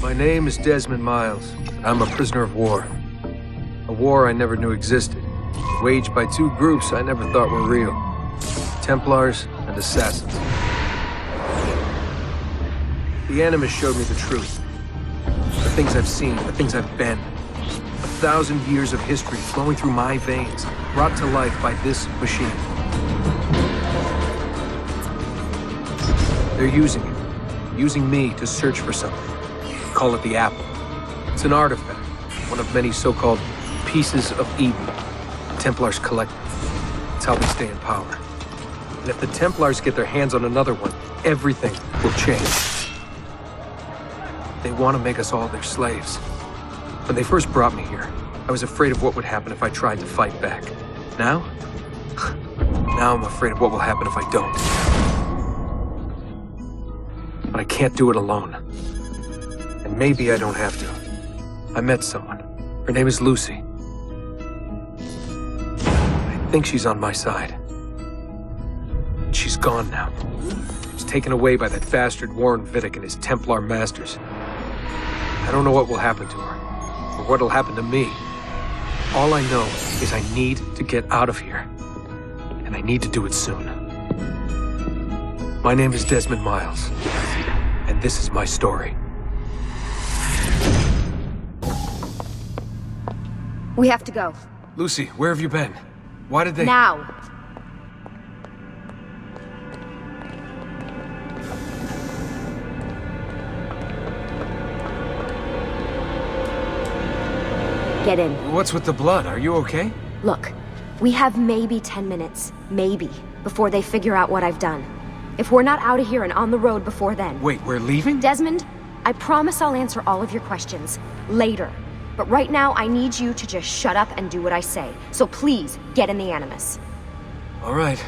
My name is Desmond Miles. I'm a prisoner of war. A war I never knew existed, waged by two groups I never thought were real. Templars and Assassins. The Animus showed me the truth. The things I've seen, the things I've been. 1,000 years of history flowing through my veins, brought to life by this machine. They're using it. Using me to search for something. Call it the Apple. It's an artifact, one of many so-called pieces of Eden. The Templars collect them. It's how they stay in power. And if the Templars get their hands on another one, everything will change. They want to make us all their slaves. When they first brought me here, I was afraid of what would happen if I tried to fight back. Now? Now I'm afraid of what will happen if I don't. But I can't do it alone. And maybe I don't have to. I met someone. Her name is Lucy. I think she's on my side. She's gone now. She's taken away by that bastard Warren Vidic and his Templar masters. I don't know what will happen to her, or what'll happen to me. All I know is I need to get out of here. And I need to do it soon. My name is Desmond Miles. And this is my story. We have to go. Lucy, where have you been? Why did they— Now! Get in. What's with the blood? Are you okay? Look, we have maybe 10 minutes, maybe, before they figure out what I've done. If we're not out of here and on the road before then— Wait, we're leaving? Desmond, I promise I'll answer all of your questions later. But right now, I need you to just shut up and do what I say. So please, get in the Animus. All right.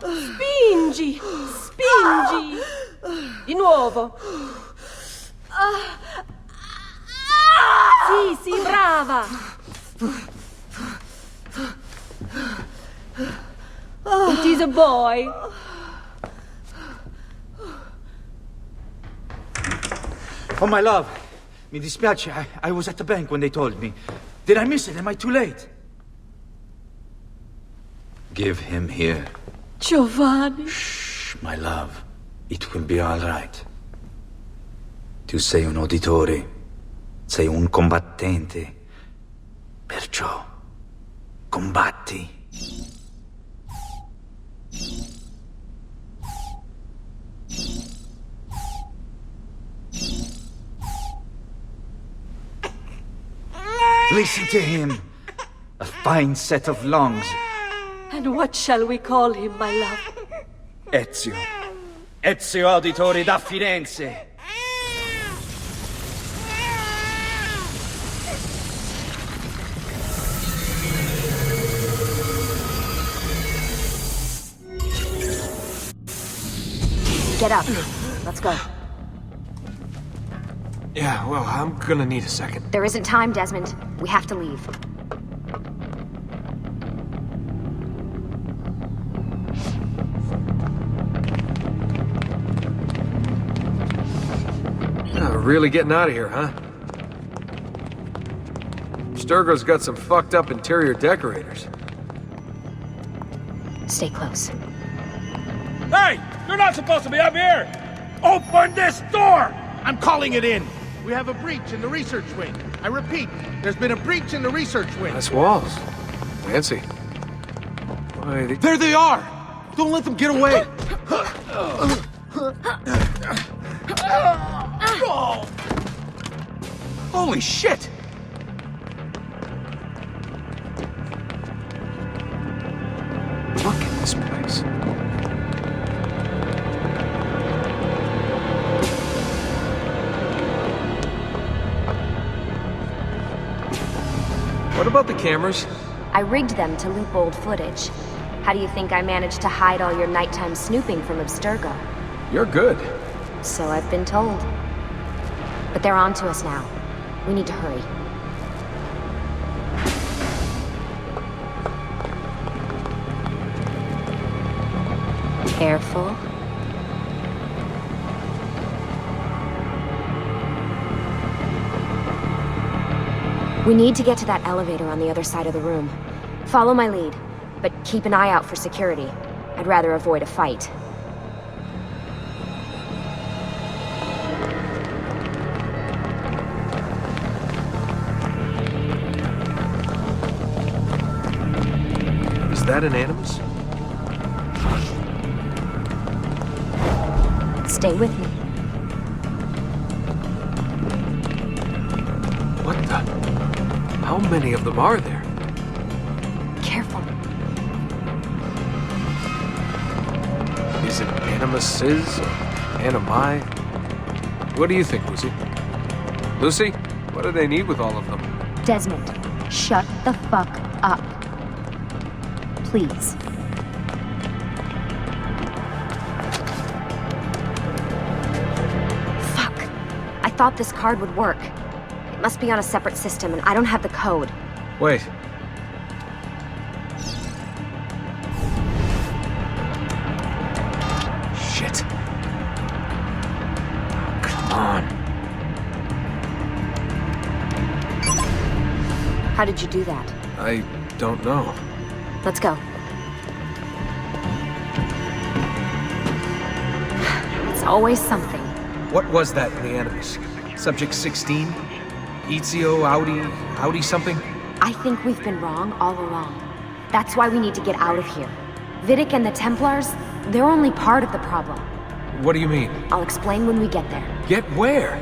Spingi! Spingi! Di nuovo! Sì, sì, brava! It is a boy! Oh, my love. Mi dispiace, I was at the bank when they told me. Did I miss it? Am I too late? Give him here. Giovanni. Shh, my love. It will be all right. Tu sei un uditore. Sei un combattente. Perciò, combatti. Listen to him. A fine set of lungs. And what shall we call him, my love? Ezio. Ezio Auditore da Firenze. Get up. Let's go. Yeah, well, I'm gonna need a second. There isn't time, Desmond. We have to leave. Really getting out of here, huh? Sturgo's got some fucked up interior decorators. Stay close. Hey! You're not supposed to be up here! Open this door! I'm calling it in! We have a breach in the research wing. I repeat, there's been a breach in the research wing. Nice walls. Fancy. Why, There they are! Don't let them get away! Holy shit! Look at this place. What about the cameras? I rigged them to loop old footage. How do you think I managed to hide all your nighttime snooping from Abstergo? You're good. So I've been told. But they're on to us now. We need to hurry. Careful. We need to get to that elevator on the other side of the room. Follow my lead, but keep an eye out for security. I'd rather avoid a fight. Is that an Animus? Stay with me. What the? How many of them are there? Careful. Is it Animuses? Animi? What do you think, Lucy? Lucy? What do they need with all of them? Desmond, shut the fuck up. Please. Fuck. I thought this card would work. It must be on a separate system, and I don't have the code. Wait. Shit. Come on. How did you do that? I don't know. Let's go. It's always something. What was that in the Animus? Subject 16? Ezio, Audi something? I think we've been wrong all along. That's why we need to get out of here. Vidic and the Templars, they're only part of the problem. What do you mean? I'll explain when we get there. Get where?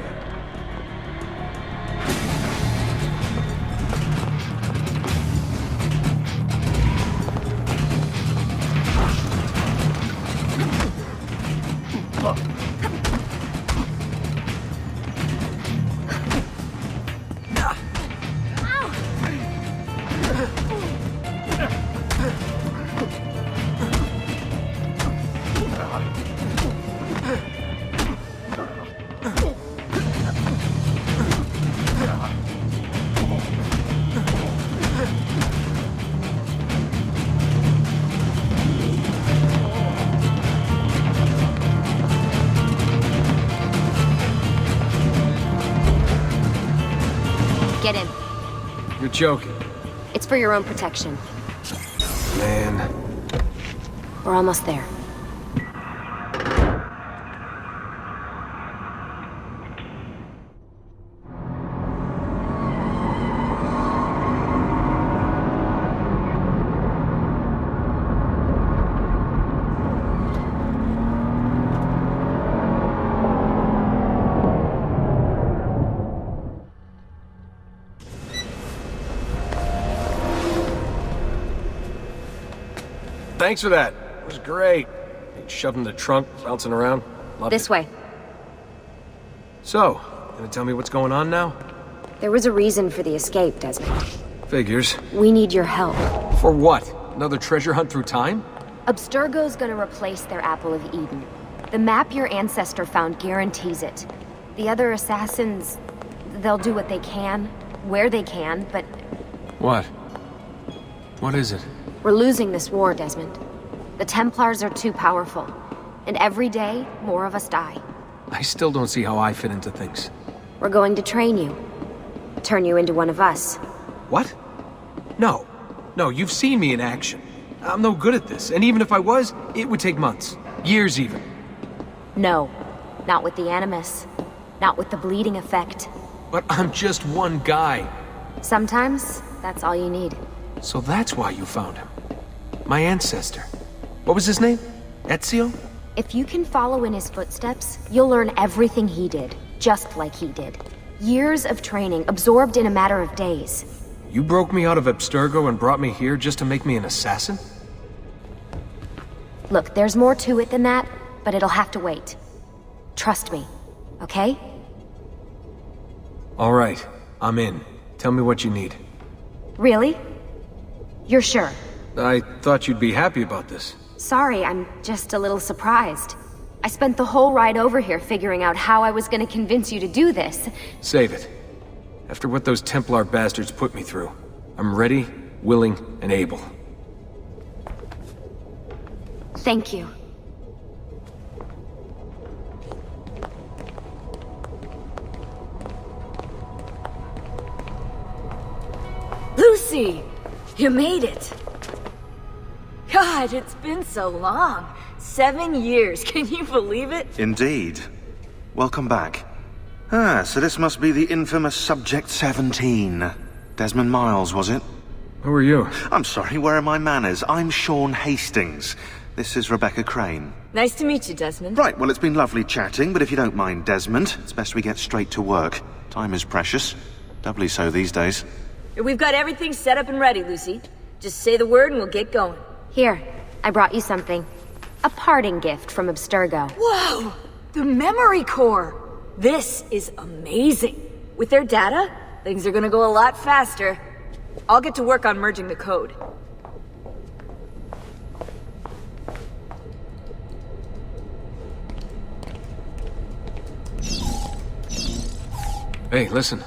Get in. You're joking. It's for your own protection. Man. We're almost there. Thanks for that. It was great. Shoved in the trunk, bouncing around. Loved This it. way. So, gonna tell me what's going on now? There was a reason for the escape, Desmond. Figures. We need your help. For what? Another treasure hunt through time? Abstergo's gonna replace their Apple of Eden. The map your ancestor found guarantees it. The other assassins, they'll do what they can, where they can, but What? What is it? we're losing this war, Desmond. The Templars are too powerful, and every day, more of us die. I still don't see how I fit into things. We're going to train you. Turn you into one of us. What? No. No, you've seen me in action. I'm no good at this, and even if I was, it would take months. Years even. No, not with the Animus. Not with the bleeding effect. But I'm just one guy. Sometimes, that's all you need. So that's why you found him. My ancestor. What was his name? Ezio? If you can follow in his footsteps, you'll learn everything he did, just like he did. Years of training, absorbed in a matter of days. You broke me out of Abstergo and brought me here just to make me an assassin? Look, there's more to it than that, but it'll have to wait. Trust me, okay? All right, I'm in. Tell me what you need. Really? You're sure? I thought you'd be happy about this. Sorry, I'm just a little surprised. I spent the whole ride over here figuring out how I was gonna convince you to do this. Save it. After what those Templar bastards put me through, I'm ready, willing, and able. Thank you. Lucy! You made it! God, it's been so long. 7 years, can you believe it? Indeed. Welcome back. Ah, so this must be the infamous Subject 17. Desmond Miles, was it? Who are you? I'm sorry, where are my manners? I'm Sean Hastings. This is Rebecca Crane. Nice to meet you, Desmond. Right, well, it's been lovely chatting, but if you don't mind, Desmond, it's best we get straight to work. Time is precious. Doubly so these days. We've got everything set up and ready, Lucy. Just say the word and we'll get going. Here, I brought you something. A parting gift from Abstergo. Whoa! The memory core! This is amazing. With their data, things are gonna go a lot faster. I'll get to work on merging the code. Hey, listen.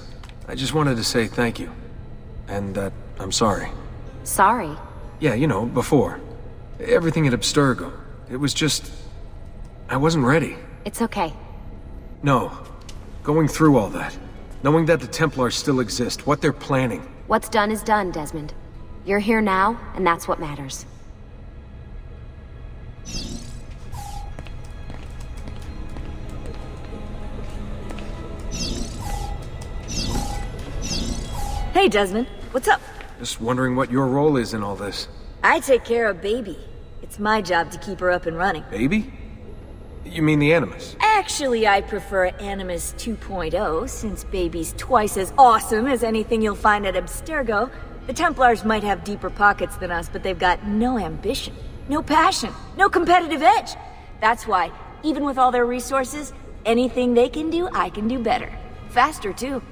I just wanted to say thank you. And that I'm sorry. Sorry. Yeah, you know, before. Everything at Abstergo. It was just... I wasn't ready. It's okay. No. Going through all that. Knowing that the Templars still exist, what they're planning. What's done is done, Desmond. You're here now, and that's what matters. Hey, Desmond. What's up? Just wondering what your role is in all this. I take care of Baby. It's my job to keep her up and running. Baby? You mean the Animus? Actually, I prefer Animus 2.0, since Baby's twice as awesome as anything you'll find at Abstergo. The Templars might have deeper pockets than us, but they've got no ambition, no passion, no competitive edge. That's why, even with all their resources, anything they can do, I can do better. Faster, too.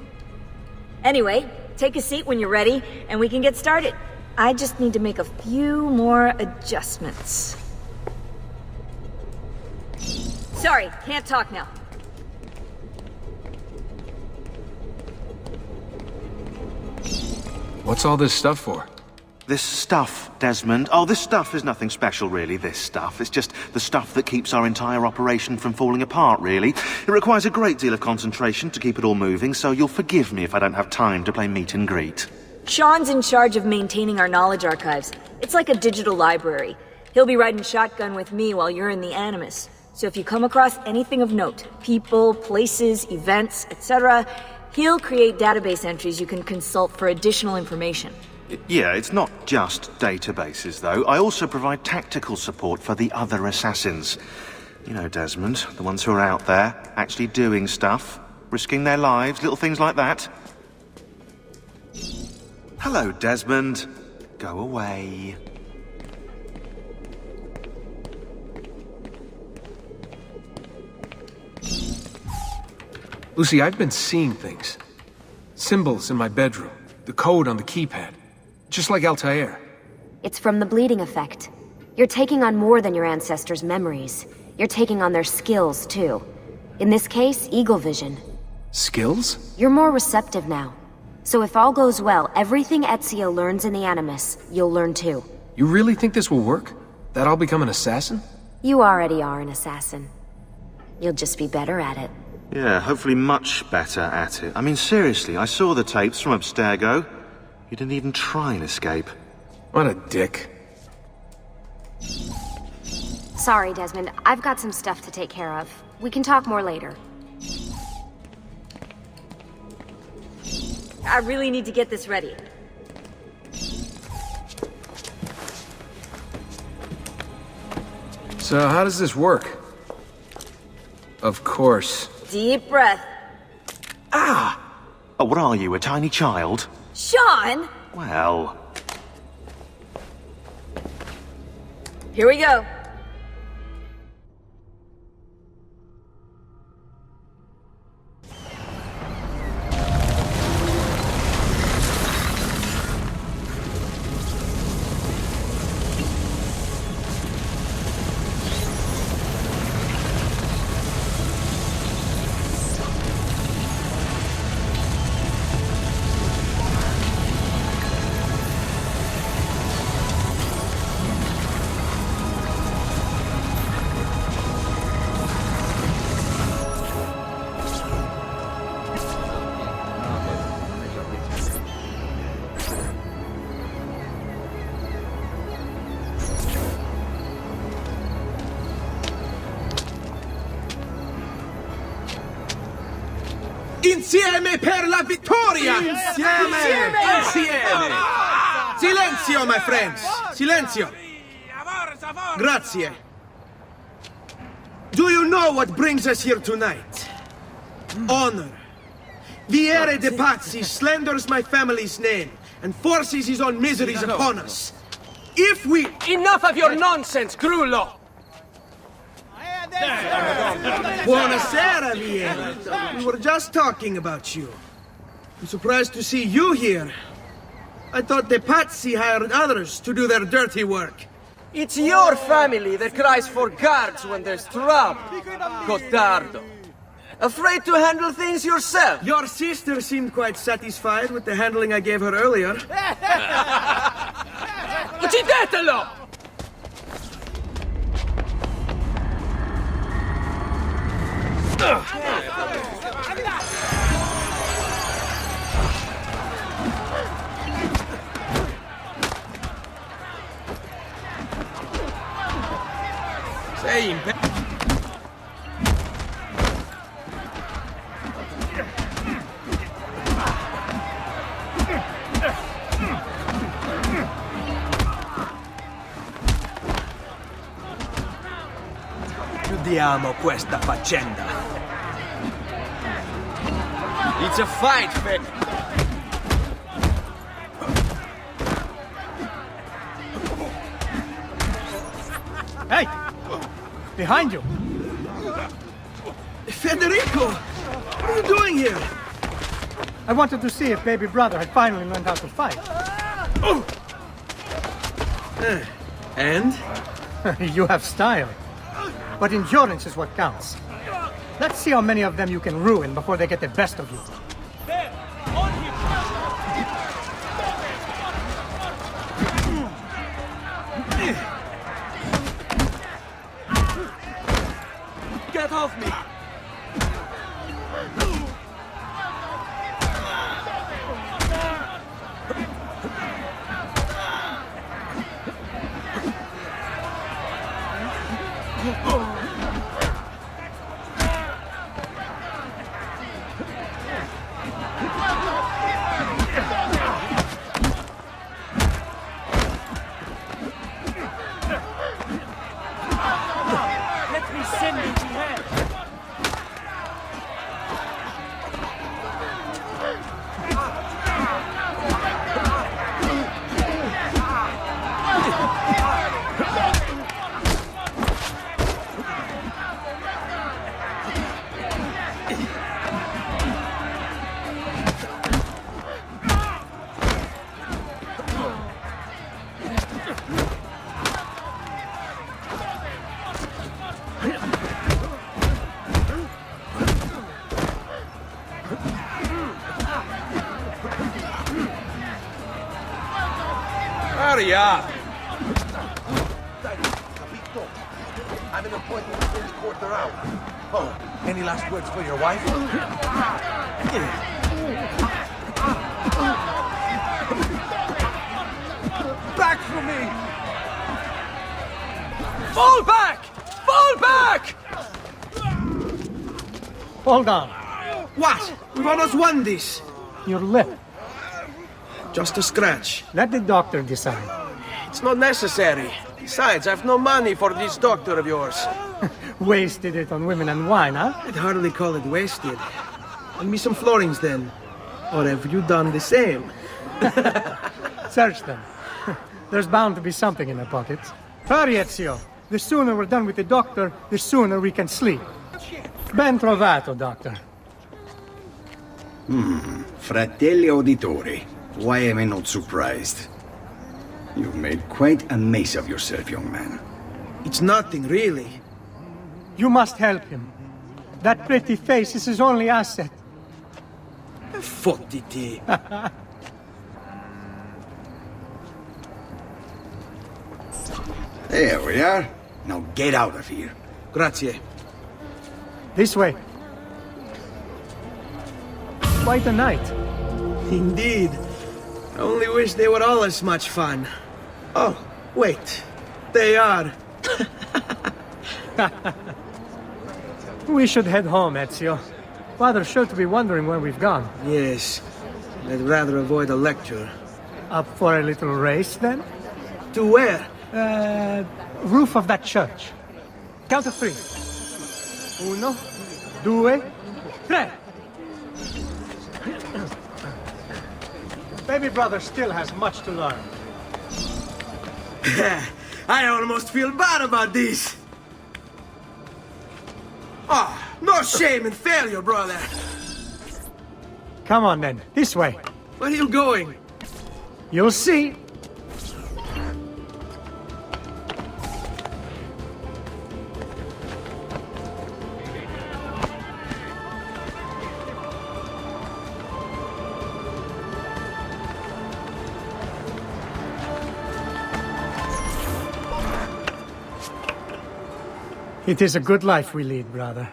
Anyway, take a seat when you're ready, and we can get started. I just need to make a few more adjustments. Sorry, can't talk now. What's all this stuff for? This stuff, Desmond. Oh, this stuff is nothing special, really, this stuff. It's just the stuff that keeps our entire operation from falling apart, really. It requires a great deal of concentration to keep it all moving, so you'll forgive me if I don't have time to play meet and greet. Sean's in charge of maintaining our knowledge archives. It's like a digital library. He'll be riding shotgun with me while you're in the Animus. So if you come across anything of note, people, places, events, etc., he'll create database entries you can consult for additional information. Yeah, it's not just databases, though. I also provide tactical support for the other assassins. You know, Desmond, the ones who are out there, actually doing stuff, risking their lives, little things like that. Hello, Desmond. Go away. Lucy, I've been seeing things. Symbols in my bedroom. The code on the keypad. Just like Altair. It's from the bleeding effect. You're taking on more than your ancestors' memories. You're taking on their skills, too. In this case, eagle vision. Skills? You're more receptive now. So if all goes well, everything Ezio learns in the Animus, you'll learn too. You really think this will work? That I'll become an assassin? You already are an assassin. You'll just be better at it. Yeah, hopefully much better at it. I mean, seriously, I saw the tapes from Abstergo. You didn't even try and escape. What a dick. Sorry, Desmond. I've got some stuff to take care of. We can talk more later. I really need to get this ready. So how does this work? Of course. Deep breath. Ah! Oh, what are you, a tiny child? Sean! Well... Here we go. Insieme per la vittoria! Insieme! Insieme! Silenzio, my friends! Silenzio! Grazie. Do you know what brings us here tonight? Honor. Viere de Pazzi slanders my family's name and forces his own miseries upon us. If we... Enough of your nonsense, Grullo! Buonasera, Viere. We were just talking about you. I'm surprised to see you here. I thought the Pazzi hired others to do their dirty work. It's your family that cries for guards when there's trouble, Cotardo. Afraid to handle things yourself? Your sister seemed quite satisfied with the handling I gave her earlier. Uccidetelo! Sei in Chiudiamo questa faccenda. It's a fight, Vic. Hey! Behind you! Federico! What are you doing here? I wanted to see if baby brother had finally learned how to fight. And? You have style. But endurance is what counts. Let's see how many of them you can ruin before they get the best of you. Get off me! Hurry up! I'm an appointment in a quarter hour. Oh, any last words for your wife? Back from me! Fall back! Fall back! Hold on. What? We've almost won this. Your lip. Just a scratch. Let the doctor decide. It's not necessary. Besides, I've no money for this doctor of yours. Wasted it on women and wine, huh? I'd hardly call it wasted. Lend me some florins then. Or have you done the same? Search them. There's bound to be something in their pockets. Hurry, Ezio. The sooner we're done with the doctor, the sooner we can sleep. Ben trovato, Doctor. Fratelli Auditori, why am I not surprised? You've made quite a mess of yourself, young man. It's nothing, really. You must help him. That pretty face is his only asset. Fottiti. There we are. Now get out of here. Grazie. This way. Quite a night. Indeed. I only wish they were all as much fun. Oh, wait. They are. We should head home, Ezio. Father's sure to be wondering where we've gone. Yes. I'd rather avoid a lecture. Up for a little race, then? To where? Roof of that church. Count of 3. 1, 2, 3. Baby brother still has much to learn. I almost feel bad about this. Oh, no shame in failure, brother. Come on, then. This way. Where are you going? You'll see. It is a good life we lead, brother.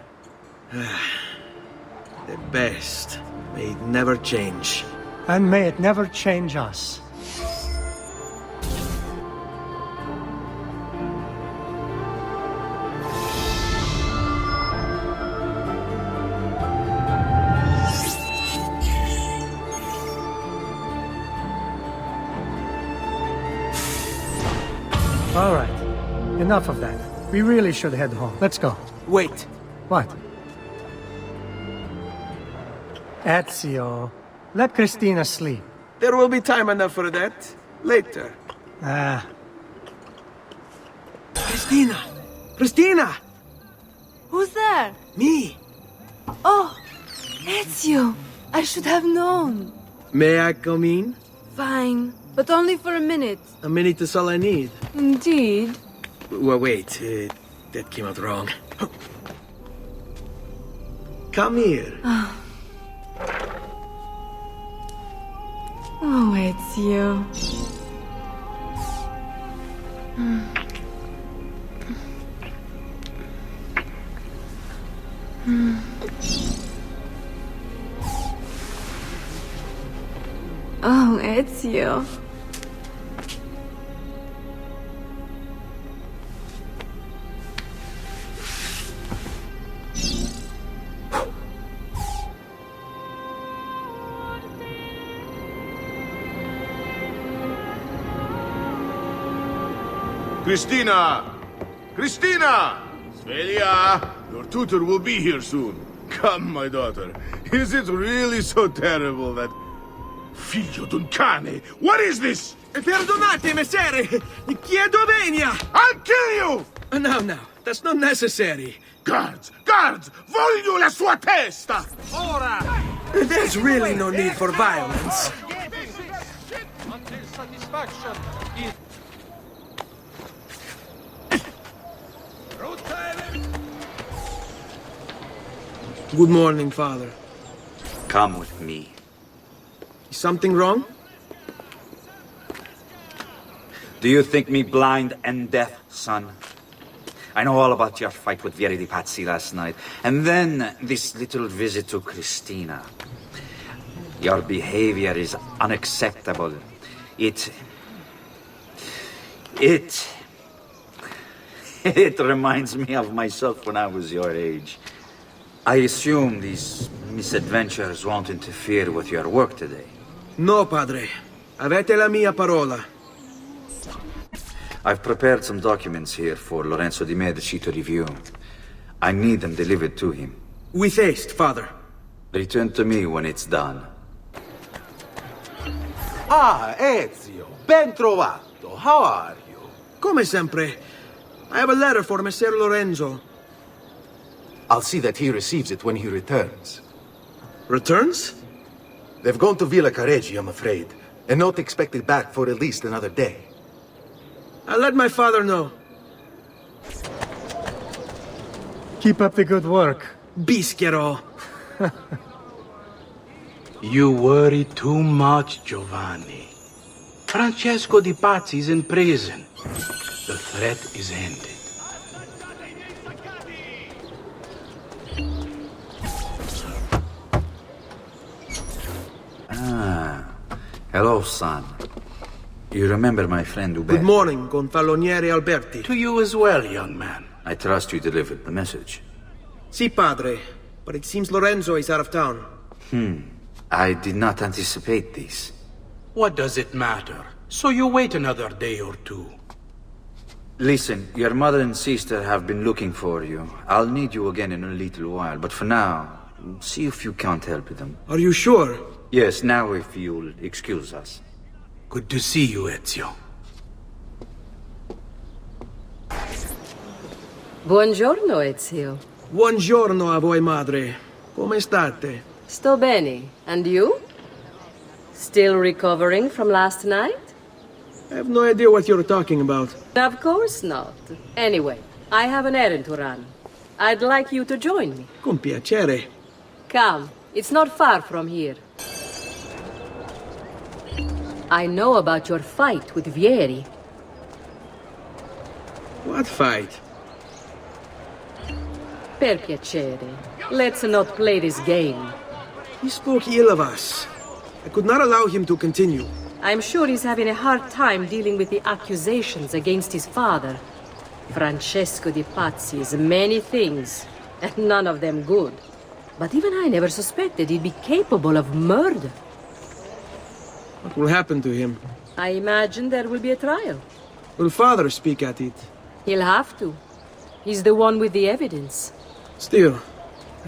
The best. May it never change. And may it never change us. All right. Enough of that. We really should head home. Let's go. Wait. What? Ezio, let Christina sleep. There will be time enough for that. Later. Christina! Christina! Who's there? Me! Oh, Ezio! I should have known. May I come in? Fine, but only for a minute. A minute is all I need. Indeed. Well, wait. That came out wrong. Come here. Oh, Ezio. Oh, Ezio. Christina! Christina! Svelia! Your tutor will be here soon. Come, my daughter. Is it really so terrible that... Figlio d'un cane! What is this? Perdonate, messere! Chiedo venia! I'll kill you! No, that's not necessary. Guards! Guards! Voglio la sua testa! Ora! There's really no need for violence. Until satisfaction is... Good morning, Father. Come with me. Is something wrong? Do you think me blind and deaf, son? I know all about your fight with Vieri di Pazzi last night, and then this little visit to Christina. Your behavior is unacceptable. It reminds me of myself when I was your age. I assume these misadventures won't interfere with your work today. No, padre. Avete la mia parola. I've prepared some documents here for Lorenzo di Medici to review. I need them delivered to him. With haste, Father. Return to me when it's done. Ah, Ezio, ben trovato. How are you? Come sempre. I have a letter for Messer Lorenzo. I'll see that he receives it when he returns. Returns? They've gone to Villa Careggi, I'm afraid, and not expected back for at least another day. I'll let my father know. Keep up the good work. Bischero. You worry too much, Giovanni. Francesco Di Pazzi's in prison. The threat is ended. Hello, son. You remember my friend Uber? Good morning, Gonfaloniere Alberti. To you as well, young man. I trust you delivered the message. Si, padre. But it seems Lorenzo is out of town. I did not anticipate this. What does it matter? So you wait another day or two. Listen, your mother and sister have been looking for you. I'll need you again in a little while, but for now, see if you can't help them. Are you sure? Yes, now if you'll excuse us. Good to see you, Ezio. Buongiorno, Ezio. Buongiorno a voi, madre. Come state? Sto bene. And you? Still recovering from last night? I have no idea what you're talking about. Of course not. Anyway, I have an errand to run. I'd like you to join me. Con piacere. Come, it's not far from here. I know about your fight with Vieri. What fight? Per piacere. Let's not play this game. He spoke ill of us. I could not allow him to continue. I'm sure he's having a hard time dealing with the accusations against his father. Francesco Di Pazzi is many things, and none of them good. But even I never suspected he'd be capable of murder. What will happen to him? I imagine there will be a trial. Will father speak at it? He'll have to. He's the one with the evidence. Still,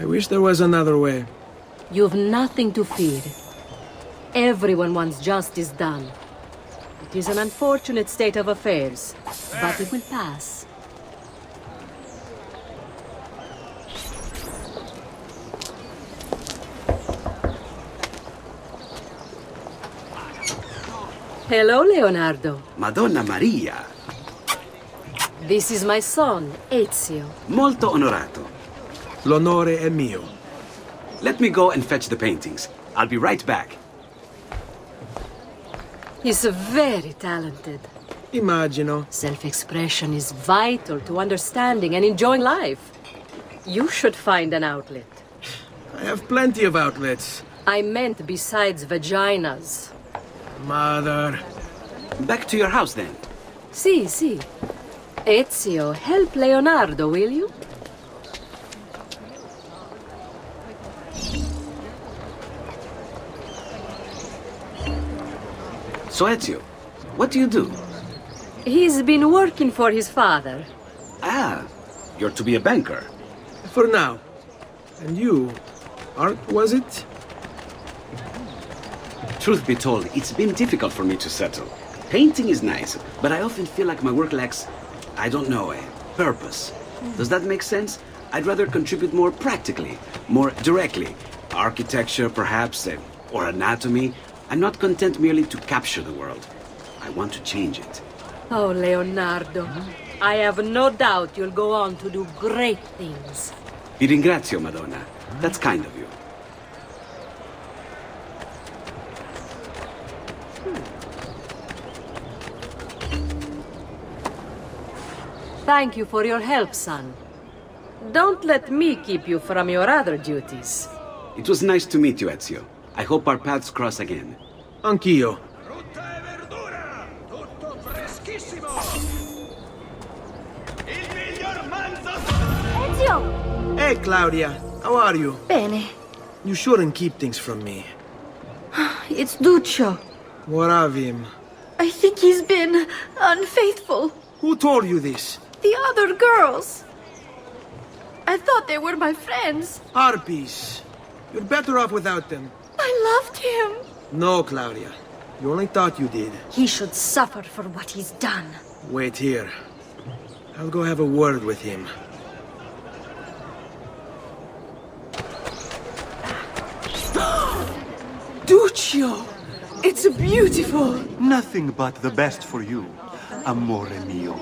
I wish there was another way. You've nothing to fear. Everyone wants justice done. It is an unfortunate state of affairs, but it will pass. Hello, Leonardo. Madonna Maria. This is my son, Ezio. Molto onorato. L'onore è mio. Let me go and fetch the paintings. I'll be right back. He's very talented. Immagino. Self-expression is vital to understanding and enjoying life. You should find an outlet. I have plenty of outlets. I meant besides vaginas. Mother. Back to your house, then. Si. Ezio, help Leonardo, will you? So, Ezio, what do you do? He's been working for his father. Ah, you're to be a banker. For now. And you? Art, was it? Truth be told, it's been difficult for me to settle. Painting is nice, but I often feel like my work lacks, I don't know, a purpose. Does that make sense? I'd rather contribute more practically, more directly. Architecture, perhaps, or anatomy. I'm not content merely to capture the world. I want to change it. Oh, Leonardo. I have no doubt you'll go on to do great things. Vi ringrazio, Madonna. That's kind of you. Thank you for your help, son. Don't let me keep you from your other duties. It was nice to meet you, Ezio. I hope our paths cross again. Anch'io. Ezio! Hey, Claudia. How are you? Bene. You shouldn't keep things from me. It's Duccio. What of him? I think he's been unfaithful. Who told you this? The other girls. I thought they were my friends. Harpies. You're better off without them. I loved him. No, Claudia. You only thought you did. He should suffer for what he's done. Wait here. I'll go have a word with him. Duccio! It's beautiful! Nothing but the best for you, amore mio.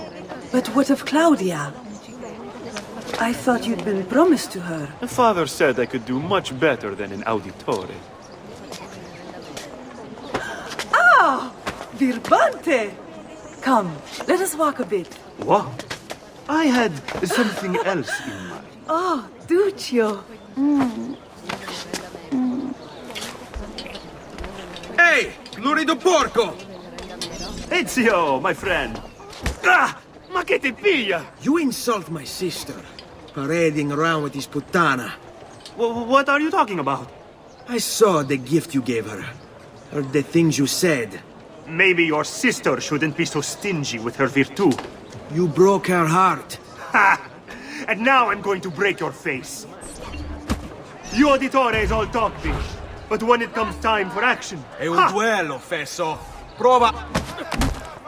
But what of Claudia? I thought you'd been promised to her. Father said I could do much better than an auditore. Ah! Birbante! Come, let us walk a bit. What? I had something else in mind. Oh, Duccio. Hey! Lurido porco! Ezio, my friend. Ah! Ma che ti piglia? You insult my sister. Parading around with this puttana. What are you talking about? I saw the gift you gave her. Heard the things you said. Maybe your sister shouldn't be so stingy with her virtù. You broke her heart. Ha! And now I'm going to break your face. You auditore is all talk, bitch. But when it comes time for action... È un duello, fesso. Prova...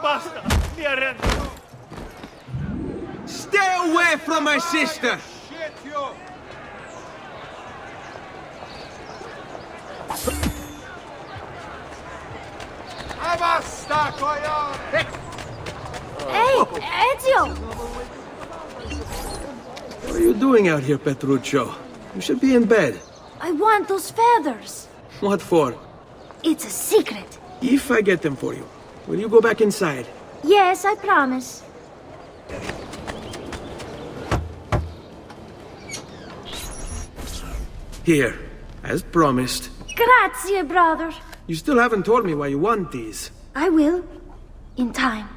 Basta! Mi arrendo! Stay away from my sister! Hey, Ezio! What are you doing out here, Petruccio? You should be in bed. I want those feathers. What for? It's a secret. If I get them for you, will you go back inside? Yes, I promise. Here, as promised. Grazie, brother. You still haven't told me why you want these. I will. In time.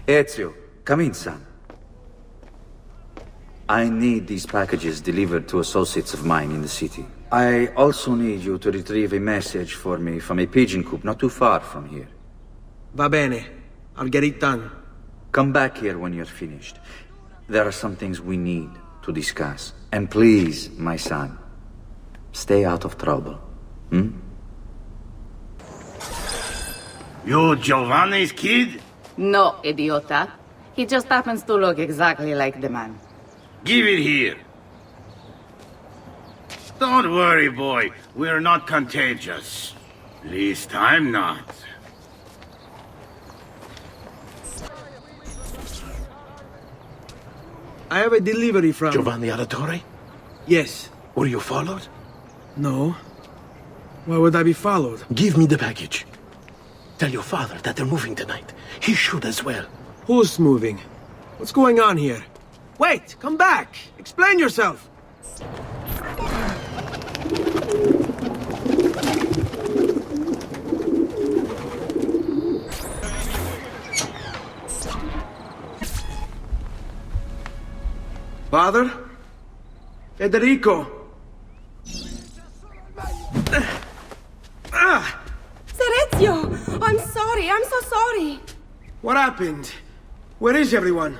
Ezio, come in, son. I need these packages delivered to associates of mine in the city. I also need you to retrieve a message for me from a pigeon coop not too far from here. Va bene. I'll get it done. Come back here when you're finished. There are some things we need to discuss. And please, my son, stay out of trouble. You Giovanni's kid? No, idiota. He just happens to look exactly like the man. Give it here. Don't worry, boy. We're not contagious. Least I'm not. I have a delivery from... Giovanni Auditore? Yes. Were you followed? No. Why would I be followed? Give me the package. Tell your father that they're moving tonight. He should as well. Who's moving? What's going on here? Wait! Come back! Explain yourself! Father? Federico? Serezio! I'm sorry, I'm so sorry. What happened? Where is everyone?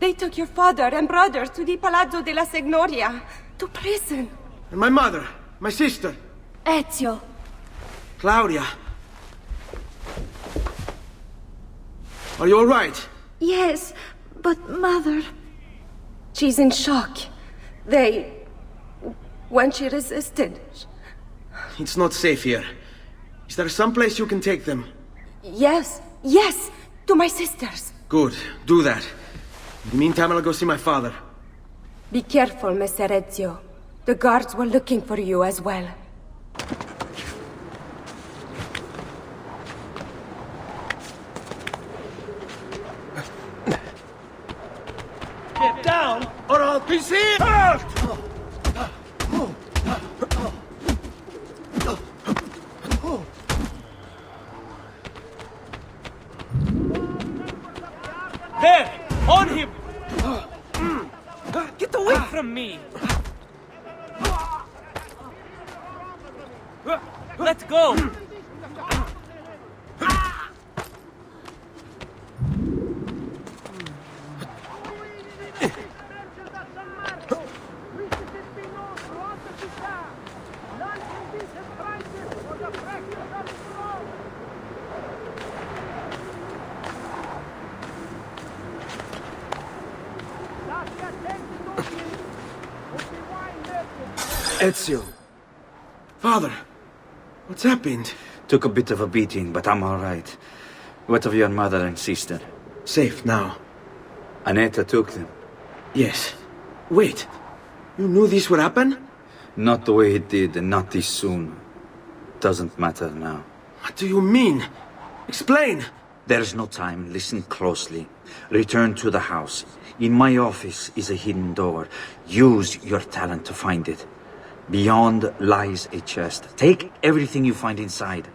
They took your father and brothers to the Palazzo della Signoria, to prison. And my mother? My sister? Ezio. Claudia? Are you all right? Yes, but Mother... She's in shock. When she resisted... It's not safe here. Is there some place you can take them? Yes, to my sisters. Good, do that. In the meantime, I'll go see my father. Be careful, Messer Ezio. The guards were looking for you as well. Get down, or I'll be seen! There! On him! Get away from me! Let go! Ezio. Father, what's happened? Took a bit of a beating, but I'm all right. What of your mother and sister? Safe now. Annetta took them. Yes. Wait. You knew this would happen? Not the way it did, and not this soon. Doesn't matter now. What do you mean? Explain! There's no time. Listen closely. Return to the house. In my office is a hidden door. Use your talent to find it. Beyond lies a chest. Take everything you find inside.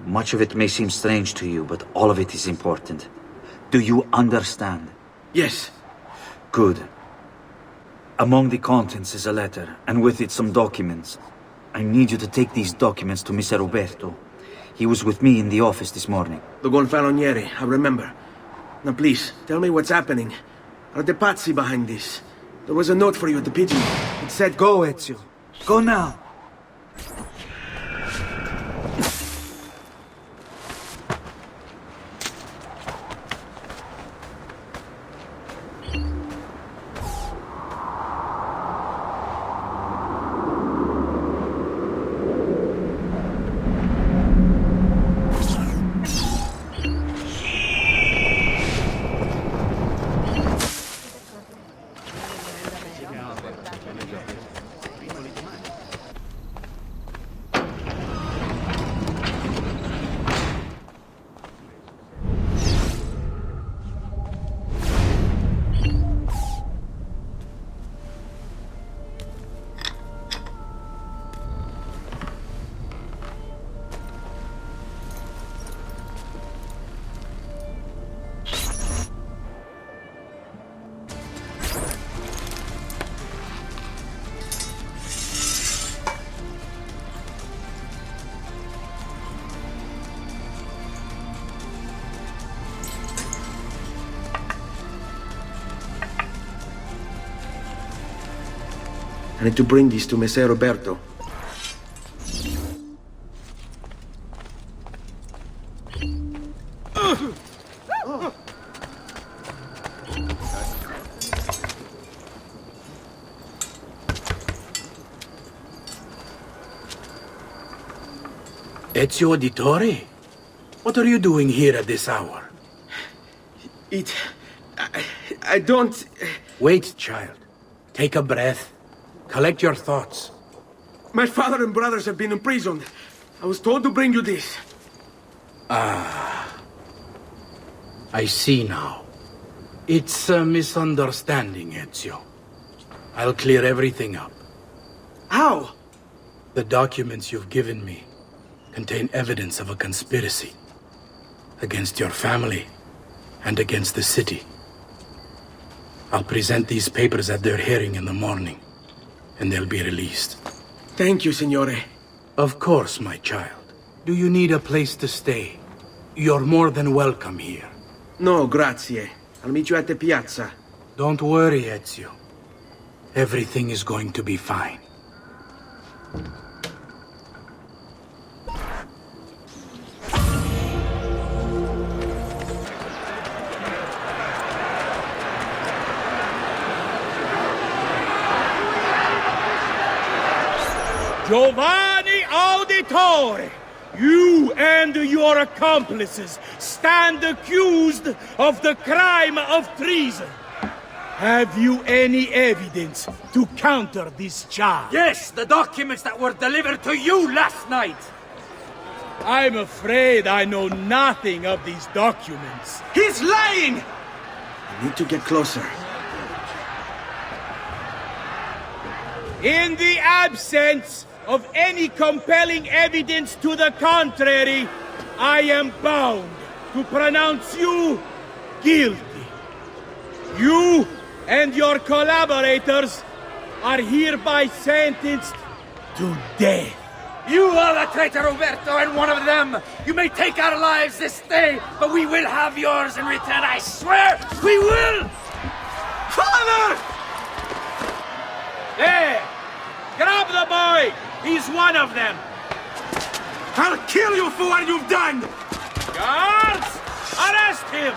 Much of it may seem strange to you, but all of it is important. Do you understand? Yes. Good. Among the contents is a letter, and with it some documents. I need you to take these documents to Mr. Roberto. He was with me in the office this morning. The Gonfaloniere, I remember. Now please, tell me what's happening. Are the Pazzi behind this? There was a note for you at the pigeon. It said go, Ezio. Go now. I need to bring these to Messer Roberto. Ezio Auditore? What are you doing here at this hour? I don't... Wait, child. Take a breath. Collect your thoughts. My father and brothers have been imprisoned. I was told to bring you this. Ah. I see now. It's a misunderstanding, Ezio. I'll clear everything up. How? The documents you've given me contain evidence of a conspiracy against your family and against the city. I'll present these papers at their hearing in the morning, and they'll be released. Thank you, Signore. Of course, my child. Do you need a place to stay? You're more than welcome here. No, grazie. I'll meet you at the piazza. Don't worry, Ezio. Everything is going to be fine. Giovanni Auditore, you and your accomplices stand accused of the crime of treason. Have you any evidence to counter this charge? Yes, the documents that were delivered to you last night. I'm afraid I know nothing of these documents. He's lying! I need to get closer. In the absence of any compelling evidence to the contrary, I am bound to pronounce you guilty. You and your collaborators are hereby sentenced to death. You are the traitor, Roberto, and one of them. You may take our lives this day, but we will have yours in return, I swear! We will! Father! There! Grab the boy! He's one of them! I'll kill you for what you've done! Guards! Arrest him!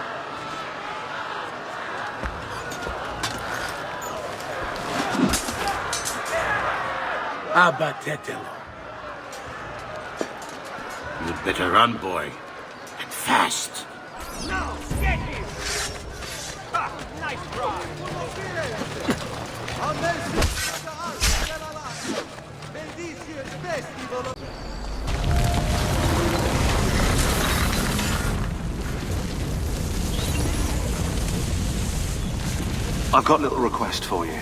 Abatetelo. You'd better run, boy. And fast. Now, get him! Nice try! I've got a little request for you.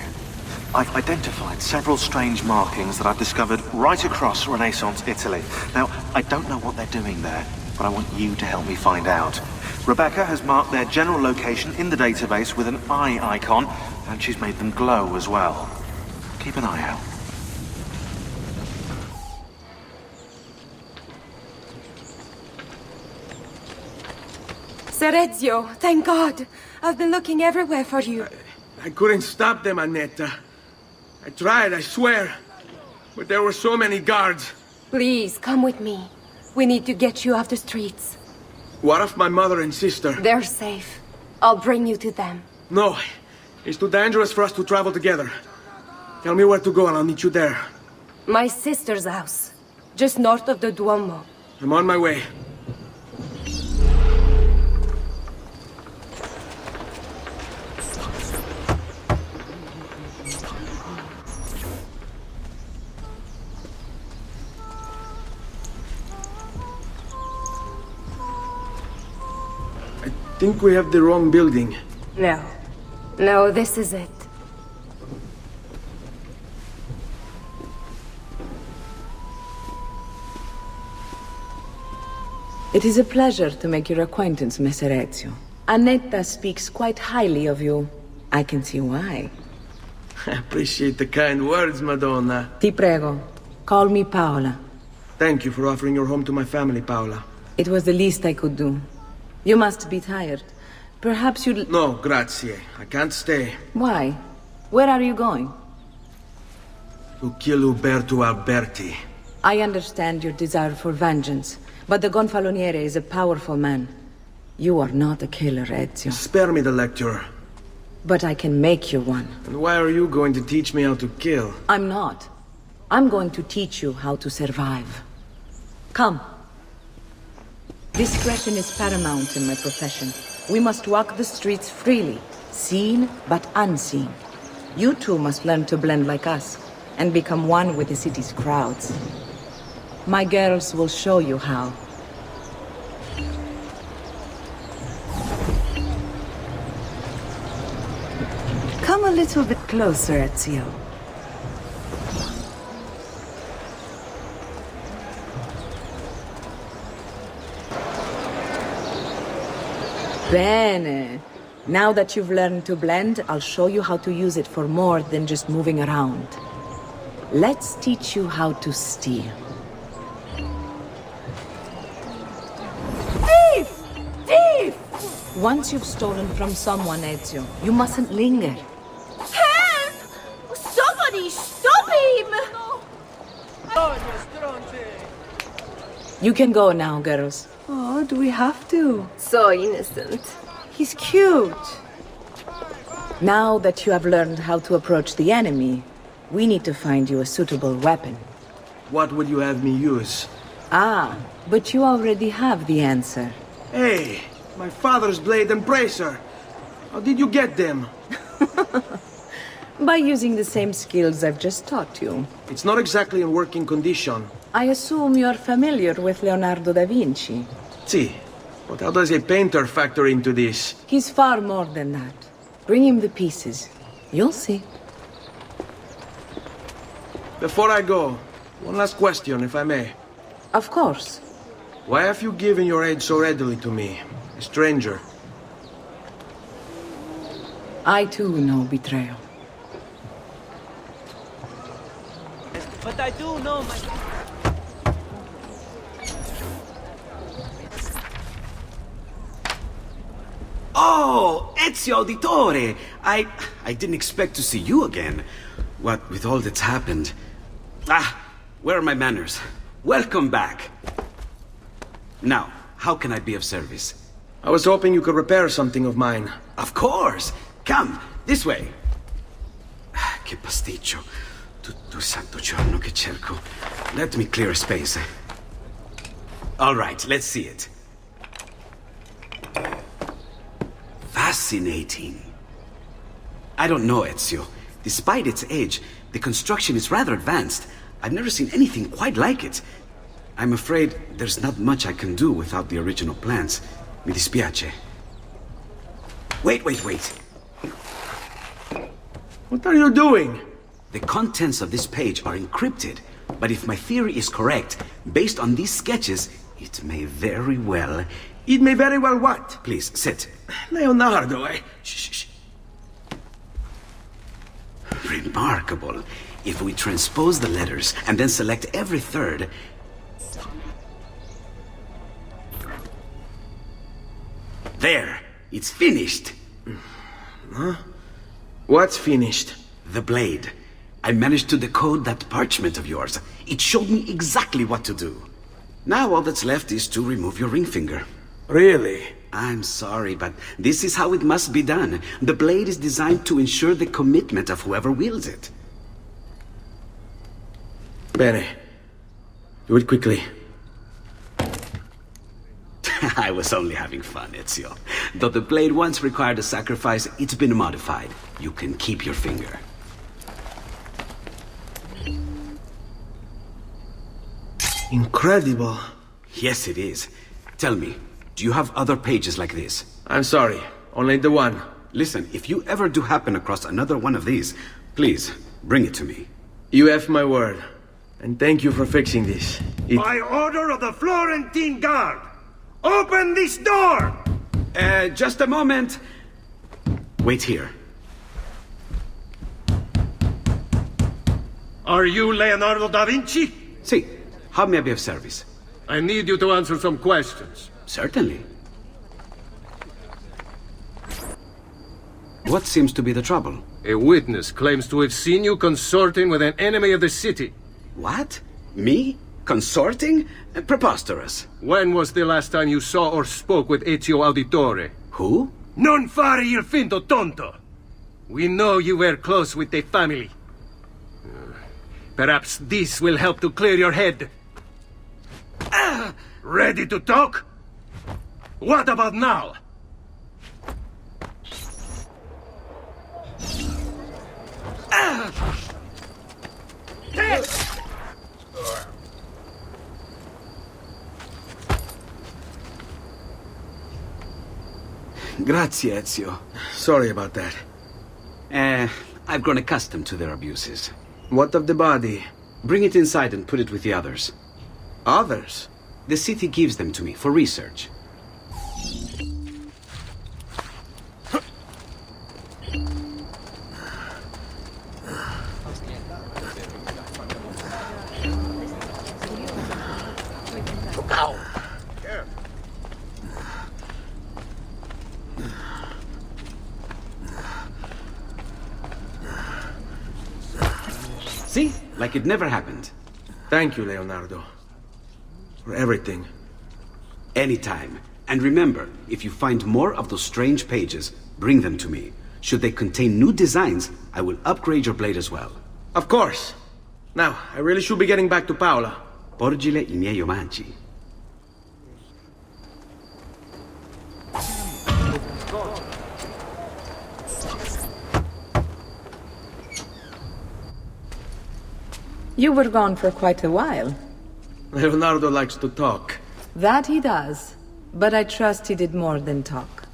I've identified several strange markings that I've discovered right across Renaissance Italy. Now, I don't know what they're doing there, but I want you to help me find out. Rebecca has marked their general location in the database with an eye icon, and she's made them glow as well. Keep an eye out. Ser Ezio, thank God. I've been looking everywhere for you. I couldn't stop them, Annetta. I tried, I swear. But there were so many guards. Please, come with me. We need to get you off the streets. What of my mother and sister? They're safe. I'll bring you to them. No. It's too dangerous for us to travel together. Tell me where to go and I'll meet you there. My sister's house. Just north of the Duomo. I'm on my way. I think we have the wrong building. No. No, this is it. It is a pleasure to make your acquaintance, Messer Ezio. Annetta speaks quite highly of you. I can see why. I appreciate the kind words, Madonna. Ti prego, call me Paola. Thank you for offering your home to my family, Paola. It was the least I could do. You must be tired. Perhaps you'd... No, grazie. I can't stay. Why? Where are you going? To kill Uberto Alberti. I understand your desire for vengeance, but the Gonfaloniere is a powerful man. You are not a killer, Ezio. Spare me the lecture. But I can make you one. And why are you going to teach me how to kill? I'm not. I'm going to teach you how to survive. Come. Discretion is paramount in my profession. We must walk the streets freely, seen but unseen. You too must learn to blend like us, and become one with the city's crowds. My girls will show you how. Come a little bit closer, Ezio. Bene. Now that you've learned to blend, I'll show you how to use it for more than just moving around. Let's teach you how to steal. Thief! Thief! Once you've stolen from someone, Ezio, you mustn't linger. Help! Somebody stop him! You can go now, girls. Oh, do we have to? So innocent. He's cute. Now that you have learned how to approach the enemy, we need to find you a suitable weapon. What would you have me use? Ah, but you already have the answer. Hey, my father's blade and bracer. How did you get them? By using the same skills I've just taught you. It's not exactly in working condition. I assume you're familiar with Leonardo da Vinci. Si, but how does a painter factor into this? He's far more than that. Bring him the pieces. You'll see. Before I go, one last question, if I may. Of course. Why have you given your aid so readily to me, a stranger? I too know betrayal. But I do know my... Oh, Ezio Auditore! I didn't expect to see you again. What with all that's happened. Ah, where are my manners? Welcome back. Now, how can I be of service? I was hoping you could repair something of mine. Of course! Come, this way. Que pasticcio. Tutto santo giorno che cerco. Let me clear a space. All right, let's see it. Fascinating. I don't know, Ezio. Despite its age, the construction is rather advanced. I've never seen anything quite like it. I'm afraid there's not much I can do without the original plans. Mi dispiace. Wait. What are you doing? The contents of this page are encrypted, but if my theory is correct, based on these sketches, it may very well... It may very well what? Please, sit. Leonardo, Shh. Remarkable. If we transpose the letters and then select every third... There! It's finished! Huh? What's finished? The blade. I managed to decode that parchment of yours. It showed me exactly what to do. Now all that's left is to remove your ring finger. Really? I'm sorry, but this is how it must be done. The blade is designed to ensure the commitment of whoever wields it. Bene. Do it quickly. I was only having fun, Ezio. Though the blade once required a sacrifice, it's been modified. You can keep your finger. Incredible. Yes, it is. Tell me, do you have other pages like this? I'm sorry, only the one. Listen, if you ever do happen across another one of these, please, bring it to me. You have my word. And thank you for fixing this. By order of the Florentine Guard! Open this door! Just a moment. Wait here. Are you Leonardo da Vinci? Si. How may I be of service? I need you to answer some questions. Certainly. What seems to be the trouble? A witness claims to have seen you consorting with an enemy of the city. What? Me? Consorting? Preposterous. When was the last time you saw or spoke with Ezio Auditore? Who? Non fare il finto tonto! We know you were close with the family. Perhaps this will help to clear your head. Ready to talk? What about now? Grazie, Ezio. Sorry about that. I've grown accustomed to their abuses. What of the body? Bring it inside and put it with the others. Others? The city gives them to me for research. See? Like it never happened. Thank you, Leonardo. For everything. Anytime. And remember, if you find more of those strange pages, bring them to me. Should they contain new designs, I will upgrade your blade as well. Of course. Now, I really should be getting back to Paola. Porgile I miei omaggi. You were gone for quite a while. Leonardo likes to talk. That he does. But I trust he did more than talk.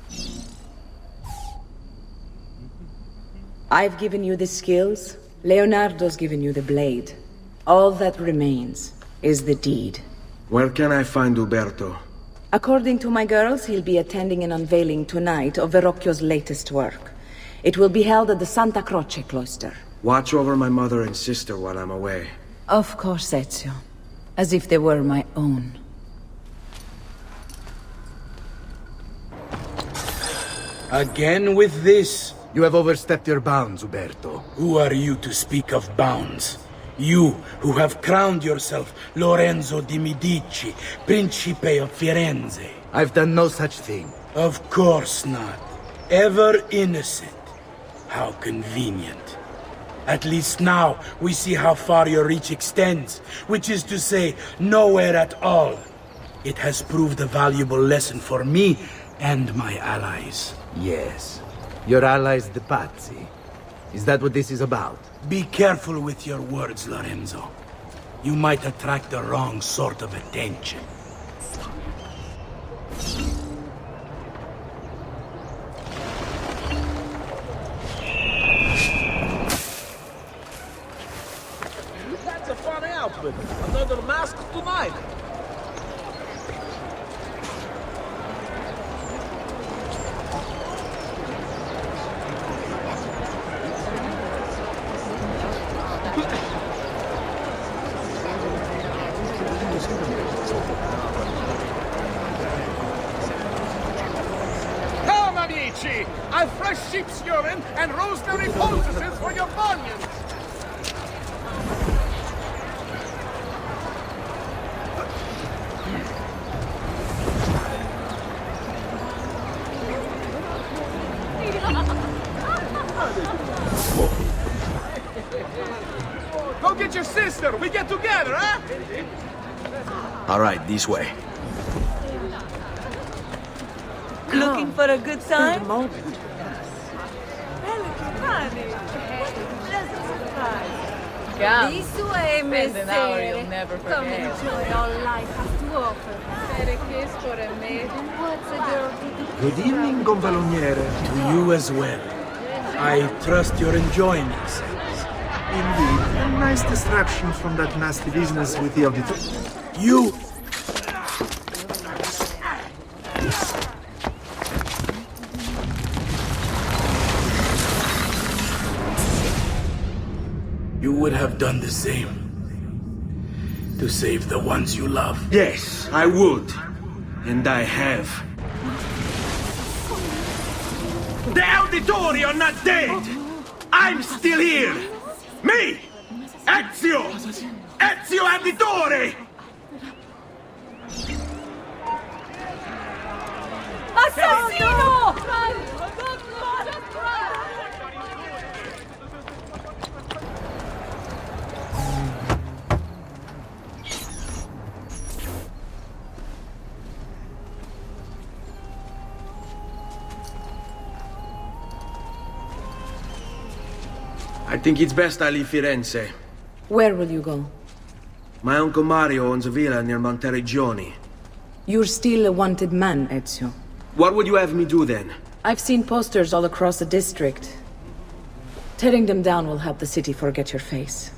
I've given you the skills. Leonardo's given you the blade. All that remains is the deed. Where can I find Uberto? According to my girls, he'll be attending an unveiling tonight of Verrocchio's latest work. It will be held at the Santa Croce cloister. Watch over my mother and sister while I'm away. Of course, Ezio. As if they were my own. Again with this? You have overstepped your bounds, Uberto. Who are you to speak of bounds? You, who have crowned yourself Lorenzo di Medici, Principe of Firenze. I've done no such thing. Of course not. Ever innocent. How convenient. At least now we see how far your reach extends, which is to say, nowhere at all. It has proved a valuable lesson for me and my allies. Yes. Your allies, the Pazzi. Is that what this is about? Be careful with your words, Lorenzo. You might attract the wrong sort of attention. That's a funny outfit. Another mask tonight. Come, amici! I've fresh sheep's urine and rosemary poultices for your bunions! Go get your sister! We get together, huh? All right, this way. Looking for a good time? This way, Miss Sarah. Come enjoy all life has to offer. Better kiss for a maiden. What's a girl to do? Good evening, Gonfaloniere. To you as well. I trust you're enjoying yourselves. Indeed. A nice distraction from that nasty business with the auditor. You! You would have done the same. To save the ones you love. Yes, I would. And I have. The Auditori are not dead! I'm still here! Me! Ezio! Ezio Auditore! Assassino! I think it's best I leave Firenze. Where will you go? My Uncle Mario owns a villa near Monteregioni. You're still a wanted man, Ezio. What would you have me do then? I've seen posters all across the district. Tearing them down will help the city forget your face.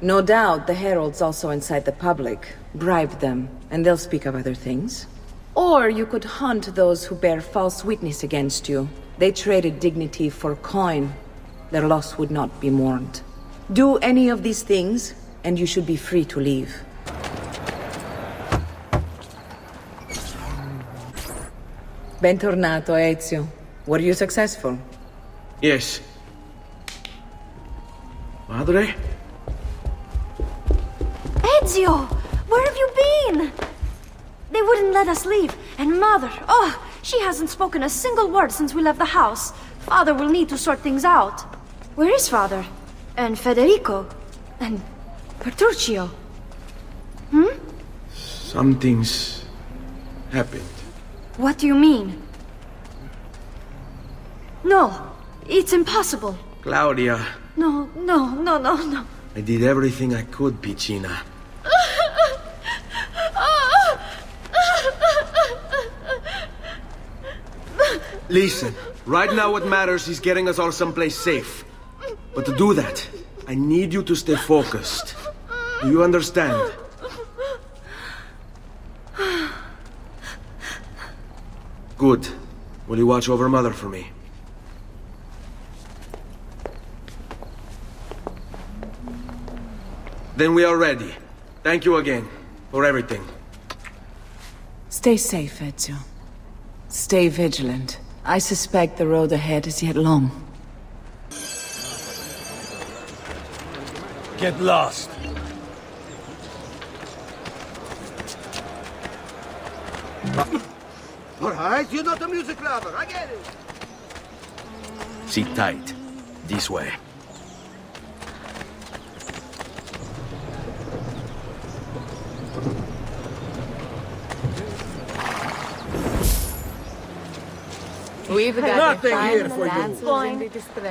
No doubt the heralds also incite the public. Bribe them, and they'll speak of other things. Or you could hunt those who bear false witness against you. They traded dignity for coin. Their loss would not be mourned. Do any of these things, and you should be free to leave. Bentornato, Ezio. Were you successful? Yes. Madre? Ezio! Where have you been? They wouldn't let us leave. And Mother, oh, she hasn't spoken a single word since we left the house. Father will need to sort things out. Where is Father? And Federico? And Petruccio? Something's happened. What do you mean? No, it's impossible. Claudia, No. I did everything I could, Piccina. Listen, right now what matters is getting us all someplace safe. But to do that, I need you to stay focused. Do you understand? Good. Will you watch over Mother for me? Then we are ready. Thank you again for everything. Stay safe, Ezio. Stay vigilant. I suspect the road ahead is yet long. Get lost. All right, you're not a music lover, I get it. Sit tight. This way. We've got Nothing here for you.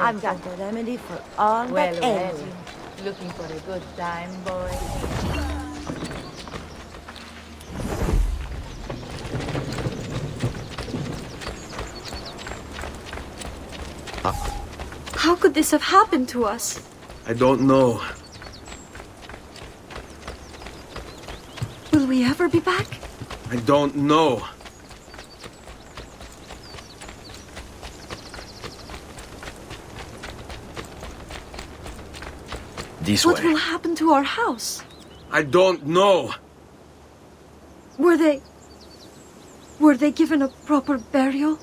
I've got the remedy for all Well, that well. ails you. Looking for a good time, boy? How could this have happened to us? I don't know. Will we ever be back? I don't know. This What way. will happen to our house? I don't know. Were they given a proper burial?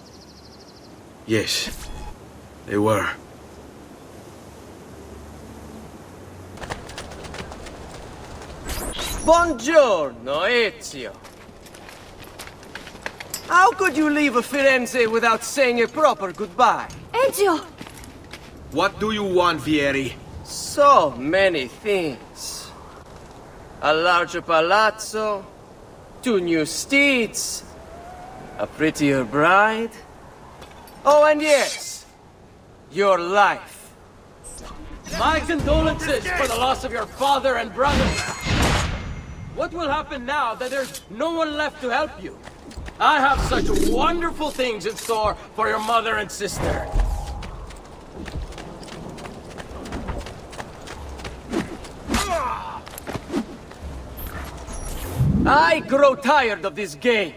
Yes, they were. Buongiorno, Ezio. How could you leave Firenze without saying a proper goodbye? Ezio! What do you want, Vieri? So many things. A larger palazzo, 2 new steeds, a prettier bride. Oh, and yes, your life. My condolences for the loss of your father and brother. What will happen now that there's no one left to help you? I have such wonderful things in store for your mother and sister. I grow tired of this game.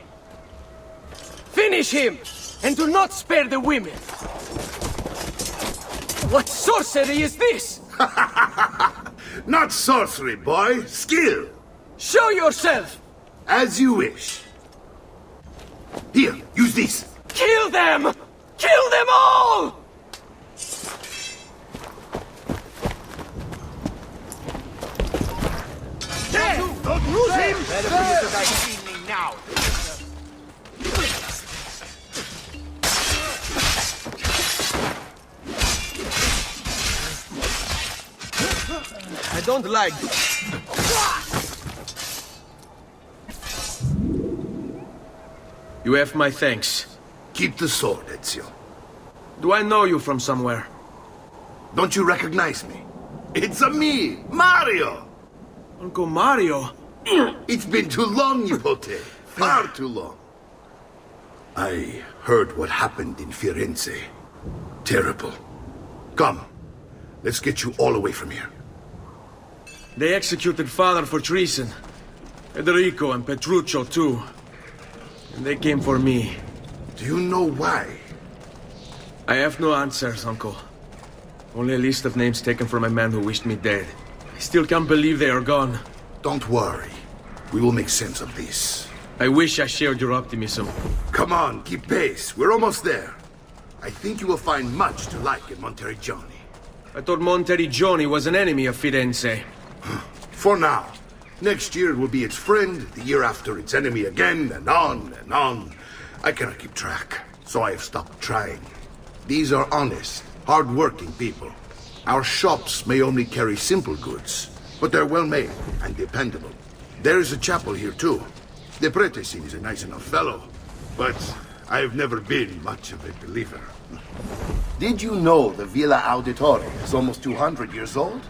Finish him, and do not spare the women. What sorcery is this? Not sorcery, boy. Skill. Show yourself! As you wish. Here, use this. Kill them! Kill them all! Don't lose him! Better for you to die cleanly now. I don't like... You have my thanks. Keep the sword, Ezio. Do I know you from somewhere? Don't you recognize me? It's a me, Mario! Uncle Mario? It's been too long, Nipote. Far too long. I heard what happened in Firenze. Terrible. Come, let's get you all away from here. They executed father for treason. Federico and Petruccio, too. And they came for me. Do you know why? I have no answers, Uncle. Only a list of names taken from a man who wished me dead. I still can't believe they are gone. Don't worry. We will make sense of this. I wish I shared your optimism. Come on, keep pace. We're almost there. I think you will find much to like in Monteriggioni. I thought Monteriggioni was an enemy of Firenze. For now. Next year it will be its friend, the year after its enemy again, and on and on. I cannot keep track, so I have stopped trying. These are honest, hard-working people. Our shops may only carry simple goods, but they're well-made and dependable. There is a chapel here, too. The prete seems a nice enough fellow, but I have never been much of a believer. Did you know the Villa Auditore is almost 200 years old?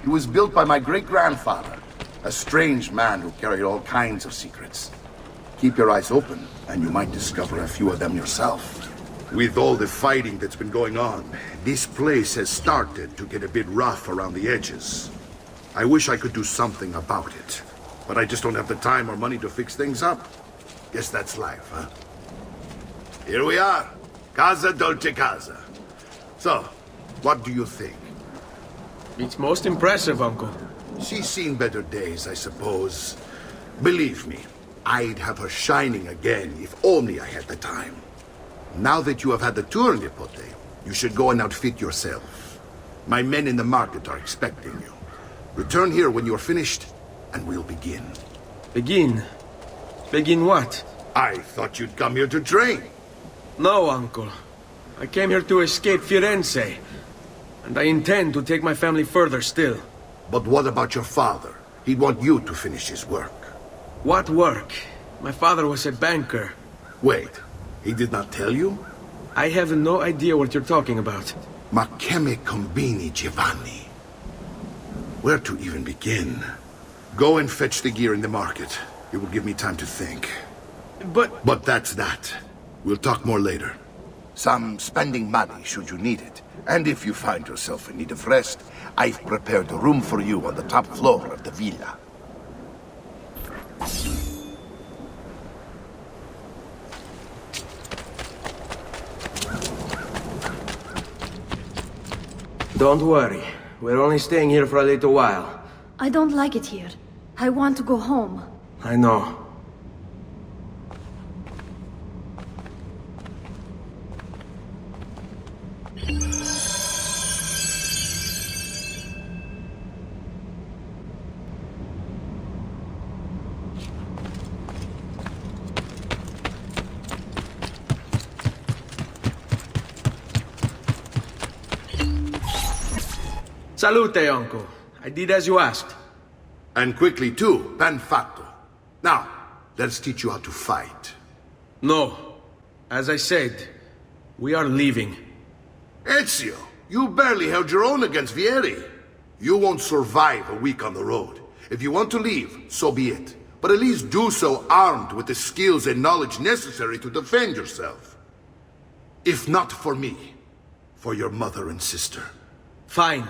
It was built by my great-grandfather, a strange man who carried all kinds of secrets. Keep your eyes open, and you might discover a few of them yourself. With all the fighting that's been going on, this place has started to get a bit rough around the edges. I wish I could do something about it, but I just don't have the time or money to fix things up. Guess that's life, huh? Here we are. Casa Dolce Casa. So, what do you think? It's most impressive, Uncle. She's seen better days, I suppose. Believe me, I'd have her shining again if only I had the time. Now that you have had the tour, Nipote, you should go and outfit yourself. My men in the market are expecting you. Return here when you're finished, and we'll begin. Begin? Begin what? I thought you'd come here to train. No, Uncle. I came here to escape Firenze. And I intend to take my family further still. But what about your father? He'd want you to finish his work. What work? My father was a banker. Wait, he did not tell you? I have no idea what you're talking about. Ma che me combini, Giovanni? Where to even begin? Go and fetch the gear in the market. It will give me time to think. But that's that. We'll talk more later. Some spending money should you need it. And if you find yourself in need of rest, I've prepared a room for you on the top floor of the villa. Don't worry. We're only staying here for a little while. I don't like it here. I want to go home. I know. Salute, uncle. I did as you asked. And quickly too, ben fatto. Now, let's teach you how to fight. No. As I said, we are leaving. Ezio, you barely held your own against Vieri. You won't survive a week on the road. If you want to leave, so be it. But at least do so armed with the skills and knowledge necessary to defend yourself. If not for me, for your mother and sister. Fine.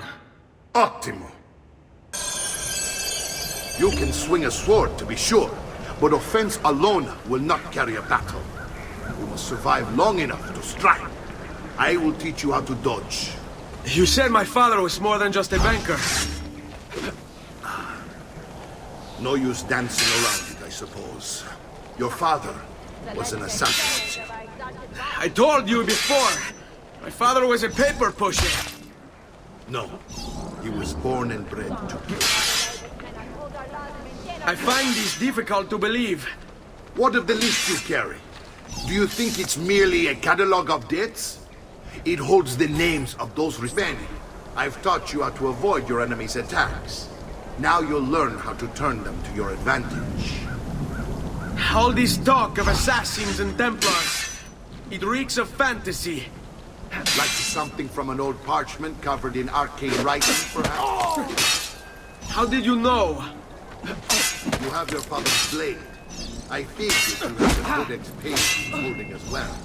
Ottimo. You can swing a sword, to be sure, but offense alone will not carry a battle. You must survive long enough to strike. I will teach you how to dodge. You said my father was more than just a banker. No use dancing around it, I suppose. Your father was an assassin. I told you before. My father was a paper pusher. No. He was born and bred to kill. I find this difficult to believe. What of the list you carry? Do you think it's merely a catalog of debts? It holds the names of those responsible. I've taught you how to avoid your enemy's attacks. Now you'll learn how to turn them to your advantage. All this talk of assassins and Templars, it reeks of fantasy. Like something from an old parchment covered in arcane writing, perhaps? How did you know? You have your father's blade. I figured you have a codex page he's holding as well.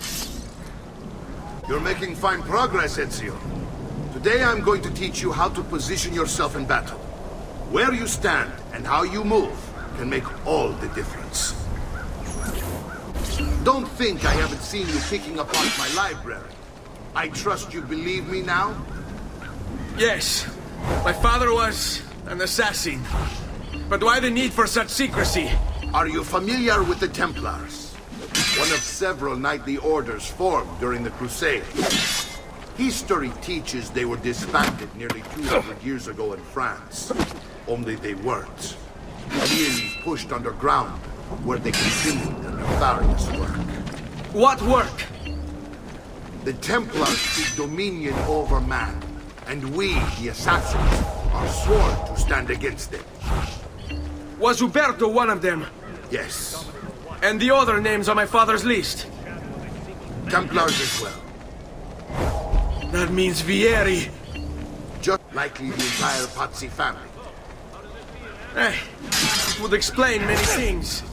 You're making fine progress, Ezio. Today I'm going to teach you how to position yourself in battle. Where you stand and how you move can make all the difference. Don't think I haven't seen you picking apart my library. I trust you believe me now? Yes. My father was an assassin. But why the need for such secrecy? Are you familiar with the Templars? One of several knightly orders formed during the Crusade. History teaches they were disbanded nearly 200 years ago in France. Only they weren't. Merely pushed underground, where they continued their nefarious work. What work? The Templars seek dominion over man, and we, the assassins, are sworn to stand against them. Was Uberto one of them? Yes. And the other names on my father's list? Templars as well. That means Vieri. Just likely the entire Pazzi family. It would explain many things.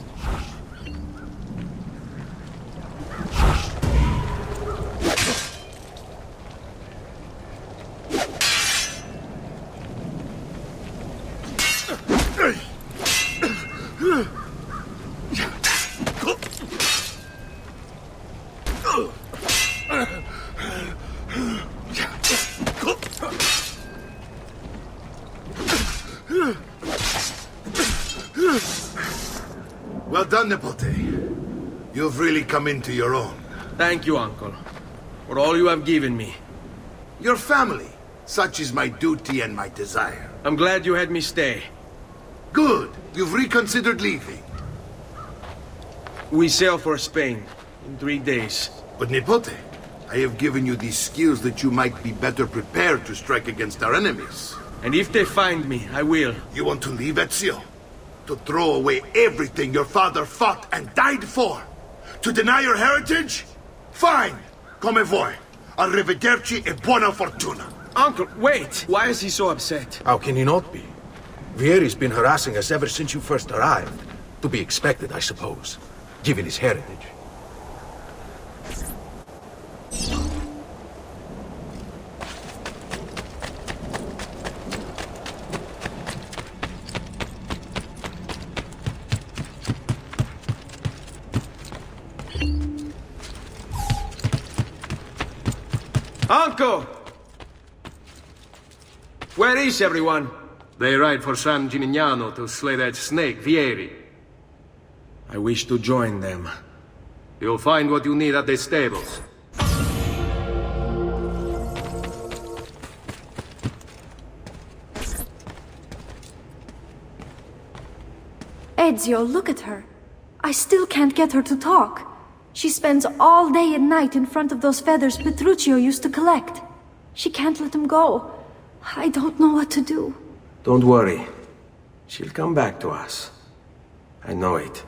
Well done, Nipote. You've really come into your own. Thank you, Uncle, for all you have given me. Your family. Such is my duty and my desire. I'm glad you had me stay. Good. You've reconsidered leaving. We sail for Spain in 3 days. But Nipote, I have given you these skills that you might be better prepared to strike against our enemies. And if they find me, I will. You want to leave, Ezio? To throw away everything your father fought and died for? To deny your heritage? Fine! come vuoi. Arrivederci e buona fortuna. Uncle, wait! Why is he so upset? How can he not be? Vieri's been harassing us ever since you first arrived. To be expected, I suppose, given his heritage. Uncle! Where is everyone? They ride for San Gimignano to slay that snake, Vieri. I wish to join them. You'll find what you need at the stables. Ezio, look at her. I still can't get her to talk. She spends all day and night in front of those feathers Petruccio used to collect. She can't let them go. I don't know what to do. Don't worry. She'll come back to us. I know it.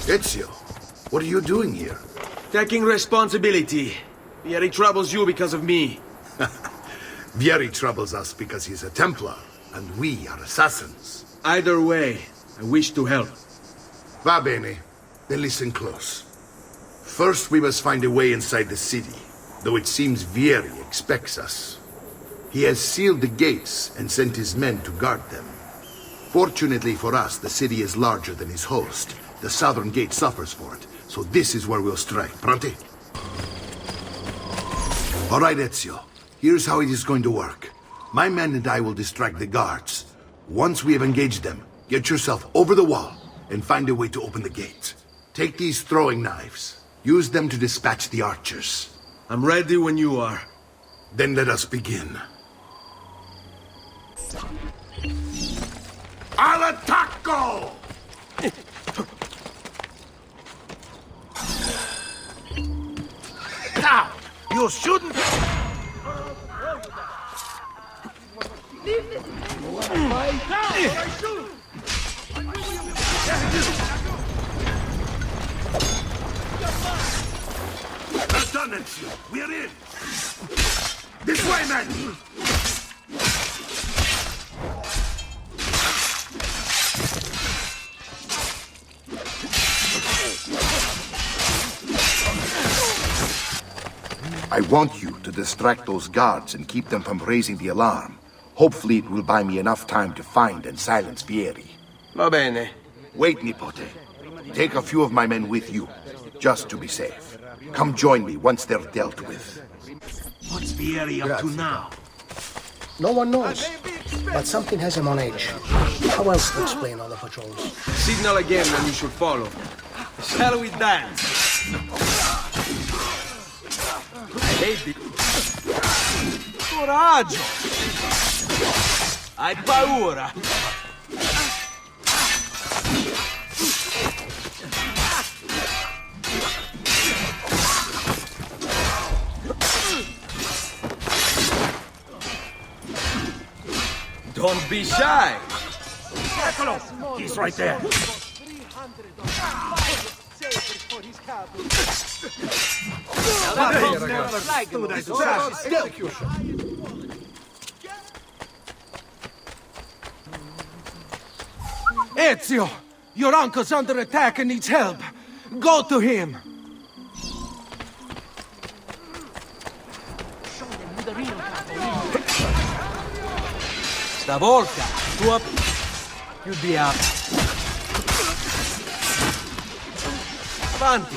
Ezio, what are you doing here? Taking responsibility. Vieri troubles you because of me. Vieri troubles us because he's a Templar, and we are assassins. Either way, I wish to help. Va bene. Then listen close. First, we must find a way inside the city, though it seems Vieri expects us. He has sealed the gates and sent his men to guard them. Fortunately for us, the city is larger than his host. The southern gate suffers for it, so this is where we'll strike. Pronti? All right, Ezio. Here's how it is going to work. My men and I will distract the guards. Once we have engaged them, get yourself over the wall and find a way to open the gate. Take these throwing knives. Use them to dispatch the archers. I'm ready when you are. Then let us begin. Al attacco! Now, you shouldn't... Well done, Ezio. We're in. This way, men! I want you to distract those guards and keep them from raising the alarm. Hopefully it will buy me enough time to find and silence Vieri. Va bene. Wait, Nipote. Take a few of my men with you, just to be safe. Come join me once they're dealt with. What's Vieri up to now? No one knows, but something has him on edge. How else to explain all the patrols? Signal again when you should follow. Shall we dance? I hate it. Coraggio! Hai paura? Don't be shy! Eccolo! He's right there! Ezio! Your uncle's under attack and needs help. Go to him! Stavolta, più diavolo. Avanti!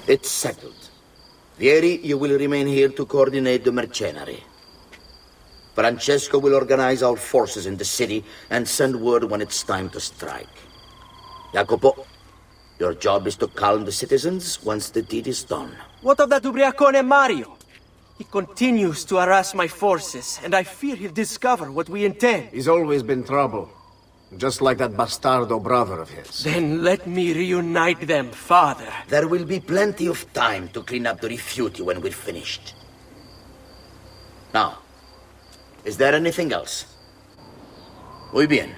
It's settled. Vieri, you will remain here to coordinate the mercenary. Francesco will organize our forces in the city and send word when it's time to strike. Jacopo, Your job is to calm the citizens once the deed is done. What of that ubriacone Mario? He continues to harass my forces, and I fear he'll discover what we intend. He's always been trouble. Just like that bastardo brother of his. Then let me reunite them, father. There will be plenty of time to clean up the refuge when we're finished. Now, is there anything else? Muy bien.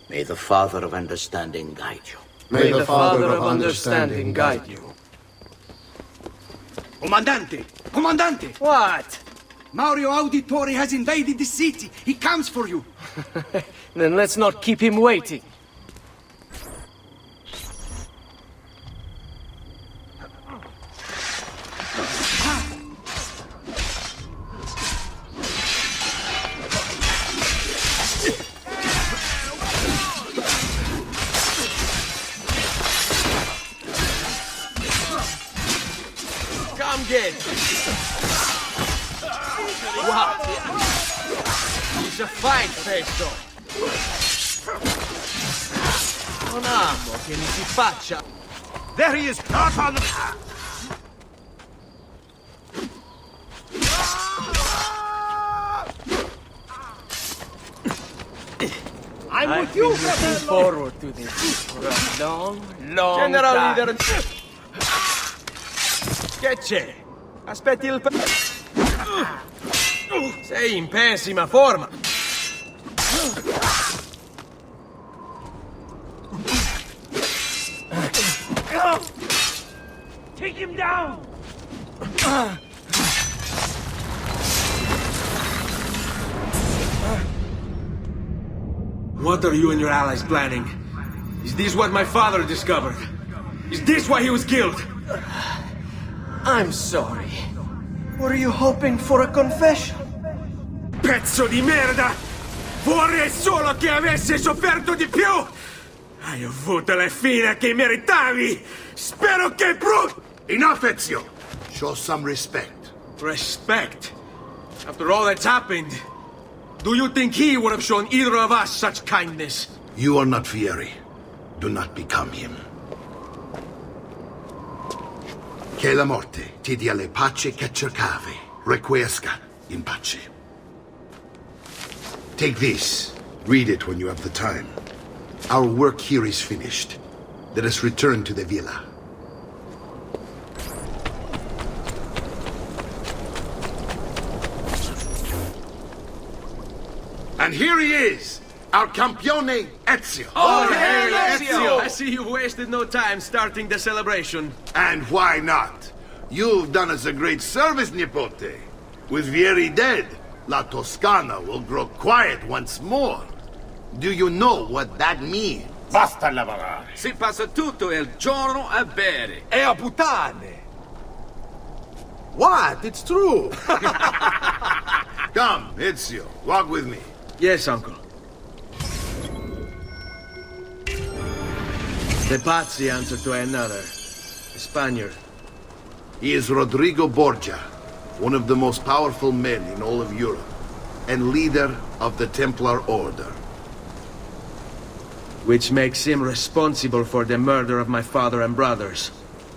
May the Father of Understanding guide you. May the Father of Understanding guide you. Comandante! Comandante! What? Mario Auditore has invaded the city. He comes for you. Then let's not keep him waiting. Come get it. What? He's a fine peso. Non amo che mi si faccia. There he is! Out on the... I've been looking forward to this for a long, long time. Leader... Che c'è? Aspetti il... Sei in pessima forma. Take him down! What are you and your allies planning? Is this what my father discovered? Is this why he was killed? I'm sorry. Were you hoping for a confession? Pezzo di merda! Vorrei solo che avessi sofferto di più! Hai avuto la fine che meritavi! Spero che Enough, Ezio! Show some respect. Respect? After all that's happened, do you think he would have shown either of us such kindness? You are not Fieri. Do not become him. Che la morte ti dia le pace che cercavi. Requiesca in pace. Take this. Read it when you have the time. Our work here is finished. Let us return to the villa. And here he is, our campione Ezio. Oh, hey, Ezio! I see you've wasted no time starting the celebration. And why not? You've done us a great service, Nipote. With Vieri dead, La Toscana will grow quiet once more. Do you know what that means? Basta lavorare. Si passa tutto il giorno a bere. E a puttane. What? It's true. Come, Ezio, walk with me. Yes, uncle. The Pazzi answer to another. A Spaniard. He is Rodrigo Borgia, one of the most powerful men in all of Europe, and leader of the Templar Order. Which makes him responsible for the murder of my father and brothers.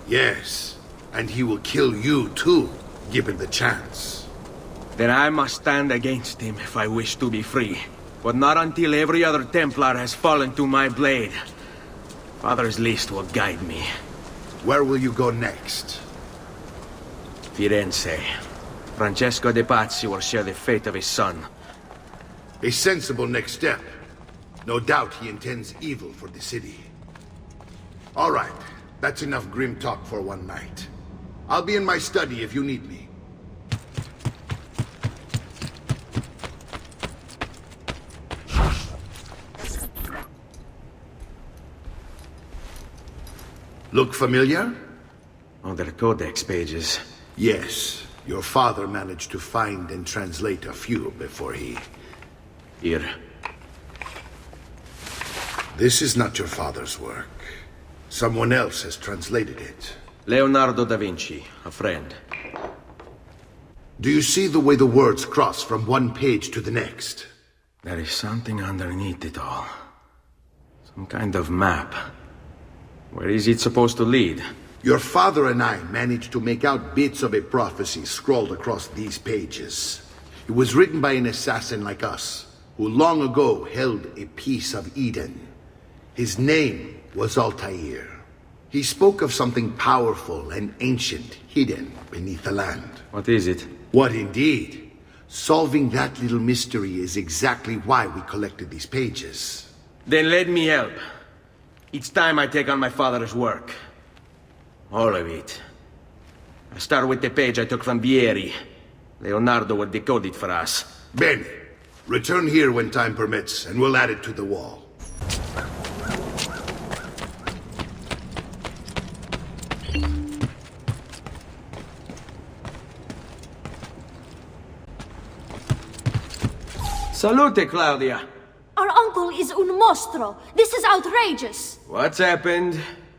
Yes, and he will kill you too, given the chance. Then I must stand against him if I wish to be free. But not until every other Templar has fallen to my blade. Father's list will guide me. Where will you go next? Firenze. Francesco de Pazzi will share the fate of his son. A sensible next step. No doubt he intends evil for the city. All right, that's enough grim talk for one night. I'll be in my study if you need me. Look familiar? On their codex pages. Yes. Your father managed to find and translate a few before he... Here. This is not your father's work. Someone else has translated it. Leonardo da Vinci, a friend. Do you see the way the words cross from one page to the next? There is something underneath it all. Some kind of map. Where is it supposed to lead? Your father and I managed to make out bits of a prophecy scrawled across these pages. It was written by an assassin like us, who long ago held a piece of Eden. His name was Altair. He spoke of something powerful and ancient hidden beneath the land. What is it? What indeed? Solving that little mystery is exactly why we collected these pages. Then let me help. It's time I take on my father's work. All of it. I start with the page I took from Vieri. Leonardo will decode it for us. Bene. Return here when time permits, and we'll add it to the wall. Salute, Claudia. Our uncle is un mostro. This is outrageous. What's happened?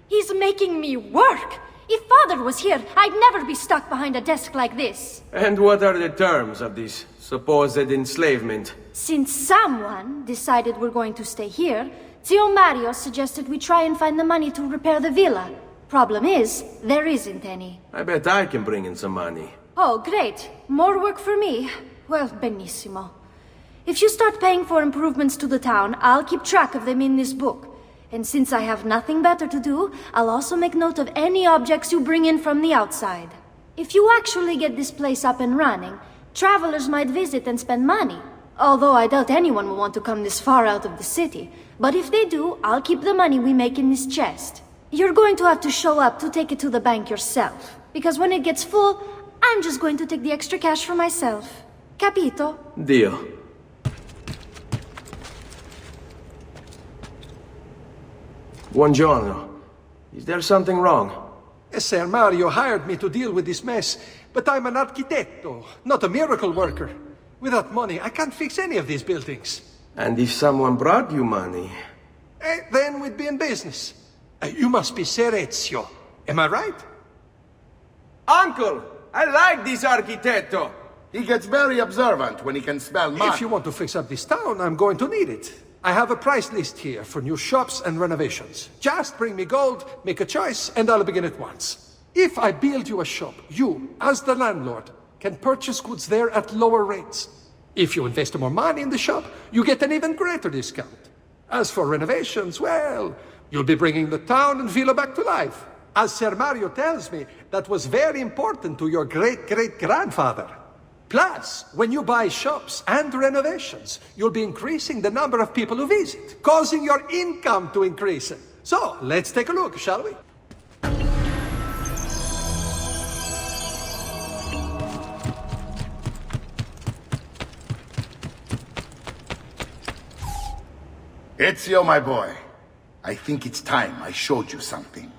He's making me work. If Father was here, I'd never be stuck behind a desk like this. And what are the terms of this supposed enslavement? Since someone decided we're going to stay here, Zio Mario suggested we try and find the money to repair the villa. Problem is, there isn't any. I bet I can bring in some money. Oh, great. More work for me. Well, benissimo. If you start paying for improvements to the town, I'll keep track of them in this book. And since I have nothing better to do, I'll also make note of any objects you bring in from the outside. If you actually get this place up and running, travelers might visit and spend money. Although I doubt anyone will want to come this far out of the city. But if they do, I'll keep the money we make in this chest. You're going to have to show up to take it to the bank yourself. Because when it gets full, I'm just going to take the extra cash for myself. Capito? Dio. Buongiorno. Is there something wrong? Ser Mario hired me to deal with this mess, but I'm an architetto, not a miracle worker. Without money, I can't fix any of these buildings. And if someone brought you money? Then we'd be in business. You must be Ser Ezio. Am I right? Uncle! I like this architetto! He gets very observant when he can smell money. If you want to fix up this town, I'm going to need it. I have a price list here for new shops and renovations. Just bring me gold, make a choice, and I'll begin at once. If I build you a shop, you, as the landlord, can purchase goods there at lower rates. If you invest more money in the shop, you get an even greater discount. As for renovations, well, you'll be bringing the town and villa back to life. As Ser Mario tells me, that was very important to your great-great-grandfather. Plus, when you buy shops and renovations, you'll be increasing the number of people who visit, causing your income to increase. So, let's take a look, shall we? Ezio, my boy. I think it's time I showed you something.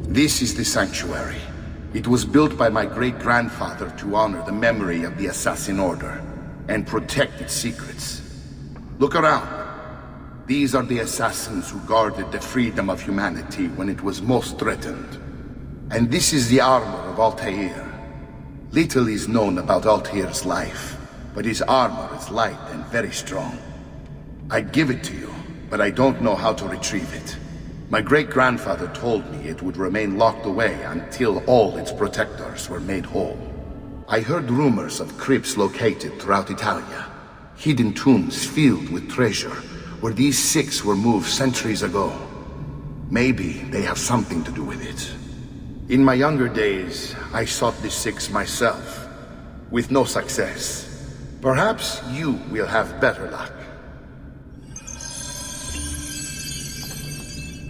This is the sanctuary. It was built by my great-grandfather to honor the memory of the Assassin Order and protect its secrets. Look around. These are the assassins who guarded the freedom of humanity when it was most threatened. And this is the armor of Altair. Little is known about Altair's life, but his armor is light and very strong. I'd give it to you, but I don't know how to retrieve it. My great-grandfather told me it would remain locked away until all its protectors were made whole. I heard rumors of crypts located throughout Italia, hidden tombs filled with treasure, where these six were moved centuries ago. Maybe they have something to do with it. In my younger days, I sought the six myself, with no success. Perhaps you will have better luck.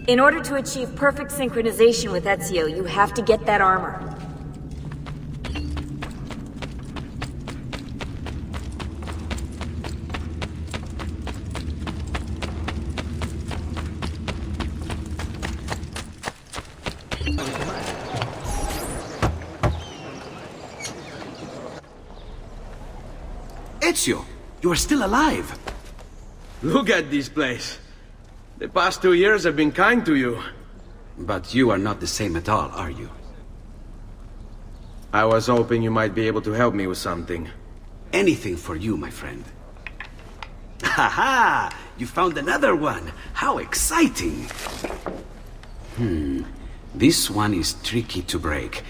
In order to achieve perfect synchronization with Ezio, you have to get that armor. Ezio, you are still alive. Look at this place. The past 2 years have been kind to you. But you are not the same at all, are you? I was hoping you might be able to help me with something. Anything for you, my friend. Ha-ha! You found another one! How exciting! This one is tricky to break.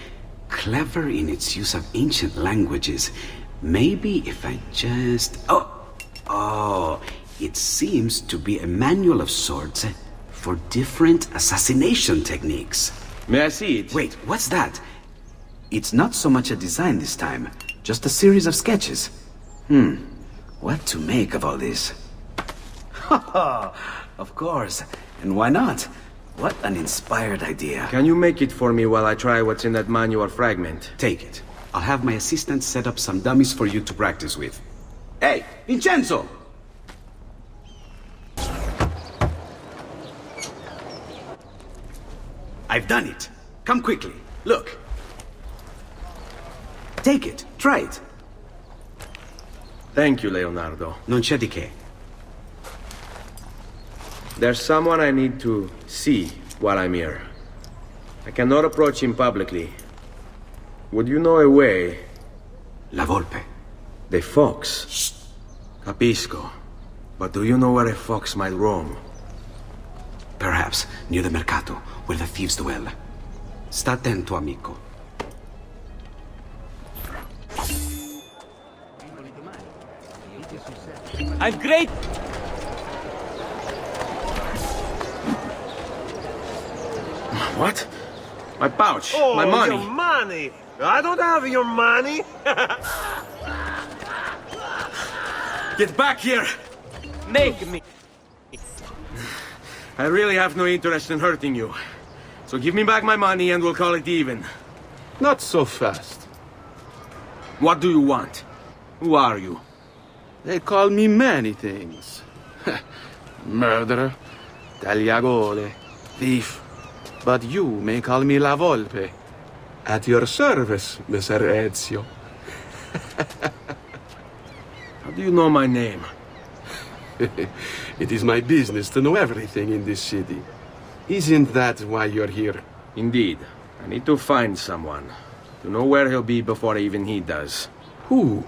Clever in its use of ancient languages. Maybe if I just... Oh, it seems to be a manual of sorts for different assassination techniques. May I see it? Wait, what's that? It's not so much a design this time, just a series of sketches. What to make of all this? Of course, and why not? What an inspired idea. Can you make it for me while I try what's in that manual fragment? Take it. I'll have my assistant set up some dummies for you to practice with. Hey, Vincenzo! I've done it. Come quickly. Look. Take it. Try it. Thank you, Leonardo. Non c'è di che. There's someone I need to see while I'm here. I cannot approach him publicly. Would you know a way? La Volpe. The fox. Shh. Capisco. But do you know where a fox might roam? Perhaps near the Mercato, where the thieves dwell. Sta attento, amico. I'm great! What? My pouch. Oh, my money. Your money! I don't have your money! Get back here! Make me! I really have no interest in hurting you. So give me back my money and we'll call it even. Not so fast. What do you want? Who are you? They call me many things. Murderer, tagliagole, thief. But you may call me La Volpe. At your service, Mr. Ezio. How do you know my name? It is my business to know everything in this city. Isn't that why you're here? Indeed. I need to find someone. To know where he'll be before even he does. Who?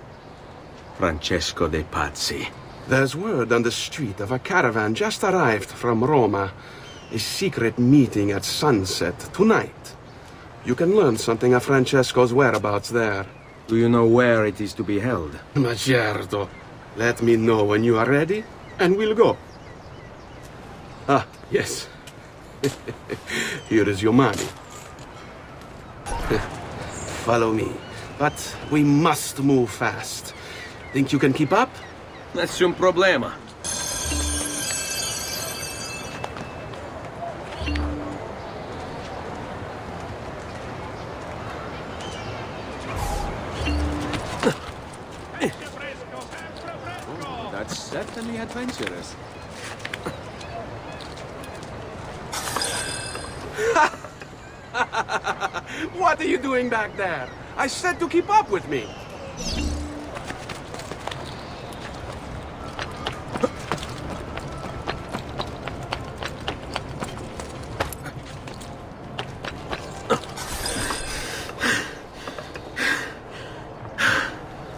Francesco de Pazzi. There's word on the street of a caravan just arrived from Roma. A secret meeting at sunset tonight. You can learn something of Francesco's whereabouts there. Do you know where it is to be held? Ma certo. Let me know when you are ready, and we'll go. Ah, yes. Here is your money. Follow me. But we must move fast. Think you can keep up? Nessun problema. That's certainly adventurous. What are you doing back there? I said to keep up with me.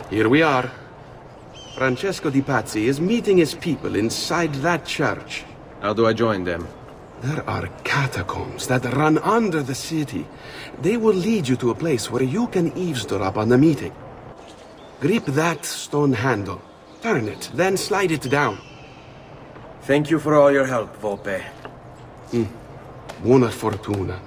Here we are. Francesco Di Pazzi is meeting his people inside that church. How do I join them? There are catacombs that run under the city. They will lead you to a place where you can eavesdrop on the meeting. Grip that stone handle. Turn it, then slide it down. Thank you for all your help, Volpe. Buona fortuna.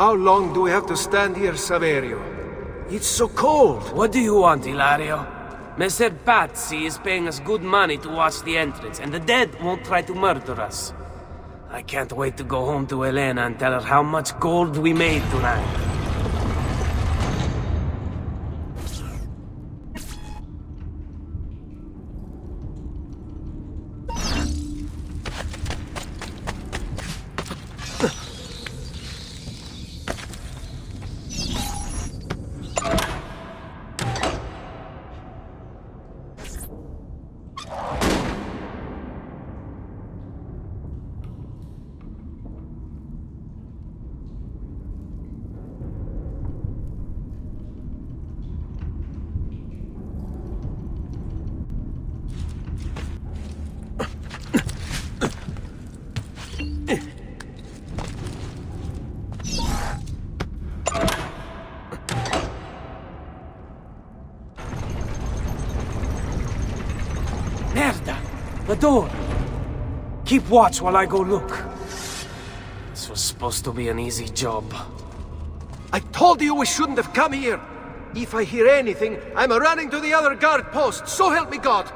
How long do we have to stand here, Saverio? It's so cold. What do you want, Hilario? Messer Pazzi is paying us good money to watch the entrance, and the dead won't try to murder us. I can't wait to go home to Elena and tell her how much gold we made tonight. Merda! The door! Keep watch while I go look. This was supposed to be an easy job. I told you we shouldn't have come here. If I hear anything, I'm running to the other guard post, so help me God!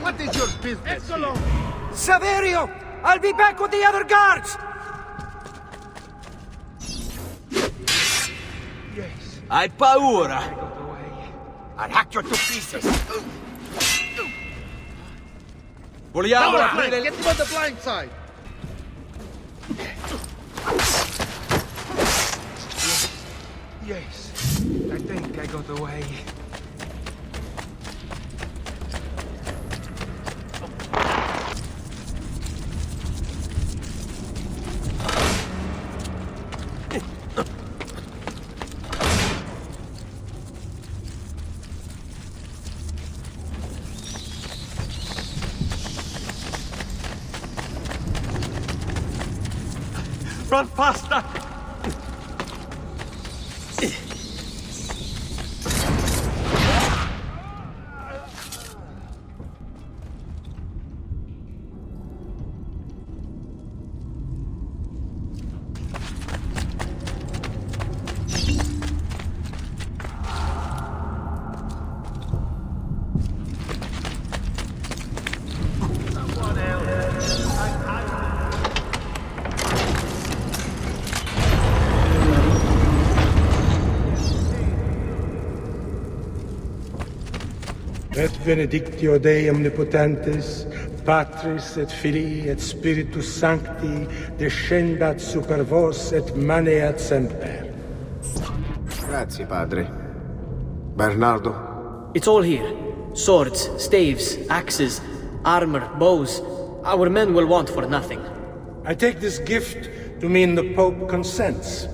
What is your business? Saverio! I'll be back with the other guards! Hai paura? I'll hack you to pieces. Vogliamo aprire... Get him on the blind side. Yes, I think I got away. Run faster! Et benedictio Dei omnipotentis, Patris et Filii et Spiritus Sancti, descendat super vos et maneat semper. Grazie, padre. Bernardo? It's all here. Swords, staves, axes, armor, bows. Our men will want for nothing. I take this gift to mean the Pope consents.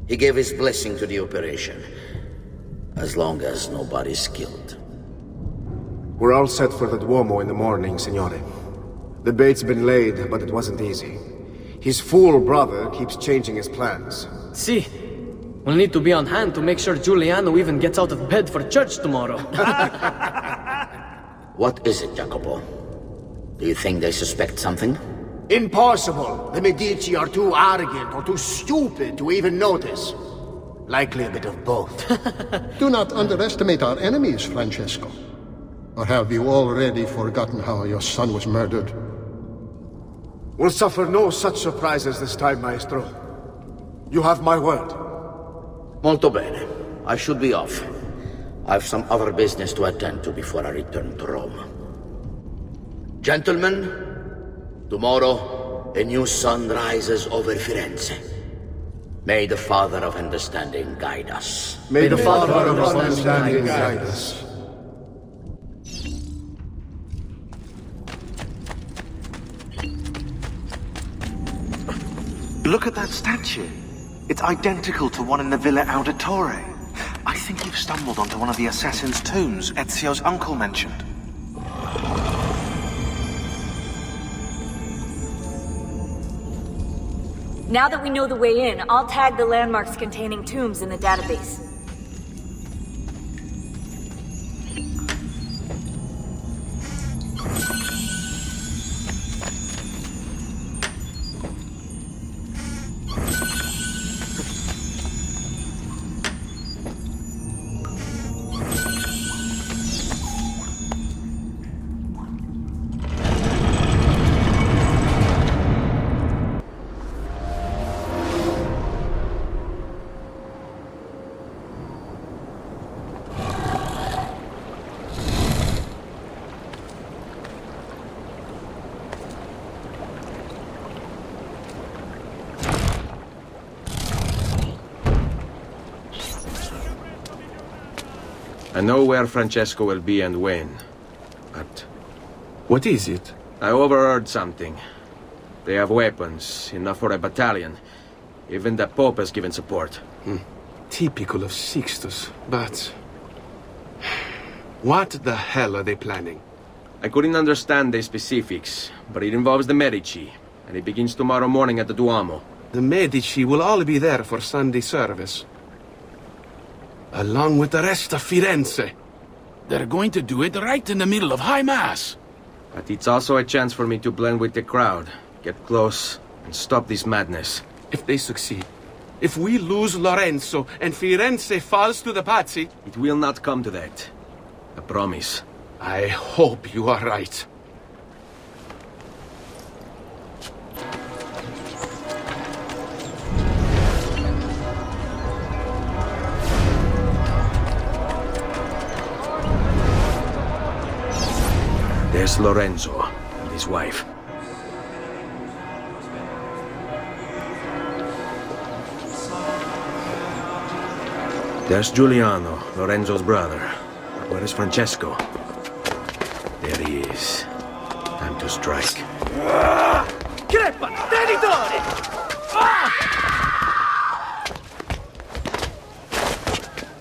He gave his blessing to the operation, as long as nobody's killed. We're all set for the Duomo in the morning, Signore. The bait's been laid, but it wasn't easy. His fool brother keeps changing his plans. See, we'll need to be on hand to make sure Giuliano even gets out of bed for church tomorrow. What is it, Jacopo? Do you think they suspect something? Impossible! The Medici are too arrogant or too stupid to even notice. Likely a bit of both. Do not underestimate our enemies, Francesco. Or have you already forgotten how your son was murdered? We'll suffer no such surprises this time, Maestro. You have my word. Molto bene. I should be off. I've some other business to attend to before I return to Rome. Gentlemen, tomorrow a new sun rises over Firenze. May the Father of Understanding guide us. May the Father of Understanding guide us. Look at that statue. It's identical to one in the Villa Auditore. I think you've stumbled onto one of the assassin's tombs Ezio's uncle mentioned. Now that we know the way in, I'll tag the landmarks containing tombs in the database. I know where Francesco will be and when, but... What is it? I overheard something. They have weapons, enough for a battalion. Even the Pope has given support. Typical of Sixtus, but... What the hell are they planning? I couldn't understand the specifics, but it involves the Medici, and it begins tomorrow morning at the Duomo. The Medici will all be there for Sunday service. Along with the rest of Firenze. They're going to do it right in the middle of High Mass. But it's also a chance for me to blend with the crowd, get close, and stop this madness. If they succeed, if we lose Lorenzo and Firenze falls to the Pazzi... It will not come to that. I promise. I hope you are right. There's Lorenzo and his wife. There's Giuliano, Lorenzo's brother. Where is Francesco? There he is. Time to strike. Crepa! Tenitore!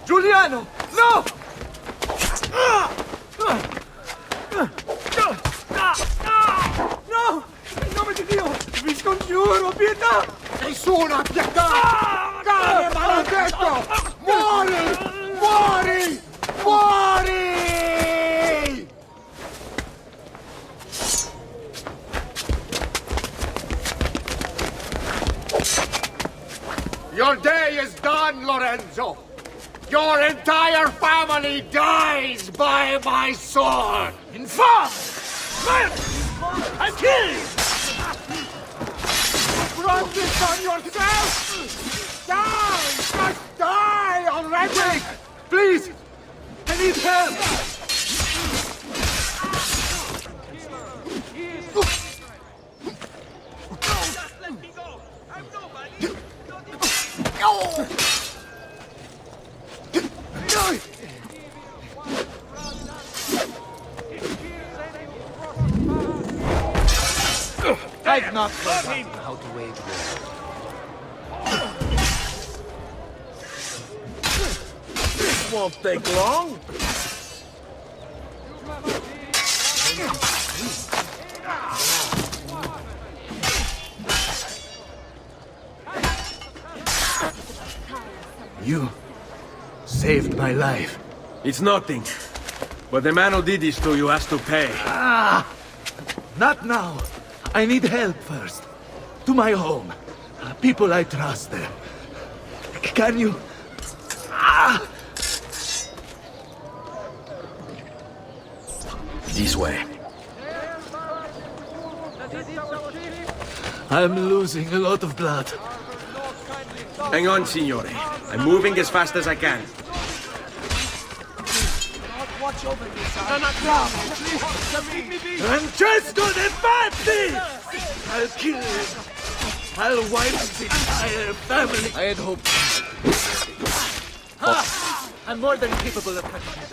Giuliano! No! No! In nome di Dio! Vi scongiuro, pietà! Nessuna pietà! Cane maledetto! Muori! Muori! Muori! Your day is done, Lorenzo! Your entire family dies by my sword! Infame! Murder! And kill! Brought this on yourself! Die! Just die already! Wait! Please! I need help! Just let me go! I'm nobody! I've not forgotten how to wage war. This won't take long! You saved my life. It's nothing. But the man who did this to you has to pay. Not now. I need help first. To my home. People I trust there. Can you... This way. I'm losing a lot of blood. Hang on, signore. I'm moving as fast as I can. Watch over yourself. Francesco de Pazzi! I'll kill him. I'll wipe his entire family. I had hoped. I'm more than capable of cutting it.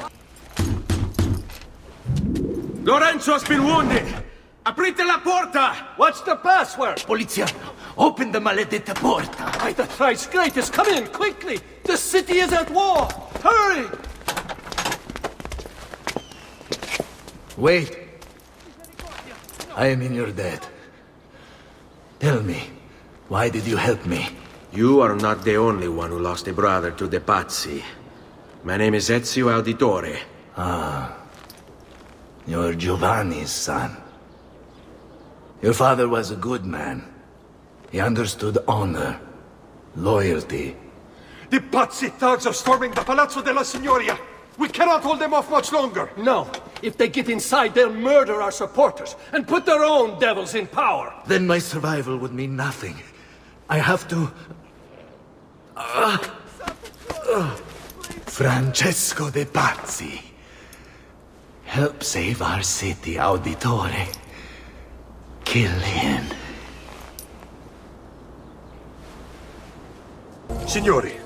Lorenzo has been wounded! Aprite la porta! What's the password? Poliziano, open the maledetta porta. By the thrice greatest, come in, quickly! The city is at war! Hurry! Wait. I am in your debt. Tell me, why did you help me? You are not the only one who lost a brother to the Pazzi. My name is Ezio Auditore. Ah. You're Giovanni's son. Your father was a good man. He understood honor, loyalty. The Pazzi thugs are storming the Palazzo della Signoria! We cannot hold them off much longer! No. If they get inside, they'll murder our supporters and put their own devils in power. Then my survival would mean nothing. I have to... Francesco de Pazzi. Help save our city, Auditore. Kill him. Signori,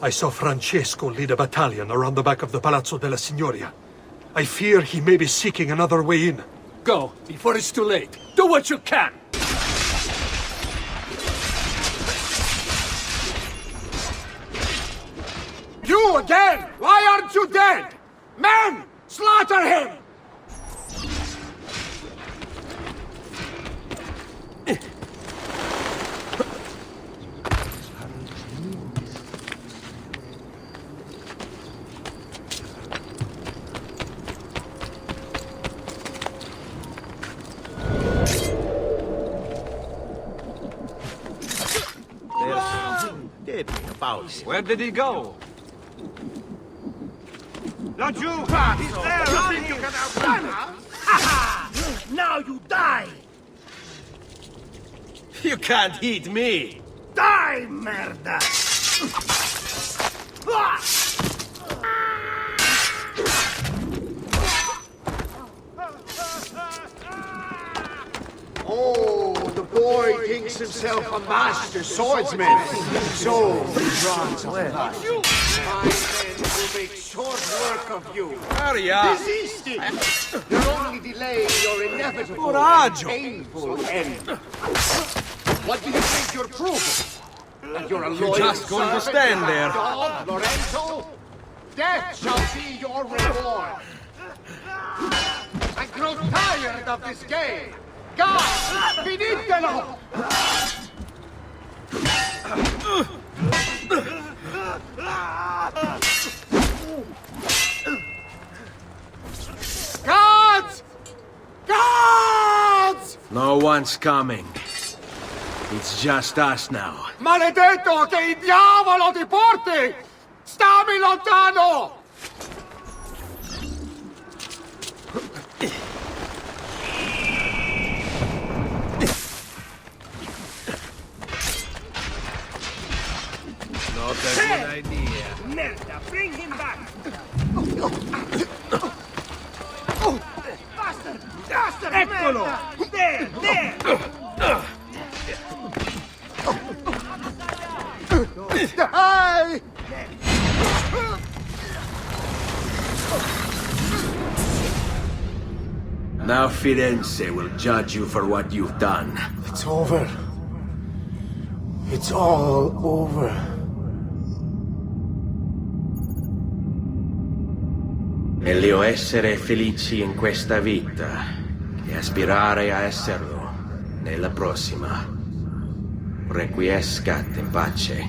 I saw Francesco lead a battalion around the back of the Palazzo della Signoria. I fear he may be seeking another way in. Go, before it's too late. Do what you can! You again! Why aren't you dead? Men! Slaughter him! Where did he go? Laggiù! He's there! You think you can outrun him? Now you die! You can't eat me! Die, merda! Oh, the boy thinks himself a master swordsman. So he runs away. My men will make short work of you. Hurry up! Desisting! You're only delaying your inevitable Coraggio! painful end. What do you think you're proving? That you're a You're loyal just going to servant stand my there. dog, Lorenzo? Death shall be your reward. I grow tired of this game. God, finitelo! Guards! Guards! No one's coming. It's just us now. Maledetto che il diavolo ti porti! Stammi lontano! Not a good idea. Merda, bring him back! Bastard! Bastard! Eccolo! There! There! Die! Now Firenze will judge you for what you've done. It's over. It's all over. Meglio essere felici in questa vita che aspirare a esserlo nella prossima. Requiescat in pace.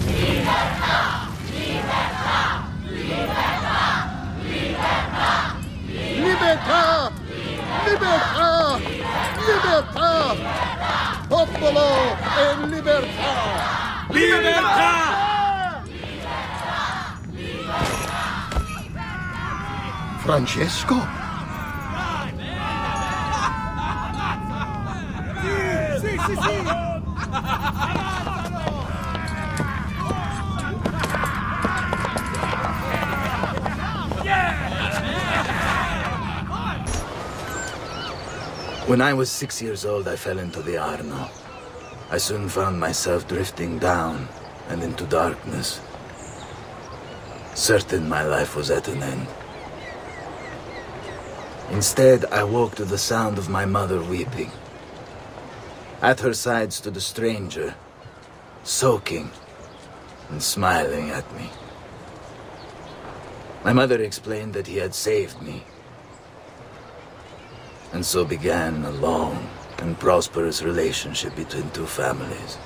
Libertà! Libertà! Libertà! Libertà! Libertà! Libertà! Libertà! Popolo e libertà! Libertà! Francesco? Sì, sì, sì! When I was 6 years old, I fell into the Arno. I soon found myself drifting down and into darkness. Certain my life was at an end. Instead, I woke to the sound of my mother weeping. At her side stood a stranger, soaking and smiling at me. My mother explained that he had saved me. And so began a long and prosperous relationship between two families.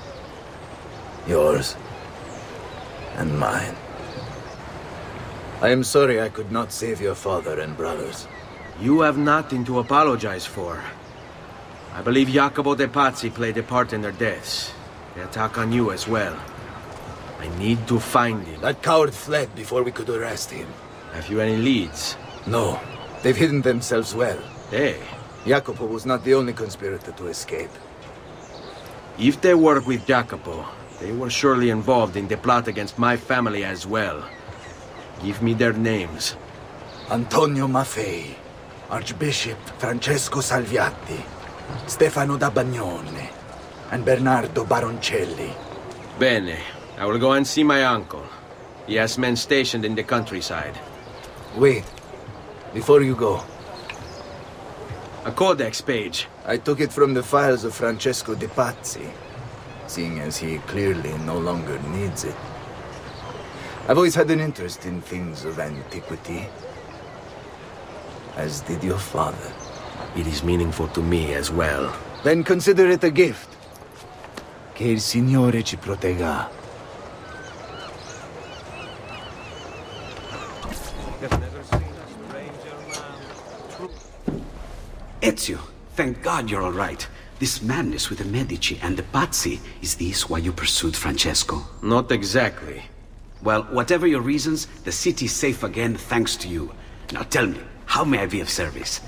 Yours and mine. I am sorry I could not save your father and brothers. You have nothing to apologize for. I believe Jacopo de Pazzi played a part in their deaths. The attack on you as well. I need to find him. That coward fled before we could arrest him. Have you any leads? No. They've hidden themselves well. Hey. Jacopo was not the only conspirator to escape. If they work with Jacopo, they were surely involved in the plot against my family as well. Give me their names. Antonio Maffei, Archbishop Francesco Salviati, Stefano da Bagnone, and Bernardo Baroncelli. Bene. I will go and see my uncle. He has men stationed in the countryside. Wait. Before you go. A codex page. I took it from the files of Francesco de Pazzi, seeing as he clearly no longer needs it. I've always had an interest in things of antiquity, as did your father. It is meaningful to me as well. Then consider it a gift. Che il Signore ci protegga. Ezio, thank God you're all right. This madness with the Medici and the Pazzi, is this why you pursued Francesco? Not exactly. Well, whatever your reasons, the city's safe again thanks to you. Now tell me, how may I be of service?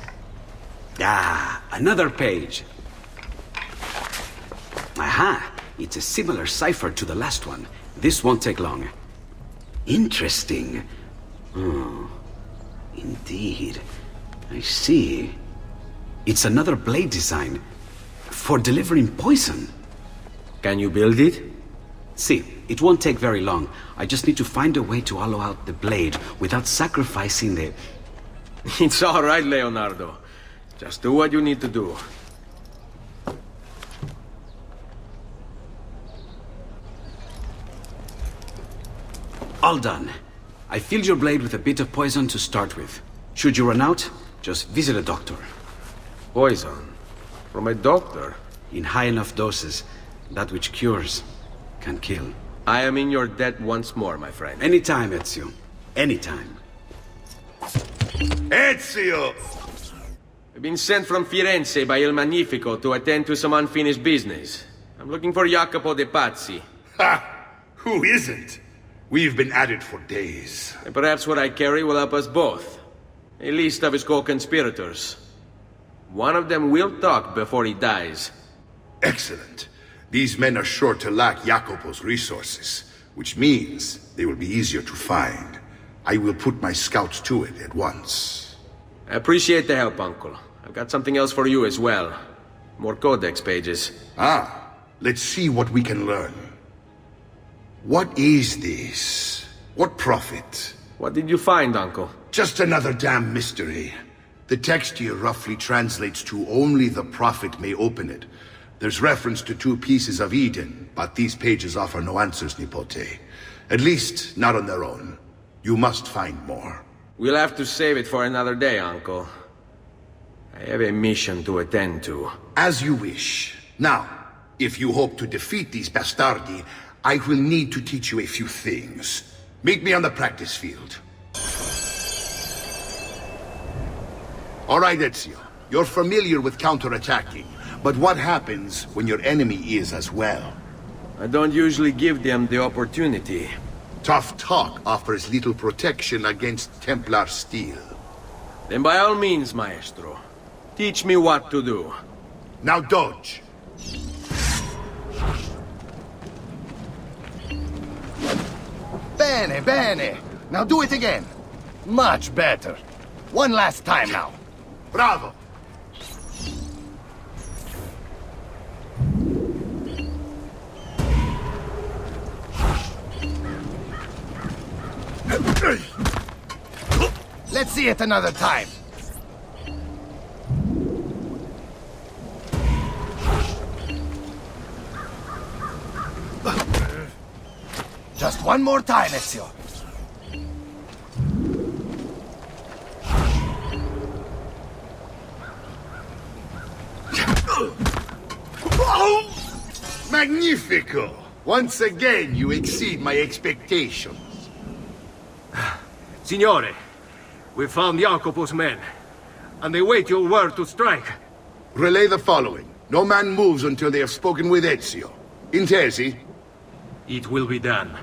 Ah, another page. Aha, it's a similar cipher to the last one. This won't take long. Interesting. Indeed. I see. It's another blade design for delivering poison. Can you build it? See, it won't take very long. I just need to find a way to hollow out the blade without sacrificing the... It's all right, Leonardo. Just do what you need to do. All done. I filled your blade with a bit of poison to start with. Should you run out, just visit a doctor. Poison? From a doctor? In high enough doses, that which cures can kill. I am in your debt once more, my friend. Anytime, Ezio. Anytime. Ezio! I've been sent from Firenze by Il Magnifico to attend to some unfinished business. I'm looking for Jacopo de Pazzi. Ha! Who isn't? We've been at it for days. And perhaps what I carry will help us both. A list of his co-conspirators. One of them will talk before he dies. Excellent. These men are sure to lack Jacopo's resources, which means they will be easier to find. I will put my scouts to it at once. I appreciate the help, Uncle. I've got something else for you as well. More codex pages. Ah, let's see what we can learn. What is this? What profit? What did you find, Uncle? Just another damn mystery. The text here roughly translates to only the prophet may open it. There's reference to 2 pieces of Eden, but these pages offer no answers, Nipote. At least, not on their own. You must find more. We'll have to save it for another day, Uncle. I have a mission to attend to. As you wish. Now, if you hope to defeat these bastardi, I will need to teach you a few things. Meet me on the practice field. All right, Ezio. You're familiar with counterattacking. But what happens when your enemy is as well? I don't usually give them the opportunity. Tough talk offers little protection against Templar steel. Then by all means, Maestro. Teach me what to do. Now dodge. Bene, bene. Now do it again. Much better. One last time now. Bravo. Let's see it another time. Just one more time, Ezio. Magnifico! Once again, you exceed my expectations. Signore, we found Jacopo's men, and they wait your word to strike. Relay the following. No man moves until they have spoken with Ezio. Intesi? It will be done.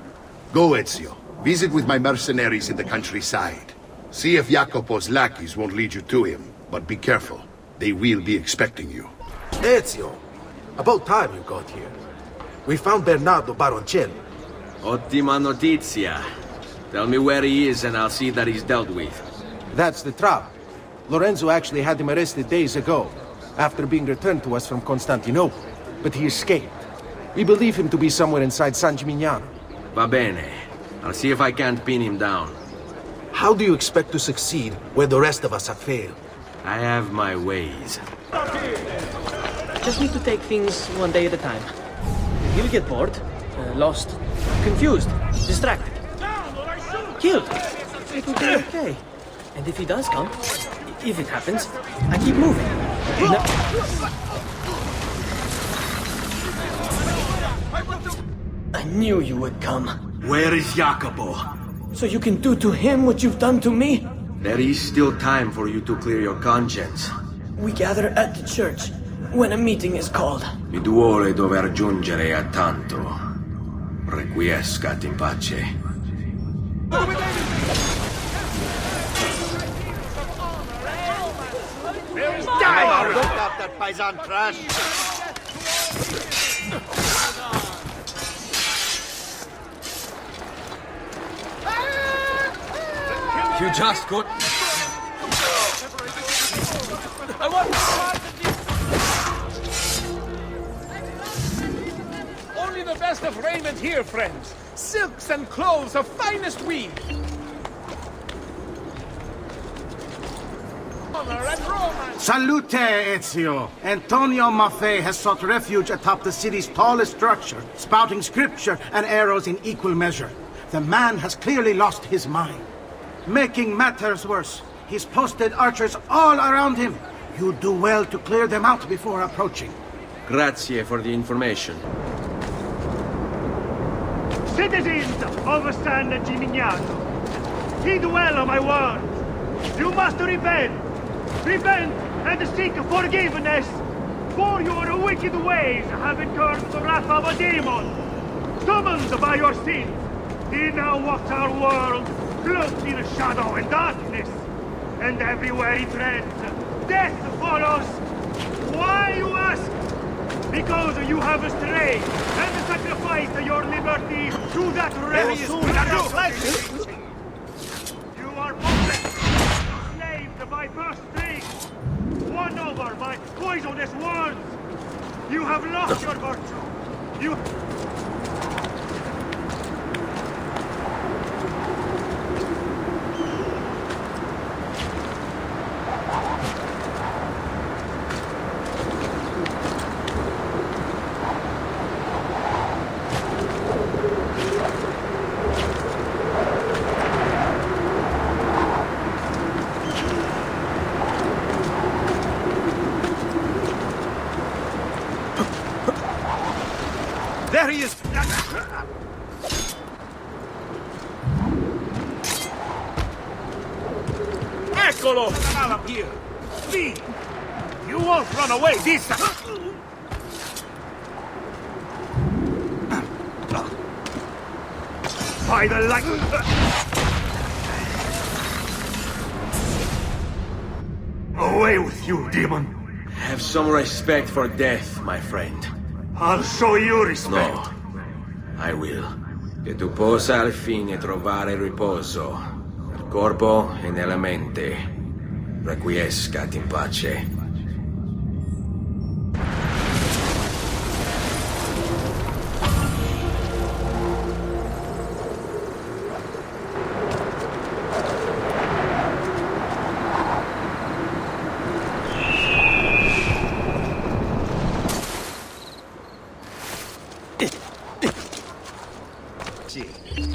Go, Ezio. Visit with my mercenaries in the countryside. See if Jacopo's lackeys won't lead you to him. But be careful. They will be expecting you. Ezio, about time you got here. We found Bernardo Baroncelli. Ottima notizia. Tell me where he is and I'll see that he's dealt with. That's the trap. Lorenzo actually had him arrested days ago, after being returned to us from Constantinople. But he escaped. We believe him to be somewhere inside San Gimignano. Va bene. I'll see if I can't pin him down. How do you expect to succeed where the rest of us have failed? I have my ways. Just need to take things one day at a time. He'll get bored, lost, confused, distracted, killed. It will be okay. And if he does come, if it happens, I keep moving. I knew you would come. Where is Jacopo? So you can do to him what you've done to me? There is still time for you to clear your conscience. We gather at the church when a meeting is called. Mi duole dover giungere a tanto. Requiescat in pace. Look up that paisan trash! You just got... I want only the best of raiment here, friends. Silks and clothes of finest weave. Honor and romance. Salute, Ezio! Antonio Maffei has sought refuge atop the city's tallest structure, spouting scripture and arrows in equal measure. The man has clearly lost his mind. Making matters worse, he's posted archers all around him. You do well to clear them out before approaching. Grazie for the information. Citizens of San Gimignano, heed well of my words. You must repent. Repent and seek forgiveness, for your wicked ways have incurred the wrath of a demon. Summoned by your sins, he now walks our world, cloaked in shadow and darkness. And everywhere he treads, death follows. Why, you ask? Because you have strayed and sacrificed your liberty to that race. You are enslaved by purse strings, won over by poisonous words. You have lost your virtue. You... There he is! Eccolo! Come here. Flee! You won't run away this time! By the light... Away with you, demon! Have some respect for death, my friend. I'll show you respect. No, I will. Che tu possa al fine trovare riposo, nel corpo e nella mente. Requiescat in pace.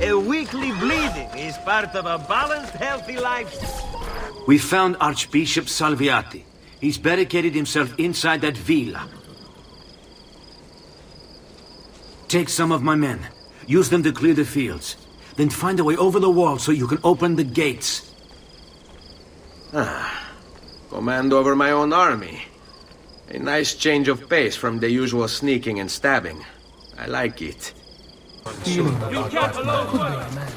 A weekly bleeding is part of a balanced, healthy lifestyle. We found Archbishop Salviati. He's barricaded himself inside that villa. Take some of my men. Use them to clear the fields. Then find a way over the wall so you can open the gates. Command over my own army. A nice change of pace from the usual sneaking and stabbing. I like it. You can't alone. Could be a man.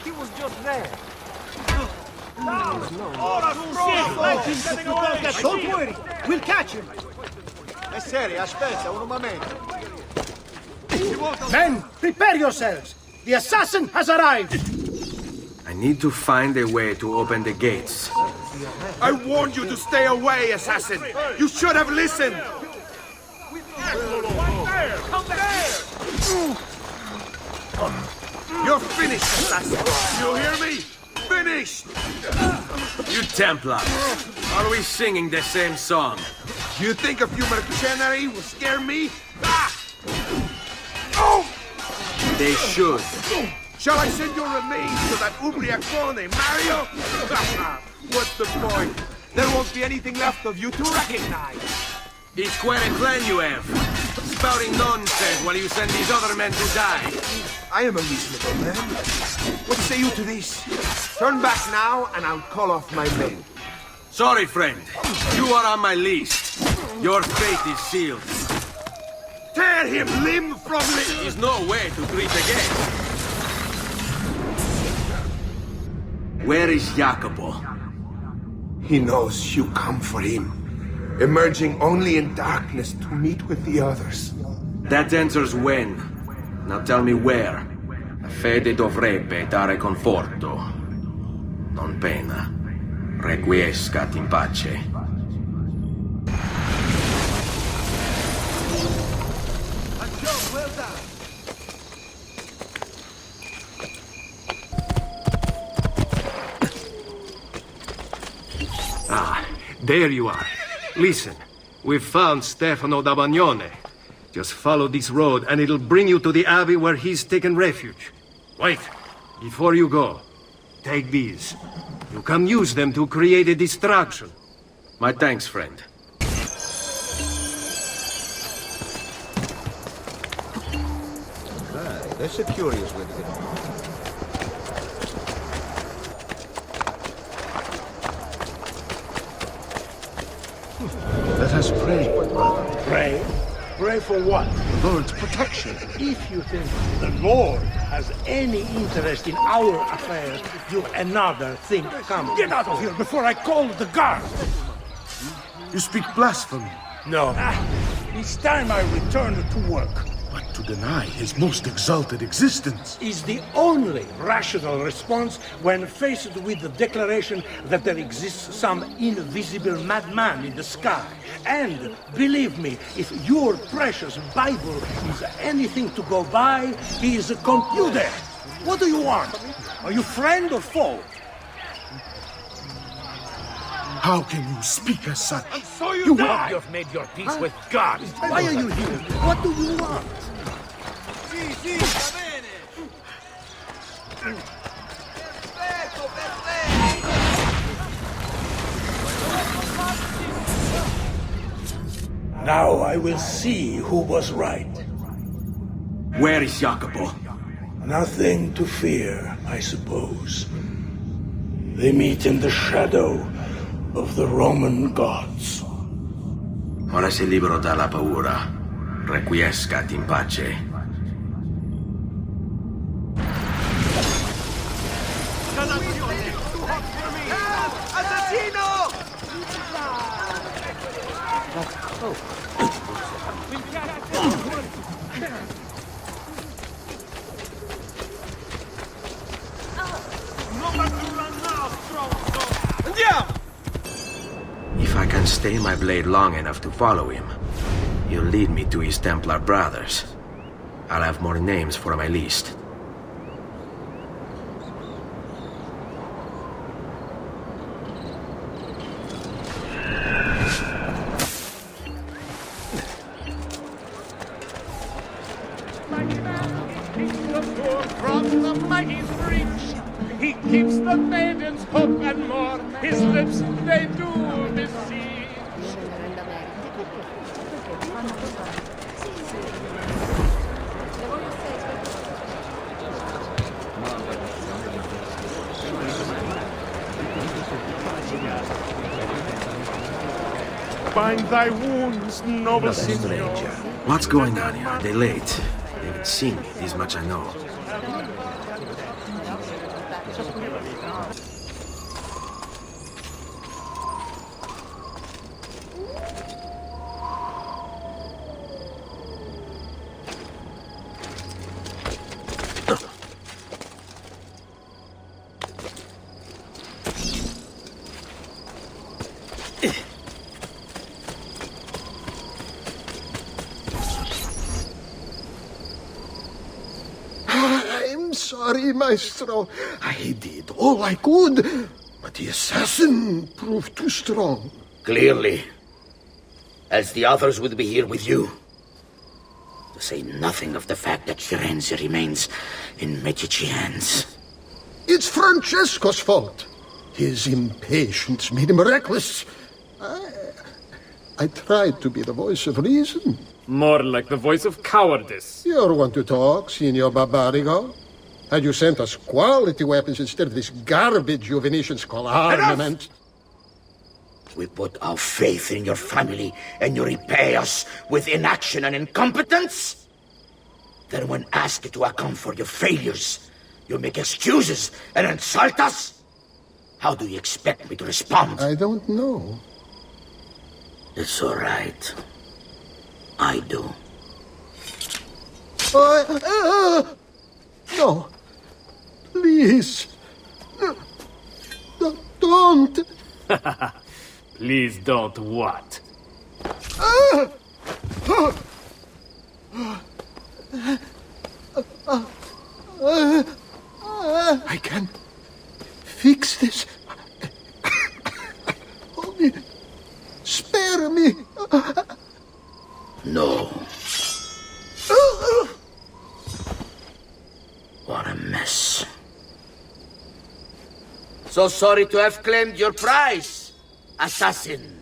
He was just there. Don't worry, we'll catch him. Essere, aspetta un momento. Men, prepare yourselves. The assassin has arrived. I need to find a way to open the gates. I warned you to stay away, assassin! You should have listened! You're finished, assassin! You hear me? Finished! You Templars, are we singing the same song? You think a few mercenary will scare me? Ah! Oh! They should. Shall I send your remains to that Ubriacone, Mario? What's the point? There won't be anything left of you to recognize. It's quite a clan you have. Spouting nonsense while you send these other men to die. I am a reasonable man. What say you to this? Turn back now, and I'll call off my men. Sorry, friend. You are on my list. Your fate is sealed. Tear him limb from limb! There's no way to greet again. Where is Jacopo? He knows you come for him, emerging only in darkness to meet with the others. That answers when. Now tell me where. La fede dovrebbe dare conforto, non pena. Requiescat in pace. Well done. Ah, there you are. Listen, we've found Stefano da Bagnone. Just follow this road and it'll bring you to the abbey where he's taken refuge. Wait, before you go, take these. You can use them to create a distraction. My thanks, friend. That's a curious way to get on. Let us pray, brother. Pray? Pray for what? The Lord's protection. If you think the Lord has any interest in our affairs, you've another thing coming. Get out of here before I call the guards! You speak blasphemy. No. It's time I returned to work. But to deny his most exalted existence Is the only rational response when faced with the declaration that there exists some invisible madman in the sky. And believe me, if your precious Bible is anything to go by, he is a computer. What do you want? Are you friend or foe? How can you speak as such? And so you die! You've made your peace with God. Why are you here? What do you want? Now I will see who was right. Where is Jacopo? Nothing to fear, I suppose. They meet in the shadow of the Roman gods. Ora sei libero dalla paura. Requiescat in pace. Assassino! If I can stay my blade long enough to follow him, he'll lead me to his Templar brothers. I'll have more names for my list. From the mighty reach, he keeps the maidens hope and more. His lips they do beseech. Bind thy wounds, noble signor. What's going on here? Are they late? They haven't seen me, this much I know. sorry, Maestro. I did all I could, but the assassin proved too strong. Clearly. Else the others would be here with you. To say nothing of the fact that Firenze remains in Medici hands. It's Francesco's fault. His impatience made him reckless. I tried to be the voice of reason. More like the voice of cowardice. You're one to talk, Signor Barbarigo. Had you sent us quality weapons instead of this garbage you Venetians call armament... We put our faith in your family, and you repay us with inaction and incompetence? Then when asked to account for your failures, you make excuses and insult us? How do you expect me to respond? I don't know. It's all right. I do. No. Please. Don't. Please don't what? I can fix this. Only spare me. No. What a mess. So sorry to have claimed your prize, assassin.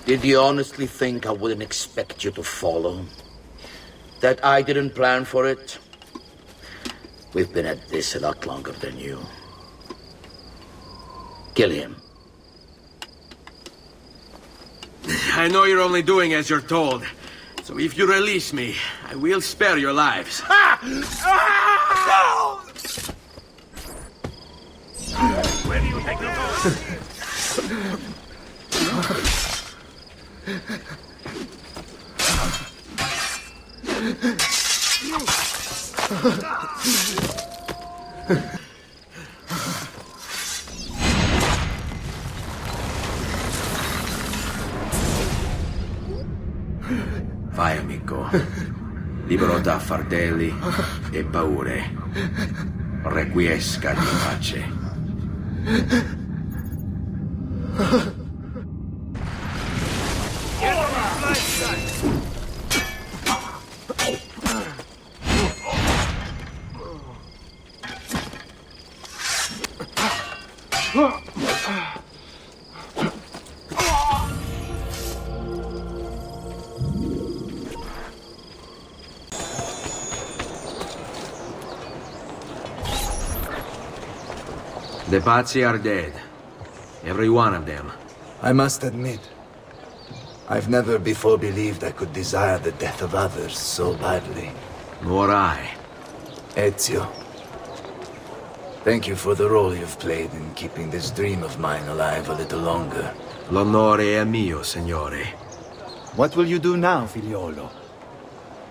Did you honestly think I wouldn't expect you to follow? That I didn't plan for it? We've been at this a lot longer than you. Kill him. I know you're only doing as you're told. So if you release me, I will spare your lives. Where do you take the Vai, amico. Libero da fardelli e paure. Requiesca di pace. The Pazzi are dead. Every one of them. I must admit, I've never before believed I could desire the death of others so badly. Nor I. Ezio, thank you for the role you've played in keeping this dream of mine alive a little longer. L'onore è mio, signore. What will you do now, figliolo?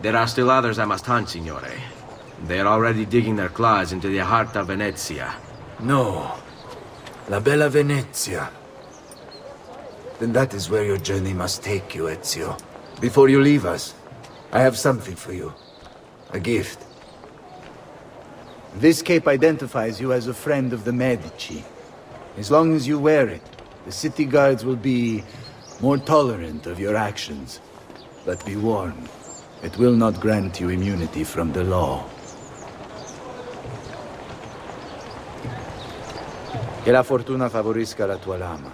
There are still others I must hunt, signore. They're already digging their claws into the heart of Venezia. No. La bella Venezia. Then that is where your journey must take you, Ezio. Before you leave us, I have something for you. A gift. This cape identifies you as a friend of the Medici. As long as you wear it, the city guards will be more tolerant of your actions. But be warned, it will not grant you immunity from the law. Che la fortuna favorisca la tua lama.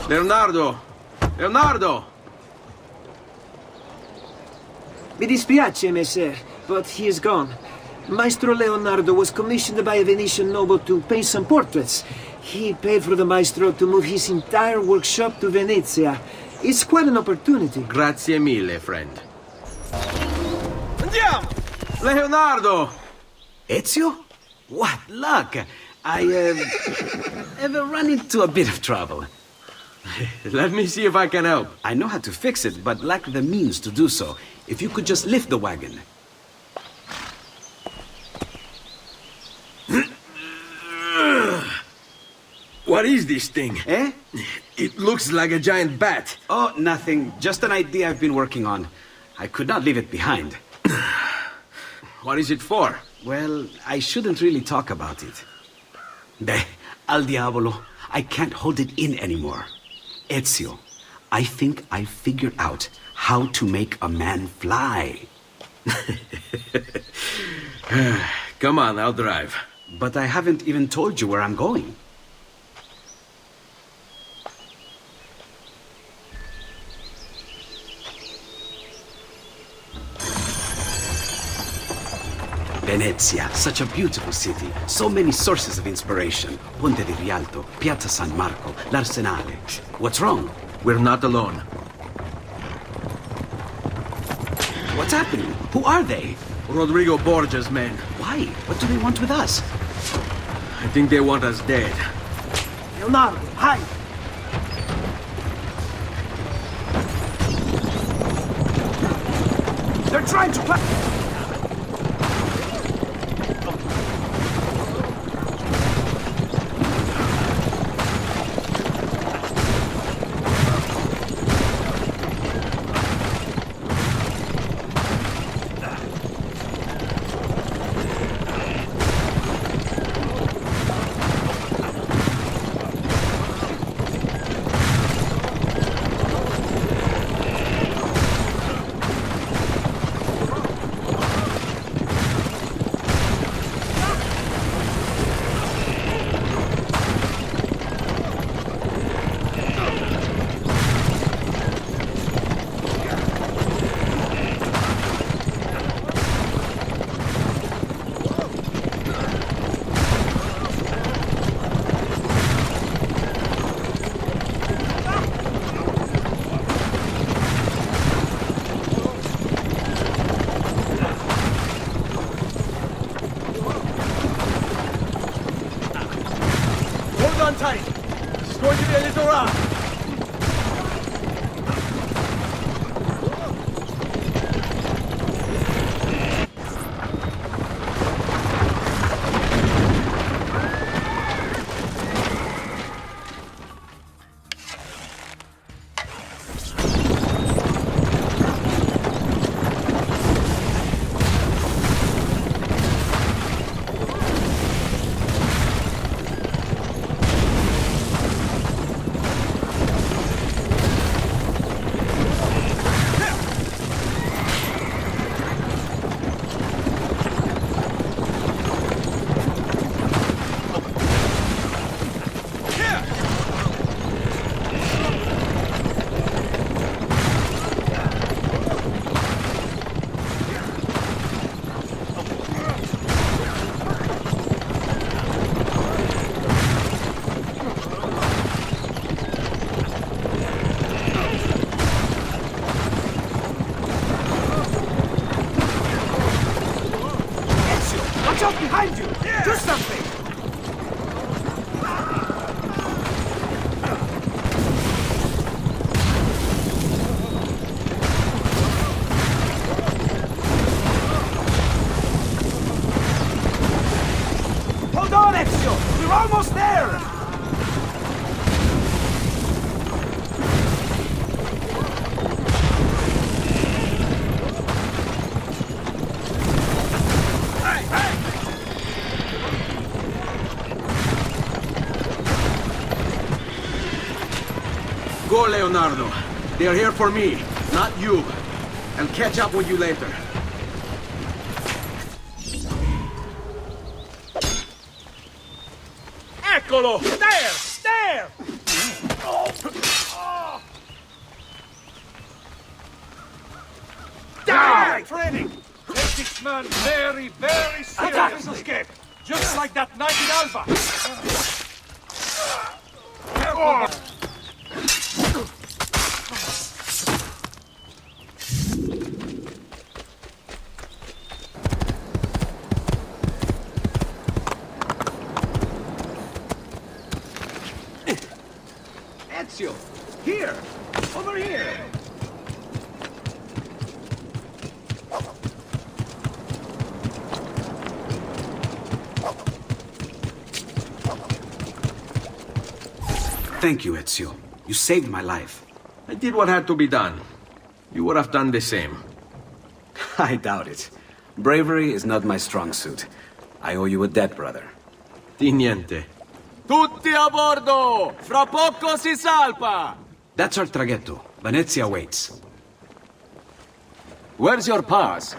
Leonardo! Leonardo! Mi dispiace, messer, but he is gone. Maestro Leonardo was commissioned by a Venetian noble to paint some portraits. He paid for the maestro to move his entire workshop to Venezia. It's quite an opportunity. Grazie mille, friend. Andiamo! Leonardo! Ezio? What luck! I have run into a bit of trouble. Let me see if I can help. I know how to fix it, but lack the means to do so. If you could just lift the wagon. What is this thing? Eh? It looks like a giant bat. Oh, nothing. Just an idea I've been working on. I could not leave it behind. What is it for? Well, I shouldn't really talk about it. Al diavolo. I can't hold it in anymore. Ezio, I think I figured out how to make a man fly. Come on, I'll drive. But I haven't even told you where I'm going. Venezia, such a beautiful city. So many sources of inspiration. Ponte di Rialto, Piazza San Marco, l'Arsenale. What's wrong? We're not alone. What's happening? Who are they? Rodrigo Borgia's men. Why? What do they want with us? I think they want us dead. Leonardo, hide! They're trying to behind you! Do something! Hold on, Ezio! We're almost there! Go, Leonardo. They are here for me, not you. I'll catch up with you later. Eccolo! There! There! Die! Training! Take this man very, very seriously. Escape! Just like that night in Alba! Ezio! Here! Over here! Thank you, Ezio. You saved my life. I did what had to be done. You would have done the same. I doubt it. Bravery is not my strong suit. I owe you a debt, brother. Di niente. Tutti a bordo! Fra poco si salpa! That's our traghetto. Venezia waits. Where's your pass?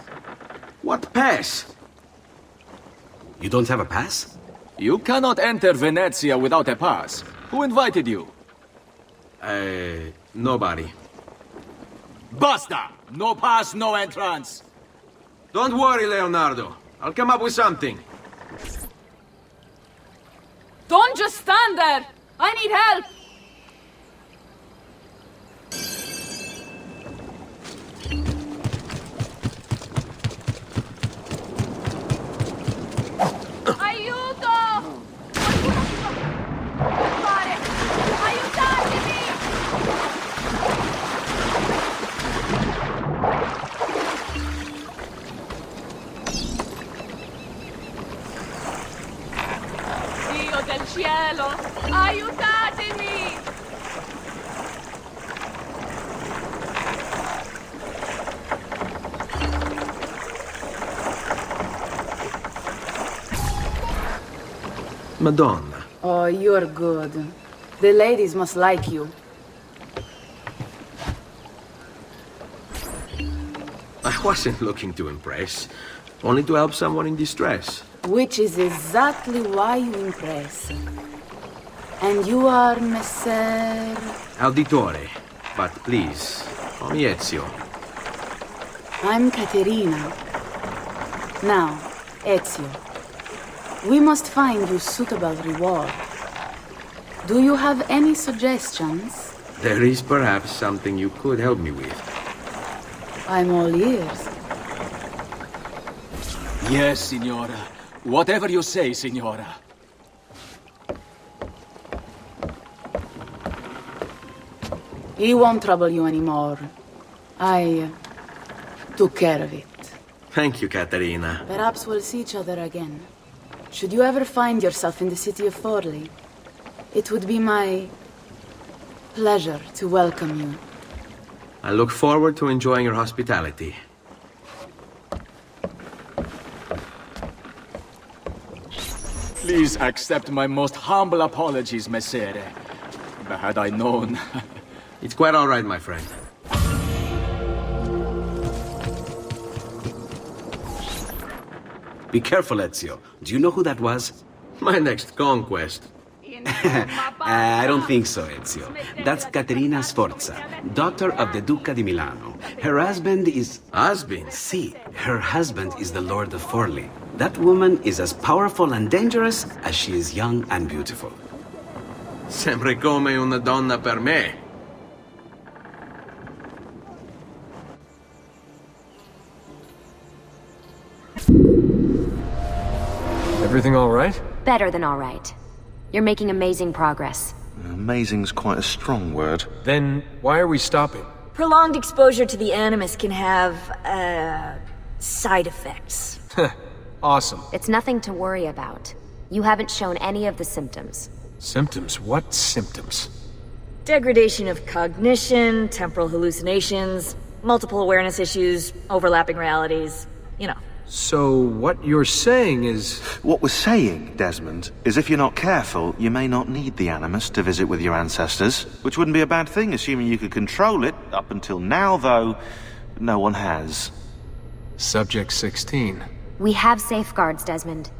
What pass? You don't have a pass? You cannot enter Venezia without a pass. Who invited you? Nobody. Basta! No pass, no entrance! Don't worry, Leonardo. I'll come up with something. Don't just stand there! I need help! Aiuto! Fare! Aiutatemi! Dio del cielo! Aiutatemi! Madonna. Oh, you're good. The ladies must like you. I wasn't looking to impress. Only to help someone in distress. Which is exactly why you impress. And you are Messer... Auditore. But please, call me Ezio. I'm Caterina. Now, Ezio. We must find you suitable reward. Do you have any suggestions? There is perhaps something you could help me with. I'm all ears. Yes, Signora. Whatever you say, Signora. He won't trouble you anymore. I took care of it. Thank you, Caterina. Perhaps we'll see each other again. Should you ever find yourself in the city of Forli, it would be my pleasure to welcome you. I look forward to enjoying your hospitality. Please accept my most humble apologies, Messere. Had I known... It's quite all right, my friend. Be careful, Ezio. Do you know who that was? My next conquest. I don't think so, Ezio. That's Caterina Sforza, daughter of the Duca di Milano. Her husband is... Husband? See, her husband is the Lord of Forli. That woman is as powerful and dangerous as she is young and beautiful. Sempre come una donna per me. Everything all right? Better than all right. You're making amazing progress. Amazing's quite a strong word. Then why are we stopping? Prolonged exposure to the Animus can have, side effects. Awesome. It's nothing to worry about. You haven't shown any of the symptoms. Symptoms? What symptoms? Degradation of cognition, temporal hallucinations, multiple awareness issues, overlapping realities, you know. So what you're saying is... What we're saying, Desmond, is if you're not careful, you may not need the Animus to visit with your ancestors, which wouldn't be a bad thing, assuming you could control it. Up until now, though, no one has. Subject 16. We have safeguards, Desmond.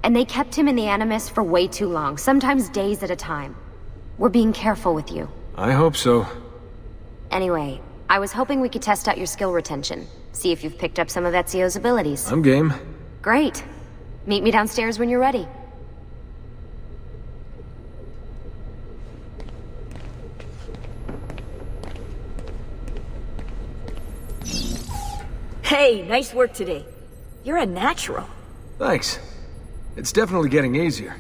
And they kept him in the Animus for way too long, sometimes days at a time. We're being careful with you. I hope so. Anyway, I was hoping we could test out your skill retention. See if you've picked up some of Ezio's abilities. I'm game. Great. Meet me downstairs when you're ready. Hey, nice work today. You're a natural. Thanks. It's definitely getting easier.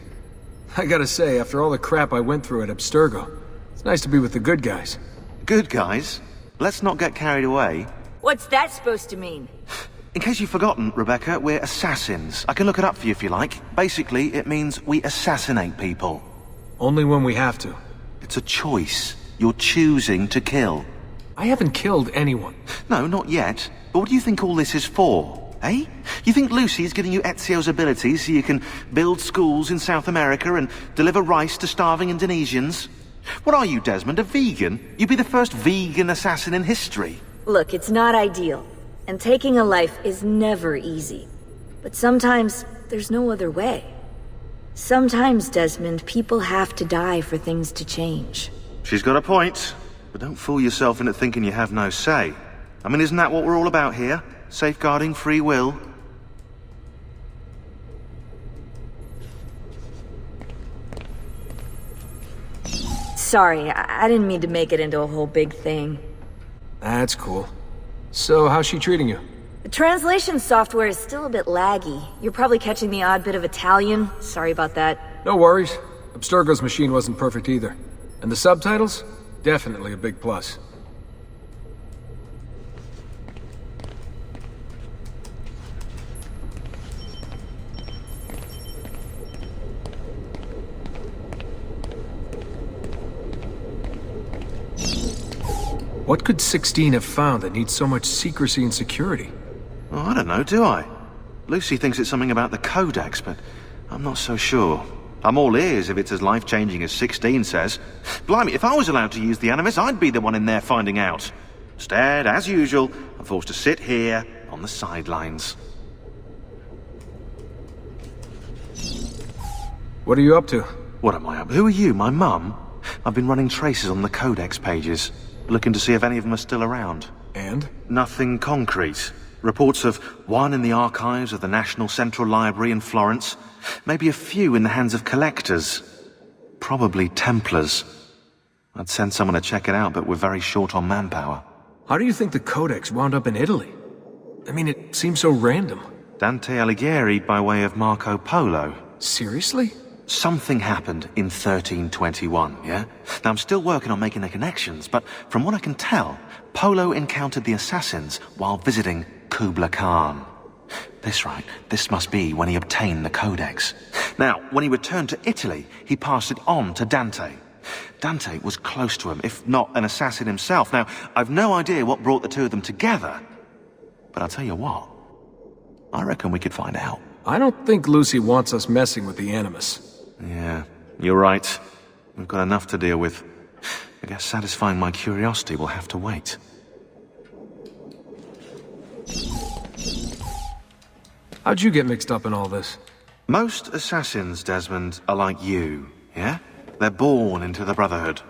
I gotta say, after all the crap I went through at Abstergo, it's nice to be with the good guys. Good guys? Let's not get carried away. What's that supposed to mean? In case you've forgotten, Rebecca, we're assassins. I can look it up for you if you like. Basically, it means we assassinate people. Only when we have to. It's a choice. You're choosing to kill. I haven't killed anyone. No, not yet. But what do you think all this is for? Eh? You think Lucy's giving you Ezio's abilities so you can build schools in South America and deliver rice to starving Indonesians? What are you, Desmond, a vegan? You'd be the first vegan assassin in history. Look, it's not ideal. And taking a life is never easy. But sometimes, there's no other way. Sometimes, Desmond, people have to die for things to change. She's got a point. But don't fool yourself into thinking you have no say. I mean, isn't that what we're all about here? Safeguarding free will? Sorry, I didn't mean to make it into a whole big thing. That's cool. So, how's she treating you? The translation software is still a bit laggy. You're probably catching the odd bit of Italian. Sorry about that. No worries. Abstergo's machine wasn't perfect either. And the subtitles? Definitely a big plus. What could 16 have found that needs so much secrecy and security? Oh, I don't know, do I? Lucy thinks it's something about the Codex, but I'm not so sure. I'm all ears if it's as life-changing as 16 says. Blimey, if I was allowed to use the Animus, I'd be the one in there finding out. Instead, as usual, I'm forced to sit here on the sidelines. What are you up to? What am I up to? Who are you, my mum? I've been running traces on the Codex pages, looking to see if any of them are still around. And? Nothing concrete. Reports of one in the archives of the National Central Library in Florence. Maybe a few in the hands of collectors. Probably Templars. I'd send someone to check it out, but we're very short on manpower. How do you think the Codex wound up in Italy? I mean, it seems so random. Dante Alighieri by way of Marco Polo. Seriously? Something happened in 1321, yeah? Now, I'm still working on making the connections, but from what I can tell, Polo encountered the assassins while visiting Kubla Khan. This must be when he obtained the Codex. Now, when he returned to Italy, he passed it on to Dante. Dante was close to him, if not an assassin himself. Now, I've no idea what brought the two of them together, but I'll tell you what, I reckon we could find out. I don't think Lucy wants us messing with the Animus. Yeah, you're right. We've got enough to deal with. I guess satisfying my curiosity will have to wait. How'd you get mixed up in all this? Most assassins, Desmond, are like you, yeah? They're born into the Brotherhood.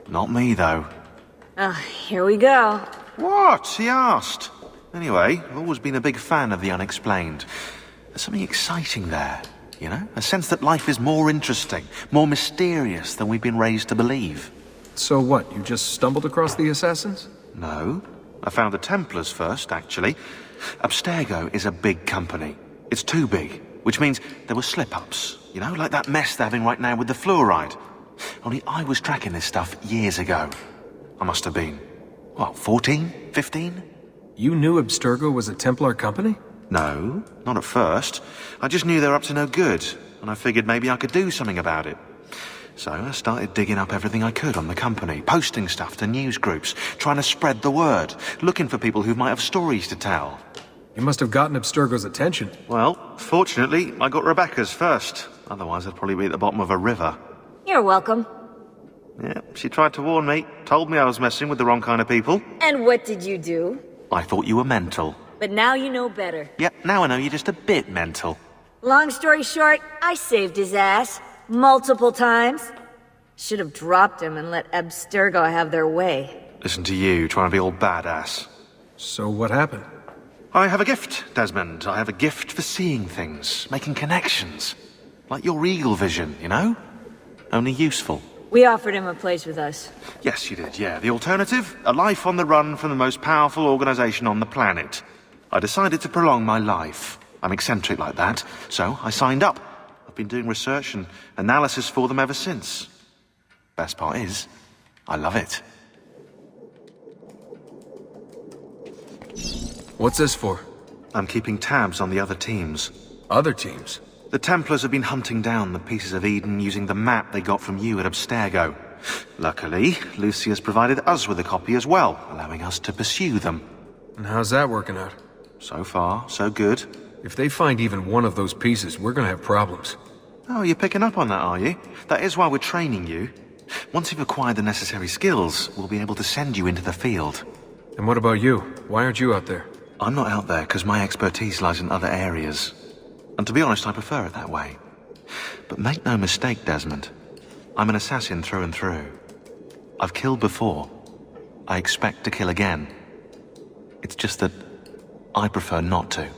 Not me, though. Here we go. What? He asked. Anyway, I've always been a big fan of the unexplained. There's something exciting there, you know? A sense that life is more interesting, more mysterious than we've been raised to believe. So what, you just stumbled across the assassins? No. I found the Templars first, actually. Abstergo is a big company. It's too big, which means there were slip-ups, you know, like that mess they're having right now with the fluoride. Only I was tracking this stuff years ago. I must have been, 14, 15? You knew Abstergo was a Templar company? No, not at first. I just knew they were up to no good, and I figured maybe I could do something about it. So I started digging up everything I could on the company, posting stuff to news groups, trying to spread the word, looking for people who might have stories to tell. You must have gotten Abstergo's attention. Well, fortunately, I got Rebecca's first. Otherwise, I'd probably be at the bottom of a river. You're welcome. Yeah, she tried to warn me, told me I was messing with the wrong kind of people. And what did you do? I thought you were mental. But now you know better. Yep, now I know you're just a bit mental. Long story short, I saved his ass. Multiple times. Should have dropped him and let Abstergo have their way. Listen to you, trying to be all badass. So what happened? I have a gift, Desmond. I have a gift for seeing things, making connections. Like your eagle vision, you know? Only useful. We offered him a place with us. Yes, you did, yeah. The alternative? A life on the run from the most powerful organization on the planet. I decided to prolong my life. I'm eccentric like that, so I signed up. I've been doing research and analysis for them ever since. Best part is, I love it. What's this for? I'm keeping tabs on the other teams. Other teams? The Templars have been hunting down the pieces of Eden using the map they got from you at Abstergo. Luckily, Lucy has provided us with a copy as well, allowing us to pursue them. And how's that working out? So far, so good. If they find even one of those pieces, we're gonna have problems. Oh, you're picking up on that, are you? That is why we're training you. Once you've acquired the necessary skills, we'll be able to send you into the field. And what about you? Why aren't you out there? I'm not out there because my expertise lies in other areas. And to be honest, I prefer it that way. But make no mistake, Desmond. I'm an assassin through and through. I've killed before. I expect to kill again. It's just that I prefer not to.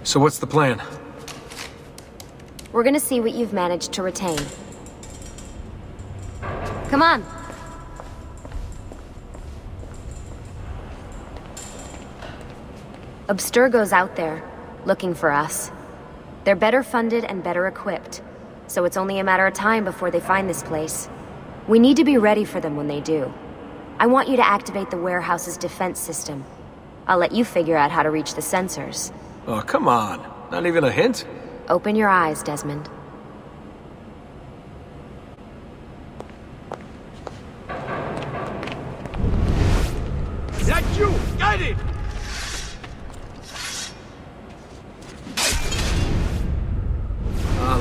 So what's the plan? We're gonna see what you've managed to retain. Come on. Abstergo's out there, looking for us. They're better funded and better equipped, so it's only a matter of time before they find this place. We need to be ready for them when they do. I want you to activate the warehouse's defense system. I'll let you figure out how to reach the sensors. Oh, come on. Not even a hint? Open your eyes, Desmond. That's you! Got it!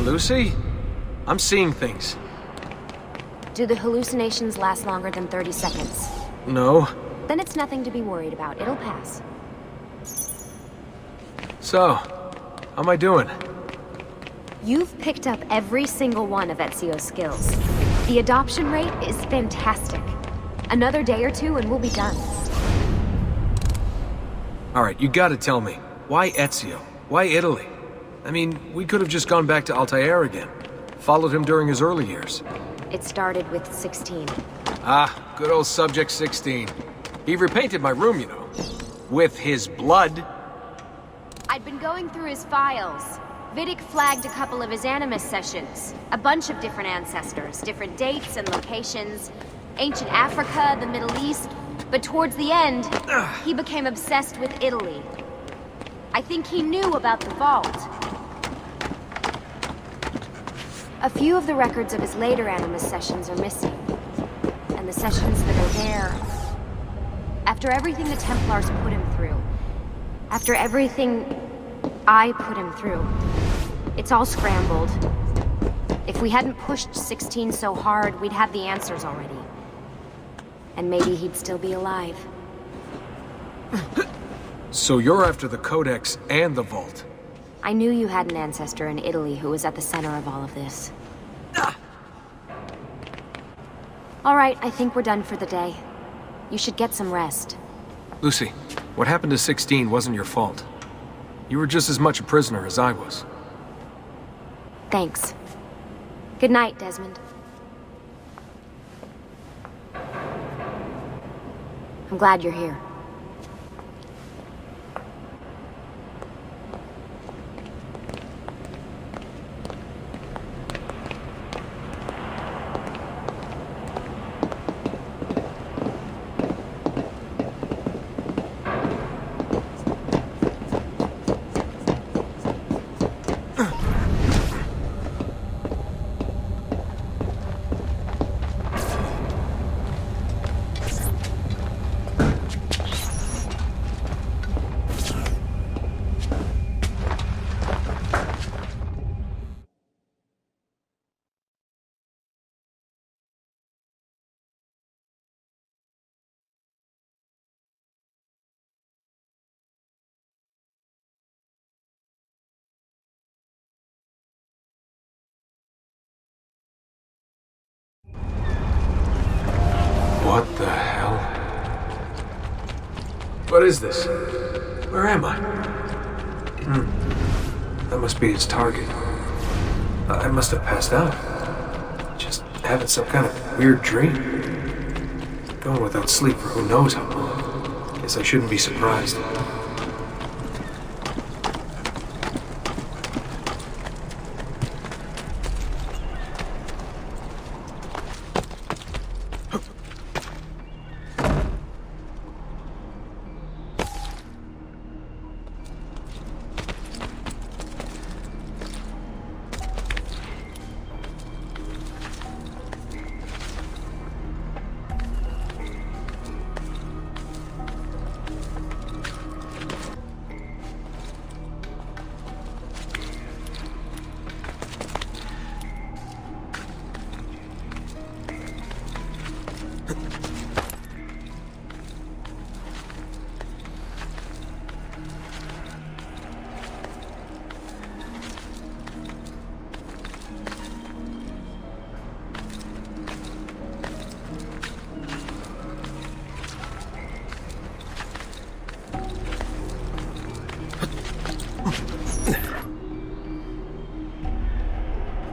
Lucy? I'm seeing things. Do the hallucinations last longer than 30 seconds? No. Then it's nothing to be worried about. It'll pass. So, how am I doing? You've picked up every single one of Ezio's skills. The adoption rate is fantastic. Another day or two and we'll be done. Alright, you gotta tell me. Why Ezio? Why Italy? I mean, we could have just gone back to Altair again. Followed him during his early years. It started with 16. Ah, good old Subject 16. He repainted my room, you know. With his blood. I'd been going through his files. Vidic flagged a couple of his Animus sessions. A bunch of different ancestors, different dates and locations. Ancient Africa, the Middle East. But towards the end, he became obsessed with Italy. I think he knew about the vault. A few of the records of his later Animus sessions are missing. And the sessions that are there... After everything the Templars put him through, after everything I put him through, it's all scrambled. If we hadn't pushed 16 so hard, we'd have the answers already. And maybe he'd still be alive. So you're after the Codex and the Vault? I knew you had an ancestor in Italy who was at the center of all of this. All right, I think we're done for the day. You should get some rest. Lucy, what happened to 16 wasn't your fault. You were just as much a prisoner as I was. Thanks. Good night, Desmond. I'm glad you're here. What the hell? What is this? Where am I? That must be its target. I must have passed out. Just having some kind of weird dream. Going without sleep for who knows how long. Guess I shouldn't be surprised.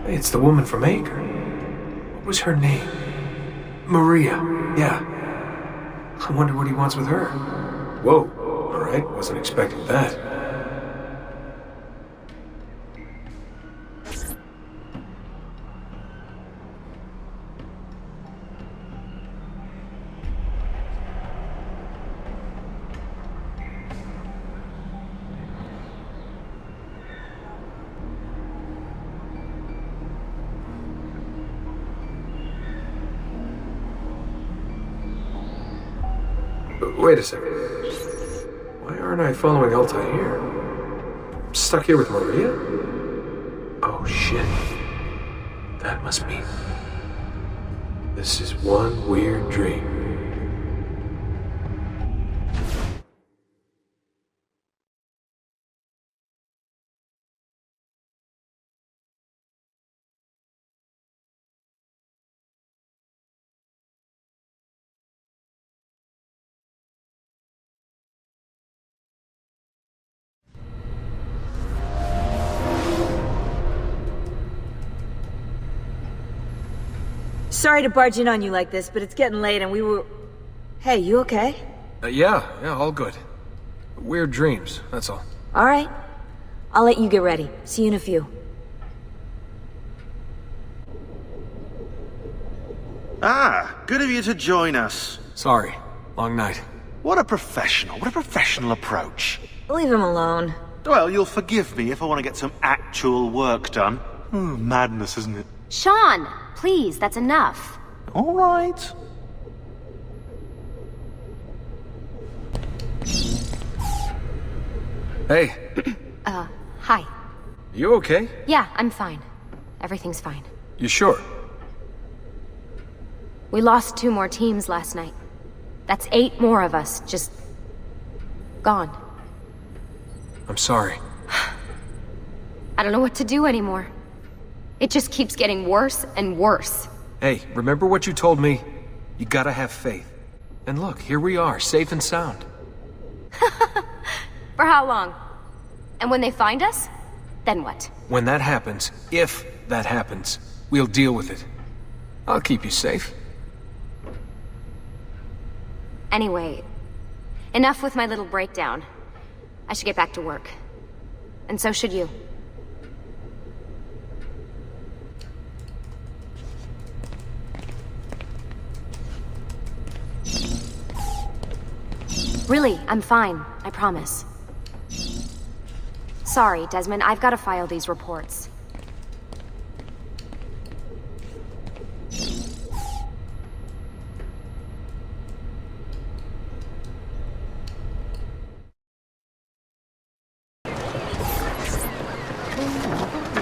Hey, it's the woman from Acre. What was her name? Maria. Yeah. I wonder what he wants with her. Whoa. Alright, wasn't expecting that. Wait a second. Why aren't I following Altair? I'm stuck here with Maria? Oh shit. That must mean this is one weird dream. Sorry to barge in on you like this, but it's getting late and we were... Hey, you okay? Yeah, all good. Weird dreams, that's all. Alright. I'll let you get ready. See you in a few. Ah, good of you to join us. Sorry, long night. What a professional approach. Leave him alone. Well, you'll forgive me if I want to get some actual work done. Madness, isn't it? Sean, please, that's enough. All right. Hey. Hi. You okay? Yeah, I'm fine. Everything's fine. You sure? We lost 2 more teams last night. That's 8 more of us, just... gone. I'm sorry. I don't know what to do anymore. It just keeps getting worse and worse. Hey, remember what you told me? You gotta have faith. And look, here we are, safe and sound. For how long? And when they find us, then what? When that happens, if that happens, we'll deal with it. I'll keep you safe. Anyway, enough with my little breakdown. I should get back to work. And so should you. Really, I'm fine. I promise. Sorry, Desmond, I've got to file these reports.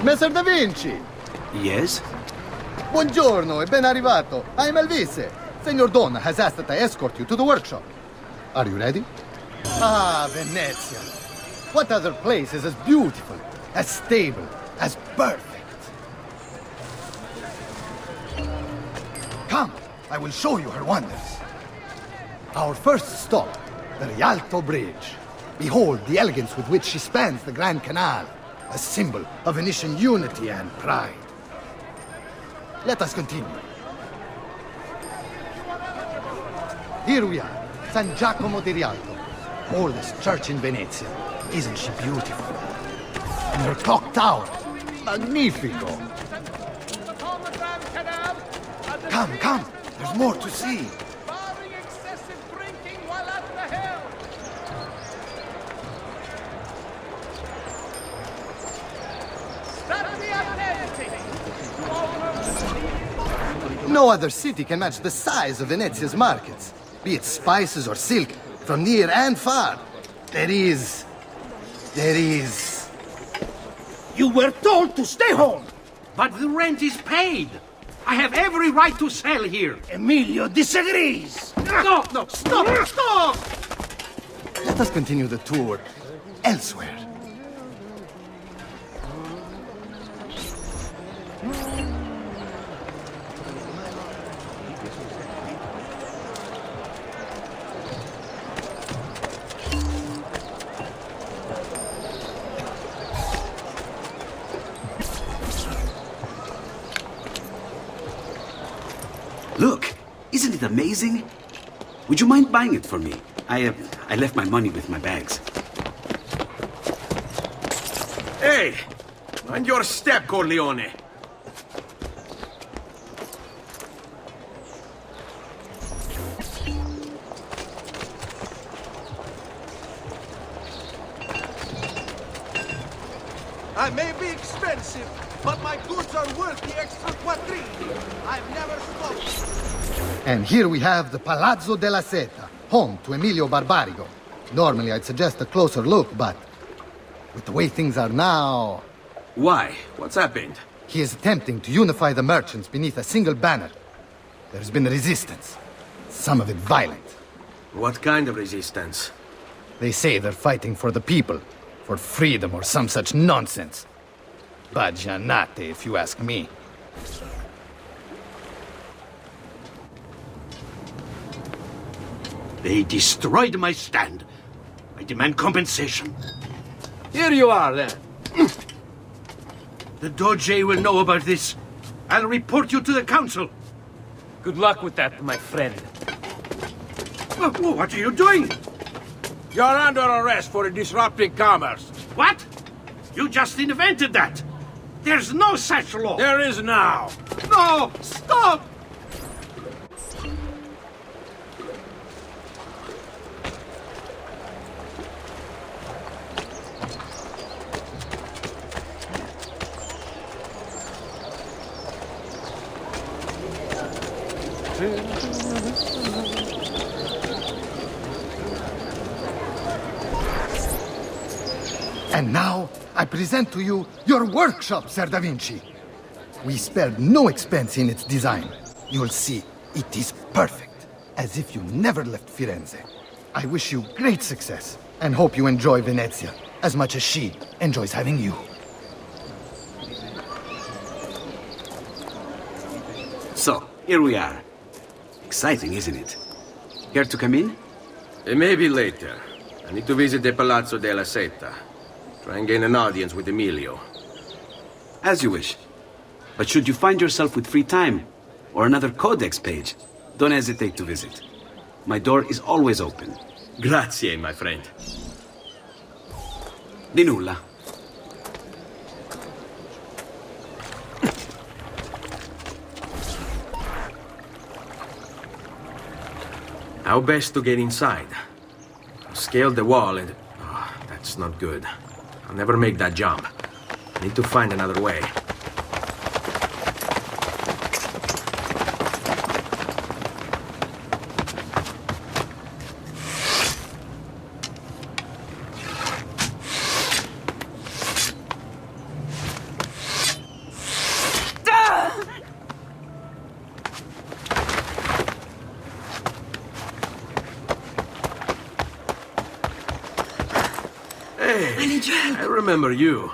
Messer Da Vinci! Yes? Buongiorno e ben arrivato. I am Elvise. Senor Don has asked that I escort you to the workshop. Are you ready? Ah, Venezia. What other place is as beautiful, as stable, as perfect? Come, I will show you her wonders. Our first stop, the Rialto Bridge. Behold the elegance with which she spans the Grand Canal, a symbol of Venetian unity and pride. Let us continue. Here we are, San Giacomo di Rialto. Oldest church in Venezia. Isn't she beautiful? And her clock tower. Magnifico. Come, come. There's more to see. No other city can match the size of Venezia's markets. Be it spices or silk, from near and far. There is... You were told to stay home! But the rent is paid! I have every right to sell here! Emilio disagrees! No, stop! Let us continue the tour elsewhere. Look, isn't it amazing? Would you mind buying it for me? I left my money with my bags. Hey! Mind your step, Corleone! I may be expensive, but my goods are worth the extra quattrini. I've never spoken. And here we have the Palazzo della Seta, home to Emilio Barbarigo. Normally I'd suggest a closer look, but with the way things are now... Why? What's happened? He is attempting to unify the merchants beneath a single banner. There's been resistance, some of it violent. What kind of resistance? They say they're fighting for the people, for freedom or some such nonsense. Baggianate, if you ask me. They destroyed my stand. I demand compensation. Here you are, then. The Doge will know about this. I'll report you to the council. Good luck with that, my friend. What are you doing? You're under arrest for disrupting commerce. What? You just invented that. There's no such law. There is now. No! Stop! And now, I present to you your workshop, Ser Da Vinci. We spared no expense in its design. You'll see, it is perfect, as if you never left Firenze. I wish you great success, and hope you enjoy Venezia, as much as she enjoys having you. So, here we are. Exciting, isn't it? Care to come in? Maybe later. I need to visit the Palazzo della Seta. Try and gain an audience with Emilio. As you wish. But should you find yourself with free time, or another codex page, don't hesitate to visit. My door is always open. Grazie, my friend. Di nulla. How best to get inside? I'll scale the wall and... Oh, that's not good. I'll never make that jump. I need to find another way. I remember you.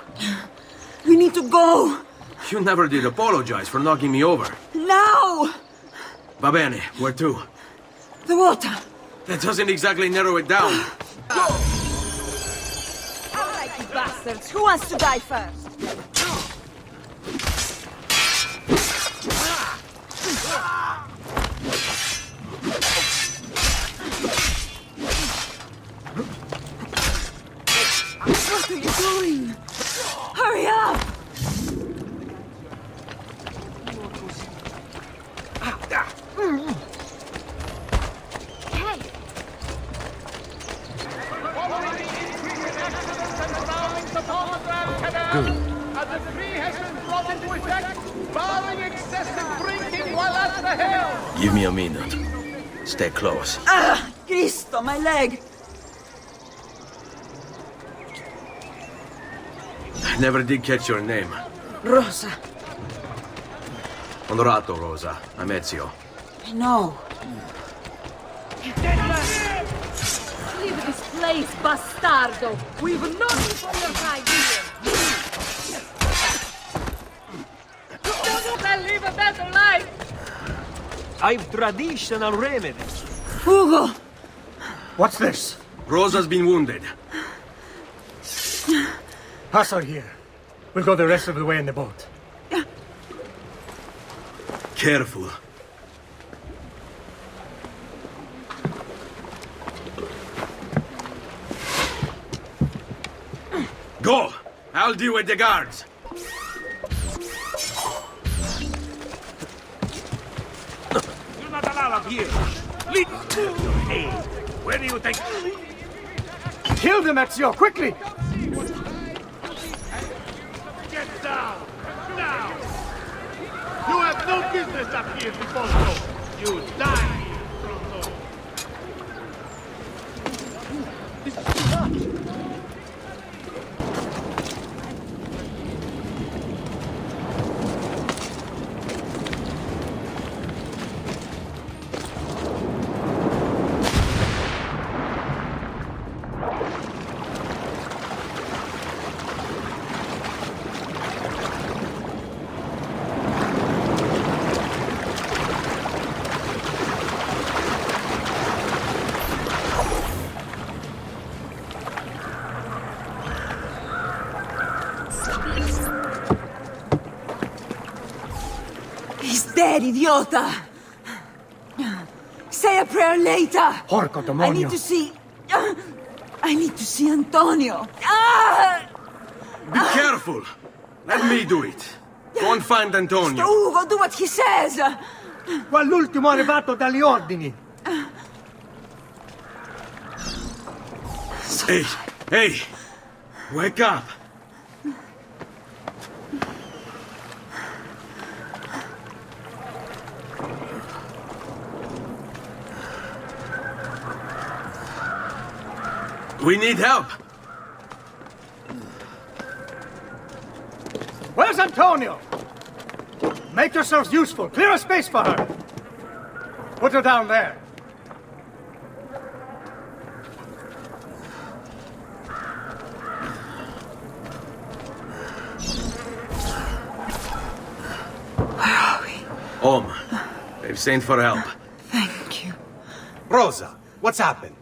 We need to go. You never did apologize for knocking me over. Now! Va bene, where to? The water. That doesn't exactly narrow it down. All right, you bastards. Who wants to die first? Give me a minute. Stay close. Ah! Cristo, my leg! I never did catch your name. Rosa. Onorato, Rosa. I'm Ezio. I know. Leave this place, bastardo! We've nothing for your hide here! I'll live a better life! I've traditional remedies. Hugo! What's this? Rosa's been wounded. Pass her here. We'll go the rest of the way in the boat. Careful. Go! I'll deal with the guards. You're not allowed up here. Hey, where do you think? Kill them, Ezio, quickly! Get down! Down! You have no business up here, Piposto! You die here, Pronto! This is too much! Dead, idiota! Say a prayer later! Porco demonio! I need to see Antonio! Ah! Be careful! Let me do it. Go and find Antonio. Ugo, do what he says! Quell'ultimo arrivato dagli ordini! Hey! Hey! Wake up! We need help! Where's Antonio? Make yourselves useful. Clear a space for her. Put her down there. Where are we? Home. They've sent for help. Thank you. Rosa, what's happened?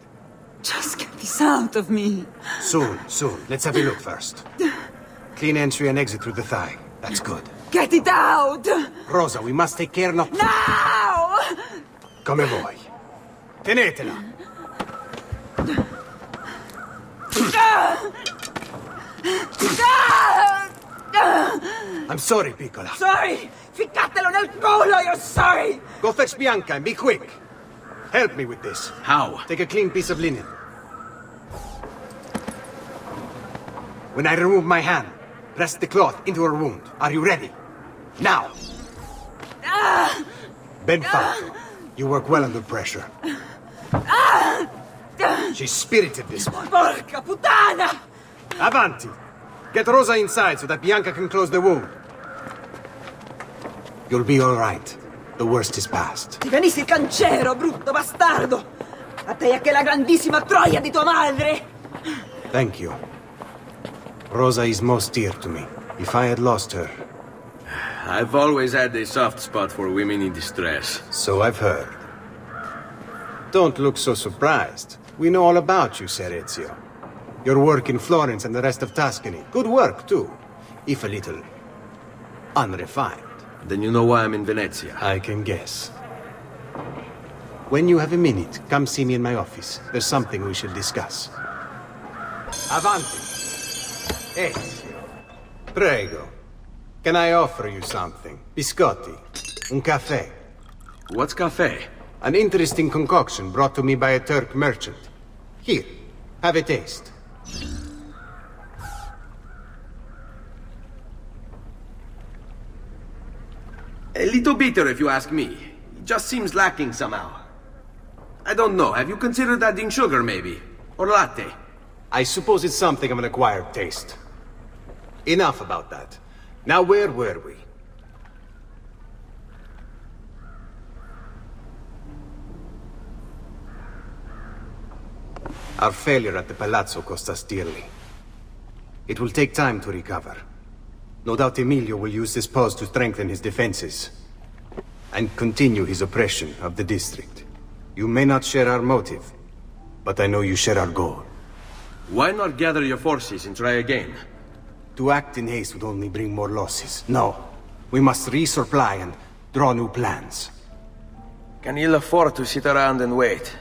Just get this out of me. Soon. Let's have a look first. Clean entry and exit through the thigh. That's good. Get it out! Rosa, we must take care not... Now! Come vuoi. Tenetela. I'm sorry, piccola. Sorry! Ficcatelo nel culo, you're sorry! Go fetch Bianca and be quick. Help me with this. How? Take a clean piece of linen. When I remove my hand, press the cloth into her wound. Are you ready? Now! Ben fatto. You work well under pressure. She's spirited, this one. Porca puttana! Avanti! Get Rosa inside so that Bianca can close the wound. You'll be all right. The worst is past. Ti venissi il cancero, brutto bastardo! A te e a che la grandissima troia di tua madre! Thank you. Rosa is most dear to me. If I had lost her... I've always had a soft spot for women in distress. So I've heard. Don't look so surprised. We know all about you, Ser Ezio. Your work in Florence and the rest of Tuscany. Good work, too. If a little... unrefined. Then you know why I'm in Venezia. I can guess. When you have a minute, come see me in my office. There's something we should discuss. Avanti. Ezio. Prego. Can I offer you something? Biscotti. Un caffè. What's caffè? An interesting concoction brought to me by a Turk merchant. Here, have a taste. A little bitter if you ask me. just seems lacking somehow. I don't know, have you considered adding sugar maybe? Or latte? I suppose it's something of an acquired taste. Enough about that. Now where were we? Our failure at the Palazzo cost us dearly. It will take time to recover. No doubt Emilio will use this pause to strengthen his defenses and continue his oppression of the district. You may not share our motive, but I know you share our goal. Why not gather your forces and try again? To act in haste would only bring more losses. No. We must resupply and draw new plans. Can you afford to sit around and wait?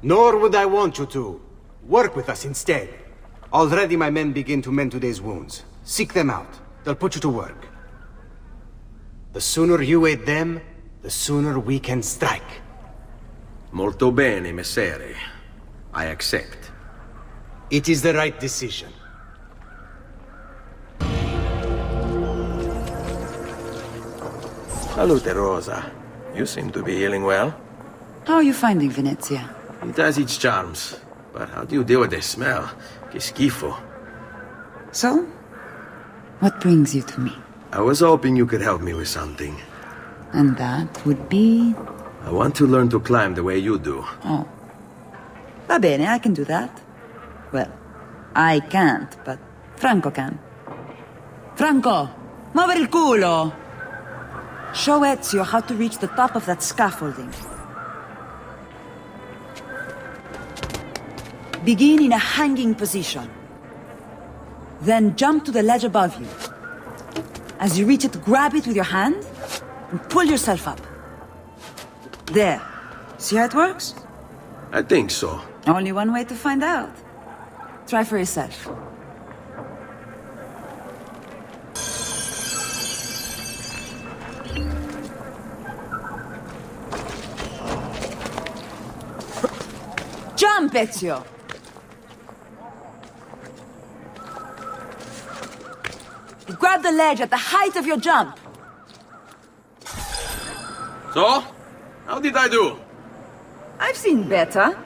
Nor would I want you to. Work with us instead. Already my men begin to mend today's wounds. Seek them out. They'll put you to work. The sooner you aid them, the sooner we can strike. Molto bene, messere. I accept. It is the right decision. Salute, Rosa. You seem to be healing well. How are you finding Venezia? It has its charms. But how do you deal with the smell? Que schifo. So? What brings you to me? I was hoping you could help me with something. And that would be? I want to learn to climb the way you do. Oh. Va bene, I can do that. Well, I can't, but Franco can. Franco! Muovere il culo! Show Ezio how to reach the top of that scaffolding. Begin in a hanging position. Then jump to the ledge above you. As you reach it, grab it with your hand and pull yourself up. There. See how it works? I think so. Only one way to find out. Try for yourself. Jump, Ezio! Grab the ledge at the height of your jump. So? How did I do? I've seen better.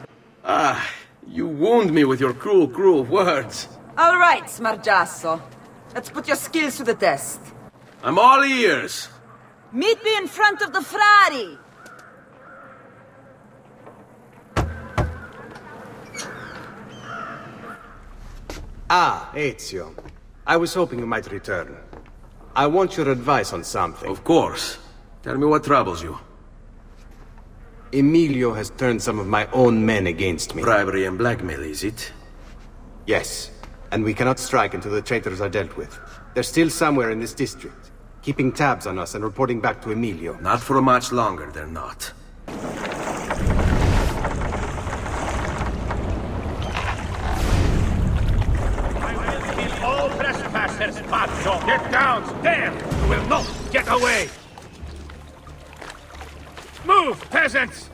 Ah, you wound me with your cruel, cruel words. All right, Smargiasso. Let's put your skills to the test. I'm all ears. Meet me in front of the Frari! Ah, Ezio. I was hoping you might return. I want your advice on something. Of course. Tell me what troubles you. Emilio has turned some of my own men against me. Bribery and blackmail, is it? Yes. And we cannot strike until the traitors are dealt with. They're still somewhere in this district, keeping tabs on us and reporting back to Emilio. Not for much longer, they're not. All trespassers, Pazzo! Get down! There! You will not get away! Move, peasants!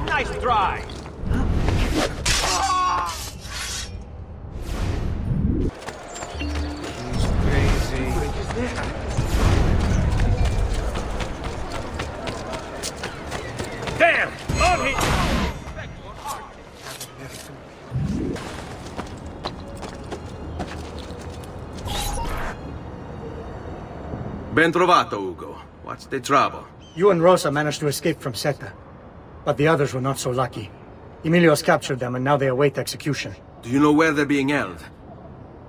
Nice try! There! On it! Ben trovato, Ugo. What's the trouble? You and Rosa managed to escape from Seta, but the others were not so lucky. Emilio's captured them and now they await execution. Do you know where they're being held?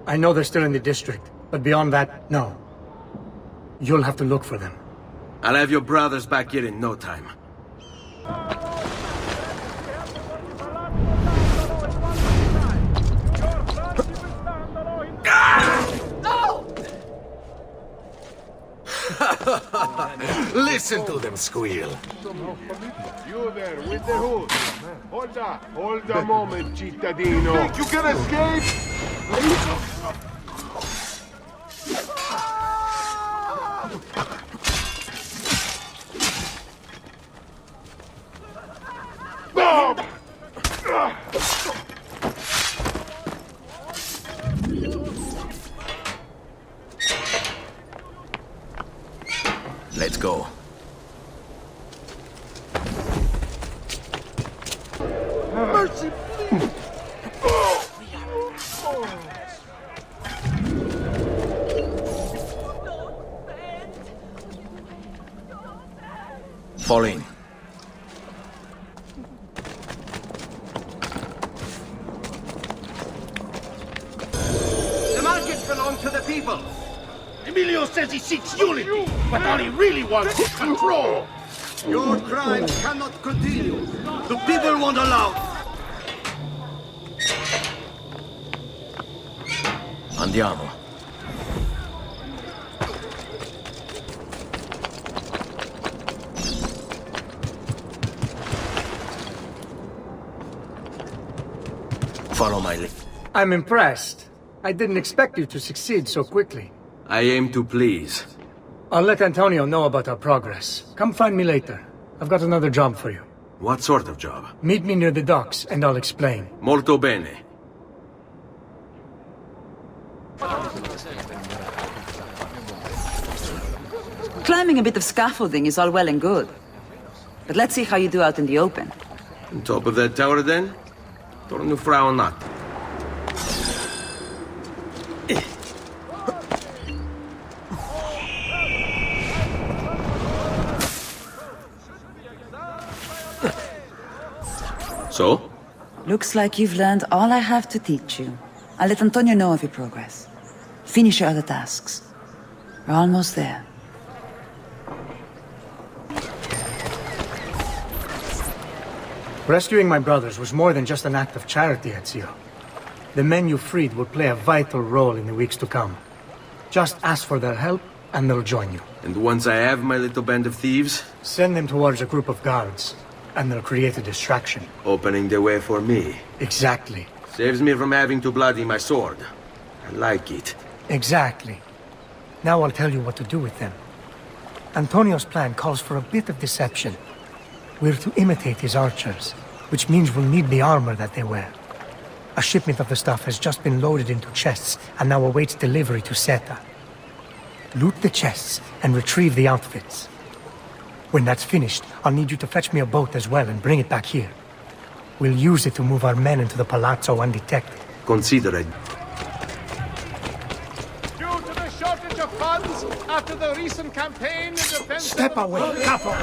I know they're still in the district, but beyond that, no. You'll have to look for them. I'll have your brothers back here in no time. Listen to them squeal. You there with the hood. Hold a moment, cittadino. Think you can escape? Let's go. Mercy, please. Fall in. The markets belong to the people. Emilio says he seeks unity, but all he really wants is control. Your crimes cannot continue. The people won't allow it. Andiamo. Follow my lead. I'm impressed. I didn't expect you to succeed so quickly. I aim to please. I'll let Antonio know about our progress. Come find me later. I've got another job for you. What sort of job? Meet me near the docks, and I'll explain. Molto bene. Climbing a bit of scaffolding is all well and good. But let's see how you do out in the open. On top of that tower, then? Torno fra un attimo. So? Looks like you've learned all I have to teach you. I'll let Antonio know of your progress. Finish your other tasks. We're almost there. Rescuing my brothers was more than just an act of charity, Ezio. The men you freed will play a vital role in the weeks to come. Just ask for their help, and they'll join you. And once I have my little band of thieves? Send them towards a group of guards, and they'll create a distraction. Opening the way for me. Exactly. Saves me from having to bloody my sword. I like it. Exactly. Now I'll tell you what to do with them. Antonio's plan calls for a bit of deception. We're to imitate his archers, which means we'll need the armor that they wear. A shipment of the stuff has just been loaded into chests and now awaits delivery to Seta. Loot the chests and retrieve the outfits. When that's finished, I'll need you to fetch me a boat as well and bring it back here. We'll use it to move our men into the palazzo undetected. Consider it. Due to the shortage of funds after the recent campaign in defense... Step away, capo!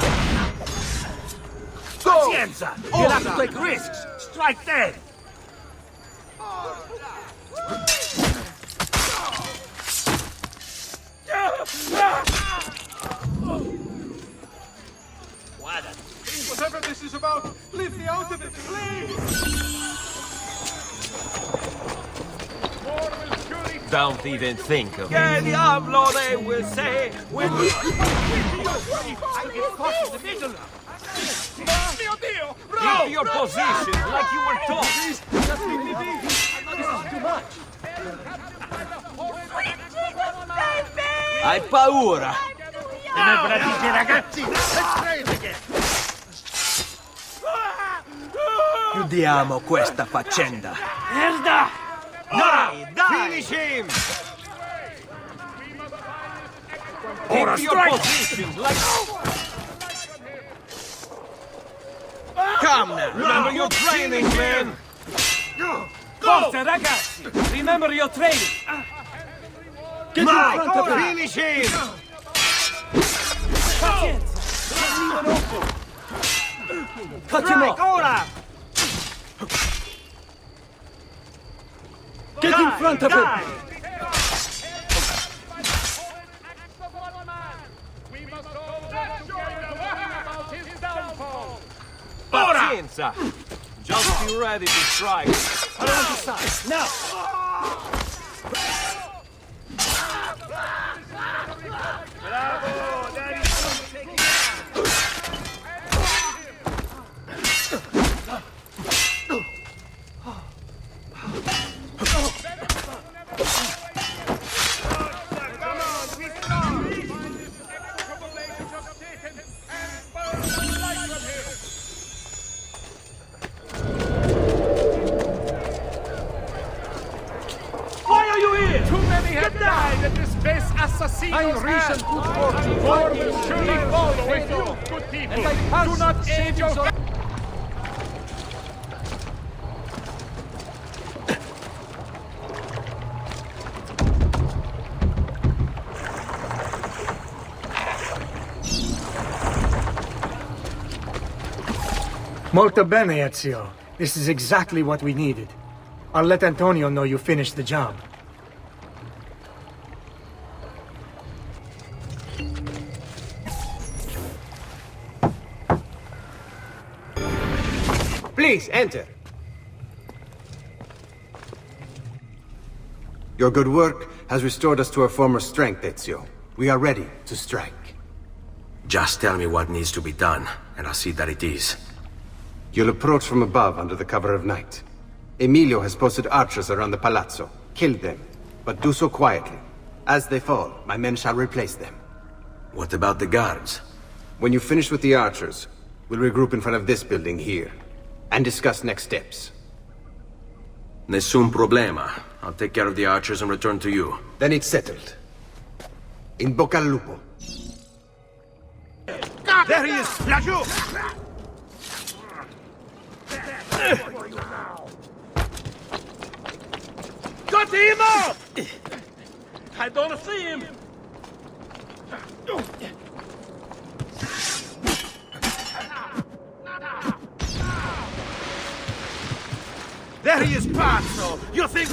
Pazienza! You'll have to take risks! Strike dead! Whatever this is about, leave me out of it, please! Don't even think of it. Que diablo, they will say, when we... I get caught in the middle. Mio Dio! Keep your position like you were taught. Just leave me be. This is too much. Hai paura? Bravissimi ragazzi! Let's trade again! Chiudiamo questa faccenda. Merda! Dai, dai! Finish him! Ora Keep your position like... Come now! Remember your training, man! Forza, ragazzi! Remember your training! Get in front of him! Finish him! Cut him off! Ora! Get in front of him! Pazienza! Just be ready to strike. Around the side, now! Bravo! That is have died at this base assassino's hand. More will surely follow with you, good people. Do not aid your... Molto bene, Ezio. This is exactly what we needed. I'll let Antonio know you finished the job. Please, enter. Your good work has restored us to our former strength, Ezio. We are ready to strike. Just tell me what needs to be done, and I'll see that it is. You'll approach from above under the cover of night. Emilio has posted archers around the palazzo. Kill them, but do so quietly. As they fall, my men shall replace them. What about the guards? When you finish with the archers, we'll regroup in front of this building here, and discuss next steps. Nessun problema. I'll take care of the archers and return to you. Then it's settled. In bocca al lupo. There he is! Laggiù! Got him up! I don't see him! There he is, Pazzo! You think...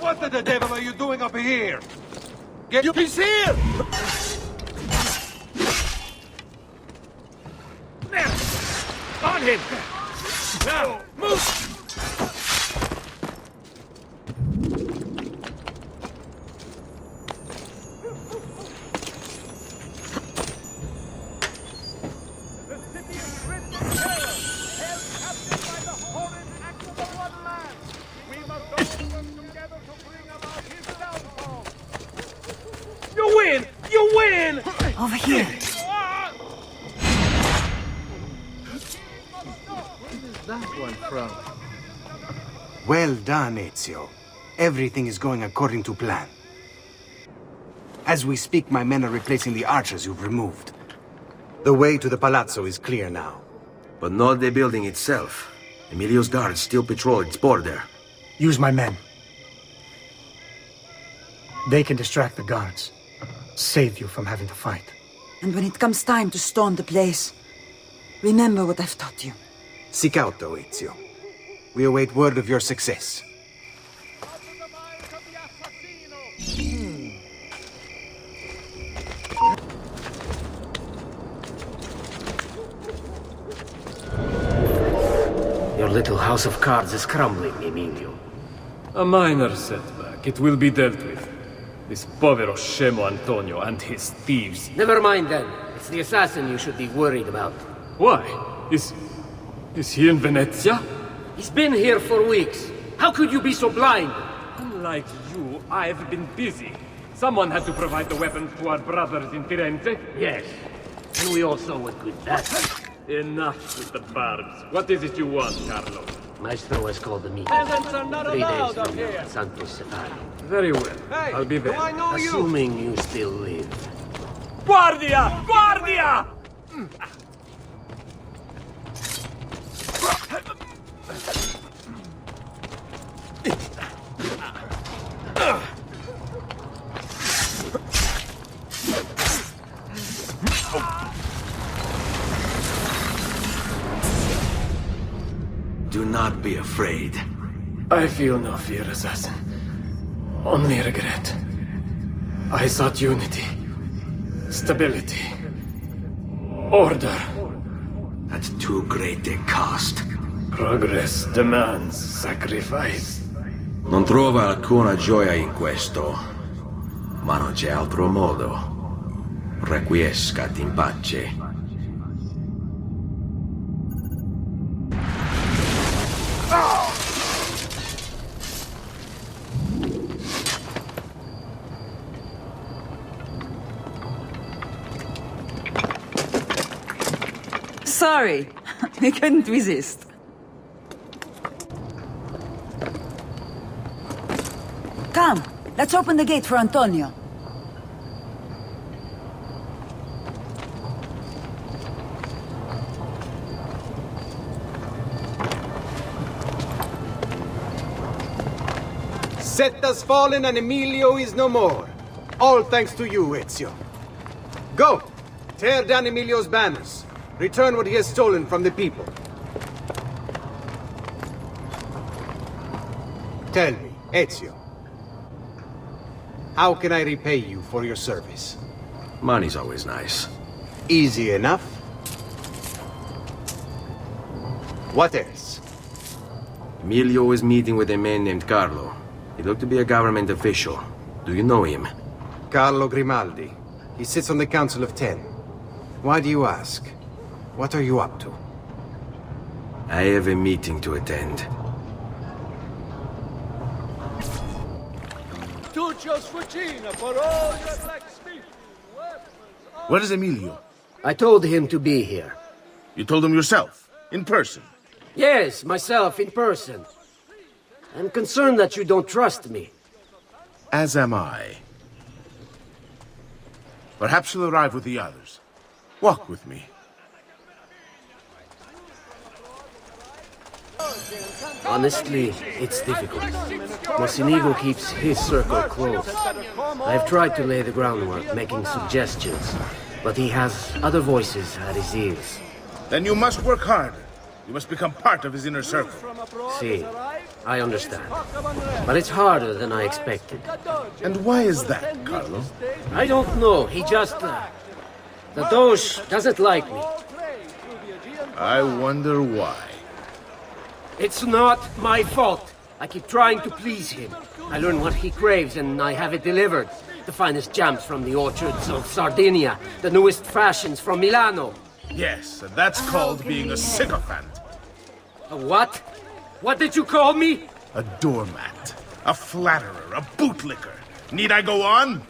What the devil are you doing up here? He's here! On him! Now, move! Over here. Where's that one from? Well done, Ezio. Everything is going according to plan. As we speak, my men are replacing the archers you've removed. The way to the palazzo is clear now. But not the building itself. Emilio's guards still patrol its border. Use my men. They can distract the guards. Save you from having to fight. And when it comes time to storm the place, remember what I've taught you. Sic auto, Ezio. We await word of your success. Your little house of cards is crumbling, Emilio. A minor setback. It will be dealt with. This povero scemo Antonio and his thieves. Never mind then. It's the assassin you should be worried about. Why? Is he in Venezia? He's been here for weeks. How could you be so blind? Unlike you, I've been busy. Someone had to provide the weapons to our brothers in Firenze. Yes. And we all saw what good that was. Enough with the barbs. What is it you want, Carlo? Maestro has called the meeting. Peasants are not 3 days allowed up from here. now at Santo Sefari. Very well. Hey, I'll be there. do I know you? Assuming you still live. Guardia! Guardia! Do not be afraid. I feel no fear, assassin. Only regret. I sought unity, stability, order. At too great a cost. Progress demands sacrifice. Non trova alcuna gioia in questo, ma non c'è altro modo. Requiescat in pace. Sorry. We couldn't resist. Come, let's open the gate for Antonio. Set has fallen and Emilio is no more. All thanks to you, Ezio. Go! Tear down Emilio's banners. Return what he has stolen from the people. Tell me, Ezio. How can I repay you for your service? Money's always nice. Easy enough. What else? Emilio is meeting with a man named Carlo. He looked to be a government official. Do you know him? Carlo Grimaldi. He sits on the Council of 10. Why do you ask? What are you up to? I have a meeting to attend. Where is Emilio? I told him to be here. You told him yourself? In person? Yes, myself, in person. I'm concerned that you don't trust me. As am I. Perhaps you'll arrive with the others. Walk with me. Honestly, it's difficult. Mocenigo keeps his circle close. I've tried to lay the groundwork, making suggestions, but he has other voices at his ears. Then you must work harder. You must become part of his inner circle. See, I understand. But it's harder than I expected. And why is that, Carlo? I don't know. He just... the Doge doesn't like me. I wonder why. It's not my fault. I keep trying to please him. I learn what he craves and I have it delivered. The finest jams from the orchards of Sardinia. The newest fashions from Milano. Yes, and that's called being a sycophant. A what? What did you call me? A doormat. A flatterer. A bootlicker. Need I go on?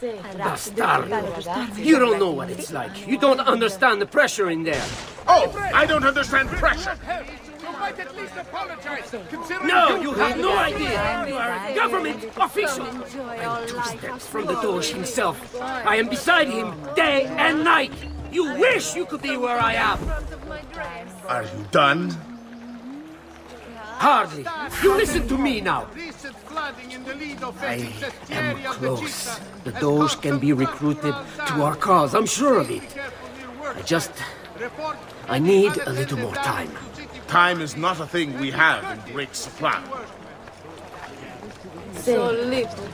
Bastardo. You don't know what it's like. You don't understand the pressure in there. Oh, I don't understand pressure. No, you have no idea. You are a government official. I am 2 steps from the Doge himself. I am beside him day and night. You wish you could be where I am. Are you done? Hardly. You listen to me now. I am close. The Doge can be recruited to our cause. I'm sure of it. I need a little more time. Time is not a thing we have in great supply. You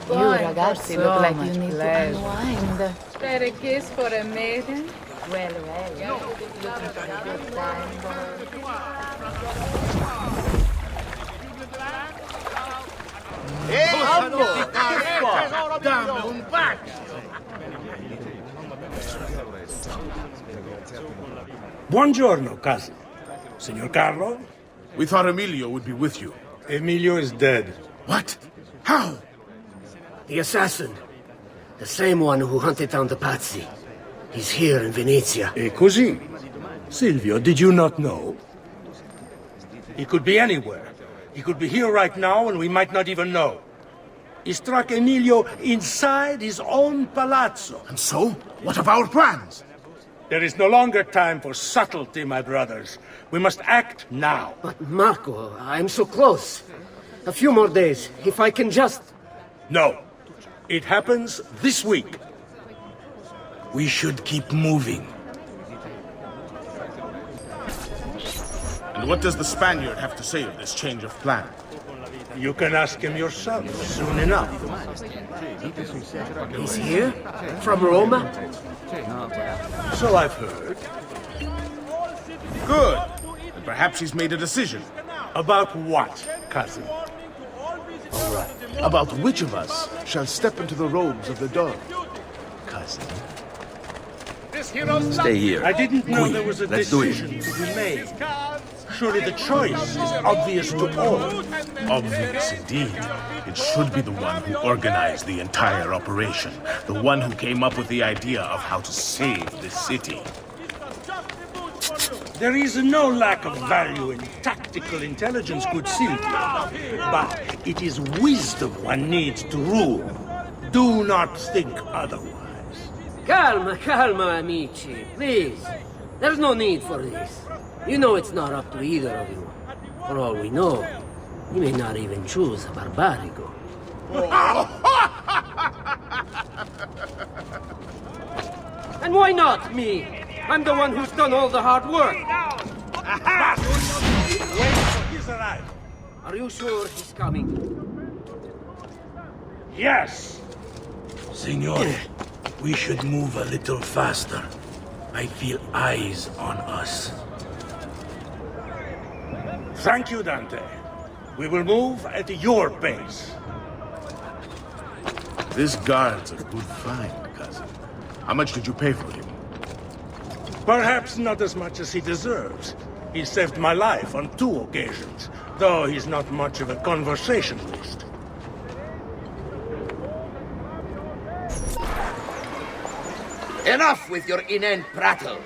ragazzi look like you need to unwind. Spare a kiss for a maiden? Well, looking for a good time. Dammi un bacio! Buongiorno, cousin. Signor Carlo? We thought Emilio would be with you. Emilio is dead. What? How? The assassin. The same one who hunted down the Pazzi. He's here in Venezia. E così? Silvio, did you not know? He could be anywhere. He could be here right now and we might not even know. He struck Emilio inside his own palazzo. And so? What of our plans? There is no longer time for subtlety, my brothers. We must act now. But Marco, I'm so close. A few more days, if I can just... No. It happens this week. We should keep moving. And what does the Spaniard have to say of this change of plan? You can ask him yourself soon enough. He's here? From Roma? So I've heard. Good. And perhaps he's made a decision. About what, cousin? All right. About which of us shall step into the robes of the dove, cousin? Stay here. I didn't know there was a Let's do it. decision to be made. Surely the choice is obvious to all. Obvious indeed. It should be the one who organized the entire operation. The one who came up with the idea of how to save the city. There is no lack of value in tactical intelligence, good Silvio. But it is wisdom one needs to rule. Do not think otherwise. Calma, calma, amici. Please. There's no need for this. You know it's not up to either of you. For all we know, you may not even choose a barbarico. And why not me? I'm the one who's done all the hard work. He's arrived. Are you sure he's coming? Yes. Signore, we should move a little faster. I feel eyes on us. Thank you, Dante. We will move at your pace. This guard's a good find, cousin. How much did you pay for him? Perhaps not as much as he deserves. He saved my life on 2 occasions, though he's not much of a conversationalist. Enough with your inane prattle.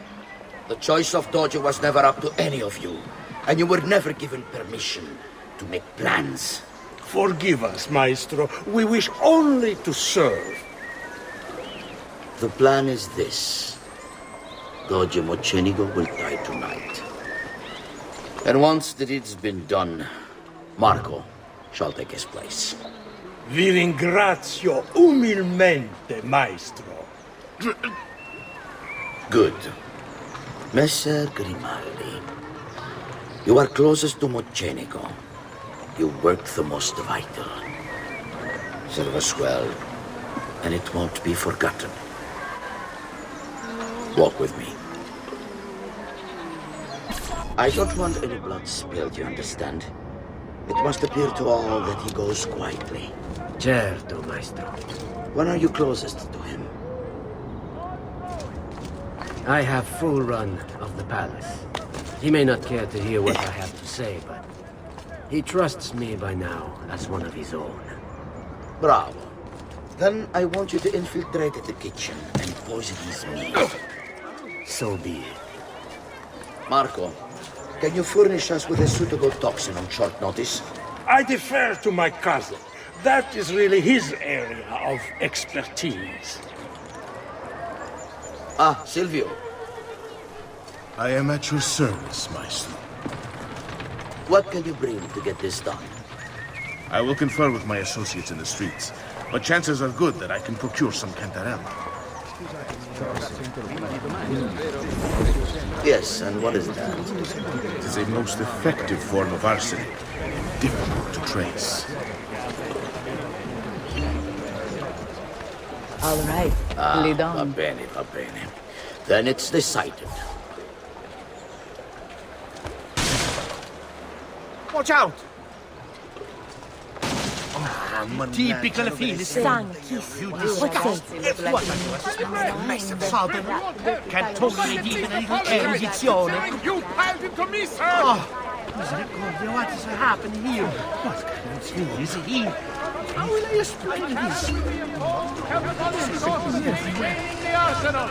The choice of dojo was never up to any of you, and you were never given permission to make plans. Forgive us, Maestro. We wish only to serve. The plan is this. Dojo Mochenigo will die tonight. And once the deed's been done, Marco shall take his place. Vi ringrazio umilmente, Maestro. Good. Messer Grimaldi, you are closest to Mochenigo. You work the most vital. Serve us well, and it won't be forgotten. Walk with me. I don't want any blood spilled, you understand? It must appear to all that he goes quietly. Certo, Maestro. When are you closest to him? I have full run of the palace. He may not care to hear what I have to say, but he trusts me by now as one of his own. Bravo. Then I want you to infiltrate the kitchen and poison his meal. So be it. Marco, can you furnish us with a suitable toxin on short notice? I defer to my cousin. That is really his area of expertise. Ah, Silvio. I am at your service, Maestro. What can you bring to get this done? I will confer with my associates in the streets, but chances are good that I can procure some cantarella. Yes, and what is that? It is a most effective form of arsenic, difficult to trace. All right, lead on. Va bene, va bene. Then it's decided. Watch out! Typical Philistine. You disgust. What a mess of sodden. Can't tolerate even a little erudizione. You piled into me, sir! Oh, misericordia, what is happening here? What kind of thing is he? How will I explain this? The arsenal.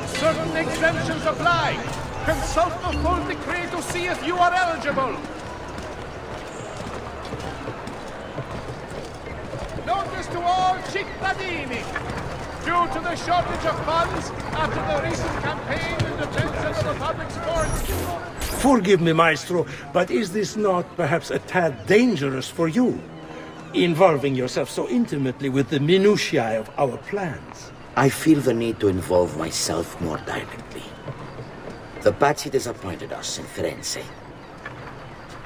Certain exemptions apply. Consult the full decree to see if you are eligible. Notice to all cittadini. Due to the shortage of funds after the recent campaign in defense of the Republic's forts. Forgive me, Maestro, but is this not perhaps a tad dangerous for you? Involving yourself so intimately with the minutiae of our plans. I feel the need to involve myself more directly. The Pazzi disappointed us in Firenze.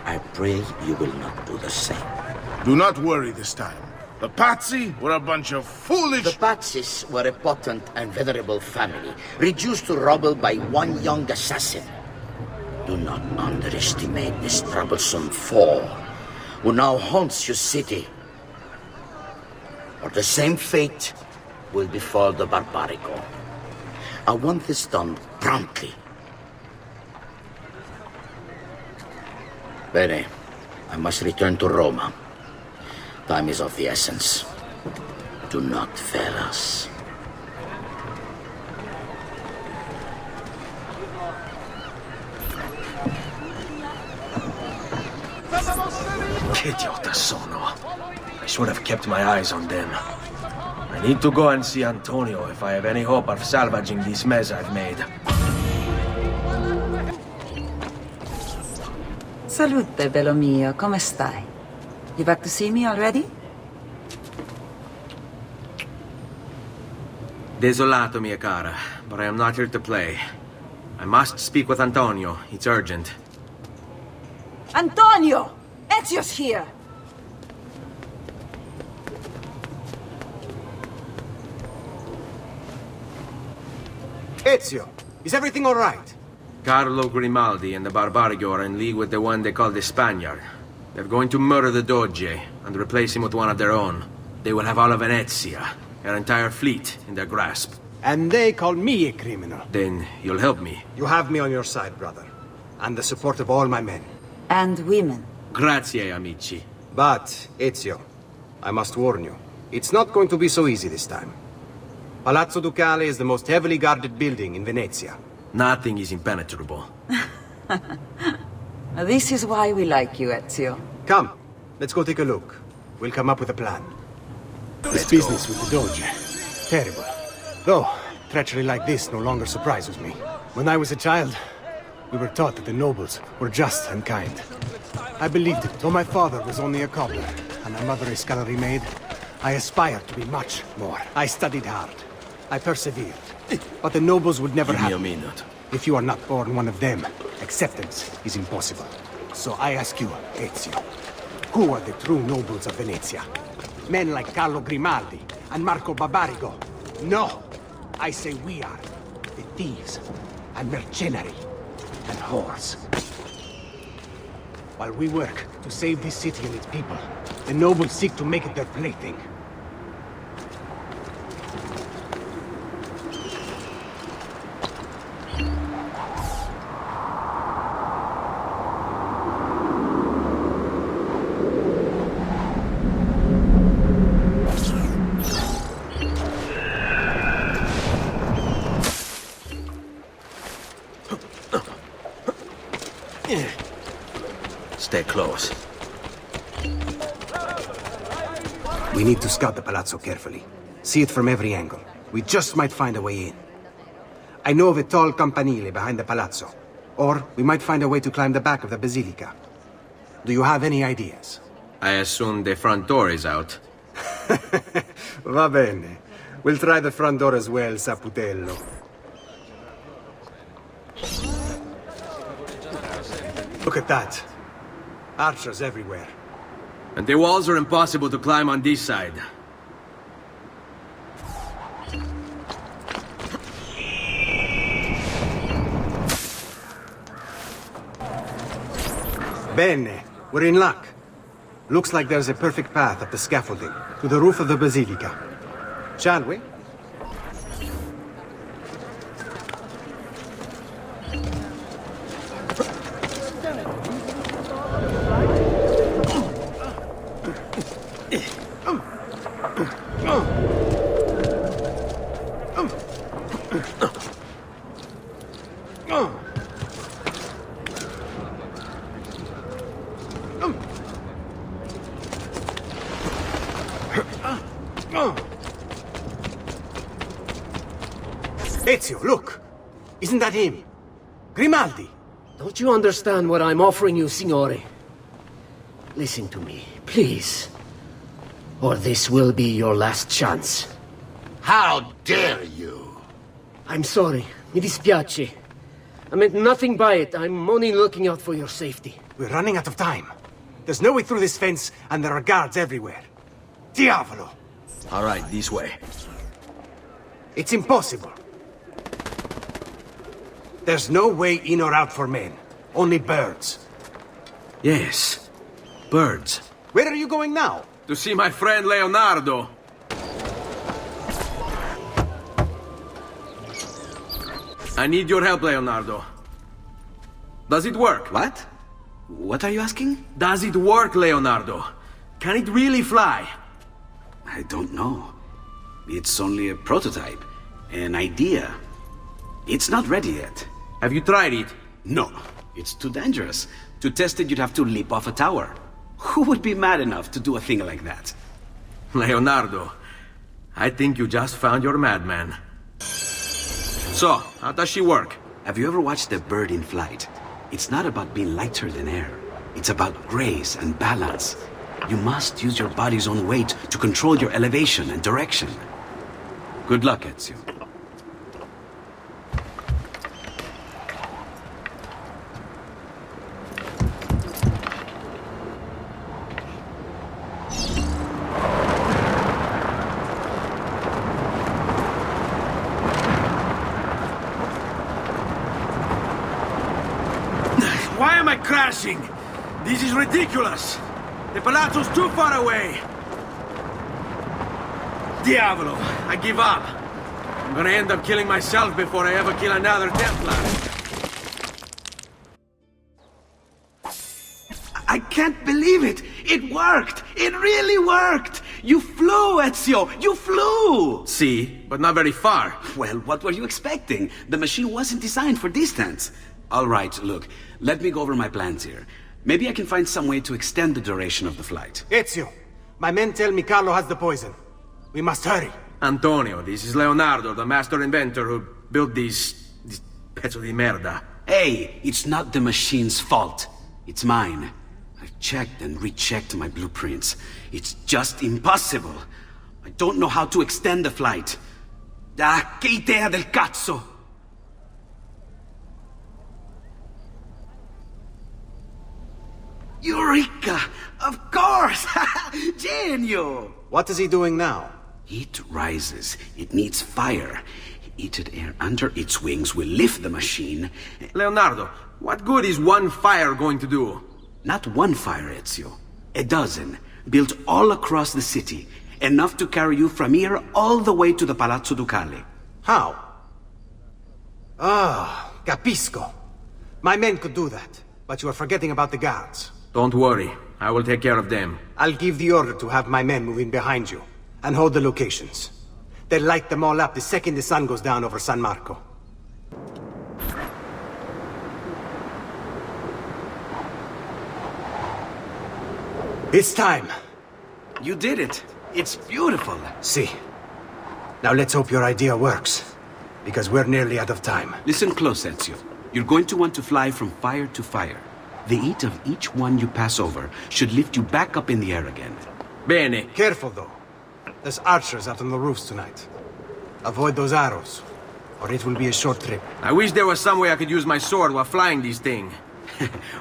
I pray you will not do the same. Do not worry this time. The Pazzi were a bunch of foolish... The Pazzis were a potent and venerable family, reduced to rubble by one young assassin. Do not underestimate this troublesome foe, who now haunts your city. Or the same fate will befall the Barbarico. I want this done promptly. Bene, I must return to Roma. Time is of the essence. Do not fail us. Che idiota sono. I should have kept my eyes on them. I need to go and see Antonio if I have any hope of salvaging this mess I've made. Salute, bello mio. Come stai? You back to see me already? Desolato, mia cara, but I am not here to play. I must speak with Antonio. It's urgent. Antonio! Ezio's here! Ezio, is everything all right? Carlo Grimaldi and the Barbarigo are in league with the one they call the Spaniard. They're going to murder the Doge and replace him with one of their own. They will have all of Venezia, her entire fleet, in their grasp. And they call me a criminal. Then you'll help me. You have me on your side, brother. And the support of all my men. And women. Grazie, amici. But, Ezio, I must warn you, it's not going to be so easy this time. Palazzo Ducale is the most heavily guarded building in Venezia. Nothing is impenetrable. This is why we like you, Ezio. Come, let's go take a look. We'll come up with a plan. This business with the Doge. Terrible. Though, treachery like this no longer surprises me. When I was a child, we were taught that the nobles were just and kind. I believed it, though my father was only a cobbler, and my mother a scullery maid. I aspired to be much more. I studied hard. I persevered. But the nobles would never have me. If you are not born one of them, acceptance is impossible. So I ask you, Ezio, who are the true nobles of Venezia? Men like Carlo Grimaldi and Marco Barbarigo? No! I say we are the thieves and mercenary and whores. While we work to save this city and its people, the nobles seek to make it their plaything. Stay close. We need to scout the palazzo carefully. See it from every angle. We just might find a way in. I know of a tall campanile behind the palazzo. Or we might find a way to climb the back of the basilica. Do you have any ideas? I assume the front door is out. Va bene. We'll try the front door as well, Saputello. Look at that. Archers everywhere. And the walls are impossible to climb on this side. Bene. We're in luck. Looks like there's a perfect path up the scaffolding to the roof of the basilica. Shall we? Ezio, look! Isn't that him? Grimaldi! Don't you understand what I'm offering you, Signore? Listen to me, please. Or this will be your last chance. How dare you? I'm sorry. Mi dispiace. I meant nothing by it. I'm only looking out for your safety. We're running out of time. There's no way through this fence, and there are guards everywhere. Diavolo! All right, this way. It's impossible. There's no way in or out for men. Only birds. Yes, birds. Where are you going now? To see my friend Leonardo. I need your help, Leonardo. Does it work? What? What are you asking? Does it work, Leonardo? Can it really fly? I don't know. It's only a prototype, an idea. It's not ready yet. Have you tried it? No, it's too dangerous. To test it, you'd have to leap off a tower. Who would be mad enough to do a thing like that? Leonardo, I think you just found your madman. So, how does she work? Have you ever watched a bird in flight? It's not about being lighter than air. It's about grace and balance. You must use your body's own weight to control your elevation and direction. Good luck, Ezio. Why am I crashing? This is ridiculous. The palazzo's too far away. Diavolo, I give up. I'm gonna end up killing myself before I ever kill another Templar. I can't believe it! It worked! It really worked! You flew, Ezio! You flew! See, but not very far. Well, what were you expecting? The machine wasn't designed for distance. All right, look, let me go over my plans here. Maybe I can find some way to extend the duration of the flight. Ezio, my men tell me Carlo has the poison. We must hurry. Antonio, this is Leonardo, the master inventor who built these pezzo di merda. Hey, it's not the machine's fault. It's mine. I've checked and rechecked my blueprints. It's just impossible. I don't know how to extend the flight. Ah, che idea del cazzo! Eureka! Of course! Genio! What is he doing now? Heat rises. It needs fire. Heated air under its wings will lift the machine. Leonardo, what good is one fire going to do? Not one fire, Ezio. A dozen, built all across the city. Enough to carry you from here all the way to the Palazzo Ducale. How? Ah, capisco. My men could do that, but you are forgetting about the guards. Don't worry, I will take care of them. I'll give the order to have my men move in behind you, and hold the locations. They'll light them all up the second the sun goes down over San Marco. It's time. You did it. It's beautiful. See. Now let's hope your idea works, because we're nearly out of time. Listen close, Ezio. You're going to want to fly from fire to fire. The heat of each one you pass over should lift you back up in the air again. Bene. Careful, though. There's archers out on the roofs tonight. Avoid those arrows, or it will be a short trip. I wish there was some way I could use my sword while flying this thing.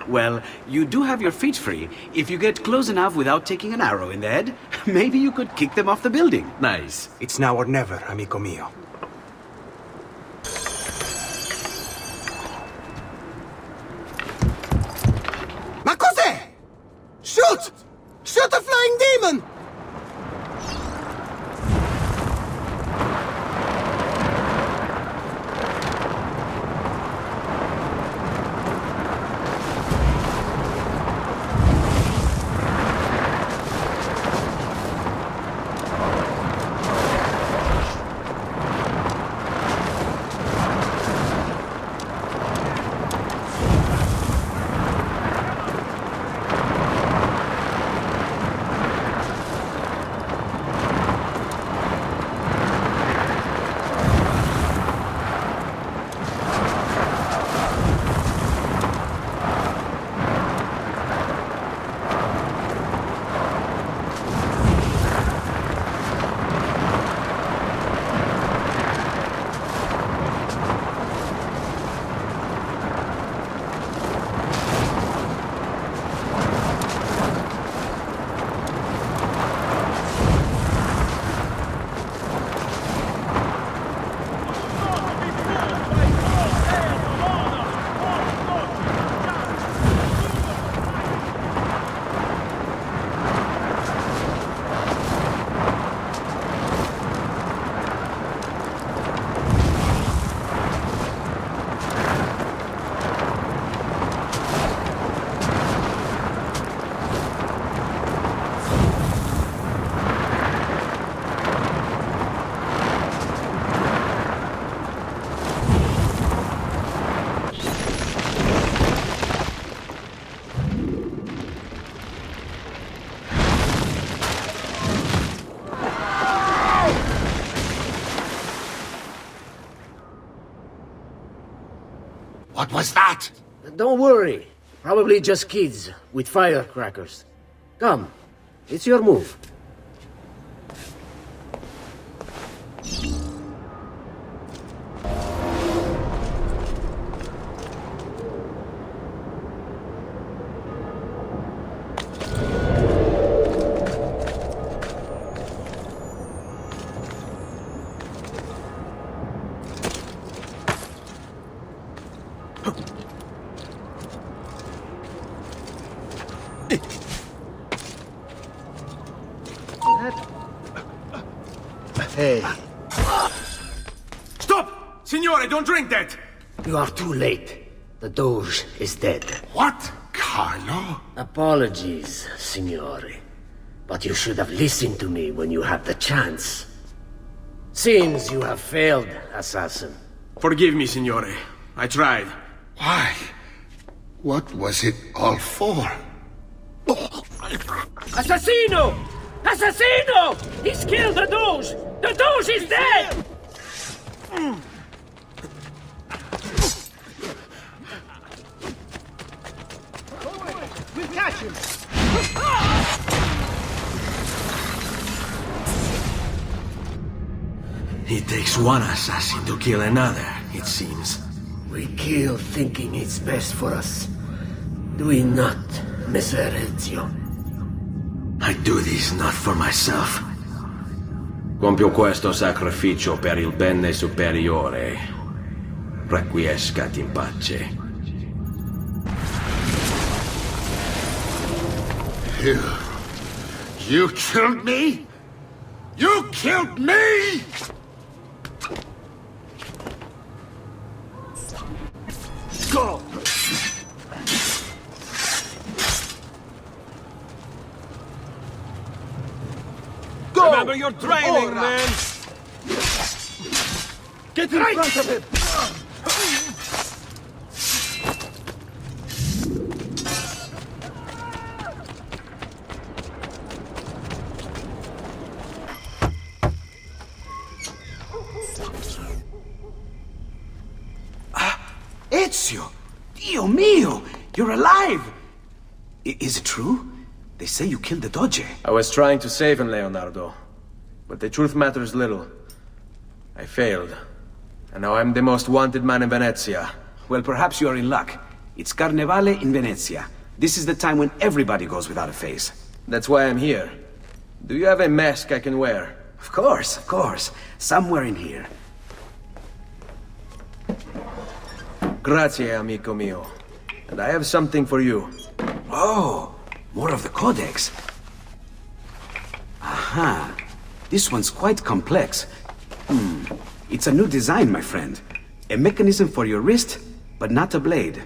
Well, you do have your feet free. If you get close enough without taking an arrow in the head, maybe you could kick them off the building. Nice. It's now or never, amico mio. Ma cos'è? Shoot! Shoot a flying demon! What was that? Don't worry. Probably just kids with firecrackers. Come, it's your move. Hey. Stop! Signore, don't drink that! You are too late. The Doge is dead. What? Carlo? Apologies, Signore. But you should have listened to me when you had the chance. Seems you have failed, assassin. Forgive me, Signore. I tried. Why? What was it all for? Assassino! Assassino! He's killed the Doge! The Doge is dead! We'll catch him! It takes one assassin to kill another, it seems. We kill thinking it's best for us. Do we not, Messer Ezio? I do this not for myself. Compio questo sacrificio per il bene superiore. Requiescat in pace. You killed me? You killed me? Go! Remember your training, man! Get in front of him! Ezio! Dio mio! You're alive! Is it true? They say you killed the Doge. I was trying to save him, Leonardo. But the truth matters little. I failed. And now I'm the most wanted man in Venezia. Well, perhaps you are in luck. It's Carnevale in Venezia. This is the time when everybody goes without a face. That's why I'm here. Do you have a mask I can wear? Of course, of course. Somewhere in here. Grazie, amico mio. And I have something for you. Oh, more of the Codex. Aha. This one's quite complex. It's a new design, my friend. A mechanism for your wrist, but not a blade.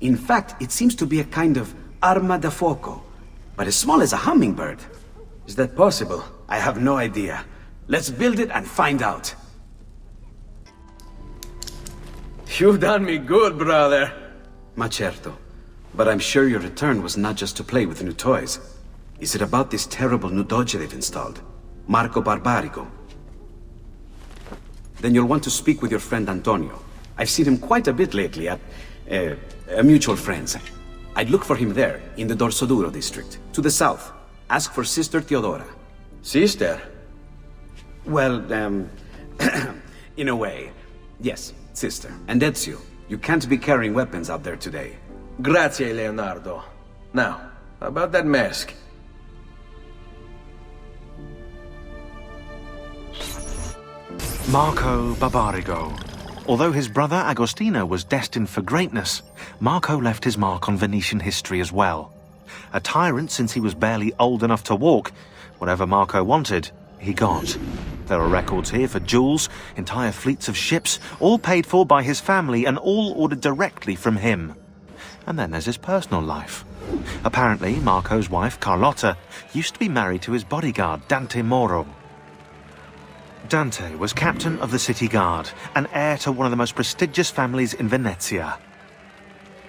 In fact, it seems to be a kind of arma da fuoco, but as small as a hummingbird. Is that possible? I have no idea. Let's build it and find out. You've done me good, brother. Ma certo. But I'm sure your return was not just to play with new toys. Is it about this terrible new doge they've installed? Marco Barbarigo? Then you'll want to speak with your friend Antonio. I've seen him quite a bit lately at, mutual friends. I'd look for him there, in the Dorsoduro district, to the south. Ask for Sister Teodora. Sister? Well, in a way. Yes, sister. And Ezio, you can't be carrying weapons out there today. Grazie, Leonardo. Now, about that mask. Marco Barbarigo. Although his brother Agostino was destined for greatness, Marco left his mark on Venetian history as well. A tyrant since he was barely old enough to walk, whatever Marco wanted, he got. There are records here for jewels, entire fleets of ships, all paid for by his family and all ordered directly from him. And then there's his personal life. Apparently, Marco's wife, Carlotta, used to be married to his bodyguard, Dante Moro. Dante was captain of the city guard and heir to one of the most prestigious families in Venezia.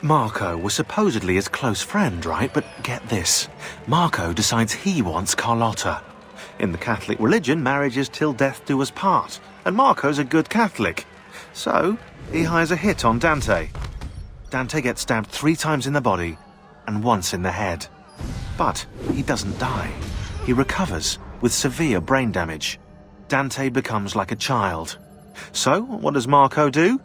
Marco was supposedly his close friend, right? But get this. Marco decides he wants Carlotta. In the Catholic religion, marriage is till death do us part, and Marco's a good Catholic. So, he hires a hit on Dante. Dante gets stabbed 3 times in the body and once in the head. But he doesn't die. He recovers with severe brain damage. Dante becomes like a child. So, what does Marco do?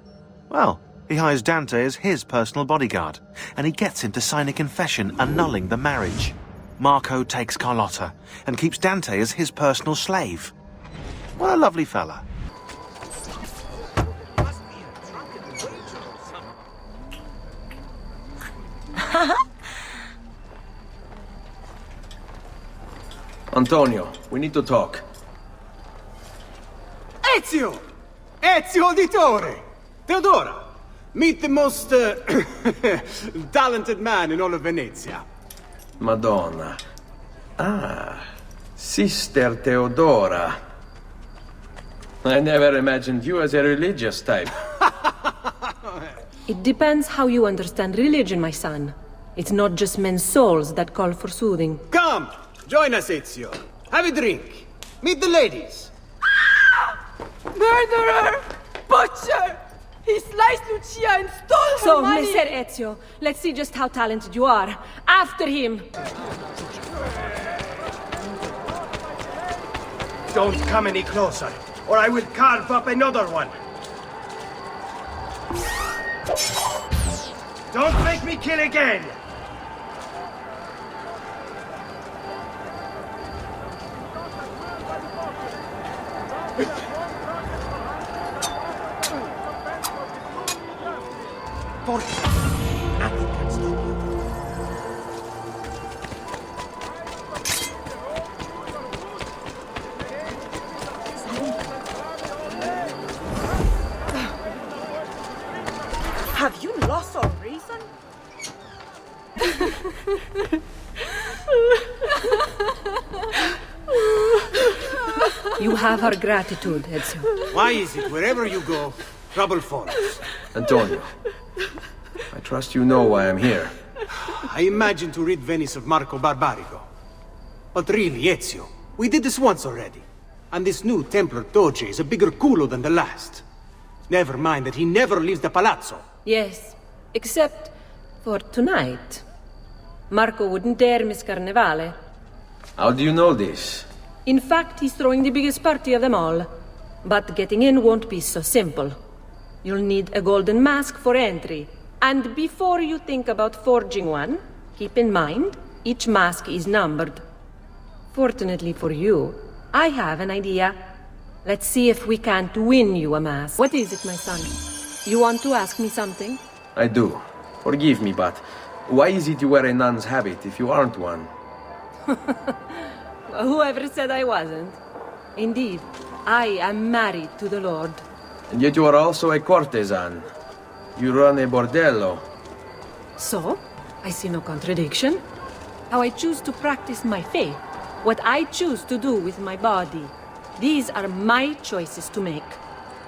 Well, he hires Dante as his personal bodyguard, and he gets him to sign a confession annulling the marriage. Marco takes Carlotta and keeps Dante as his personal slave. What a lovely fella. Antonio, we need to talk. Ezio! Ezio Auditore! Teodora! Meet the most talented man in all of Venezia. Madonna. Ah, Sister Teodora. I never imagined you as a religious type. It depends how you understand religion, my son. It's not just men's souls that call for soothing. Come! Join us, Ezio. Have a drink. Meet the ladies. Murderer! Butcher! He sliced Lucia and stole So, her money! Messer Ezio, let's see just how talented you are. After him! Don't come any closer, or I will carve up another one. Don't make me kill again! Nothing can stop you. Have you lost all reason? You have our gratitude, Ezio. Why is it wherever you go, trouble follows? Antonio, I trust you know why I'm here. I imagine to rid Venice of Marco Barbarigo. But really, Ezio, we did this once already. And this new Templar Doge is a bigger culo than the last. Never mind that he never leaves the palazzo. Yes, except for tonight. Marco wouldn't dare miss Carnevale. How do you know this? In fact, he's throwing the biggest party of them all. But getting in won't be so simple. You'll need a golden mask for entry. And before you think about forging one, keep in mind, each mask is numbered. Fortunately for you, I have an idea. Let's see if we can't win you a mask. What is it, my son? You want to ask me something? I do. Forgive me, but why is it you wear a nun's habit if you aren't one? Whoever said I wasn't? Indeed, I am married to the Lord. And yet you are also a courtesan. You run a bordello. So, I see no contradiction. How I choose to practice my faith, what I choose to do with my body. These are my choices to make.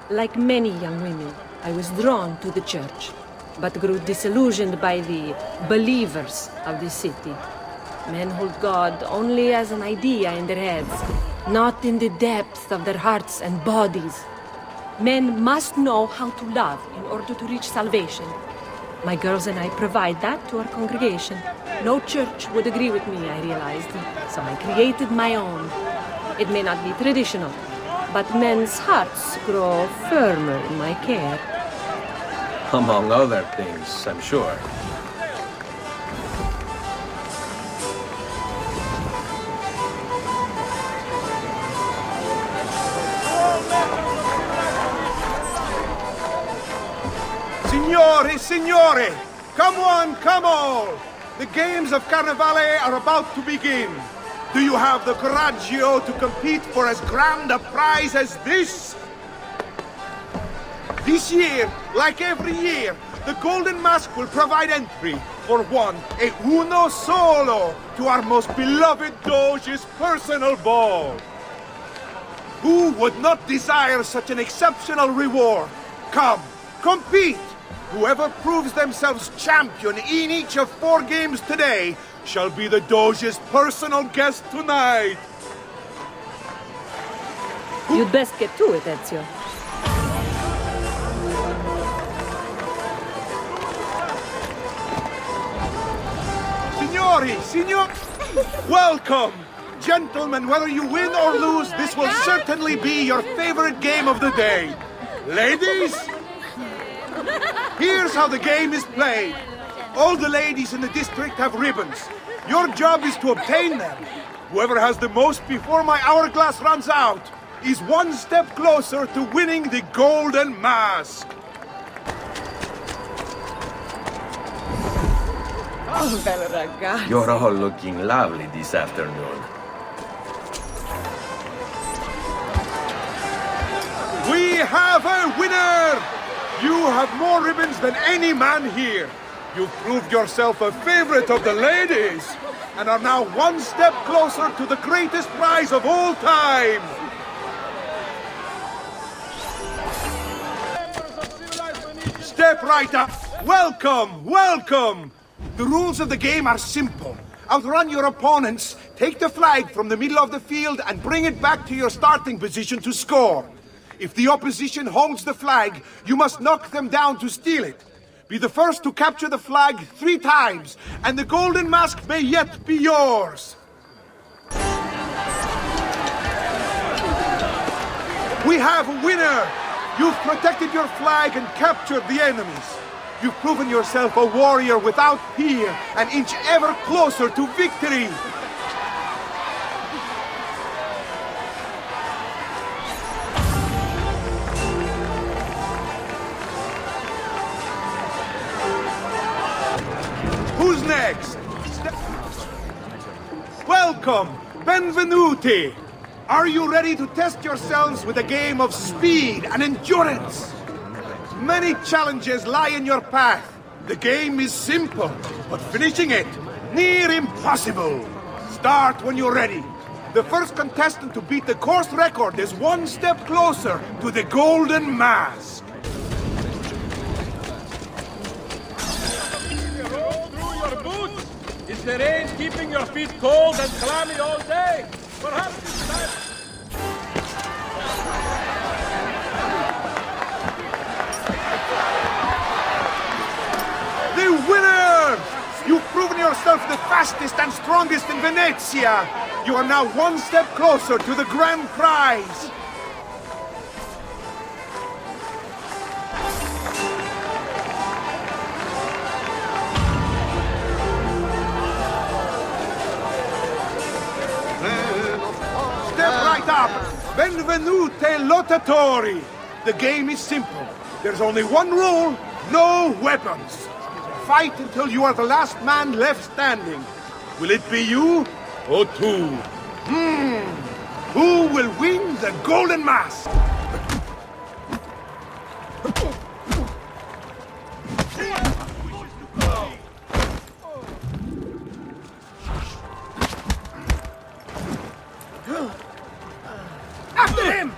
Like many young women, I was drawn to the church, but grew disillusioned by the believers of the city. Men hold God only as an idea in their heads, not in the depths of their hearts and bodies. Men must know how to love in order to reach salvation. My girls and I provide that to our congregation. No church would agree with me, I realized, so I created my own. It may not be traditional, but men's hearts grow firmer in my care. Among other things, I'm sure. Signore, signore! Come on, come all! The games of Carnevale are about to begin. Do you have the coraggio to compete for as grand a prize as this? This year, like every year, the Golden Mask will provide entry for one, e uno solo, to our most beloved Doge's personal ball. Who would not desire such an exceptional reward? Come, compete! Whoever proves themselves champion in each of 4 games today shall be the Doge's personal guest tonight. You'd best get to it, Ezio. Sorry, signor. Welcome. Gentlemen, whether you win or lose, this will certainly be your favorite game of the day. Ladies, here's how the game is played. All the ladies in the district have ribbons. Your job is to obtain them. Whoever has the most before my hourglass runs out is one step closer to winning the golden mask. Oh, bella ragazza. You're all looking lovely this afternoon. We have a winner! You have more ribbons than any man here. You've proved yourself a favorite of the ladies, and are now one step closer to the greatest prize of all time. Step right up. Welcome, welcome. The rules of the game are simple. Outrun your opponents, take the flag from the middle of the field, and bring it back to your starting position to score. If the opposition holds the flag, you must knock them down to steal it. Be the first to capture the flag 3 times, and the golden mask may yet be yours. We have a winner! You've protected your flag and captured the enemies. You've proven yourself a warrior without fear, and inch ever closer to victory. Who's next? Welcome! Benvenuti! Are you ready to test yourselves with a game of speed and endurance? Many challenges lie in your path. The game is simple, but finishing it, near impossible. Start when you're ready. The first contestant to beat the course record is one step closer to the golden mask. Is the rain keeping your feet cold and clammy all day? Perhaps it's time... The winner! You've proven yourself the fastest and strongest in Venezia. You are now one step closer to the grand prize. Benvenute lottatori! The game is simple. There's only one rule, no weapons. Fight until you are the last man left standing. Will it be you or 2? Who will win the golden mask? After him!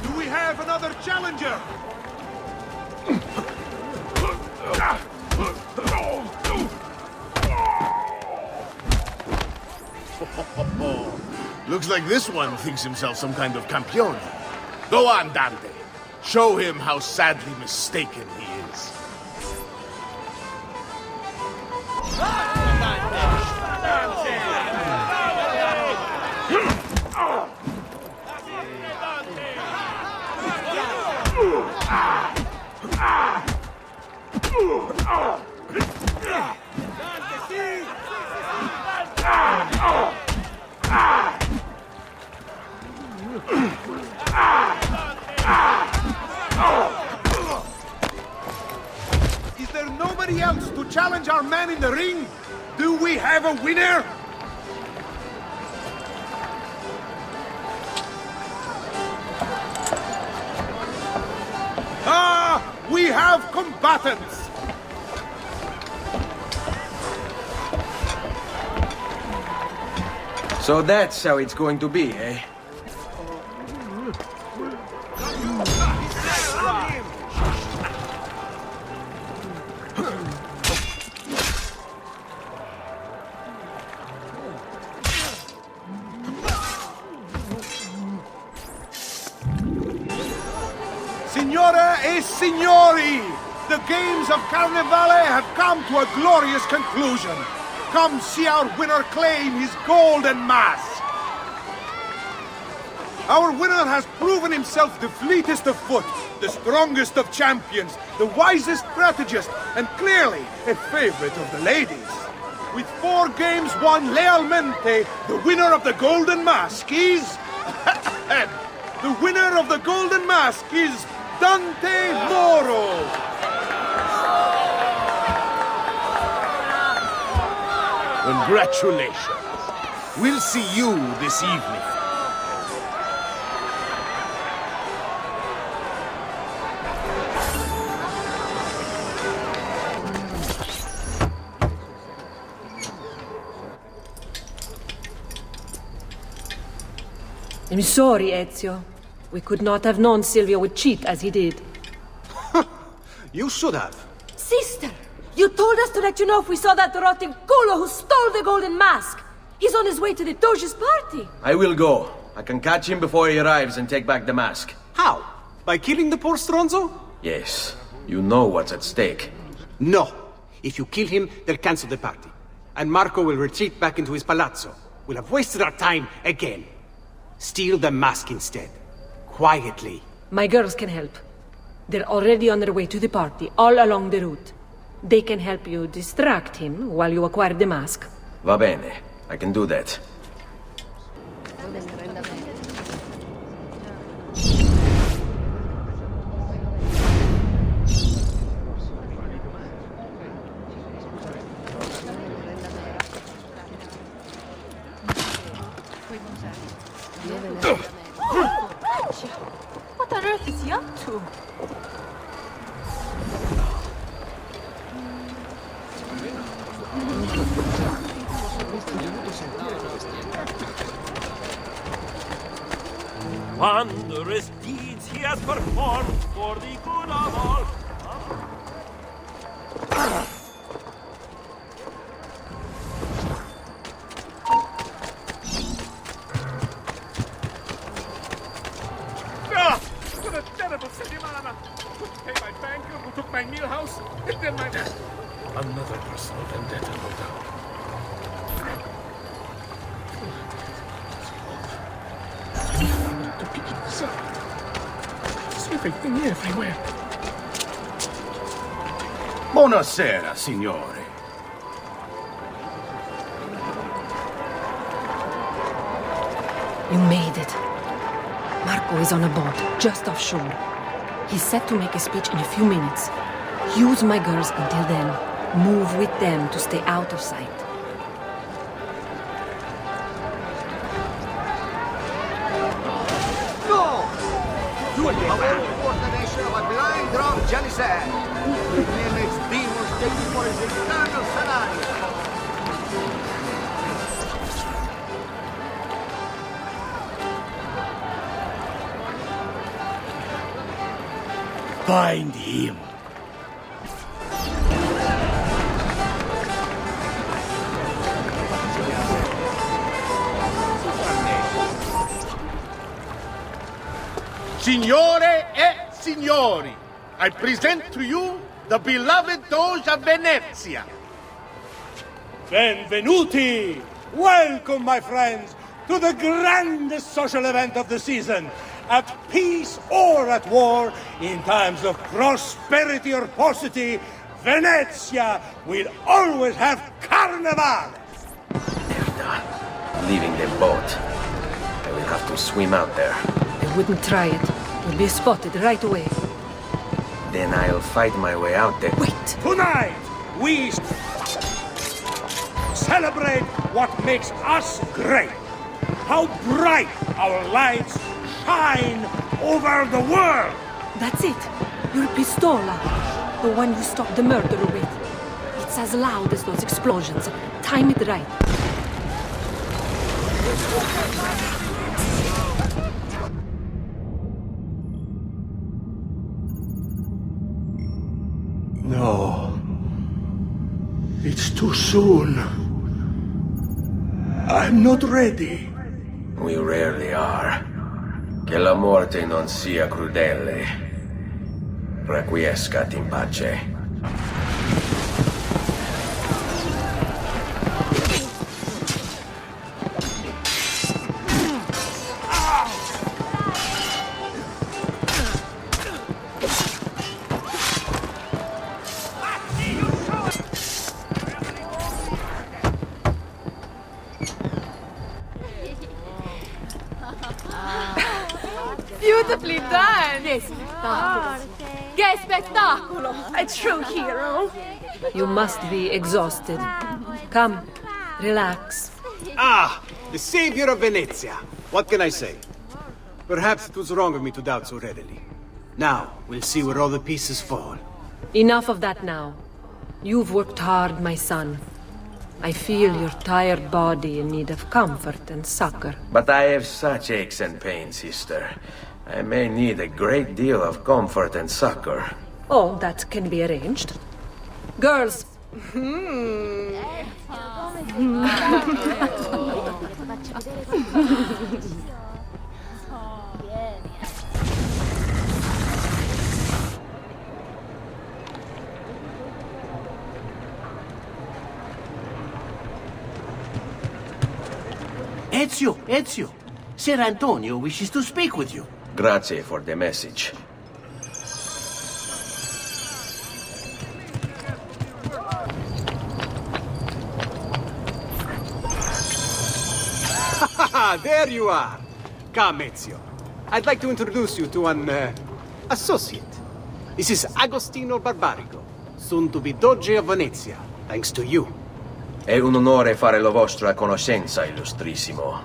Do we have another challenger? Looks like this one thinks himself some kind of campione. Go on, Dante. Show him how sadly mistaken he is. Is there nobody else to challenge our man in the ring? Do we have a winner? We have combatants! So that's how it's going to be, eh? e signori! The games of Carnevale have come to a glorious conclusion. Come see our winner claim his golden mask. Our winner has proven himself the fleetest of foot, the strongest of champions, the wisest strategist, and clearly a favorite of the ladies. With 4 games won lealmente, the winner of the Golden Mask is... the winner of the Golden Mask is Dante Moro. Congratulations. We'll see you this evening. I'm sorry, Ezio. We could not have known Silvio would cheat as he did. You should have. Sister! You told us to let you know if we saw that rotting culo who stole the golden mask! He's on his way to the Doge's party! I will go. I can catch him before he arrives and take back the mask. How? By killing the poor Stronzo? Yes. You know what's at stake. No. If you kill him, they'll cancel the party. And Marco will retreat back into his palazzo. We'll have wasted our time again. Steal the mask instead. Quietly. My girls can help. They're already on their way to the party, all along the route. They can help you distract him while you acquire the mask. Va bene. I can do that. What on earth is he up to? Wondrous deeds he has performed for the good of all. What a terrible settimana! Couldn't pay my banker who took my meal house, and then my... Another personal vendetta, no doubt. Everything everywhere. Buonasera, signore. You made it. Marco is on a boat, just offshore. He's set to make a speech in a few minutes. Use my girls until then. Move with them to stay out of sight. Go! Coordination of a blind drunk genocide. Limits demons taking for his eternal scenario. Find him. Signore e signori, I present to you the beloved Doge of Venezia. Benvenuti! Welcome, my friends, to the grandest social event of the season. At peace or at war, in times of prosperity or paucity, Venezia will always have Carnival! They're done. Leaving the boat. I will have to swim out there. I wouldn't try it. You'll be spotted right away. Then I'll fight my way out there. Wait! Tonight, we celebrate what makes us great. How bright our lights shine over the world! That's it. Your pistola. The one you stopped the murderer with. It's as loud as those explosions. Time it right. No. It's too soon. I'm not ready. We rarely are. Che la morte non sia crudele. Requiescat in pace. Beautifully done! Che spettacolo! A true hero! You must be exhausted. Come, relax. Ah, the savior of Venezia. What can I say? Perhaps it was wrong of me to doubt so readily. Now, we'll see where all the pieces fall. Enough of that now. You've worked hard, my son. I feel your tired body in need of comfort and succor. But I have such aches and pains, sister. I may need a great deal of comfort and succor. Oh, that can be arranged. Girls. Ezio! Ser Antonio wishes to speak with you. Grazie for the message. There you are! Come, Ezio. I'd like to introduce you to an, associate. This is Agostino Barbarigo, soon to be Doge of Venezia, thanks to you. È un onore fare la vostra conoscenza, illustrissimo.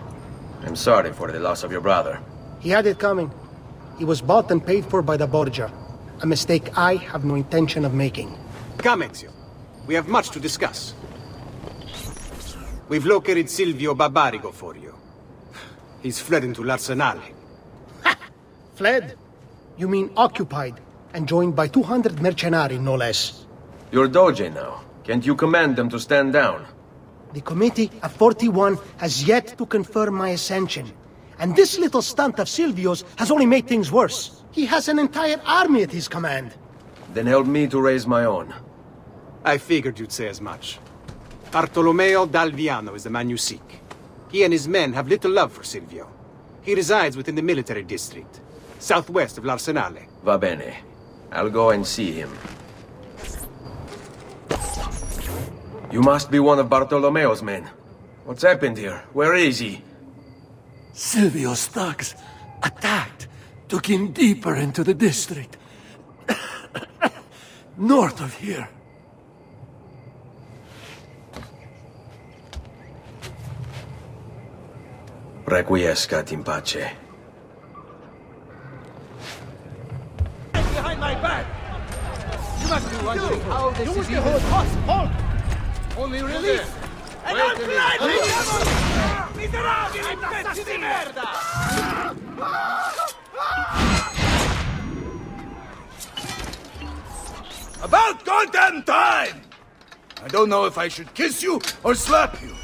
I'm sorry for the loss of your brother. He had it coming. He was bought and paid for by the Borgia. A mistake I have no intention of making. Come, Ezio. We have much to discuss. We've located Silvio Barbarigo for you. He's fled into l'Arsenale. Fled? You mean occupied, and joined by 200 mercenari, no less. You're Doge now. Can't you command them to stand down? The Committee of 41 has yet to confirm my ascension. And this little stunt of Silvio's has only made things worse. He has an entire army at his command. Then help me to raise my own. I figured you'd say as much. Bartolomeo d'Alviano is the man you seek. He and his men have little love for Silvio. He resides within the military district, southwest of l'Arsenale. Va bene. I'll go and see him. You must be one of Bartolomeo's men. What's happened here? Where is he? Silvio's thugs attacked, took him deeper into the district. North of here. Requiescat in pace. Behind my back! You must be wondering how this is even possible! Only release! And I'll climb the miserabili pezzi di merda! About goddamn time! I don't know if I should kiss you or slap you.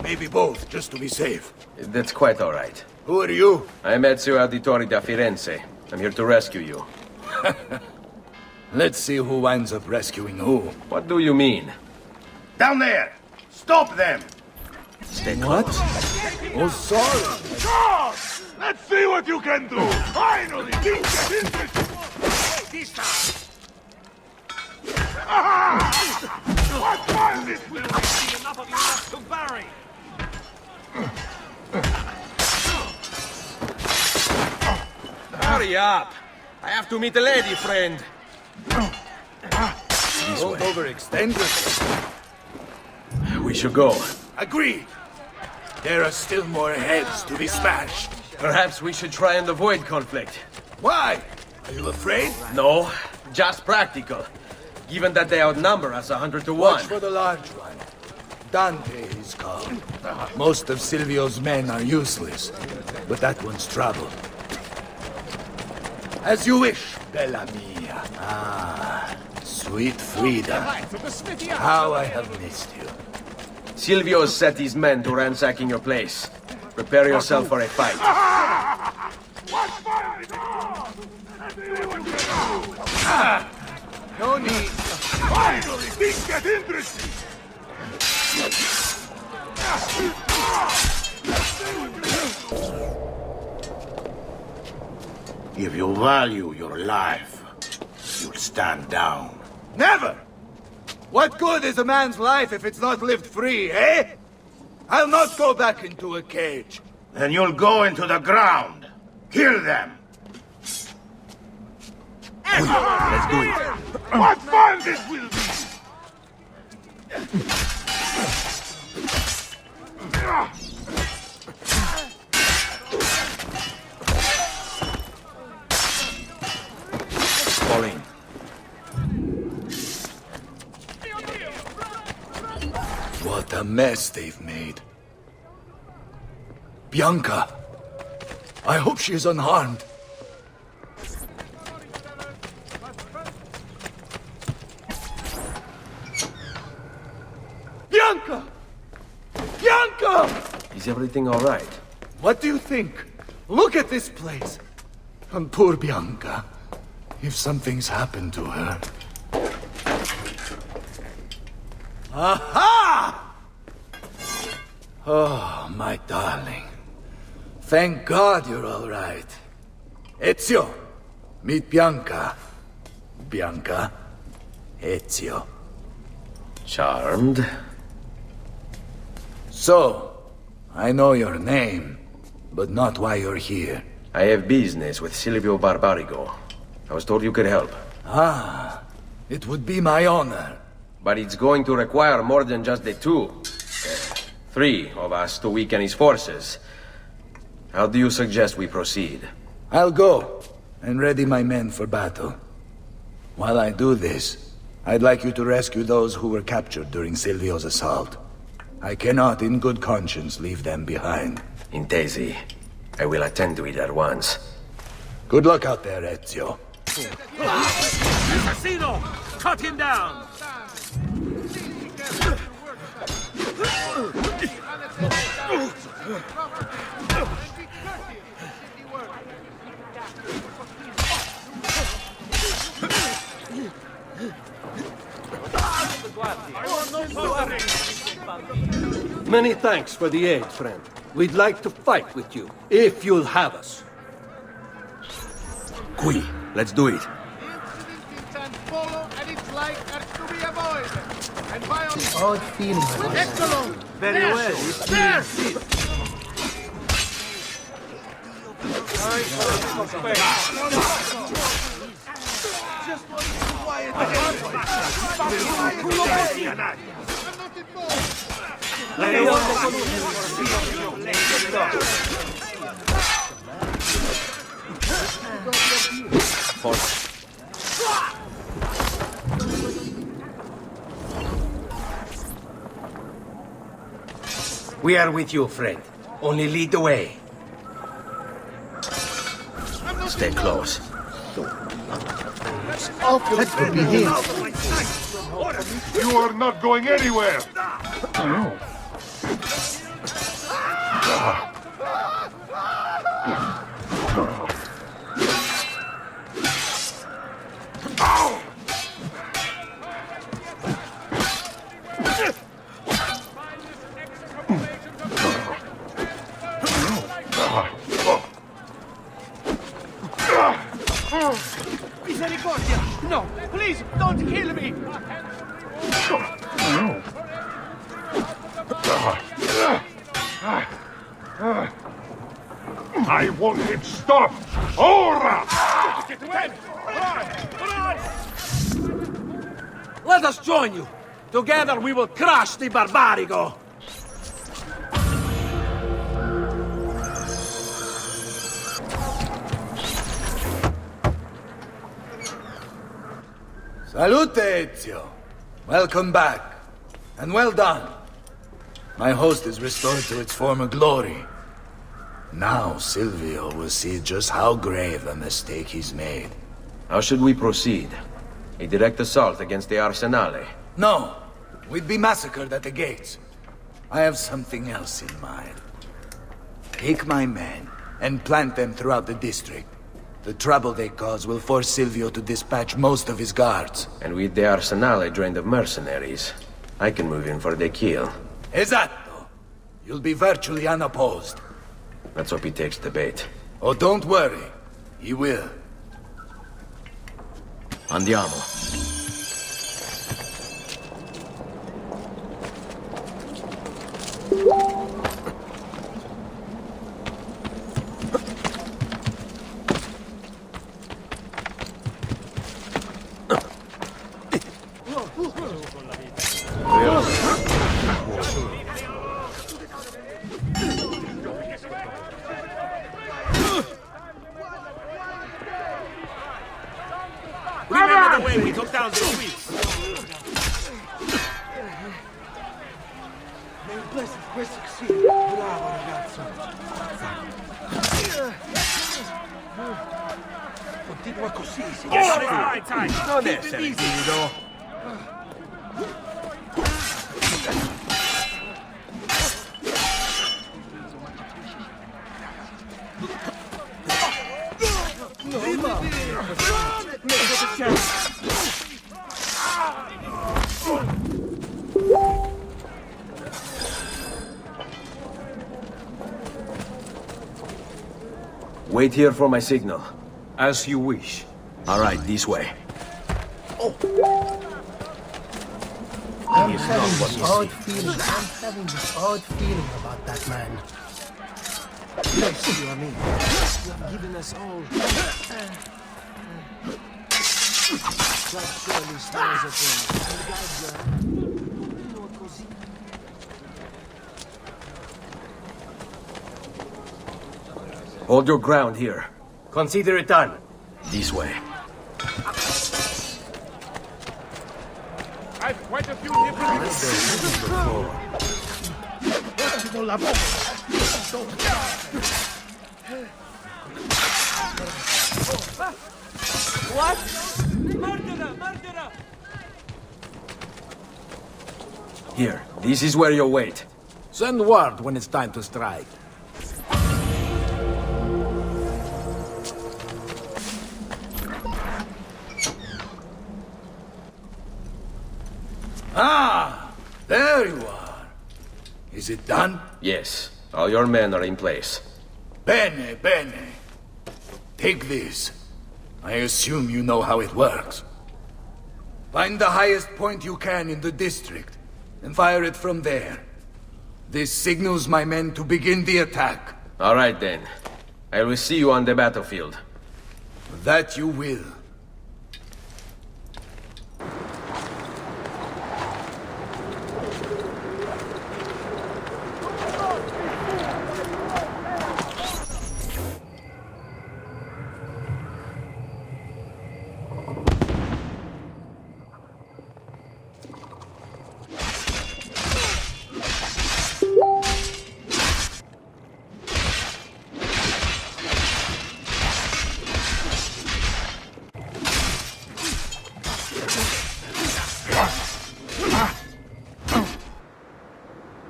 Maybe both, just to be safe. That's quite all right. Who are you? I'm Ezio Auditore da Firenze. I'm here to rescue you. Let's see who winds up rescuing who. What do you mean? Down there! Stop them! Stay What? close. Oh, sorry. God! Let's see what you can do! Finally! What was this? We'll see enough of you left to bury! Hurry up! I have to meet a lady friend. Don't overextend yourself. We should go. Agreed. There are still more heads to be smashed. Perhaps we should try and avoid conflict. Why? Are you afraid? No, just practical. Given that they outnumber us 100 to 1. Watch for the large one. Dante is called. Most of Silvio's men are useless, but that one's trouble. As you wish, Bella mia. Ah, sweet Frida. How I have missed you. Silvio has set his men to ransacking your place. Prepare yourself for a fight. What fire is on? No need. Finally, things get interesting! If you value your life, you'll stand down. Never! What good is a man's life if it's not lived free, eh? I'll not go back into a cage. Then you'll go into the ground. Kill them. Let's do it. What fun this will be! Falling. What a mess they've made. Bianca! I hope she is unharmed. Bianca! Bianca! Is everything all right? What do you think? Look at this place. And poor Bianca. If something's happened to her... Aha! Oh, my darling. Thank God you're all right. Ezio, meet Bianca. Bianca, Ezio. Charmed. So, I know your name, but not why you're here. I have business with Silvio Barbarigo. I was told you could help. Ah, it would be my honor. But it's going to require more than just the two. 3 of us to weaken his forces. How do you suggest we proceed? I'll go and ready my men for battle. While I do this, I'd like you to rescue those who were captured during Silvio's assault. I cannot, in good conscience, leave them behind. Intesi. I will attend to it at once. Good luck out there, Ezio. Assassino! Cut him down! Many thanks for the aid, friend. We'd like to fight with you, if you'll have us. Qui, let's do it. Odd feeling. Excellent! Very well. There! We are with you, friend. Only lead the way. Stay close. Let's go behave. You are not going anywhere! Misericordia! No! Please, don't kill me! I want it stopped! Ora! Let us join you! Together we will crush the Barbarigo! Salute, Ezio. Welcome back. And well done. My host is restored to its former glory. Now Silvio will see just how grave a mistake he's made. How should we proceed? A direct assault against the Arsenale? No. We'd be massacred at the gates. I have something else in mind. Take my men and plant them throughout the district. The trouble they cause will force Silvio to dispatch most of his guards. And with the arsenale drained of mercenaries, I can move in for the kill. Esatto. You'll be virtually unopposed. Let's hope he takes the bait. Oh, don't worry. He will. Andiamo. Remember the way we took down the sweets. Bravo, ragazzo. Continua così, signore. Non essere timido. Wait here for my signal. As you wish. All right, this way. I'm having this odd feeling about that man. Yes, you are me. You have given us all. God surely stares upon us. Hold your ground here. Consider it done. This way. I've quite a few different What? Murderer! Murderer! Here, this is where you'll wait. Send word when it's time to strike. Ah, there you are. Is it done? Yes, all your men are in place. Bene, bene. Take this. I assume you know how it works. Find the highest point you can in the district, and fire it from there. This signals my men to begin the attack. All right then. I will see you on the battlefield. That you will.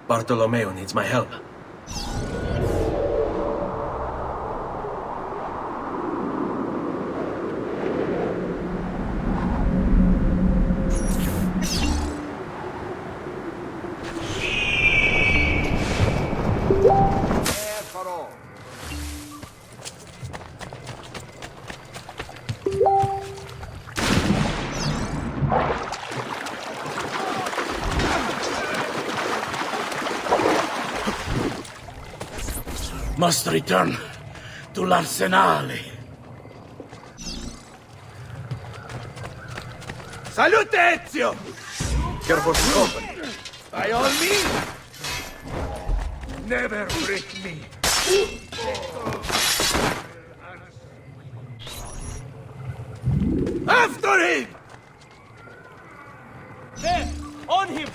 Bartolomeo needs my help. Must return to l'Arsenale. Salute, Ezio! Careful for company. By all means! Never break me. After him! There! On him!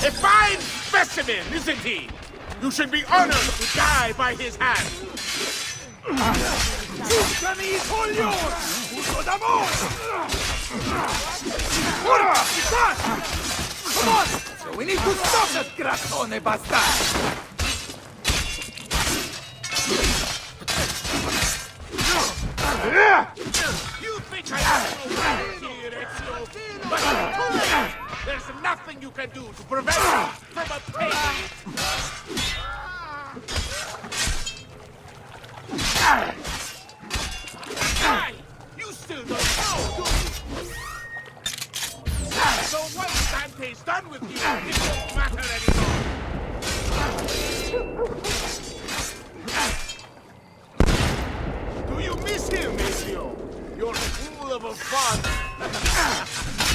A fine specimen, isn't he? You should be honored to die by his hand. Giucciami is all yours! Uso d'amore! Ora! Come on! We need to stop that grassone bastard! You think I have no right here, Ezio? But you're too late! There's nothing you can do to prevent me from obtaining it! You still don't know, do you? So once Dante's done with you, it won't matter anymore! Do you miss him, Ezio? You're full of a fun.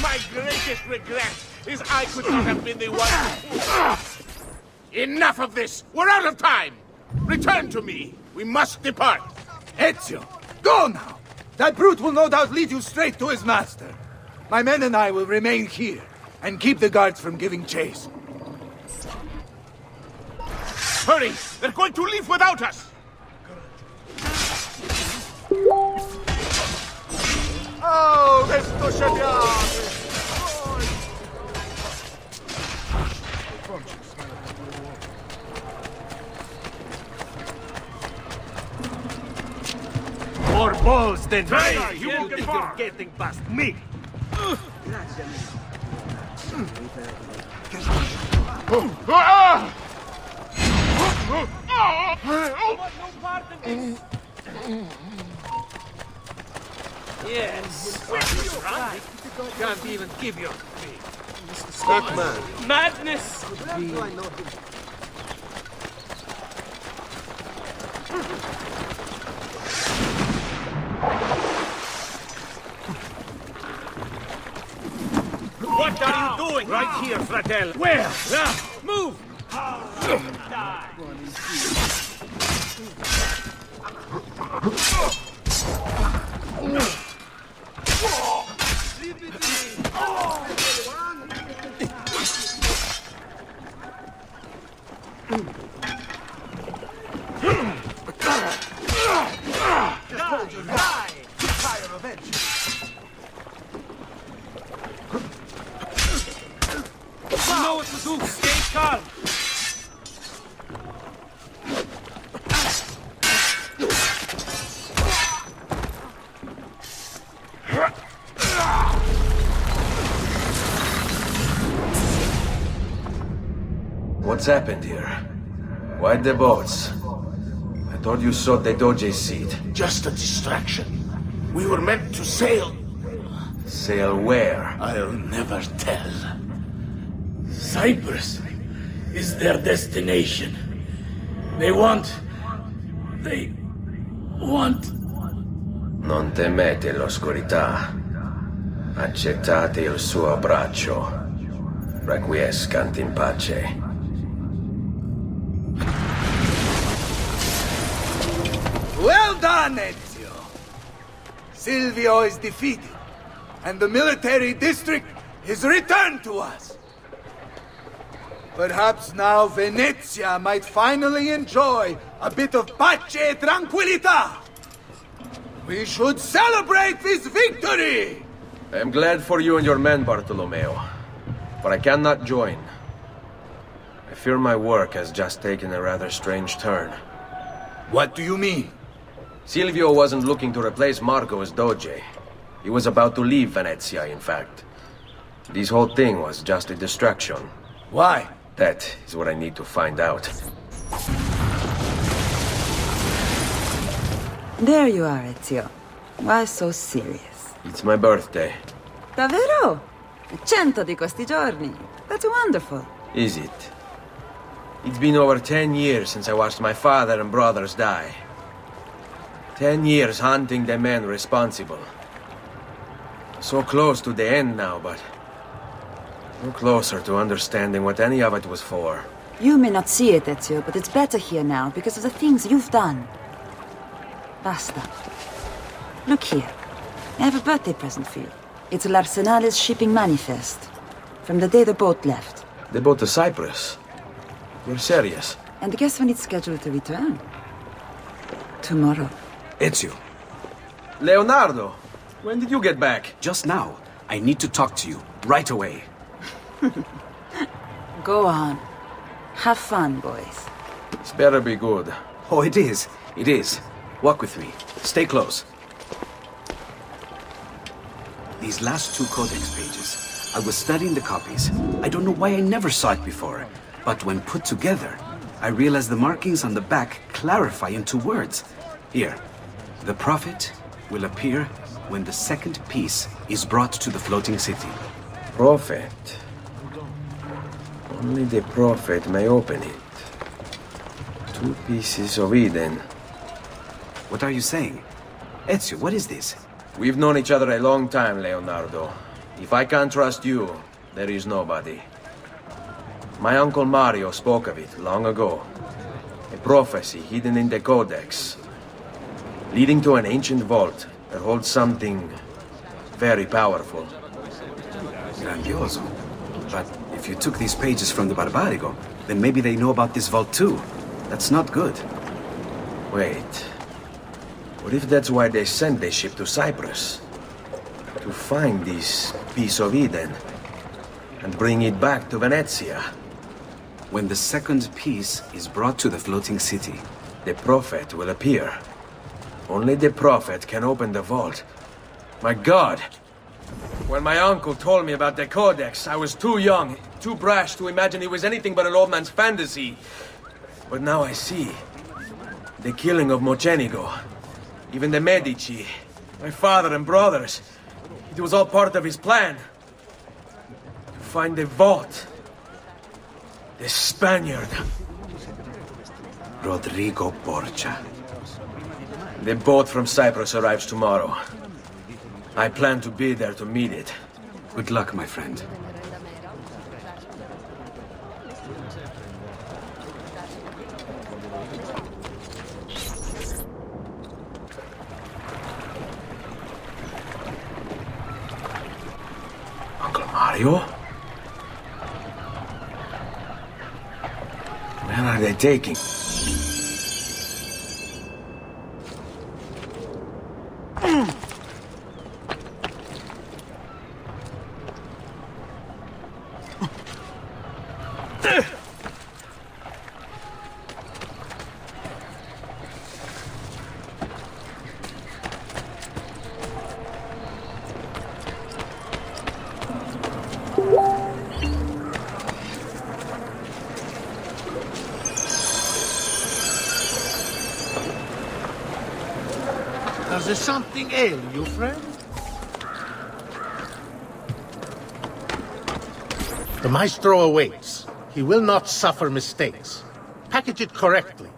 My greatest regret is I could not have been the one. Enough of this! We're out of time! Return to me! We must depart! Ezio, go now! That brute will no doubt lead you straight to his master. My men and I will remain here and keep the guards from giving chase. Hurry! They're going to leave without us! Oh, questo scegliamo! More balls than me! You think you're getting past me! Yes. Can't even give your Stickman. madness. What are you doing? Right here, Fratello. Where? Move! You know what to do. Stay calm. What's happened here? Why the boats? I thought you sought the Doge's seat. Just a distraction. We were meant to sail. Sail where? I'll never tell. Cyprus is their destination. They want... Non temete l'oscurità. Accettate il suo abbraccio. Requiescant in pace. Well done, Ezio! Silvio is defeated, and the military district is returned to us. Perhaps now Venezia might finally enjoy a bit of pace e tranquillità. We should celebrate this victory! I am glad for you and your men, Bartolomeo, but I cannot join. I fear my work has just taken a rather strange turn. What do you mean? Silvio wasn't looking to replace Marco as Doge. He was about to leave Venezia, in fact. This whole thing was just a distraction. Why? That is what I need to find out. There you are, Ezio. Why so serious? It's my birthday. Davvero? 100 di questi giorni. That's wonderful. Is it? It's been over 10 years since I watched my father and brothers die. 10 years hunting the men responsible. So close to the end now, but no closer to understanding what any of it was for. You may not see it, Ezio, but it's better here now because of the things you've done. Basta. Look here. I have a birthday present for you. It's l'Arsenale's shipping manifest. From the day the boat left. The boat to Cyprus? You're serious? And guess when it's scheduled to return? Tomorrow. Ezio. Leonardo! When did you get back? Just now. I need to talk to you. Right away. Go on. Have fun, boys. It's better be good. Oh, it is. It is. Walk with me. Stay close. These last 2 codex pages, I was studying the copies. I don't know why I never saw it before, but when put together, I realized the markings on the back clarify into words. Here, the prophet will appear when the second piece is brought to the floating city. Prophet? Only the prophet may open it. 2 pieces of Eden. What are you saying? Ezio, what is this? We've known each other a long time, Leonardo. If I can't trust you, there is nobody. My uncle Mario spoke of it long ago. A prophecy hidden in the Codex, leading to an ancient vault that holds something very powerful. Grandioso. But if you took these pages from the Barbarigo, then maybe they know about this vault too. That's not good. Wait. What if that's why they sent the ship to Cyprus? To find this piece of Eden and bring it back to Venezia? When the second piece is brought to the floating city, the prophet will appear. Only the prophet can open the vault. My God! When my uncle told me about the Codex, I was too young, too brash to imagine it was anything but an old man's fantasy. But now I see. The killing of Mocenigo, even the Medici, my father and brothers. It was all part of his plan. To find the vault. The Spaniard. Rodrigo Borgia. The boat from Cyprus arrives tomorrow. I plan to be there to meet it. Good luck, my friend. Uncle Mario? Where are they taking? Does there something ail you, friend? The maestro awaits. He will not suffer mistakes. Package it correctly.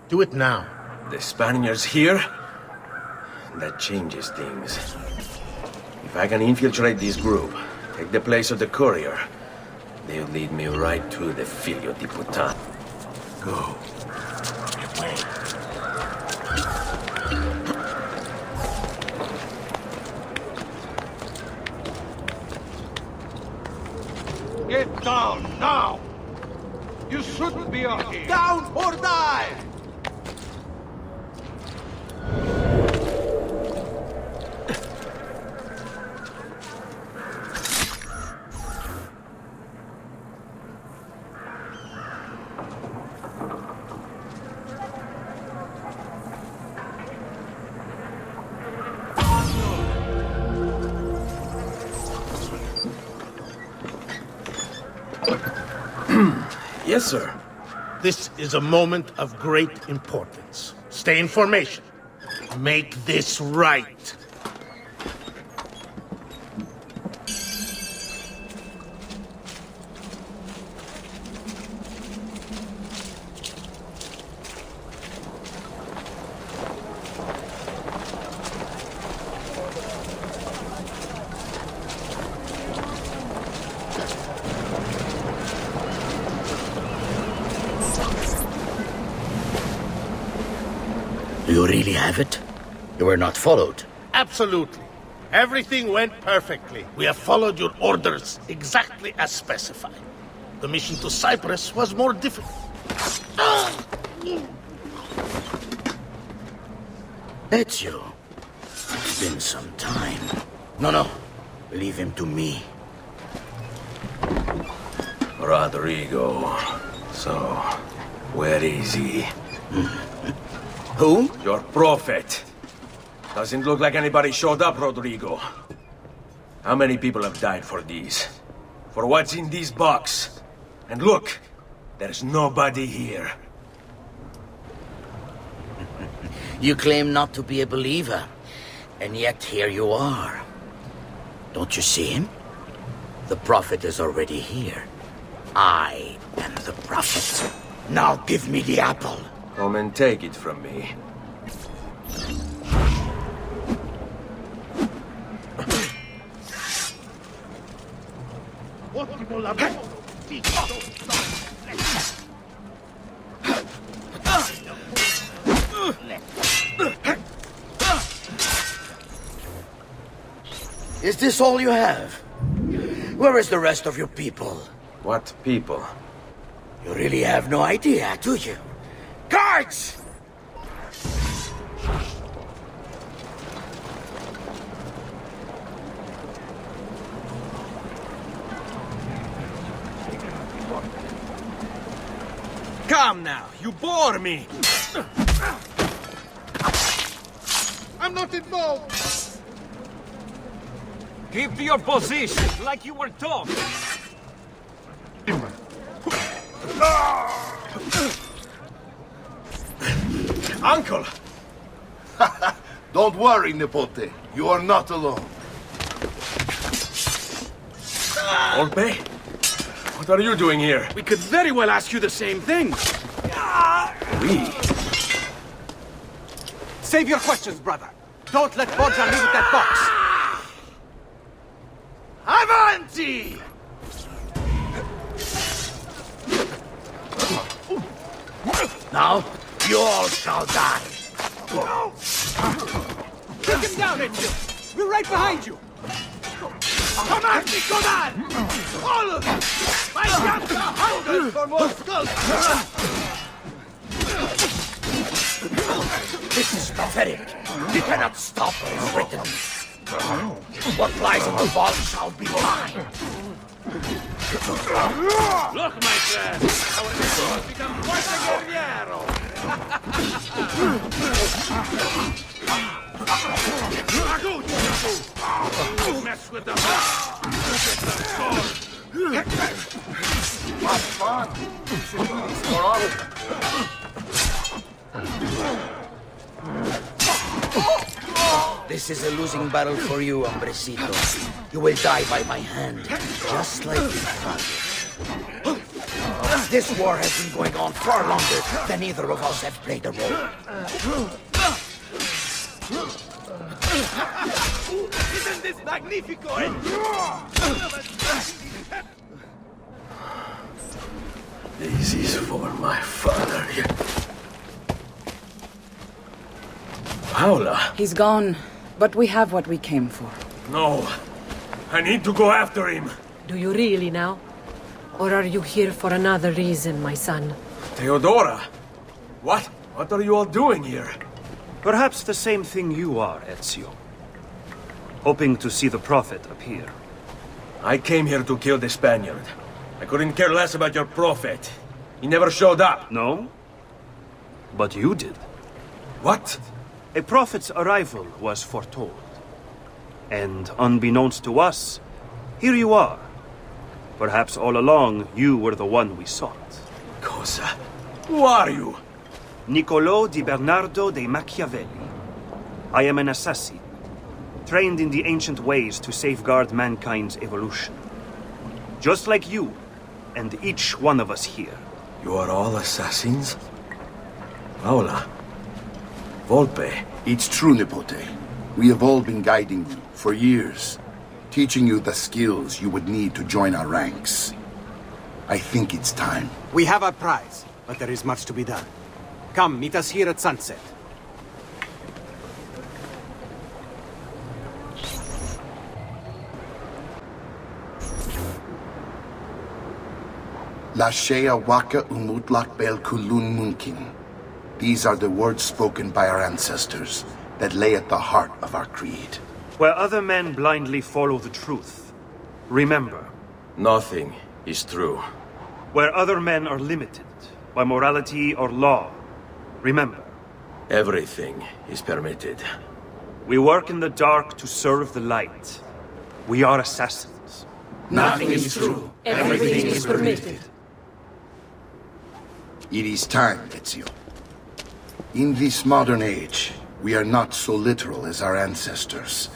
Do it now. The Spaniards here? That changes things. If I can infiltrate this group, take the place of the courier, they'll lead me right to the figlio di puttana. Go. Get down, now! You shouldn't be out here! Down or die! Yes, sir. This is a moment of great importance. Stay in formation. Make this right. Do you really have it? You were not followed. Absolutely. Everything went perfectly. We have followed your orders exactly as specified. The mission to Cyprus was more difficult. Ezio. It's been some time. No. Leave him to me. Rodrigo. So, where is he? Who? Your prophet. Doesn't look like anybody showed up, Rodrigo. How many people have died for these? For what's in this box? And look, there's nobody here. You claim not to be a believer, and yet here you are. Don't you see him? The prophet is already here. I am the prophet. Now give me the apple. Come and take it from me. Is this all you have? Where is the rest of your people? What people? You really have no idea, do you? Guards! Come now, you bore me! I'm not involved! Keep to your position, like you were taught. Uncle! Don't worry, Nipote. You are not alone. Volpe? What are you doing here? We could very well ask you the same thing. We? Save your questions, brother. Don't let Bodja leave with that box. Avanti! Now, you all shall die. Take him down, Ezio. We're right behind you. Come on, Nicodan! All of you! My guns are hungry for more skulls! This is pathetic. You cannot stop what is written. What lies in the vault shall be mine. Look, my friend! Our enemy has become quite a guerriero! You mess with the boss! Get the sword! Have fun! You should do this more often. This is a losing battle for you, hombrecito. You will die by my hand, just like your father. This war has been going on far longer than either of us have played a role. Isn't this magnifico? This is for my father. Paula! He's gone, but we have what we came for. No. I need to go after him. Do you really now? Or are you here for another reason, my son? Theodora! What? What are you all doing here? Perhaps the same thing you are, Ezio. Hoping to see the Prophet appear. I came here to kill the Spaniard. I couldn't care less about your Prophet. He never showed up. No? But you did. What? A Prophet's arrival was foretold. And unbeknownst to us, here you are. Perhaps all along, you were the one we sought. Cosa? Who are you? Niccolò di Bernardo de Machiavelli. I am an assassin, trained in the ancient ways to safeguard mankind's evolution. Just like you, and each one of us here. You are all assassins? Paola. Volpe. It's true, Nipote. We have all been guiding you for years, teaching you the skills you would need to join our ranks. I think it's time. We have our prize, but there is much to be done. Come, meet us here at sunset. La shea waka umutlak bel kulun munkin. These are the words spoken by our ancestors that lay at the heart of our creed. Where other men blindly follow the truth, remember. Nothing is true. where other men are limited by morality or law. Remember, everything is permitted. We work in the dark to serve the light. We are assassins. Nothing is true. Everything is permitted. It is time, Ezio. In this modern age, we are not so literal as our ancestors,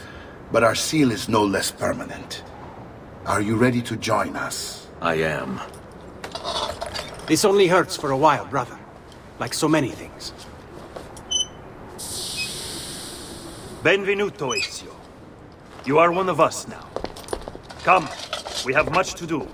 but our seal is no less permanent. Are you ready to join us? I am. This only hurts for a while, brother. Like so many things. Benvenuto, Ezio. You are one of us now. Come, we have much to do.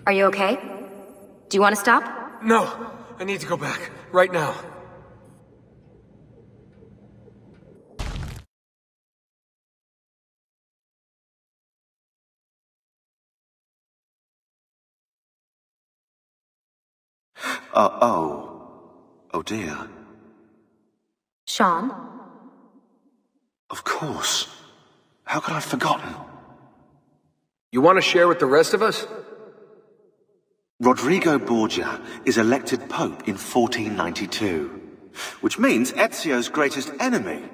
Are you okay? Do you want to stop? No, I need to go back. Right now. Oh dear. Sean? Of course. How could I have forgotten? You want to share with the rest of us? Rodrigo Borgia is elected Pope in 1492, which means Ezio's greatest enemy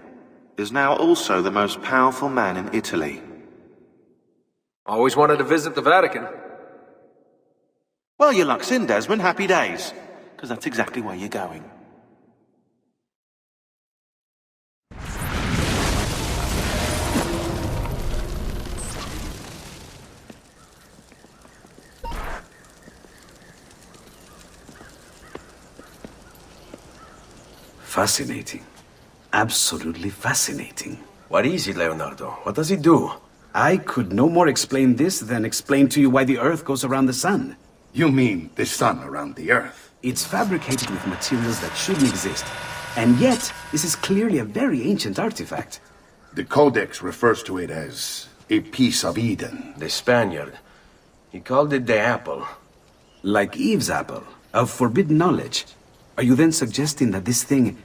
is now also the most powerful man in Italy. Always wanted to visit the Vatican. Well, your luck's in, Desmond. Happy days. Because that's exactly where you're going. Fascinating. Absolutely fascinating. What is it, Leonardo? What does it do? I could no more explain this than explain to you why the Earth goes around the Sun. You mean the sun around the Earth? It's fabricated with materials that shouldn't exist. And yet, this is clearly a very ancient artifact. The Codex refers to it as a piece of Eden. The Spaniard. He called it the apple. Like Eve's apple, of forbidden knowledge. Are you then suggesting that this thing...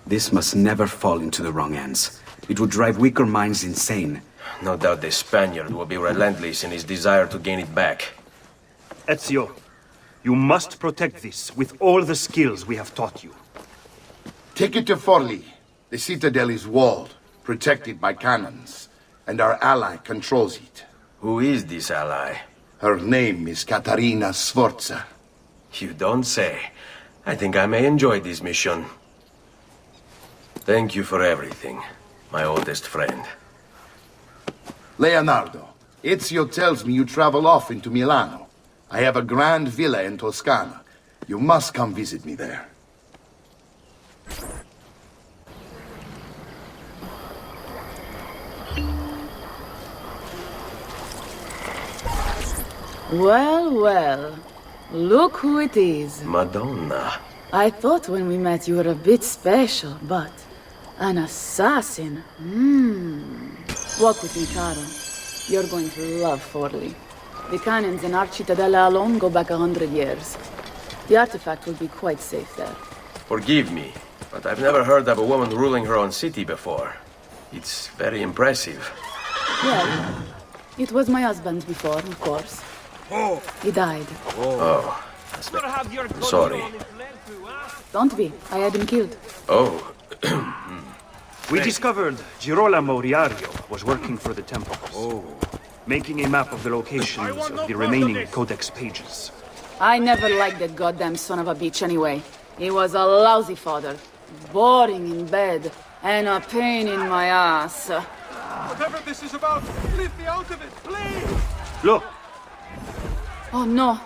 This must never fall into the wrong hands. It would drive weaker minds insane. No doubt the Spaniard will be relentless in his desire to gain it back. Ezio, you must protect this with all the skills we have taught you. Take it to Forli. The citadel is walled, protected by cannons, and our ally controls it. Who is this ally? Her name is Caterina Sforza. You don't say. I think I may enjoy this mission. Thank you for everything, my oldest friend. Leonardo, Ezio tells me you travel off into Milano. I have a grand villa in Toscana. You must come visit me there. Well, well. Look who it is. Madonna. I thought when we met you were a bit special, but... an assassin? Walk with me, Caro. You're going to love Forli. The cannons in our Cittadella alone go back 100 years. The artifact will be quite safe there. Forgive me, but I've never heard of a woman ruling her own city before. It's very impressive. Well, it was my husband before, of course. He died. Oh. I'm sorry. Don't be. I had him killed. Oh. We discovered Girolamo Riario was working for the Templars. Making a map of the locations of the remaining Codex pages. I never liked that goddamn son of a bitch anyway. He was a lousy father. Boring in bed. And a pain in my ass. Whatever this is about, leave me out of it, please! Look! Oh no.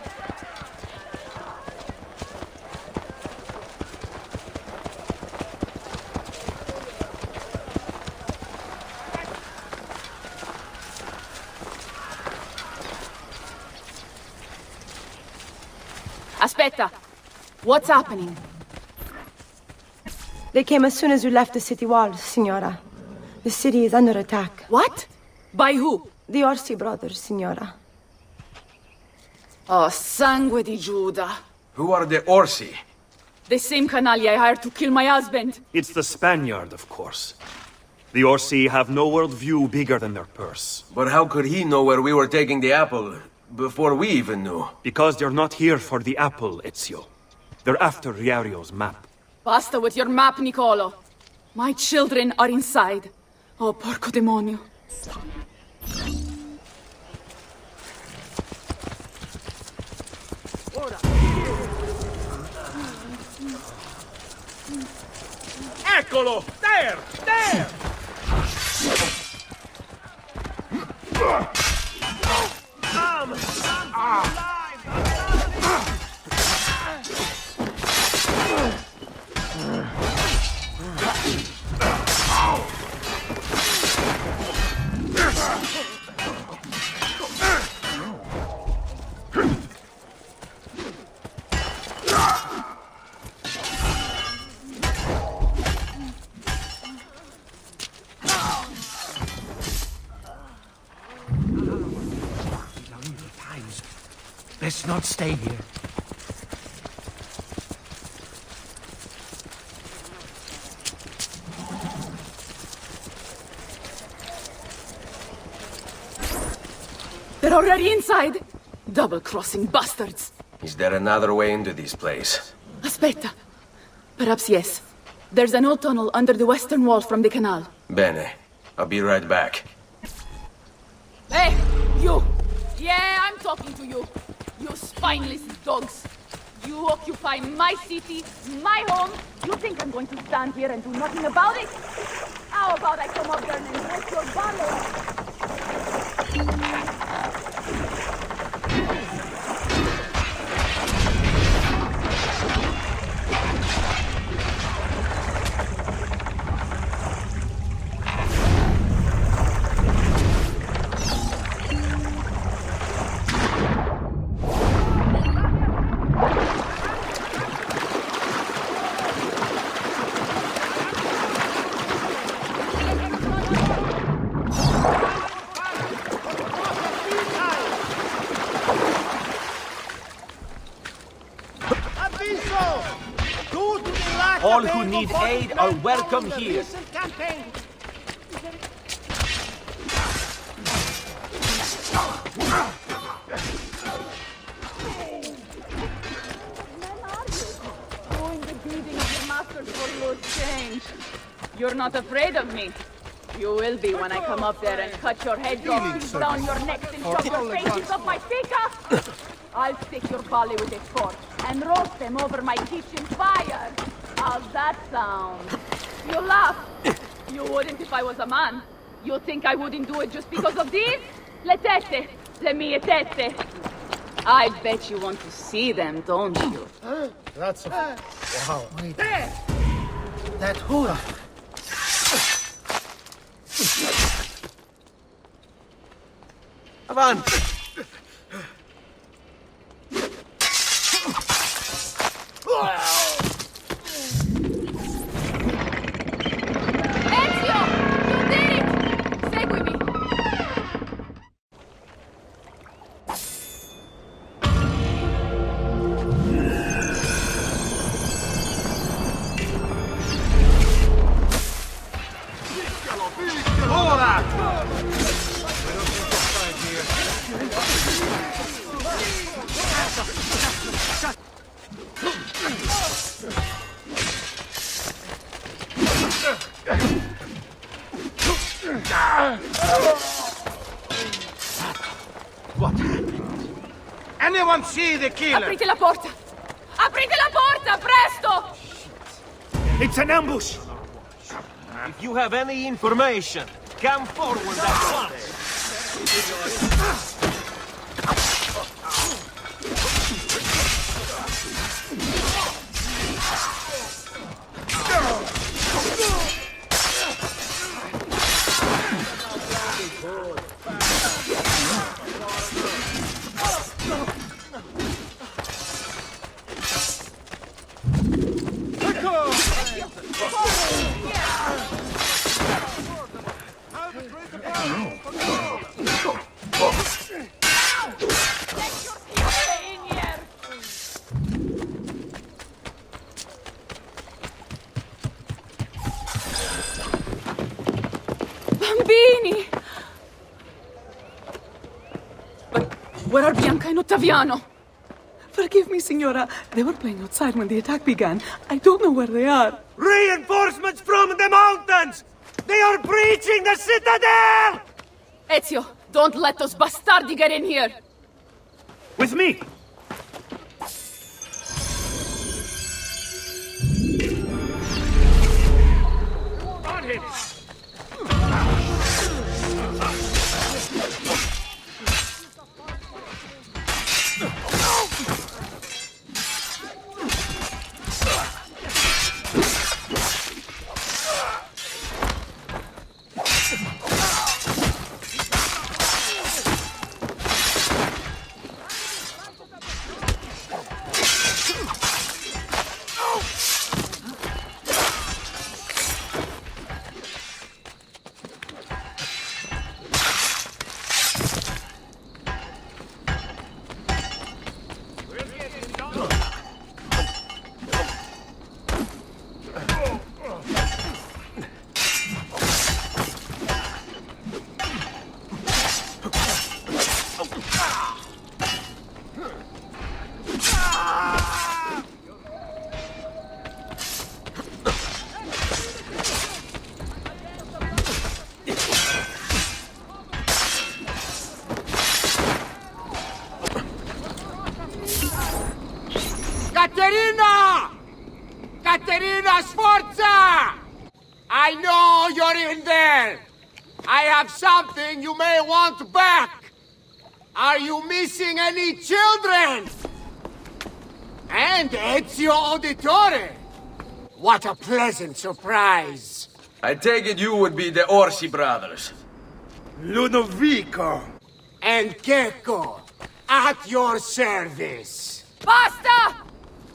Aspetta! What's happening? They came as soon as you left the city walls, Signora. The city is under attack. What? By who? The Orsi brothers, Signora. Oh, sangue di Giuda. Who are the Orsi? The same canaglia I hired to kill my husband. It's the Spaniard, of course. The Orsi have no worldview bigger than their purse. But how could he know where we were taking the apple before we even knew? Because they're not here for the apple, Ezio. They're after Riario's map. Basta with your map, Nicolo. My children are inside. Oh, porco demonio. Eccolo! There! There! Let's not stay here. They're already inside! Double-crossing bastards! Is there another way into this place? Aspetta. Perhaps yes. There's an old tunnel under the western wall from the canal. Bene. I'll be right back. Hey, you! Yeah, I'm talking to you. You spineless dogs. You occupy my city, my home. You think I'm going to stand here and do nothing about it? How about I come up there and break your balloon? All who need aid are welcome here. You're not afraid of me. You will be when I come up there and cut your heads off, down your necks and shove your faces up my speaker. I'll stick your body with a fork and roast them over my kitchen fire. How's that sound? You laugh. You wouldn't if I was a man. You think I wouldn't do it just because of these? Le tette. Le mie tette. I bet you want to see them, don't you? That's a... Wow. Wait. There! That hula. Avanti! Ezio! You did it! Seguimi! What happened? Anyone see the killer? Aprite la porta! Aprite la porta, presto! It's an ambush! If you have any information, come forward at once! Bambini! But where are Bianca and Ottaviano? Forgive me, Signora. They were playing outside when the attack began. I don't know where they are. Reinforcements from the mountains! They are breaching the citadel! Ezio, don't let those bastardi get in here! With me! On him! Caterina! Caterina Sforza! I know you're in there! I have something you may want back! Are you missing any children? And Ezio Auditore! What a pleasant surprise! I take it you would be the Orsi brothers. Ludovico and Gecko, at your service. Basta!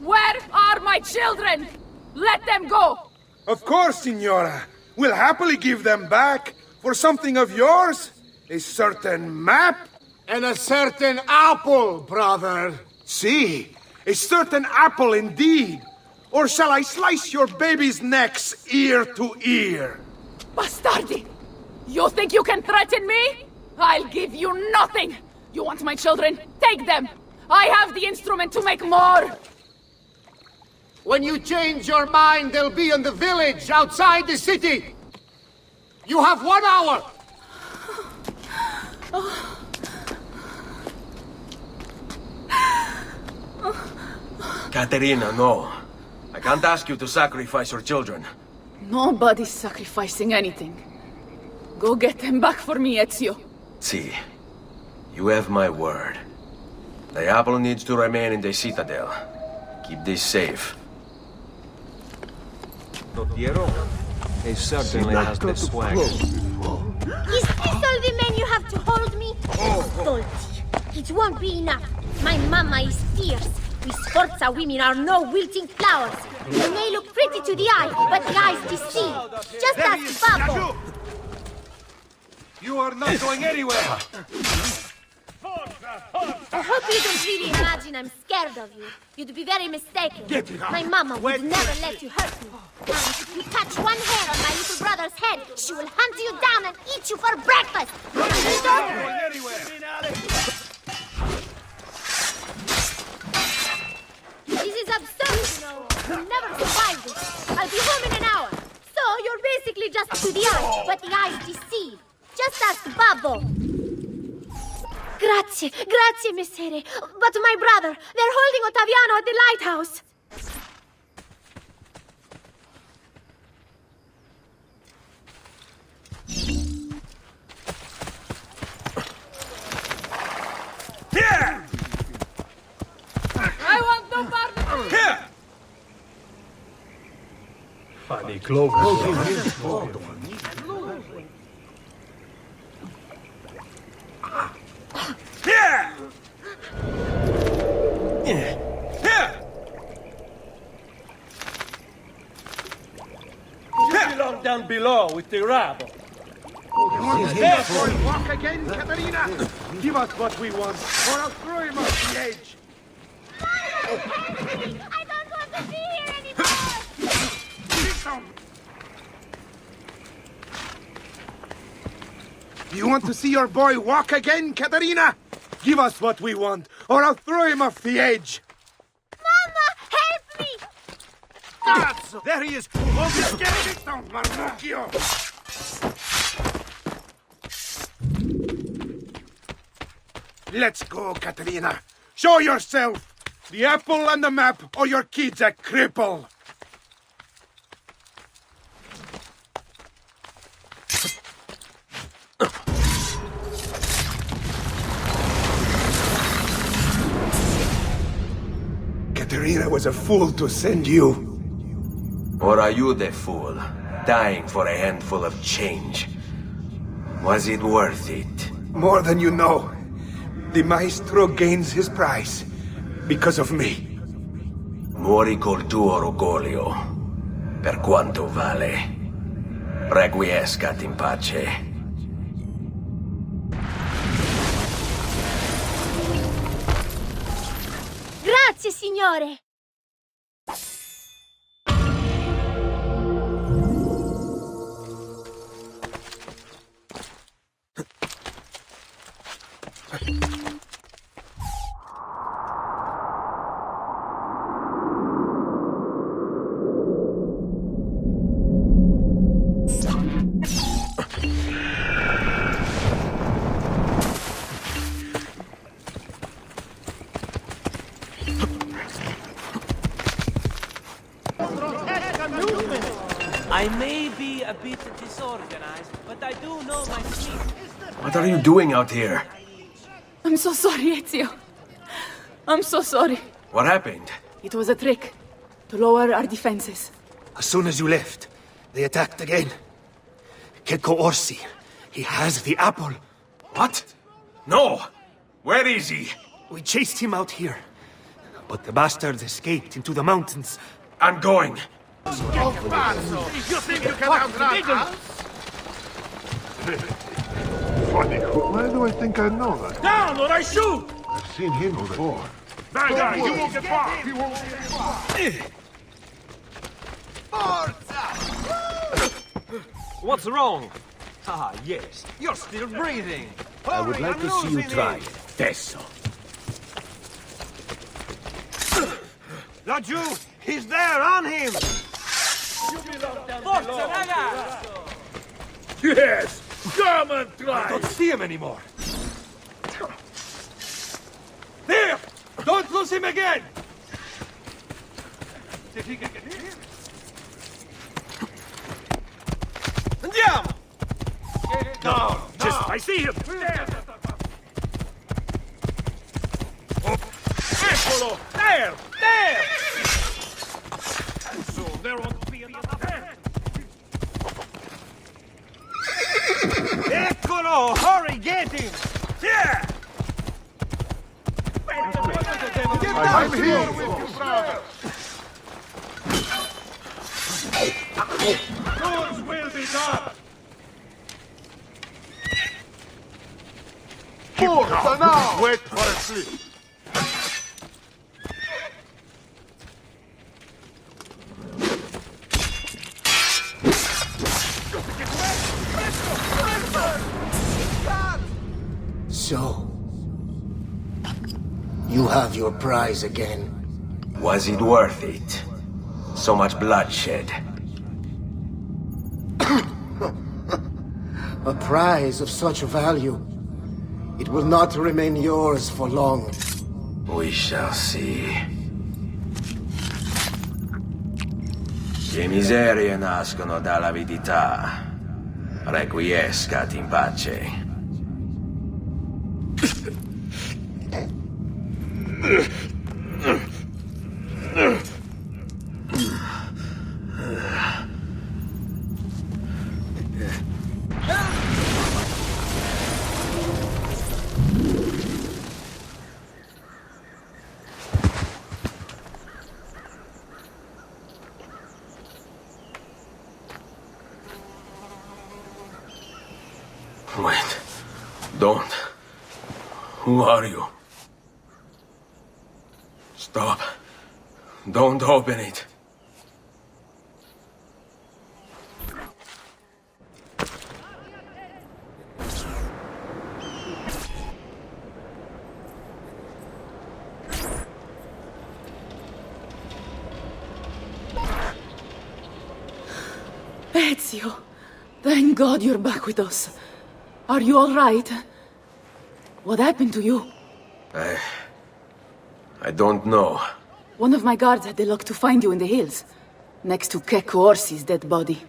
Where are my children? Let them go! Of course, Signora. We'll happily give them back for something of yours. A certain map. And a certain apple, brother. See, a certain apple indeed. Or shall I slice your baby's necks ear to ear? Bastardi! You think you can threaten me? I'll give you nothing! You want my children? Take them! I have the instrument to make more! When you change your mind, they'll be in the village outside the city. You have 1 hour. Caterina, no. I can't ask you to sacrifice your children. Nobody's sacrificing anything. Go get them back for me, Ezio. See, you have my word. The apple needs to remain in the citadel. Keep this safe. Piero, he certainly has the swag. Is this all the men you have to hold me? Stolti. It won't be enough. My mama is fierce. We Sforza women are no wilting flowers. They may look pretty to the eye, but the eyes deceive. Just ask Babbo. You are not going anywhere. I hope you don't really imagine I'm scared of you. You'd be very mistaken. My mama would never let you hurt me. And if you touch one hair on my little brother's head, she will hunt you down and eat you for breakfast. This is absurd, you know. You'll never survive this. I'll be home in an hour. So you're basically just to the eye, but the eyes deceive. Just ask Babbo. Grazie, grazie, messere. But my brother, they're holding Ottaviano at the lighthouse. Here! I want no part of it! Here! Funny cloak. Here! Here! You belong down below with the rabble. Walk again, Katerina! Give us what we want, or I'll throw him off the edge! I don't want to be here anymore! You want to see your boy walk again, Katerina? Give us what we want, or I'll throw him off the edge! Mama, help me! Cazzo! There he is! Oh, get down, Marmucchio! Let's go, Katerina. Show yourself! The apple and the map, or your kid's a cripple! Katerina was a fool to send you. Or are you the fool, dying for a handful of change? Was it worth it? More than you know. The maestro gains his prize because of me. Muori col tuo orgoglio, per quanto vale. Requiescat in pace. Grazie, signore! I may be a bit disorganized, but I do know my feet. What are you doing out here? I'm so sorry, Ezio. I'm so sorry. What happened? It was a trick to lower our defenses. As soon as you left, they attacked again. Checco Orsi, he has the apple. What? No! Where is he? We chased him out here, but the bastards escaped into the mountains. I'm going. You think you can outrun us? Funny, why do I think I know that? Down or I shoot! I've seen him before. Bad guy, you won't get far! He won't get far! What's wrong? Ah, yes. You're still breathing. I would like to see you try it. Tesso. Laggiù! He's there, on him! Forza, ragazzo! Yes! Come and try! I don't see him anymore. There! Don't lose him again! See if he can get here. Andiamo! No, just I see him! There! Oh. Eccolo! There! There! And soon there won't be another hand! Eccolo! Hurry, get him! Yeah! I'm here with you, brother. Yours will be done! Forza now! Wait for a sleep. So, you have your prize again. Was it worth it? So much bloodshed. A prize of such value. It will not remain yours for long. We shall see. Le miserie nascono dall'avidità. Requiescat in pace. Don't. Who are you? Stop. Don't open it. Ezio, thank God you're back with us. Are you all right? What happened to you? I don't know. One of my guards had the luck to find you in the hills, next to Kek Orsi's dead body.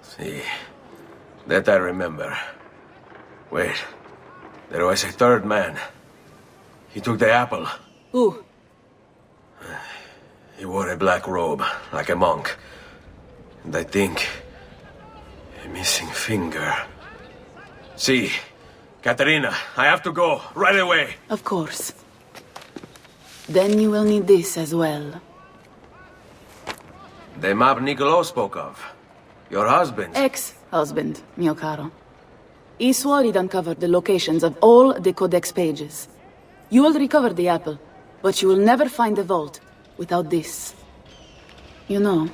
See, that I remember. Wait, there was a third man. He took the apple. Who? He wore a black robe, like a monk. And I think... a missing finger. See, Katerina, I have to go, right away. Of course. Then you will need this as well. The map Niccolo spoke of. Your husband. Ex-husband, mio caro. He swore he'd uncovered the locations of all the Codex pages. You will recover the apple, but you will never find the vault without this. You know,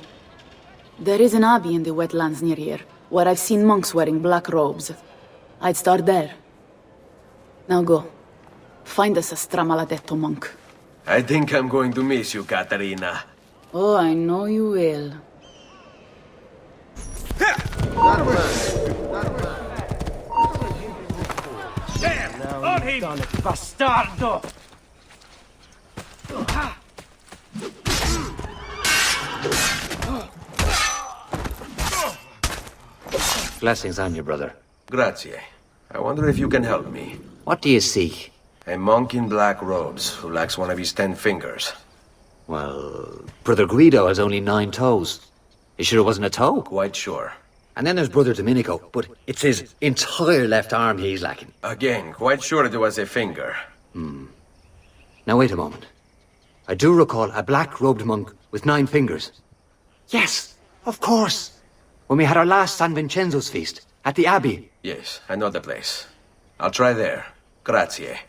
there is an abbey in the wetlands near here, where I've seen monks wearing black robes. I'd start there. Now go. Find us a stramaladetto monk. I think I'm going to miss you, Katerina. Oh, I know you will. Damn! On him! Bastardo! Blessings on you, brother. Grazie. I wonder if you can help me. What do you seek? A monk in black robes who lacks one of his 10 fingers. Well, Brother Guido has only 9 toes. You sure it wasn't a toe? Quite sure. And then there's Brother Domenico, but it's his entire left arm he's lacking. Again, quite sure it was a finger. Now wait a moment. I do recall a black-robed monk with 9 fingers. Yes, of course. When we had our last San Vincenzo's feast, at the Abbey. Yes, I know the place. I'll try there. Grazie.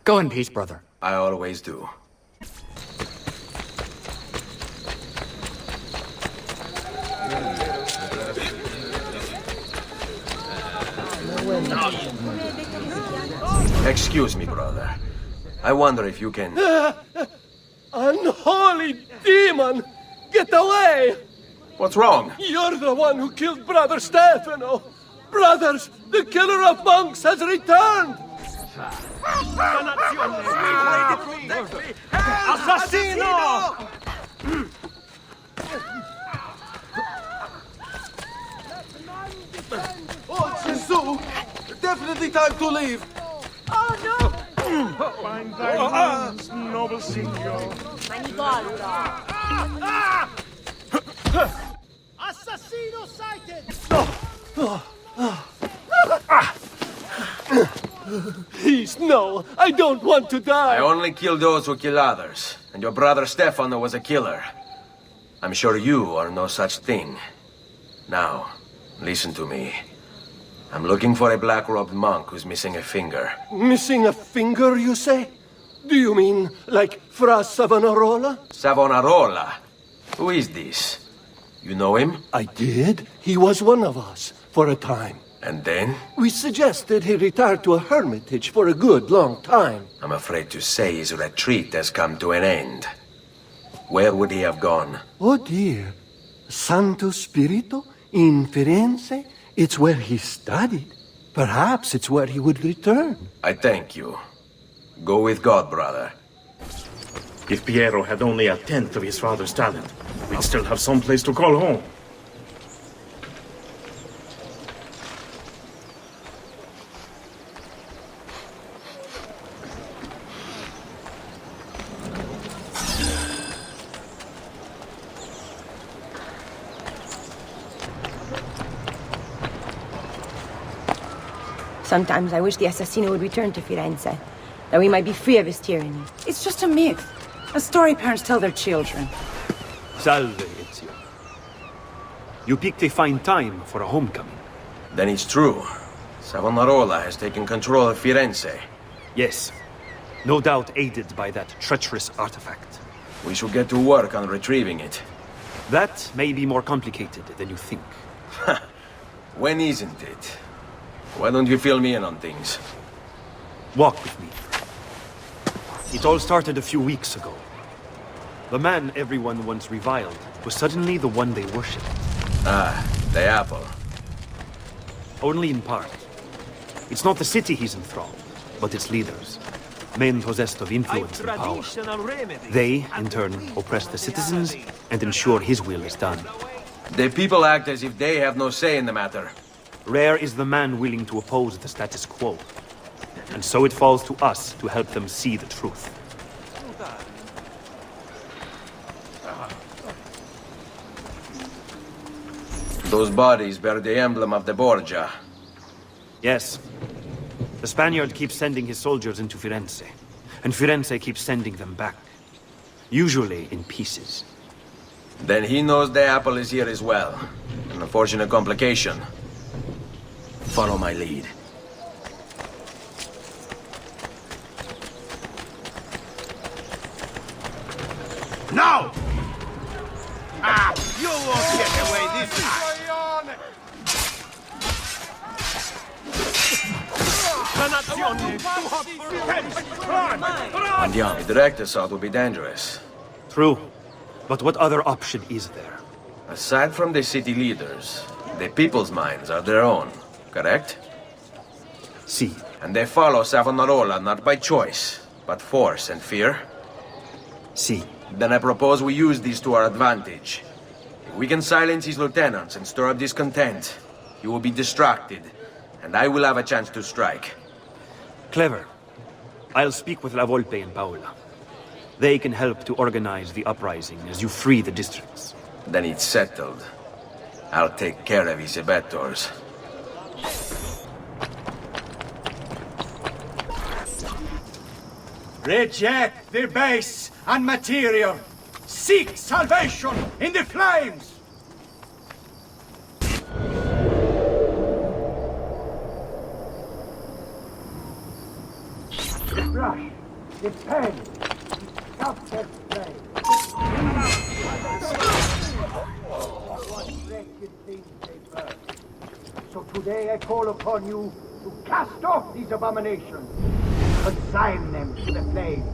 Go in peace, brother. I always do. Excuse me, brother. I wonder if you can... Unholy demon! Get away! What's wrong? You're the one who killed Brother Stefano! Brothers, the killer of monks has returned! Assassino! Oh, Gesù! Definitely time to leave! Oh no! Find thy wounds, noble signor. Assassino sighted! Please, no! I don't want to die! I only kill those who kill others. And your brother Stefano was a killer. I'm sure you are no such thing. Now, listen to me. I'm looking for a black-robed monk who's missing a finger. Missing a finger, you say? Do you mean like Fra Savonarola? Savonarola? Who is this? You know him? I did. He was one of us, for a time. And then? We suggested he retire to a hermitage for a good long time. I'm afraid to say his retreat has come to an end. Where would he have gone? Oh dear. Santo Spirito? In Firenze? It's where he studied. Perhaps it's where he would return. I thank you. Go with God, brother. If Piero had only 1/10 of his father's talent, we'd still have some place to call home. Sometimes I wish the assassino would return to Firenze, that we might be free of his tyranny. It's just a myth. A story parents tell their children. Salve, Ezio. You picked a fine time for a homecoming. Then it's true. Savonarola has taken control of Firenze. Yes. No doubt aided by that treacherous artifact. We should get to work on retrieving it. That may be more complicated than you think. When isn't it? Why don't you fill me in on things? Walk with me. It all started a few weeks ago. The man everyone once reviled was suddenly the one they worshipped. Ah, the apple. Only in part. It's not the city he's enthralled, but its leaders. Men possessed of influence and power. They, in turn, oppress the citizens and ensure his will is done. The people act as if they have no say in the matter. Rare is the man willing to oppose the status quo. And so it falls to us to help them see the truth. Those bodies bear the emblem of the Borgia. Yes. The Spaniard keeps sending his soldiers into Firenze, and Firenze keeps sending them back. Usually in pieces. Then he knows the apple is here as well. An unfortunate complication. Follow my lead. No! Ah, you won't get away this time! Andiamo. The direct assault would be dangerous. True. But what other option is there? Aside from the city leaders, the people's minds are their own, correct? Si. And they follow Savonarola not by choice, but force and fear? Si. Then I propose we use these to our advantage. If we can silence his lieutenants and stir up discontent, he will be distracted, and I will have a chance to strike. Clever. I'll speak with La Volpe and Paola. They can help to organize the uprising as you free the districts. Then it's settled. I'll take care of his abettors. Reject the base and material. Seek salvation in the flames. The brush, the pen, the subject play. What wretched things they burn. So today I call upon you to cast off these abominations. Consign them to the flames,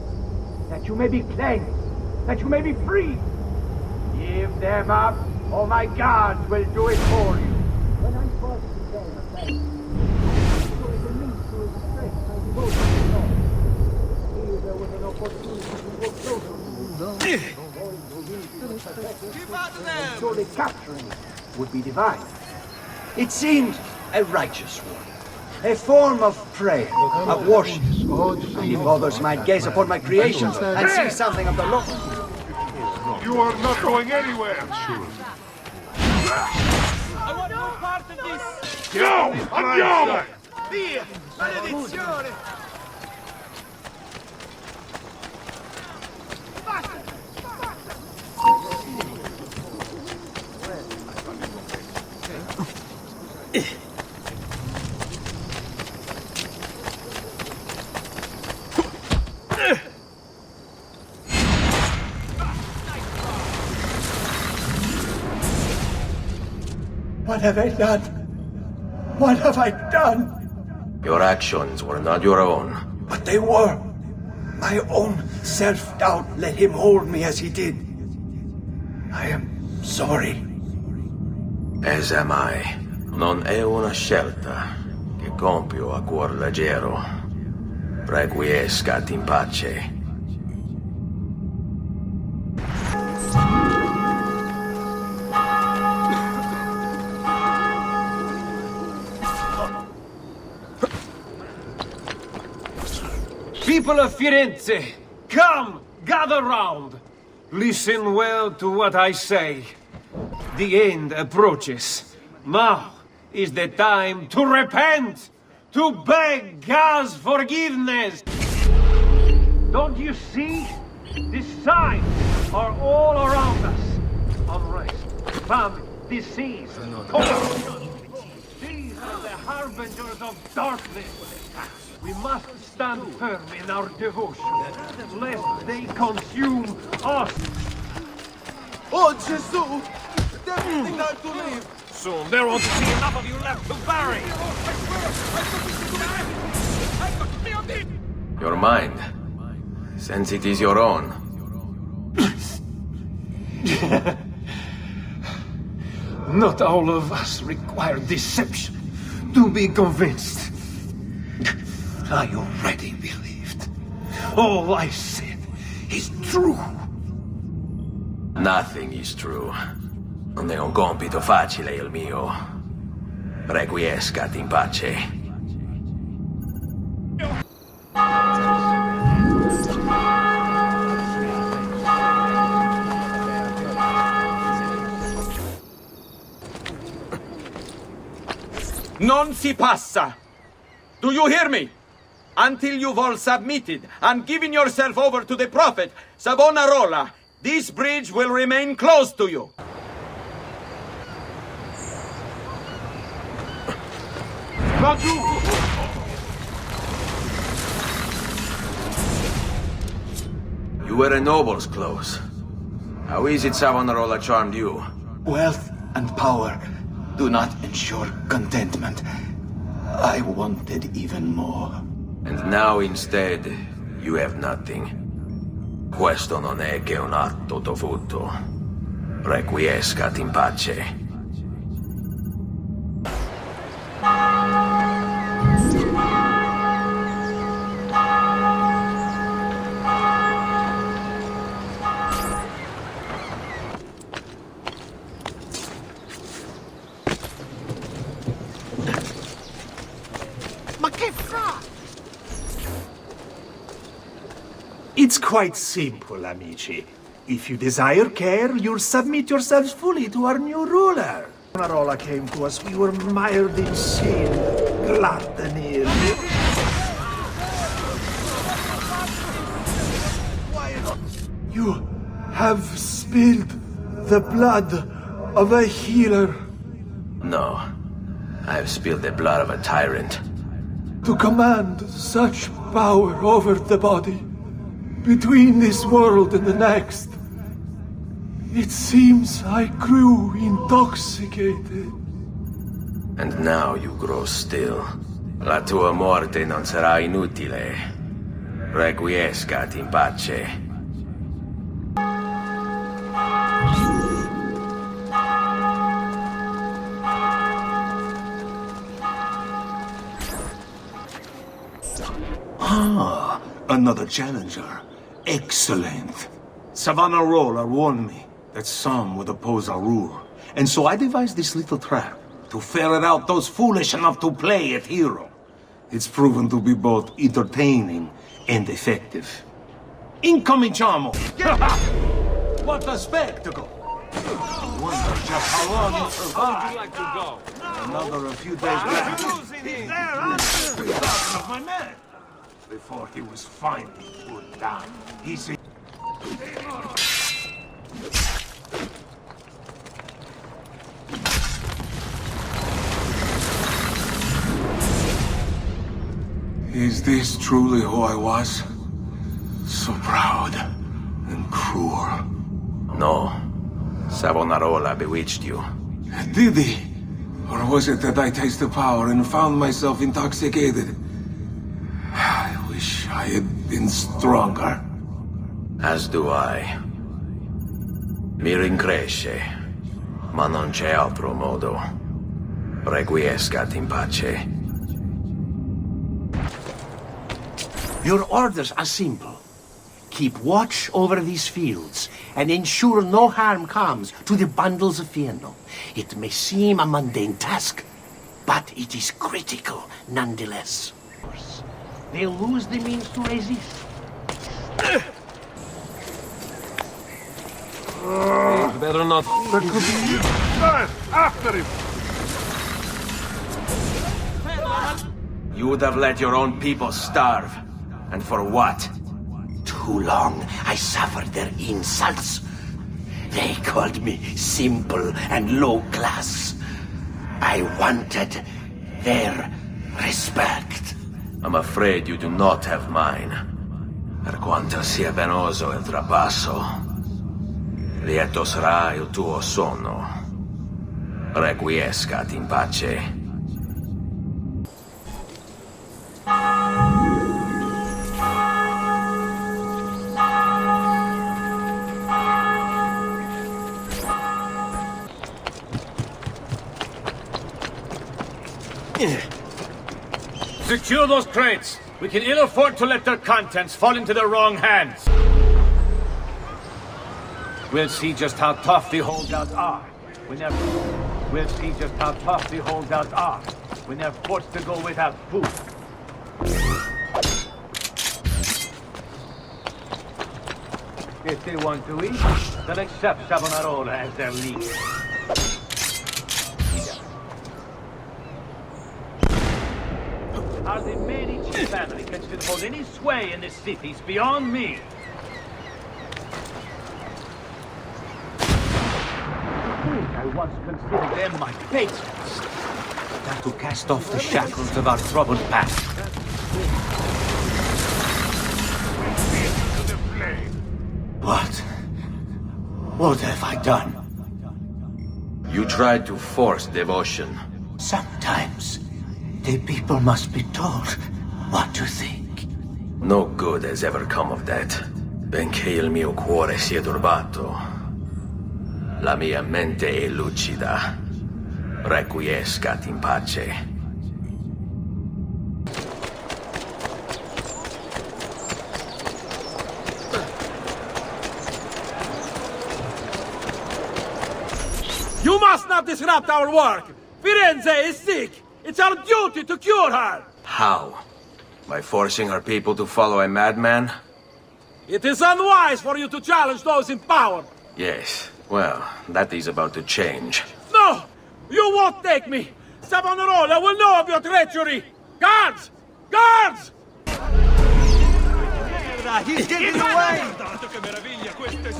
that you may be cleansed, that you may be free. Give them up, or my guards will do it for you. When I fought in the flame, so it will lead to his strength and devotion to God. Here there was an opportunity to go closer to surely capturing it would be divine. It seemed a righteous one. A form of prayer, of worship. And if others might gaze upon my creation and see something of the Lord. You are not going anywhere! I want no part of this! Go! Andiamo! Via! Maledizione! What have I done? What have I done? Your actions were not your own. But they were. My own self-doubt let him hold me as he did. I am sorry. As am I. Non è una scelta che compio a cuor leggero. Requiescat in pace. People of Firenze, come, gather round. Listen well to what I say. The end approaches. Now is the time to repent, to beg God's forgiveness. Don't you see? The signs are all around us. Unrest, famine, disease, corruption. These are the harbingers of darkness. We must stand firm in our devotion, lest they consume us. Oh, Jesus! Everything time to leave! Soon there won't be enough of you left to bury! Your mind, since it is your own. Not all of us require deception to be convinced. I already believed. All I said is true. Nothing is true. Non è un compito facile il mio. Requiescat in pace. Non si passa! Do you hear me? Until you've all submitted and given yourself over to the Prophet, Savonarola, this bridge will remain closed to you. You were a noble's close. How is it Savonarola charmed you? Wealth and power do not ensure contentment. I wanted even more. And now instead, you have nothing. Questo non è che un atto dovuto. Requiescat in pace. It's quite simple, amici. If you desire care, you'll submit yourselves fully to our new ruler. When Arola came to us, we were mired in sin, gluttony, You have spilled the blood of a healer. No. I've spilled the blood of a tyrant. To command such power over the body, between this world and the next. It seems I grew intoxicated. And now you grow still. La tua morte non sarà inutile. Requiescat in pace. Ah, another challenger. Excellent. Savonarola warned me that some would oppose our rule, and so I devised this little trap to ferret out those foolish enough to play at hero. It's proven to be both entertaining and effective. Incominciamo! What a spectacle! I wonder just how long you'll survive. How would you like to go? Another a few days back. He's there, 3,000 of my men. Before he was finally put down, he said... Is this truly who I was? So proud and cruel. No. Savonarola bewitched you. Did he? Or was it that I tasted power and found myself intoxicated? I wish I had been stronger. As do I. Mi rincresce, ma non c'è altro modo. Requiescat in pace. Your orders are simple. Keep watch over these fields and ensure no harm comes to the bundles of Fieno. It may seem a mundane task, but it is critical nonetheless. They'll lose the means to resist. Better not. That could be you. Guys, after him! You would have let your own people starve. And for what? Too long I suffered their insults. They called me simple and low class. I wanted their respect. I'm afraid you do not have mine. Per quanto sia penoso il trapasso, lieto sarà il tuo sonno. Requiescat in pace. Secure those crates! We can ill afford to let their contents fall into the wrong hands. We'll see just how tough the holdouts are. We'll see just how tough the holdouts are when they're forced to go without food. If they want to eat, then accept Savonarola as their leader. How the Medici family can still hold any sway in this city is beyond me. I once considered them my patrons. Now to cast off the shackles of our troubled past. What have I done? You tried to force devotion. Sometimes the people must be told what to think. No good has ever come of that. Benché il mio cuore sia turbato, la mia mente è lucida. Requiescat in pace. You must not disrupt our work! Firenze is sick! It's our duty to cure her! How? By forcing our people to follow a madman? It is unwise for you to challenge those in power! Yes, well, that is about to change. No! You won't take me! Savonarola will know of your treachery! Guards! Guards! He's getting away!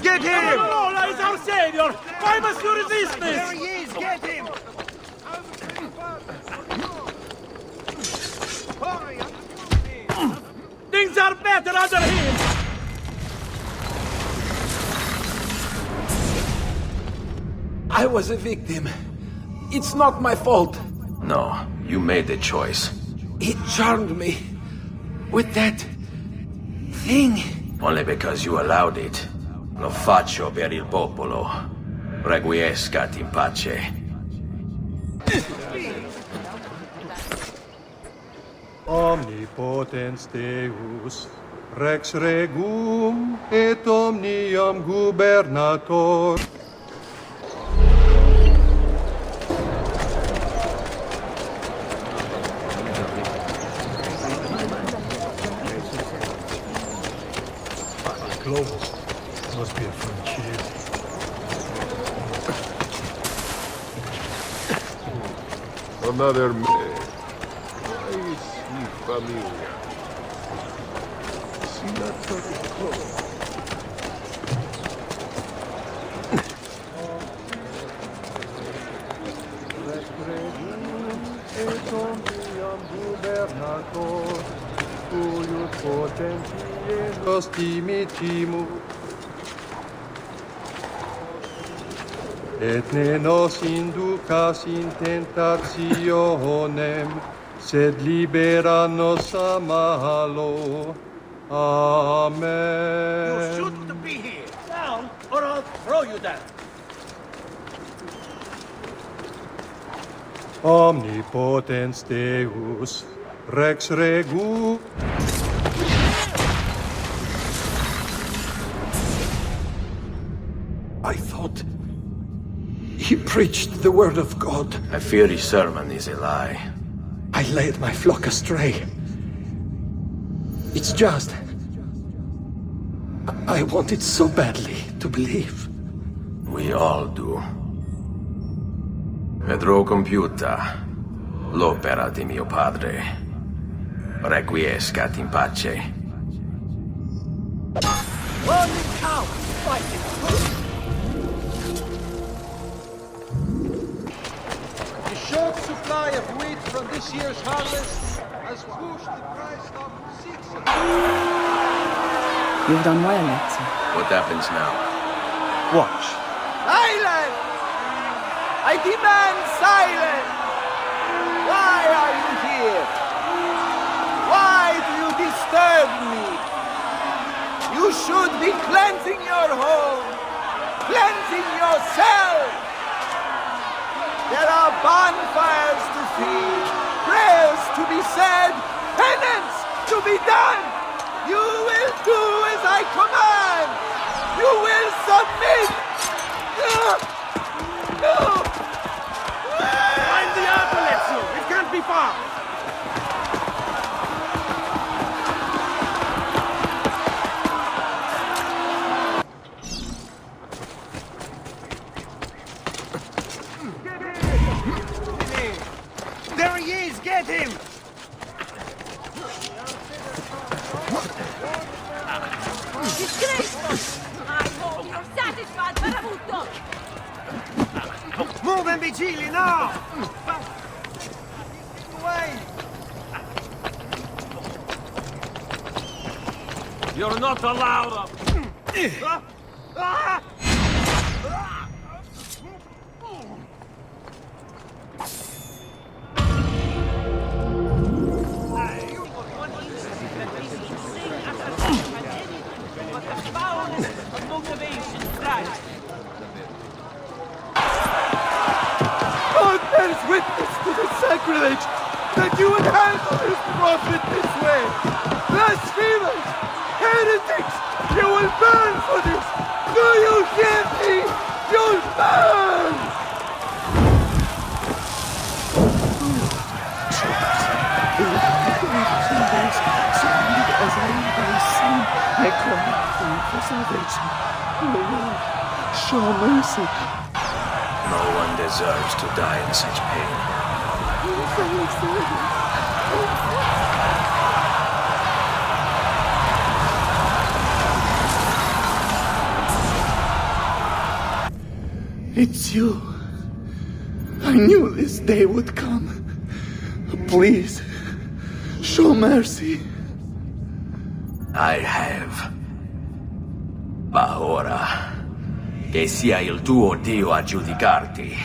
Get him! Savonarola is our savior! Why must you resist this? There he is! Get him! Things are better under him! I was a victim. It's not my fault. No, you made the choice. He charmed me with that thing. Only because you allowed it. Lo faccio per il popolo. Requiescat in pace. Omnipotens Deus, Rex Regum et omnium gubernator. Close. Must be a frontier. Another man. Ay, sí, familia. Si la close. Et omnium gubernator, cuius potentiae dimitimus, et ne nos inducas in tentationem, sed libera nos a malo. Amen. You shouldn't be here! Down, or I'll throw you down! Omnipotens Deus, Rex Regum. I thought he preached the word of God. I fear his sermon is a lie. I led my flock astray. It's just I wanted so badly to believe. We all do. Vedrò compiuta l'opera di mio padre. Requiescat in pace. Only cowards fighting! short supply of wheat from this year's harvest has pushed the price up 6. You've done well, Ezio. What happens now? Watch. Silence! I demand silence! Why are you here? Why do you disturb me? You should be cleansing your home, cleansing yourself. There are bonfires to feed, prayers to be said, penance to be done. You will do as I command. You will submit. No! Find the apple, Ezio! It can't be far! There he is! Get him! Disgraceful! I hope you're satisfied, Paravutto! Move, imbecili, now! Away! You're not allowed up. God bears witness to the sacrilege that you would handle this prophet this way! Blasphemers! Heretics! You will burn for this! Do you hear me? You'll burn! As I am thy son, I cry to you for salvation. O Lord, show mercy. No one deserves to die in such pain. It's you. I knew this day would come. Please, show mercy. I have. Ma ora, che sia il tuo Dio a giudicarti.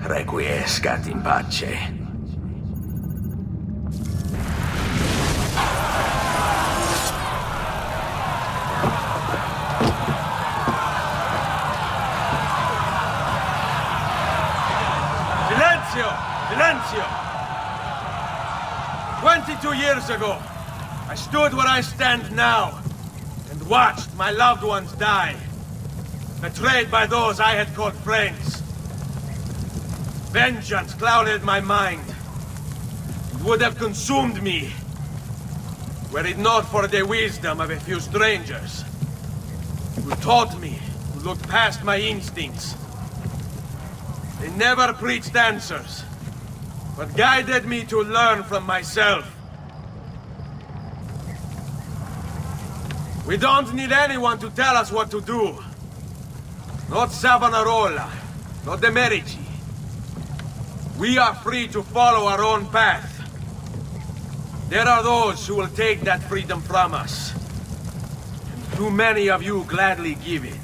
Requiescat in pace. Silenzio! Silenzio! 22 years ago, I stood where I stand now and watched my loved ones die, betrayed by those I had called friends. Vengeance clouded my mind. It would have consumed me were it not for the wisdom of a few strangers who taught me to look past my instincts. They never preached answers, but guided me to learn from myself. We don't need anyone to tell us what to do. Not Savonarola, not the Medici. We are free to follow our own path. There are those who will take that freedom from us. And too many of you gladly give it.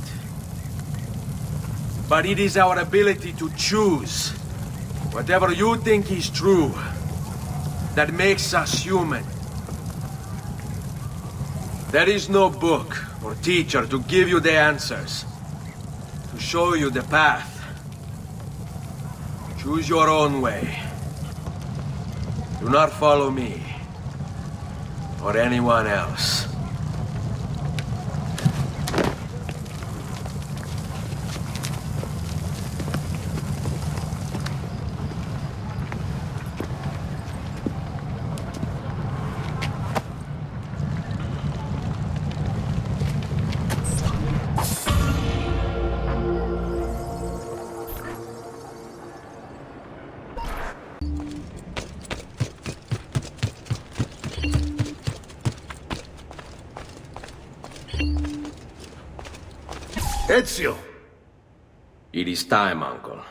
But it is our ability to choose whatever you think is true that makes us human. There is no book or teacher to give you the answers, to show you the path. Choose your own way. Do not follow me or anyone else. Ezio! It is time, uncle.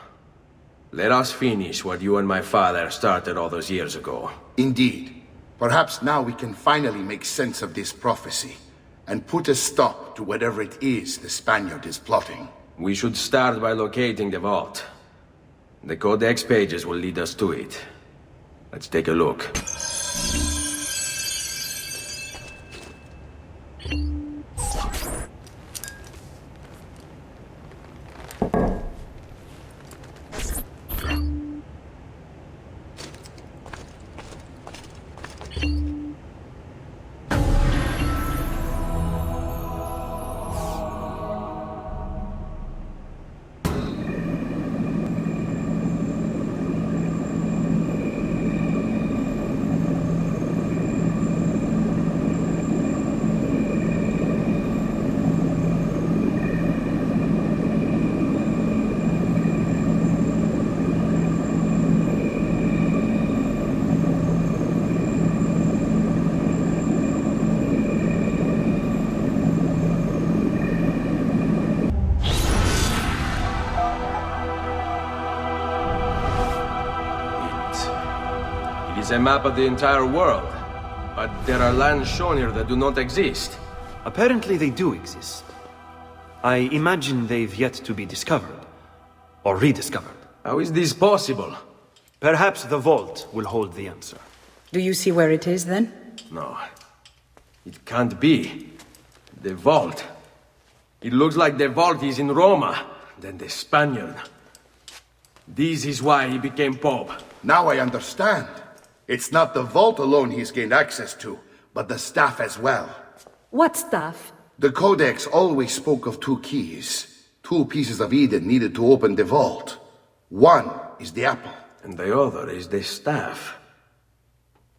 Let us finish what you and my father started all those years ago. Indeed. Perhaps now we can finally make sense of this prophecy, and put a stop to whatever it is the Spaniard is plotting. We should start by locating the vault. The Codex pages will lead us to it. Let's take a look. It's a map of the entire world, but there are lands shown here that do not exist. Apparently they do exist. I imagine they've yet to be discovered. Or rediscovered. How is this possible? Perhaps the vault will hold the answer. Do you see where it is, then? No. It can't be. The vault. It looks like the vault is in Roma, then the Spaniard. This is why he became Pope. Now I understand. It's not the vault alone he's gained access to, but the staff as well. What staff? The Codex always spoke of 2 keys. 2 pieces of Eden needed to open the vault. One is the apple. And the other is the staff.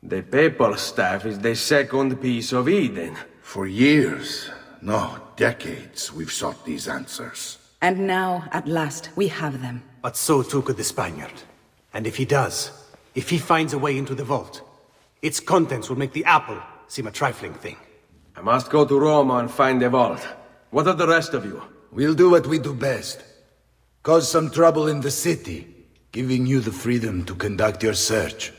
The papal staff is the second piece of Eden. For years, no, decades, we've sought these answers. And now, at last, we have them. But so too could the Spaniard. And if he does, if he finds a way into the vault, its contents will make the apple seem a trifling thing. I must go to Roma and find the vault. What of the rest of you? We'll do what we do best. Cause some trouble in the city, giving you the freedom to conduct your search.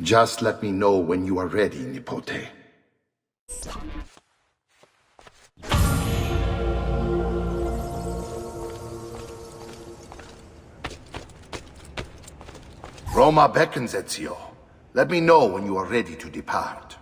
Just let me know when you are ready, Nipote. Roma beckons, Ezio. Let me know when you are ready to depart.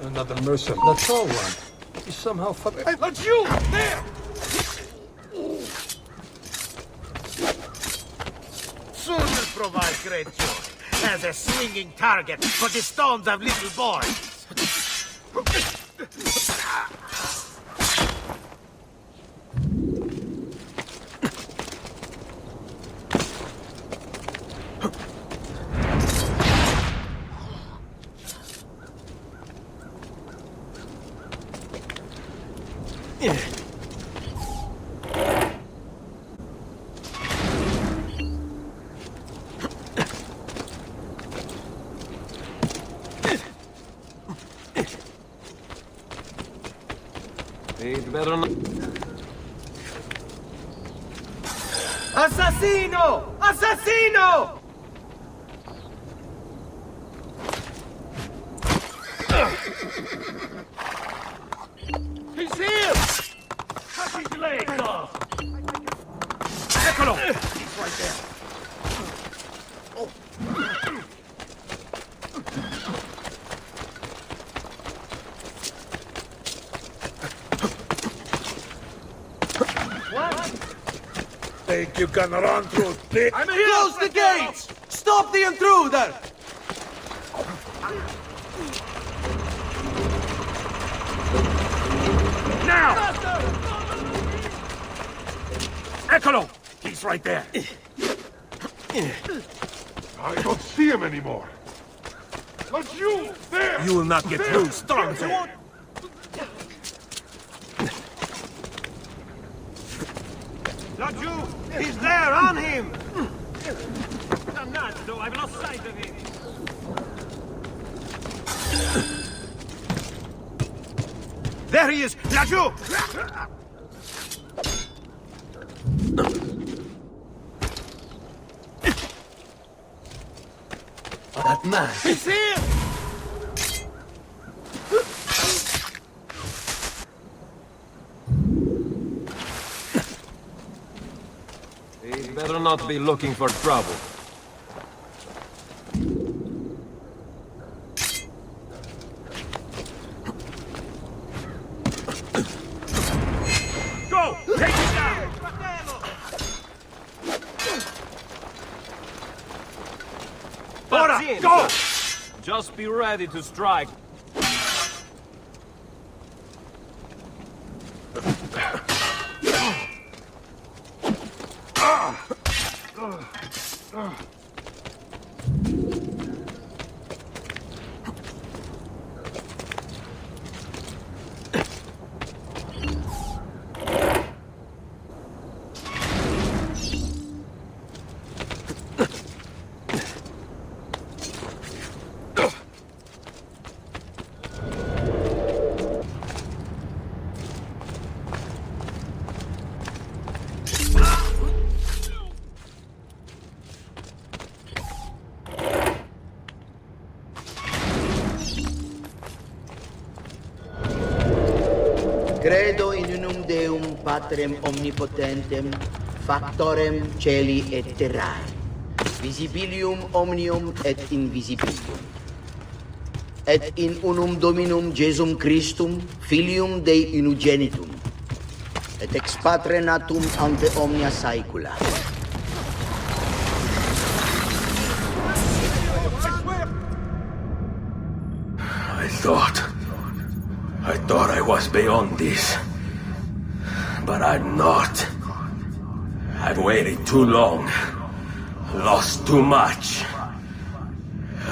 Another mercer. That's all one. He somehow fucked. Hey, that's you! There! Soon will provide great joy as a swinging target for the stones of little boys. Assassino! Assassino! He's here! Cut his legs off! Eccolo! He's right there. Think you can run through this? I'm here! Close the gates! Stop the intruder! Now! Eccolo! He's right there. I don't see him anymore. But you, there! You will not get through, Stronghold. Laggiù! He's there, on him! Dannato, I've lost sight of him. There he is! Laggiù! That man. He's here! He'd better not be looking for trouble. Go! Take it down! Ora, go! Just be ready to strike. Credo in unum Deum Patrem omnipotentem, factorem celi et terrae, visibilium omnium et invisibilium, et in unum Dominum Jesum Christum, Filium Dei unigenitum, et ex Patre natum ante omnia saecula. I thought I was beyond this. But I'm not. I've waited too long. Lost too much.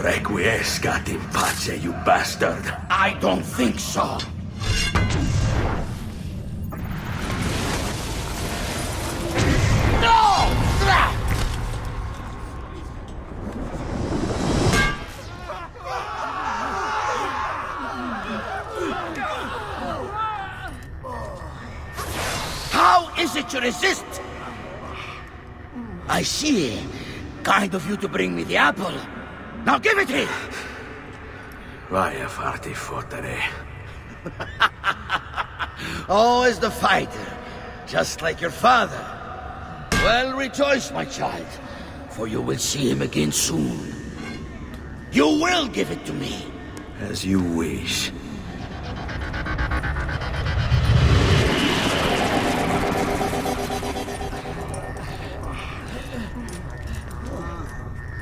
Requiescat in pace, you bastard. I don't think so. Is it to resist? I see. Kind of you to bring me the apple. Now give it here. Vai a farti fottere. Oh, as the fighter. Just like your father. Well, rejoice, my child. For you will see him again soon. You will give it to me. As you wish.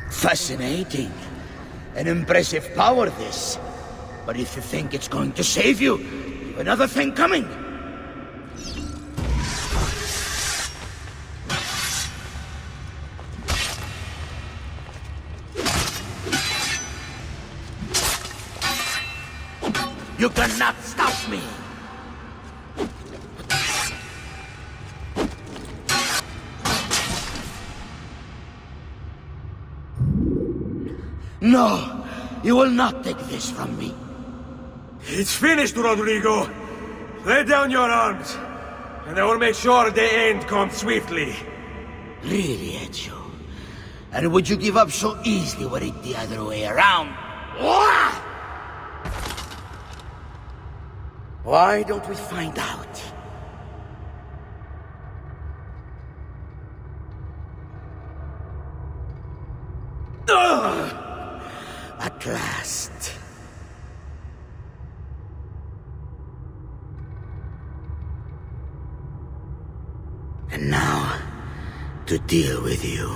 Fascinating. An impressive power, this. But if you think it's going to save you, you've another thing coming. You cannot stop me! No! You will not take this from me. It's finished, Rodrigo. Lay down your arms, and I will make sure the end comes swiftly. Really, Ezio? And would you give up so easily were it the other way around? Why don't we find out? At last. And now, to deal with you.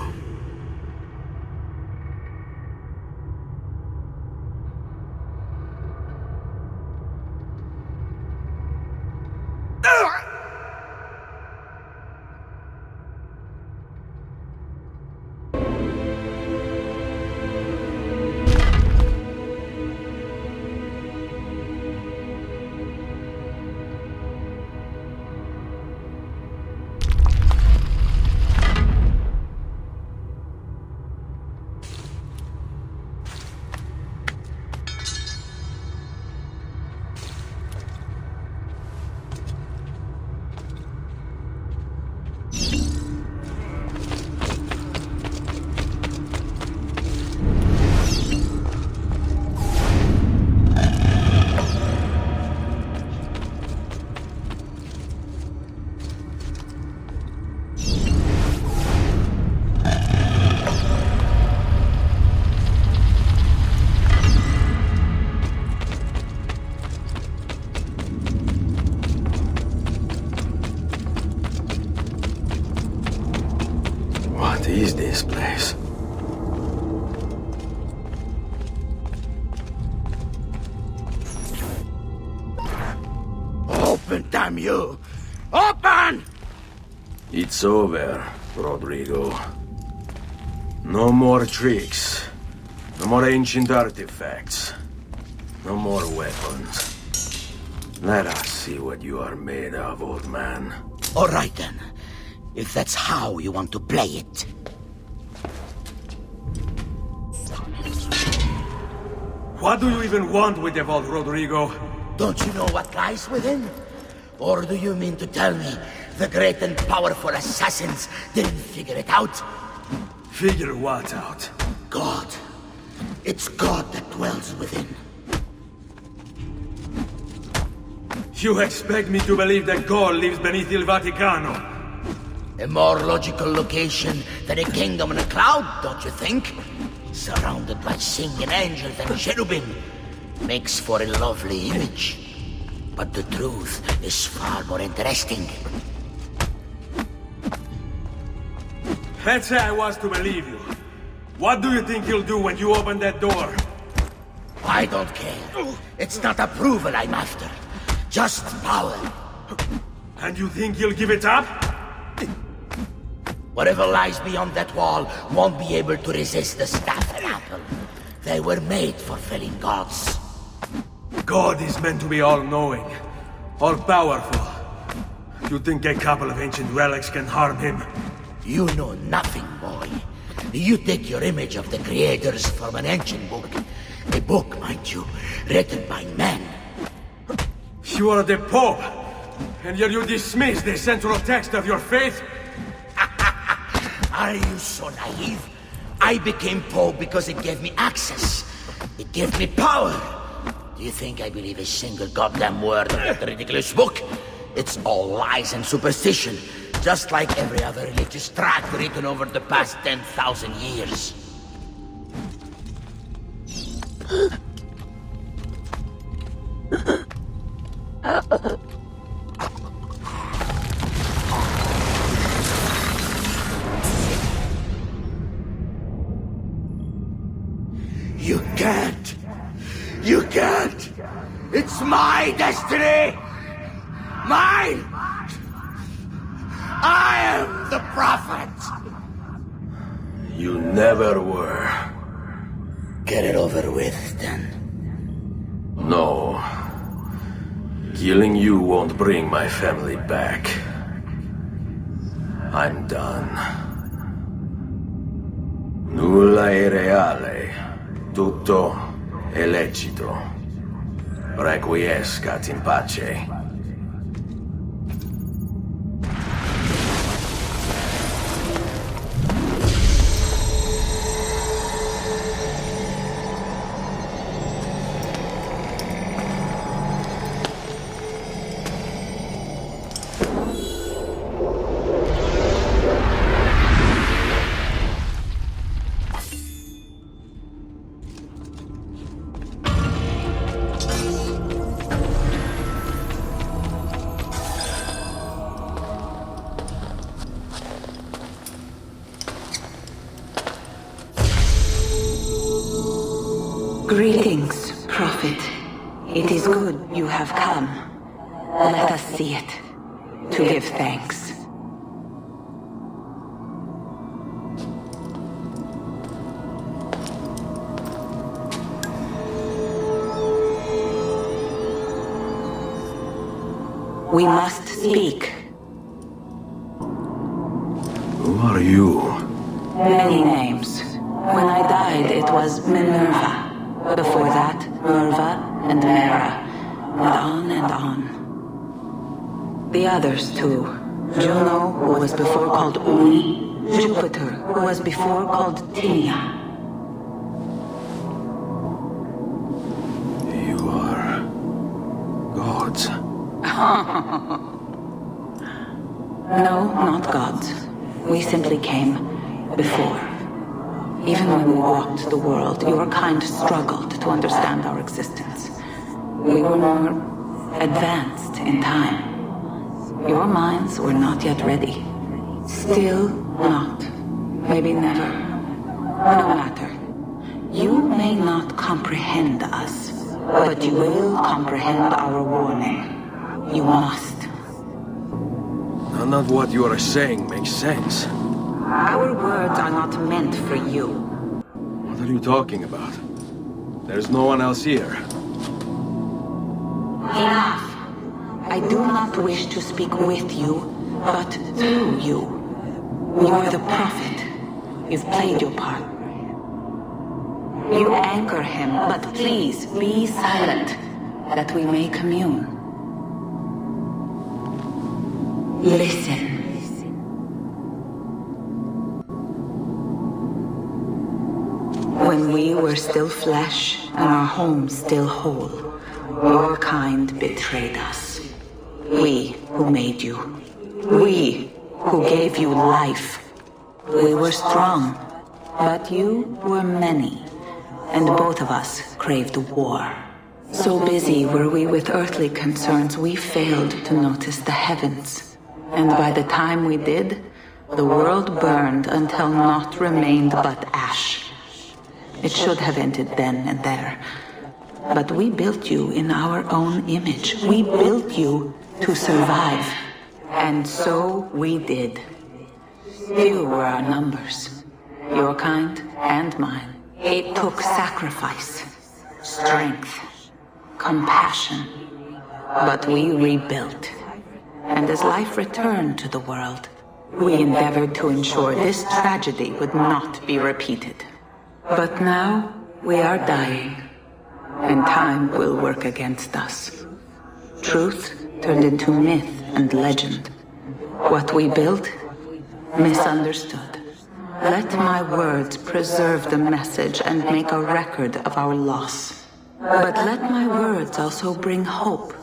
What is this place? Open, damn you! Open! It's over, Rodrigo. No more tricks. No more ancient artifacts. No more weapons. Let us see what you are made of, old man. All right, then. If that's how you want to play it. What do you even want with the vault, Rodrigo? Don't you know what lies within? Or do you mean to tell me the great and powerful assassins didn't figure it out? Figure what out? God. It's God that dwells within. You expect me to believe that God lives beneath Il Vaticano? A more logical location than a kingdom in a cloud, don't you think? Surrounded by singing angels and cherubim. Makes for a lovely image. But the truth is far more interesting. Let's say I was to believe you. What do you think you'll do when you open that door? I don't care. It's not approval I'm after. Just power. And you think you'll give it up? Whatever lies beyond that wall won't be able to resist the staff and apple. They were made for felling gods. God is meant to be all-knowing, all-powerful. You think a couple of ancient relics can harm him? You know nothing, boy. You take your image of the creators from an ancient book. A book, mind you, written by men. You are the Pope, and yet you dismiss the central text of your faith? Are you so naive? I became Pope because it gave me access. It gave me power. Do you think I believe a single goddamn word of that ridiculous book? It's all lies and superstition, just like every other religious tract written over the past 10,000 years. You can't! You can't! It's my destiny! Mine! I am the prophet! You never were. Get it over with, then. No. Killing you won't bring my family back. I'm done. Nulla è reale. Tutto è lecito. Requiescat in pace. Greetings, Prophet. It is good you have come. Let us see it, to give thanks. We must speak. Who are you? Many names. When I died, it was Minerva. Before that, Merva and Mera. And on and on. The others, too. Juno, who was before called Uni. Jupiter, who was before called Tinia. You are... gods. No, not gods. We simply came before. Even when we walked the world, your kind struggled to understand our existence. We were more advanced in time. Your minds were not yet ready. Still not. Maybe never. No matter. You may not comprehend us, but you will comprehend our warning. You must. None of what you are saying makes sense. Our words are not meant for you. What are you talking about? There's no one else here. Enough. I do not wish to speak with you, but through you. You are the prophet. You've played your part. You anchor him, but please be silent, that we may commune. Listen. When we were still flesh and our home still whole, your kind betrayed us. We who made you. We who gave you life. We were strong, but you were many, and both of us craved war. So busy were we with earthly concerns, we failed to notice the heavens. And by the time we did, the world burned until naught remained but ash. It should have ended then and there. But we built you in our own image. We built you to survive. And so we did. Few were our numbers. Your kind and mine. It took sacrifice, strength, compassion. But we rebuilt. And as life returned to the world, we endeavored to ensure this tragedy would not be repeated. But now we are dying, and time will work against us. Truth turned into myth and legend. What we built, misunderstood. Let my words preserve the message and make a record of our loss. But let my words also bring hope.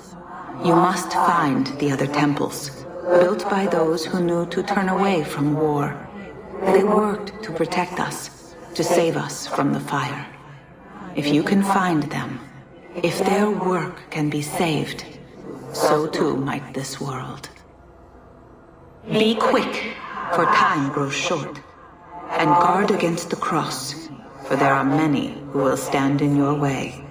You must find the other temples, built by those who knew to turn away from war. They worked to protect us, to save us from the fire. If you can find them, if their work can be saved, so too might this world. Be quick, for time grows short, and guard against the cross, for there are many who will stand in your way.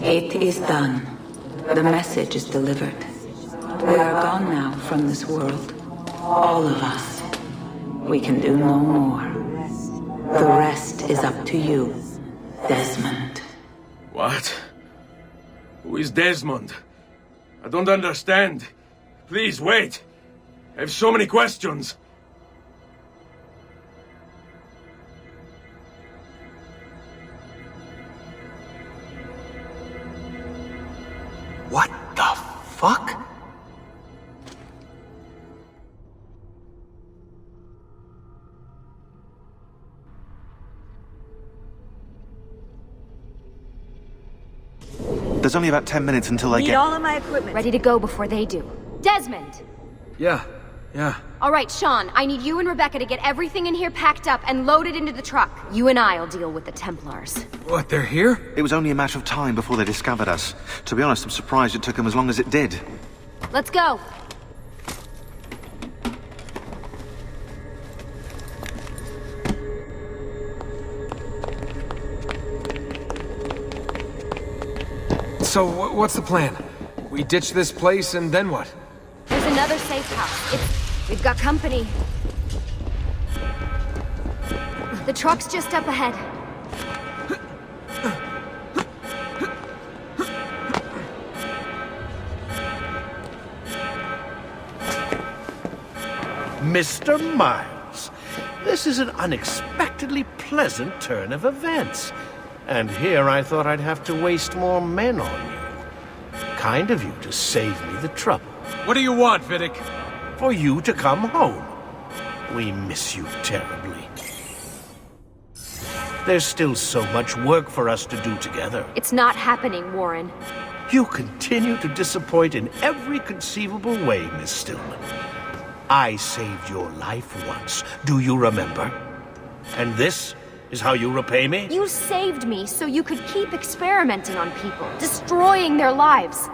It is done. The message is delivered. We are gone now from this world. All of us. We can do no more. The rest is up to you, Desmond. What? Who is Desmond? I don't understand. Please, wait. I have so many questions. What the fuck? There's only about 10 minutes until I Need get... all of my equipment ready to go before they do. Desmond! Yeah. All right, Sean, I need you and Rebecca to get everything in here packed up and loaded into the truck. You and I'll deal with the Templars. What, they're here? It was only a matter of time before they discovered us. To be honest, I'm surprised it took them as long as it did. Let's go. So, what's the plan? We ditch this place and then what? There's another safe house. We've got company. The truck's just up ahead. Mr. Miles, this is an unexpectedly pleasant turn of events. And here I thought I'd have to waste more men on you. Kind of you to save me the trouble. What do you want, Vidic? For you to come home. We miss you terribly. There's still so much work for us to do together. It's not happening, Warren. You continue to disappoint in every conceivable way, Miss Stillman. I saved your life once, do you remember? And this is how you repay me? You saved me so you could keep experimenting on people, destroying their lives.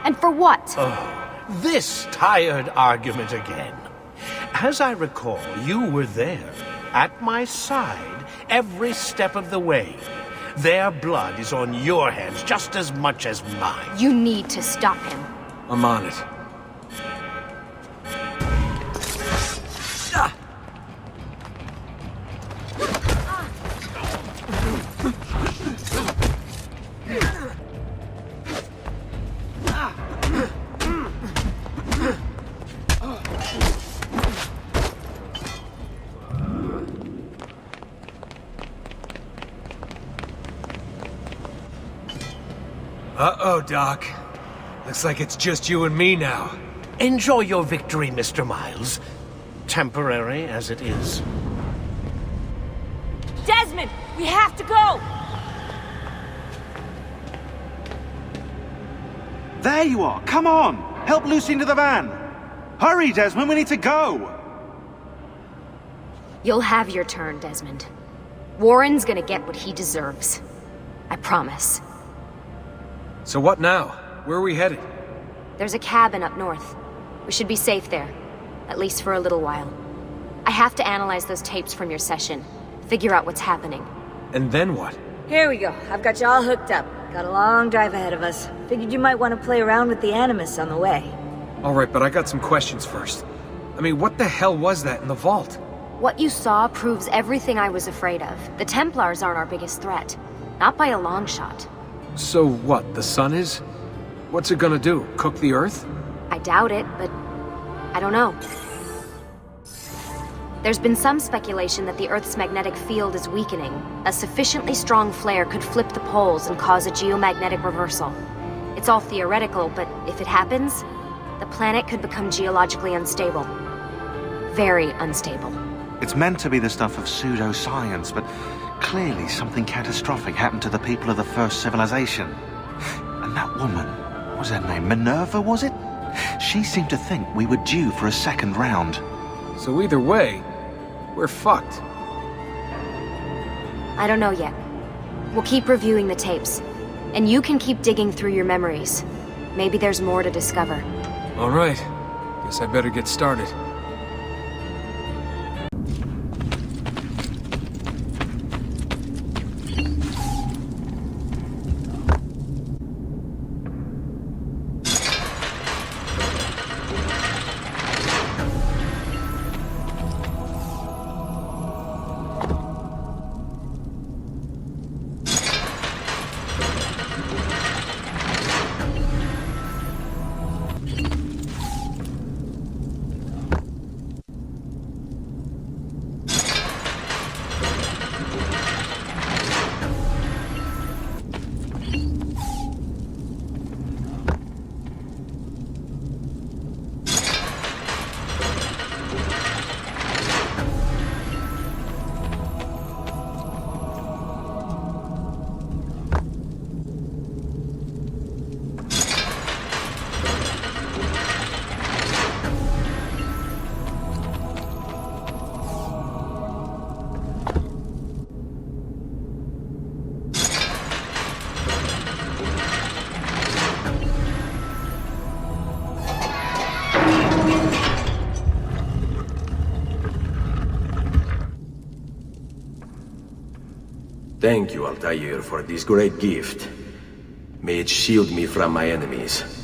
And for what? Oh, this tired argument again. As I recall, you were there, at my side, every step of the way. Their blood is on your hands just as much as mine. You need to stop him. I'm on it. Uh-oh, Doc. Looks like it's just you and me now. Enjoy your victory, Mr. Miles. Temporary as it is. Desmond, we have to go! There you are! Come on! Help Lucy into the van! Hurry, Desmond, we need to go! You'll have your turn, Desmond. Warren's gonna get what he deserves. I promise. So what now? Where are we headed? There's a cabin up north. We should be safe there. At least for a little while. I have to analyze those tapes from your session. Figure out what's happening. And then what? Here we go. I've got you all hooked up. Got a long drive ahead of us. Figured you might want to play around with the Animus on the way. Alright, but I got some questions first. I mean, what the hell was that in the vault? What you saw proves everything I was afraid of. The Templars aren't our biggest threat. Not by a long shot. So what, the sun is? What's it gonna do? Cook the Earth? I doubt it, but I don't know. There's been some speculation that the Earth's magnetic field is weakening. A sufficiently strong flare could flip the poles and cause a geomagnetic reversal. It's all theoretical, but if it happens, the planet could become geologically unstable. Very unstable. It's meant to be the stuff of pseudoscience, but clearly something catastrophic happened to the people of the first civilization. And that woman, what was her name? Minerva, was it? She seemed to think we were due for a second round. So either way, we're fucked. I don't know yet. We'll keep reviewing the tapes. And you can keep digging through your memories. Maybe there's more to discover. Alright. Guess I better get started. Thank you, Altair, for this great gift. May it shield me from my enemies.